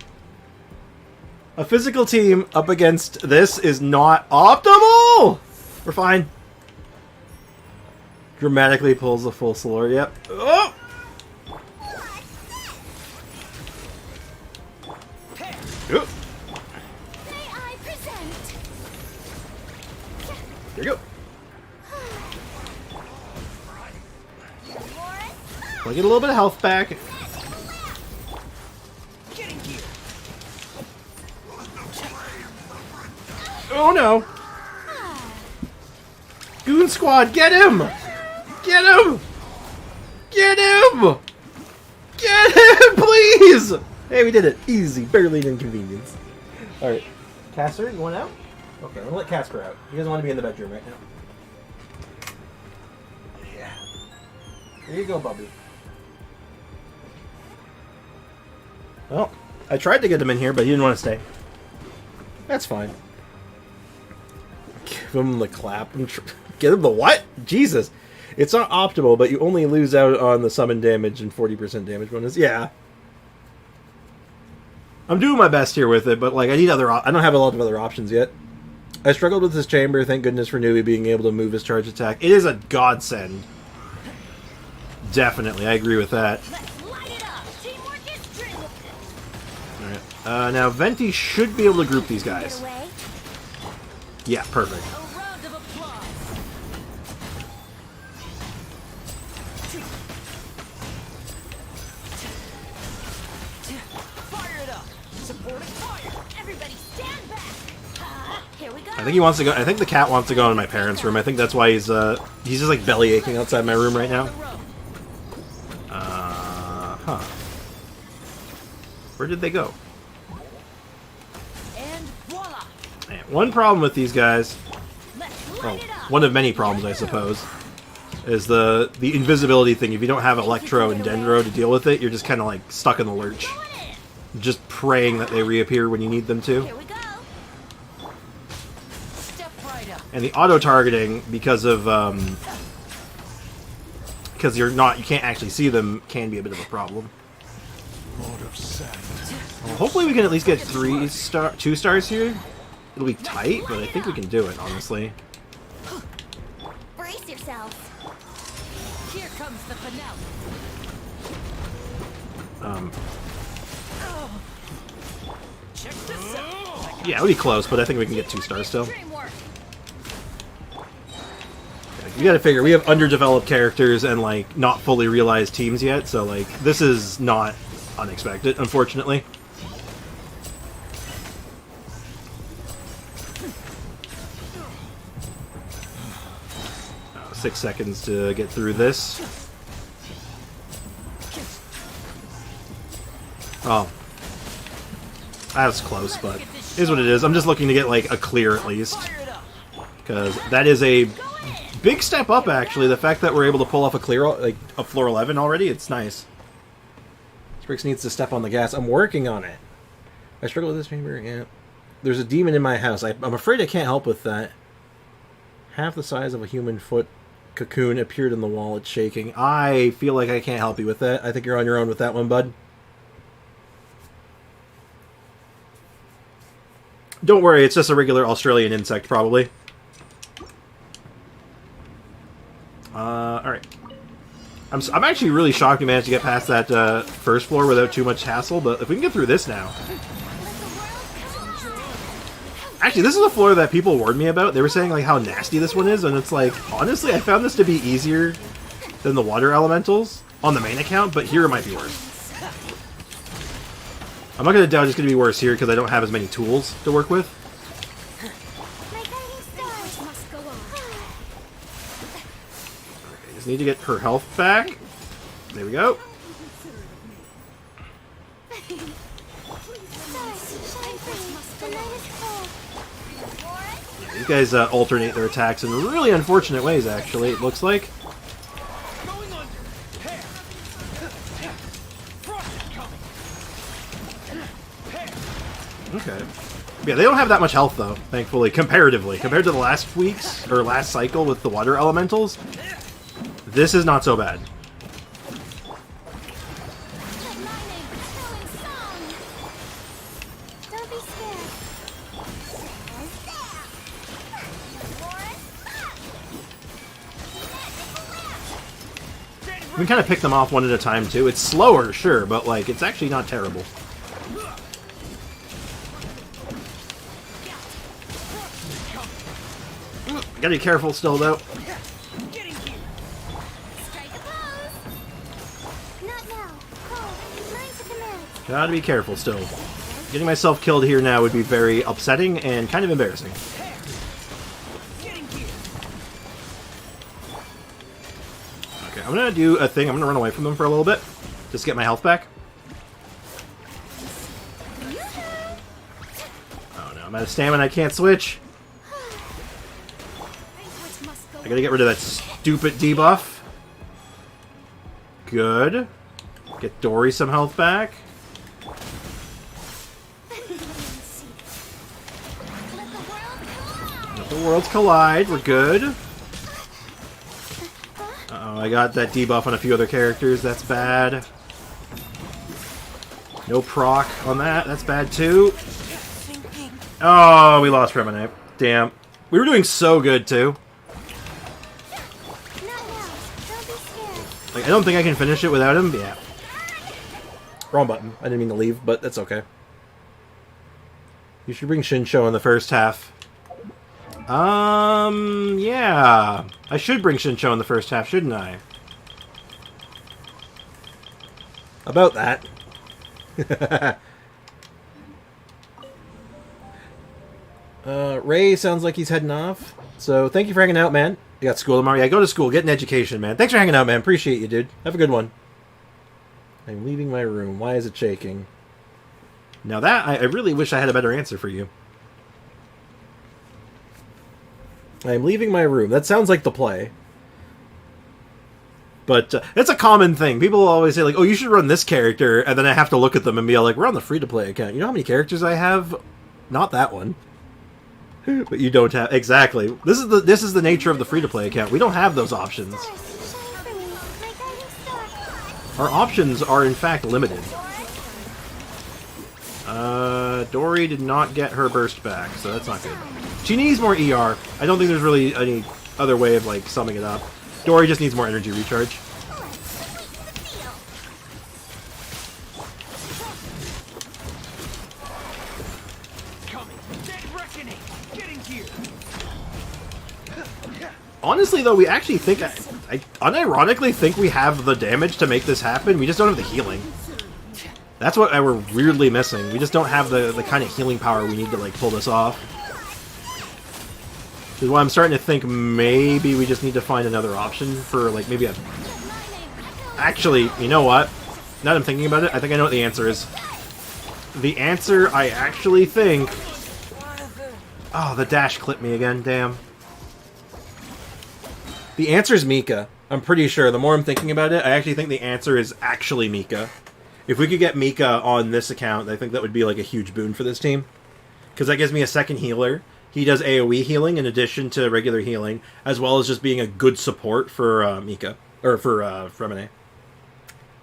A physical team up against this is not optimal! We're fine. Dramatically pulls a full slur. Yep. Oh! Oop. There you go. I'll get a little bit of health back. Oh no! Goon Squad, get him! Get him! Get him! Get him, please! Hey, we did it. Easy. Barely an inconvenience. Alright. Casper, you want out? Okay, I'm gonna let Casper out. He doesn't want to be in the bedroom right now. Yeah. Here you go, Bubby. Well, I tried to get him in here, but he didn't want to stay. That's fine. Give him the clap. Get him the what? Jesus. It's not optimal, but you only lose out on the summon damage and 40% damage bonus. Yeah. I'm doing my best here with it, but like I need other. I don't have a lot of other options yet. I struggled with this chamber. Thank goodness for Newbie being able to move his charge attack. It is a godsend. Definitely, I agree with that. Alright. Now Venti should be able to group these guys. Yeah, perfect. I think he wants to go. I think the cat wants to go in my parents' room. I think that's why he's just like belly aching outside my room right now. Huh. Where did they go? And voila! Man, one problem with these guys, well, one of many problems, I suppose, is the invisibility thing. If you don't have Electro and Dendro to deal with it, you're just kind of like stuck in the lurch, just praying that they reappear when you need them to. And the auto targeting, because you can't actually see them, can be a bit of a problem. Well, hopefully we can at least get 2 stars here. It'll be tight, but I think we can do it, honestly. Brace yourselves. Here comes the finale. Check this out. Yeah, it'll be close, but I think we can get 2 stars still. You gotta figure, we have underdeveloped characters and, like, not fully realized teams yet, so, like, this is not unexpected, unfortunately. 6 seconds to get through this. Oh. That was close, but it is what it is. I'm just looking to get, like, a clear at least. Because that is a big step up, actually. The fact that we're able to pull off a clear, like, a floor 11 already, it's nice. Sprix needs to step on the gas. I'm working on it. I struggle with this chamber, yeah. There's a demon in my house. I'm afraid I can't help with that. Half the size of a human foot cocoon appeared in the wall. It's shaking. I feel like I can't help you with that. I think you're on your own with that one, bud. Don't worry, it's just a regular Australian insect, probably. Alright. I'm actually really shocked we managed to get past that first floor without too much hassle, but if we can get through this now... Actually, this is a floor that people warned me about. They were saying like how nasty this one is, and it's like, honestly, I found this to be easier than the water elementals on the main account, but here it might be worse. I'm not going to doubt it's going to be worse here because I don't have as many tools to work with. Okay, just need to get her health back. There we go. Yeah, these guys alternate their attacks in really unfortunate ways, actually, it looks like. Okay. Yeah, they don't have that much health, though, thankfully, comparatively. Compared to the last week's, or last cycle with the water elementals, this is not so bad. We can kind of pick them off one at a time, too. It's slower, sure, but, like, it's actually not terrible. Gotta be careful still, though. Gotta be careful still. Getting myself killed here now would be very upsetting and kind of embarrassing. Okay, I'm gonna do a thing. I'm gonna run away from them for a little bit. Just get my health back. Oh no, I'm out of stamina. I can't switch. I gotta get rid of that stupid debuff. Good. Get Dory some health back. Let the worlds collide. We're good. Uh-oh, I got that debuff on a few other characters. That's bad. No proc on that. That's bad too. Oh, we lost Freminet. Damn. We were doing so good too. Like, I don't think I can finish it without him. Yeah. Wrong button. I didn't mean to leave, but that's okay. You should bring Shinsho in the first half. Yeah. I should bring Shinsho in the first half, shouldn't I? About that. Ray sounds like he's heading off. So, thank you for hanging out, man. You got school tomorrow? Yeah, go to school. Get an education, man. Thanks for hanging out, man. Appreciate you, dude. Have a good one. I'm leaving my room. Why is it shaking? Now that, I really wish I had a better answer for you. I'm leaving my room. That sounds like the play. But it's a common thing. People always say, like, oh, you should run this character, and then I have to look at them and be like, we're on the free-to-play account. You know how many characters I have? Not that one. But you don't have... Exactly. This is the nature of the free-to-play account. We don't have those options. Our options are, in fact, limited. Dory did not get her burst back, so that's not good. She needs more ER. I don't think there's really any other way of, like, summing it up. Dory just needs more energy recharge. Honestly, though, we actually think... I unironically think we have the damage to make this happen. We just don't have the healing. That's what we're weirdly missing. We just don't have the kind of healing power we need to, like, pull this off. Which is why I'm starting to think maybe we just need to find another option for, like, maybe a... Actually, you know what? Now that I'm thinking about it, I think I know what the answer is. The answer, I actually think... Oh, the dash clipped me again, damn. The answer is Mika. I'm pretty sure. The more I'm thinking about it, I actually think the answer is actually Mika. If we could get Mika on this account, I think that would be like a huge boon for this team. Because that gives me a second healer. He does AoE healing in addition to regular healing, as well as just being a good support for Mika. Or for Freminet.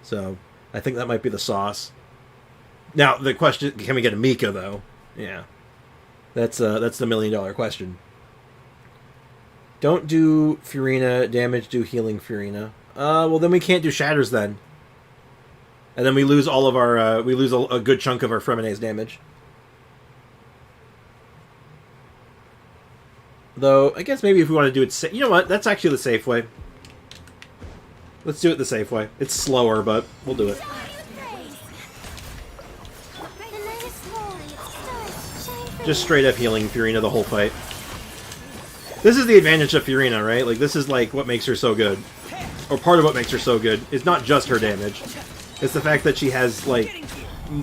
So, I think that might be the sauce. Now, the question, can we get a Mika, though? Yeah. That's the million-dollar question. Don't do Furina damage, do healing Furina. Well then we can't do Shatters then. And then we lose all of our, we lose a good chunk of our Freminet's damage. Though, I guess maybe if we want to do it you know what, that's actually the safe way. Let's do it the safe way. It's slower, but we'll do it. Just straight up healing Furina the whole fight. This is the advantage of Furina, right? Like, this is, like, what makes her so good. Or part of what makes her so good. It's not just her damage. It's the fact that she has, like...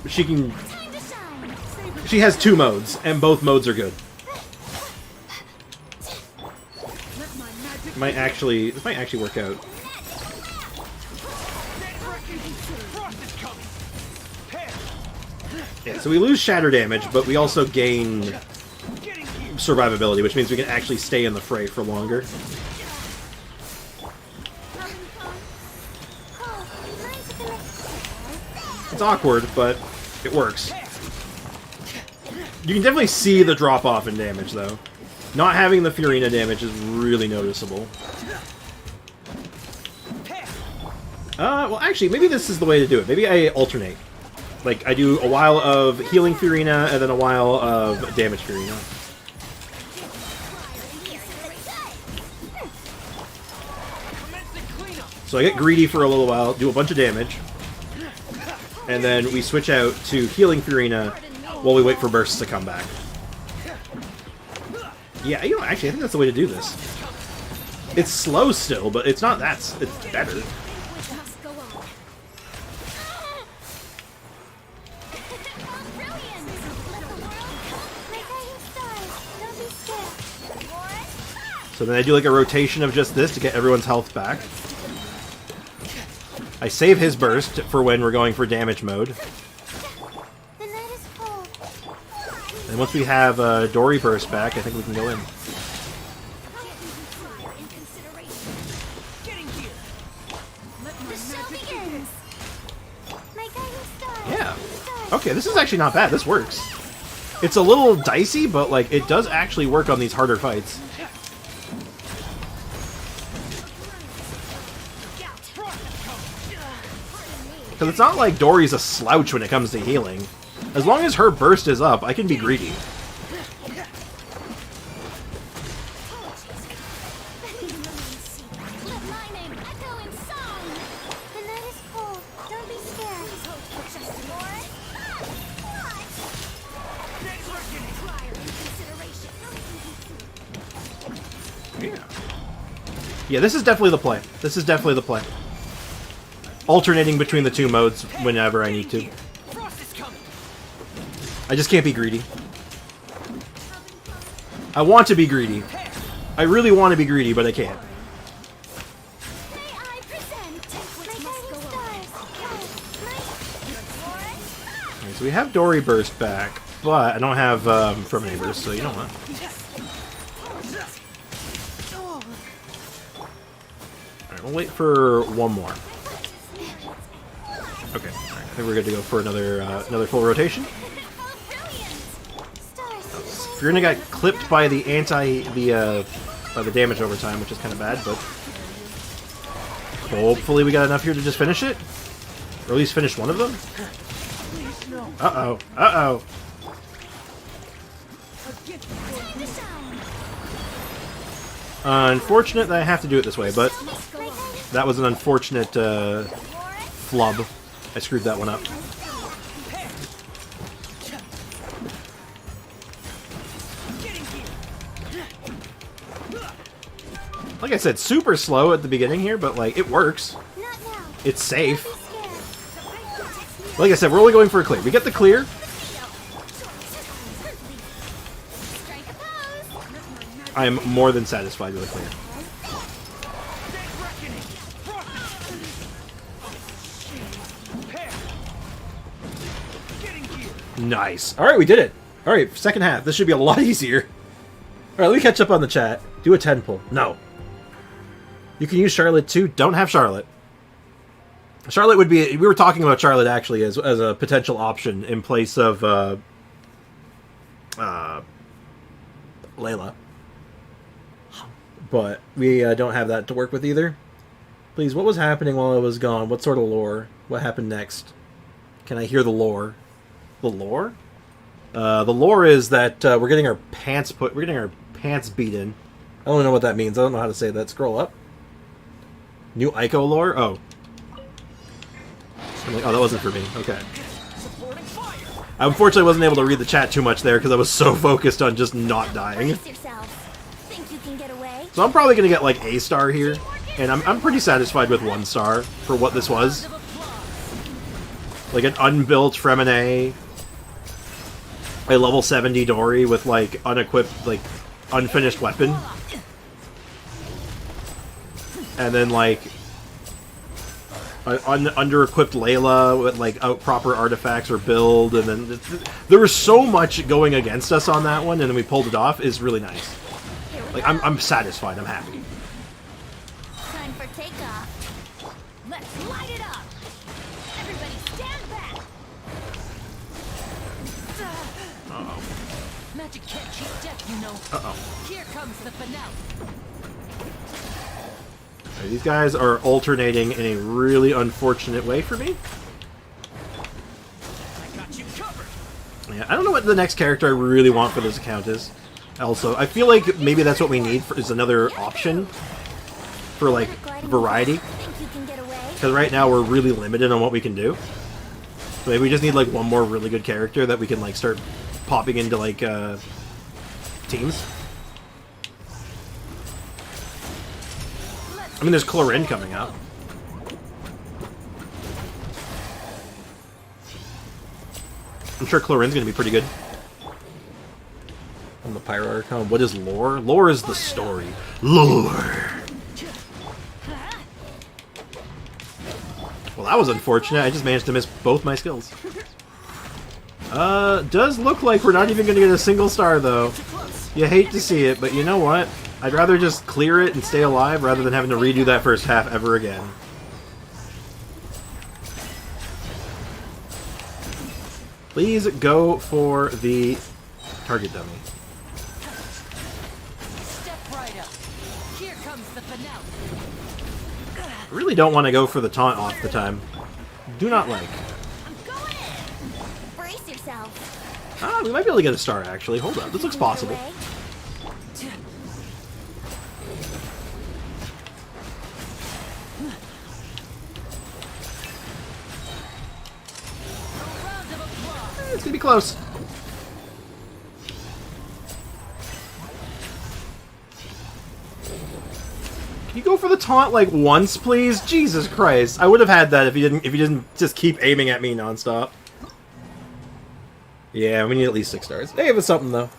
She has two modes, and both modes are good. This might actually work out. Yeah, so we lose shatter damage, but we also gain... survivability, which means we can actually stay in the fray for longer. It's awkward, but it works. You can definitely see the drop-off in damage, though. Not having the Furina damage is really noticeable. Well, actually, maybe this is the way to do it. Maybe I alternate. Like, I do a while of healing Furina, and then a while of damage Furina. So I get greedy for a little while, do a bunch of damage, and then we switch out to healing Furina while we wait for bursts to come back. Yeah, you know, actually, I think that's the way to do this. It's slow still, but it's not that... it's better. So then I do like a rotation of just this to get everyone's health back. I save his burst for when we're going for damage mode. The night is cold. And once we have Dory burst back, I think we can go in. The show begins. My guiding star. Yeah. Stars. Okay, this is actually not bad. This works. It's a little dicey, but like it does actually work on these harder fights. Because it's not like Dory's a slouch when it comes to healing. As long as her burst is up, I can be greedy. Let my name echo in song. The night is cold. Don't be scared. Just more. Yeah, this is definitely the play. This is definitely the play. Alternating between the two modes whenever I need to. I just can't be greedy. I want to be greedy. I really want to be greedy, but I can't. May I present my guiding stars. Okay, so we have Dory burst back, but I don't have Freminet burst, so you know what? Alright, we'll wait for one more. Okay, alright, I think we're good to go for another full rotation. You're gonna get clipped by the by the damage over time, which is kind of bad, but hopefully we got enough here to just finish it, or at least finish one of them. Uh-oh, uh-oh. Unfortunate that I have to do it this way, but that was an unfortunate flub. I screwed that one up. Like I said, super slow at the beginning here, but like it works. It's safe. Like I said, we're only going for a clear. We get the clear. I am more than satisfied with a clear. Nice. Alright, we did it. Alright, second half. This should be a lot easier. Alright, let me catch up on the chat. Do a 10 pull. No. You can use Charlotte too. Don't have Charlotte. Charlotte would be... We were talking about Charlotte actually as a potential option in place of Layla. But we don't have that to work with either. Please, what was happening while I was gone? What sort of lore? What happened next? Can I hear the lore? The lore? The lore is that we're getting our pants put... We're getting our pants beaten. I don't know what that means. I don't know how to say that. Scroll up. New Ico lore? Oh. I'm like, oh, that wasn't for me. Okay. I unfortunately wasn't able to read the chat too much there because I was so focused on just not dying. So I'm probably going to get like a star here. And I'm pretty satisfied with 1 star for what this was. Like an unbuilt Freminet. A level 70 Dory with like unequipped, like unfinished weapon. And then like under-equipped Layla with like proper artifacts or build, and then there was so much going against us on that one, and then we pulled it off. Is really nice. Like I'm satisfied. I'm happy. Time for takeoff. Let's light it up. Everybody stand back. Uh-oh. Magic can't keep death, you know. Uh-oh. Here comes the finale. These guys are alternating in a really unfortunate way for me. Yeah, I don't know what the next character I really want for this account is. Also, I feel like maybe that's what we need is another option for like variety. Because right now we're really limited on what we can do. So maybe we just need like one more really good character that we can like start popping into like teams. I mean, there's Chlorine coming up. I'm sure Chlorine's going to be pretty good. On the Pyro Archon. What is lore? Lore is the story. Lore! Well, that was unfortunate. I just managed to miss both my skills. Does look like we're not even going to get a single star, though. You hate to see it, but you know what? I'd rather just clear it and stay alive rather than having to redo that first half ever again. Please go for the target dummy. Step right up. Here comes the finale. I really don't want to go for the taunt off the time. Do not like. I'm going in. Brace yourself. Ah, we might be able to get a star, actually. Hold up. This looks possible. It's gonna be close. Can you go for the taunt like once, please? Jesus Christ! I would have had that if you didn't just keep aiming at me nonstop. Yeah, we need at least 6 stars. Hey, it was something though.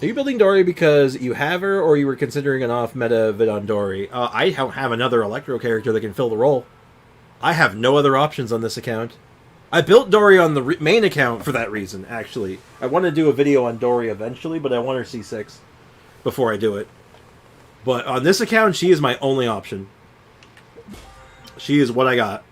Are you building Dory because you have her, or you were considering an off-meta vid on Dory? I don't have another Electro character that can fill the role. I have no other options on this account. I built Dory on the main account for that reason, actually. I want to do a video on Dory eventually, but I want her C6 before I do it. But on this account, she is my only option. She is what I got.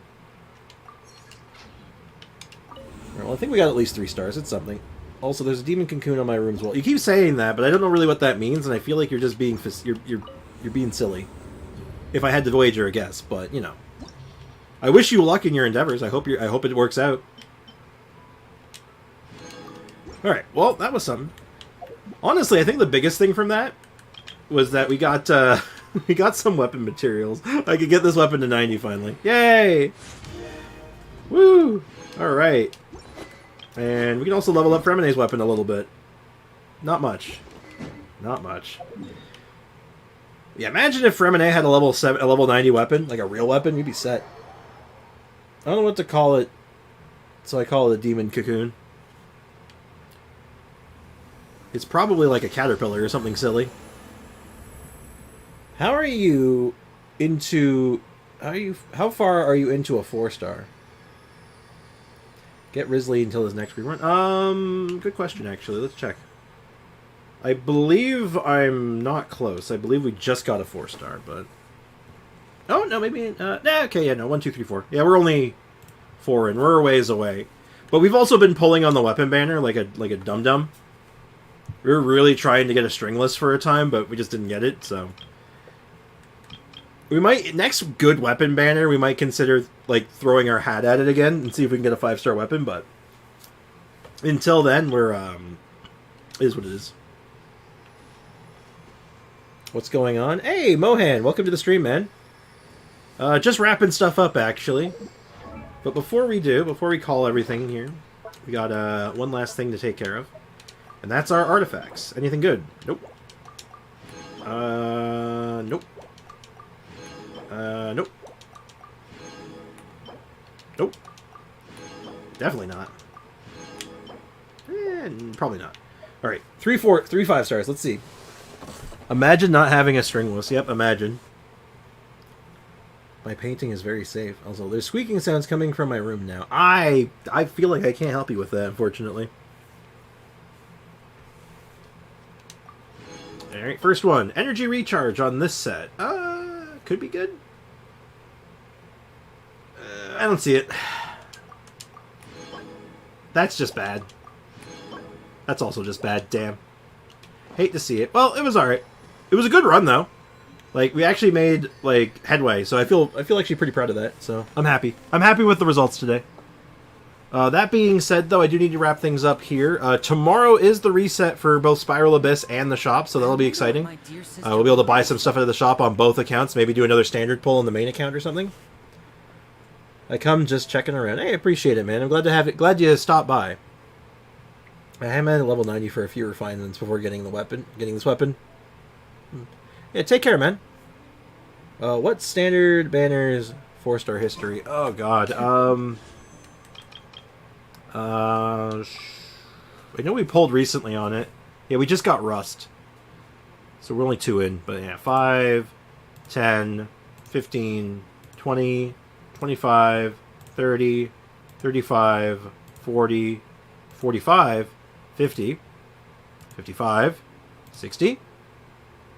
Alright, well, I think we got at least 3 stars. It's something. Also, there's a demon cocoon on my room's wall. You keep saying that, but I don't know really what that means, and I feel like you're just being you're being silly. If I had to wager a guess, but you know. I wish you luck in your endeavors. I hope it works out. All right. Well, that was something. Honestly, I think the biggest thing from that was that we got we got some weapon materials. I could get this weapon to 90 finally. Yay! Woo! All right. And we can also level up Freminet's weapon a little bit. Not much. Not much. Yeah, imagine if Freminet had a level 90 weapon, like a real weapon, we'd be set. I don't know what to call it, so I call it a demon cocoon. It's probably like a caterpillar or something silly. How are you into... How far are you into a 4-star? Get Risley until his next rerun? Good question, actually. Let's check. I believe I'm not close. I believe we just got a 4-star, but... Oh, no, maybe... okay, yeah, no, 1, 2, 3, 4. Yeah, we're only 4 in. We're a ways away. But we've also been pulling on the weapon banner like a dum-dum. We were really trying to get a stringless for a time, but we just didn't get it, so... We might... Next good weapon banner, we might consider, like, throwing our hat at it again and see if we can get a 5-star weapon, but... Until then, we're, It is what it is. What's going on? Hey, Mohan! Welcome to the stream, man. Just wrapping stuff up, actually. But before we call everything here, we got one last thing to take care of. And that's our artifacts. Anything good? Nope. Nope. Nope. Nope. Definitely not. Probably not. Alright, 3 5 stars. Let's see. Imagine not having a stringless. Yep, imagine. My painting is very safe. Also, there's squeaking sounds coming from my room now. I feel like I can't help you with that, unfortunately. Alright, first one. Energy recharge on this set. Could be good. I don't see it. That's just bad. That's also just bad, damn. Hate to see it. Well, it was alright. It was a good run, though. Like, we actually made, like, headway, so I feel actually pretty proud of that, so I'm happy. I'm happy with the results today. That being said, though, I do need to wrap things up here. Tomorrow is the reset for both Spiral Abyss and the shop, so that'll be exciting. We'll be able to buy some stuff out of the shop on both accounts, maybe do another standard pull on the main account or something. I come just checking around. Hey, I appreciate it, man. I'm glad to have it. Glad you stopped by. I am at level 90 for a few refinements before getting this weapon. Yeah, take care, man. What standard banners 4-star history? Oh god. I know we pulled recently on it. Yeah, we just got Rust. So we're only 2 in. But yeah, 5, 10, 15, 20, 25, 30, 35, 40, 45, 50, 55, 60,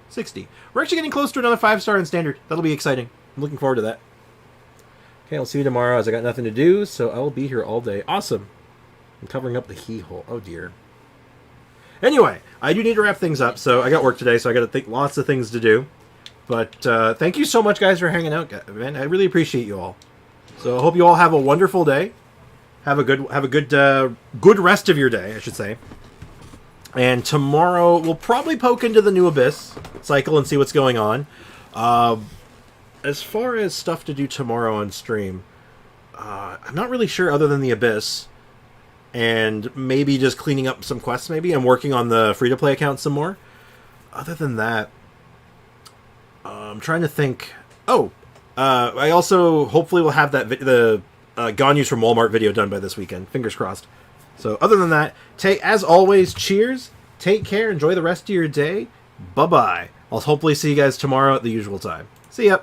60. We're actually getting close to another 5-star in Standard. That'll be exciting. I'm looking forward to that. Okay, I'll see you tomorrow as I got nothing to do, so I will be here all day. Awesole. I'm covering up the he-hole. Oh, dear. Anyway, I do need to wrap things up, so I got work today, so I got to think lots of things to do. But thank you so much, guys, for hanging out, man. I really appreciate you all. So I hope you all have a wonderful day. Have a good rest of your day, I should say. And tomorrow we'll probably poke into the New Abyss cycle and see what's going on. As far as stuff to do tomorrow on stream, I'm not really sure other than the Abyss. And maybe just cleaning up some quests, maybe. I'm working on the free-to-play account some more. Other than that, I'm trying to think. Oh, I also hopefully will have the Gone Use from Walmart video done by this weekend. Fingers crossed. So other than that, as always, cheers. Take care. Enjoy the rest of your day. Bye-bye. I'll hopefully see you guys tomorrow at the usual time. See ya.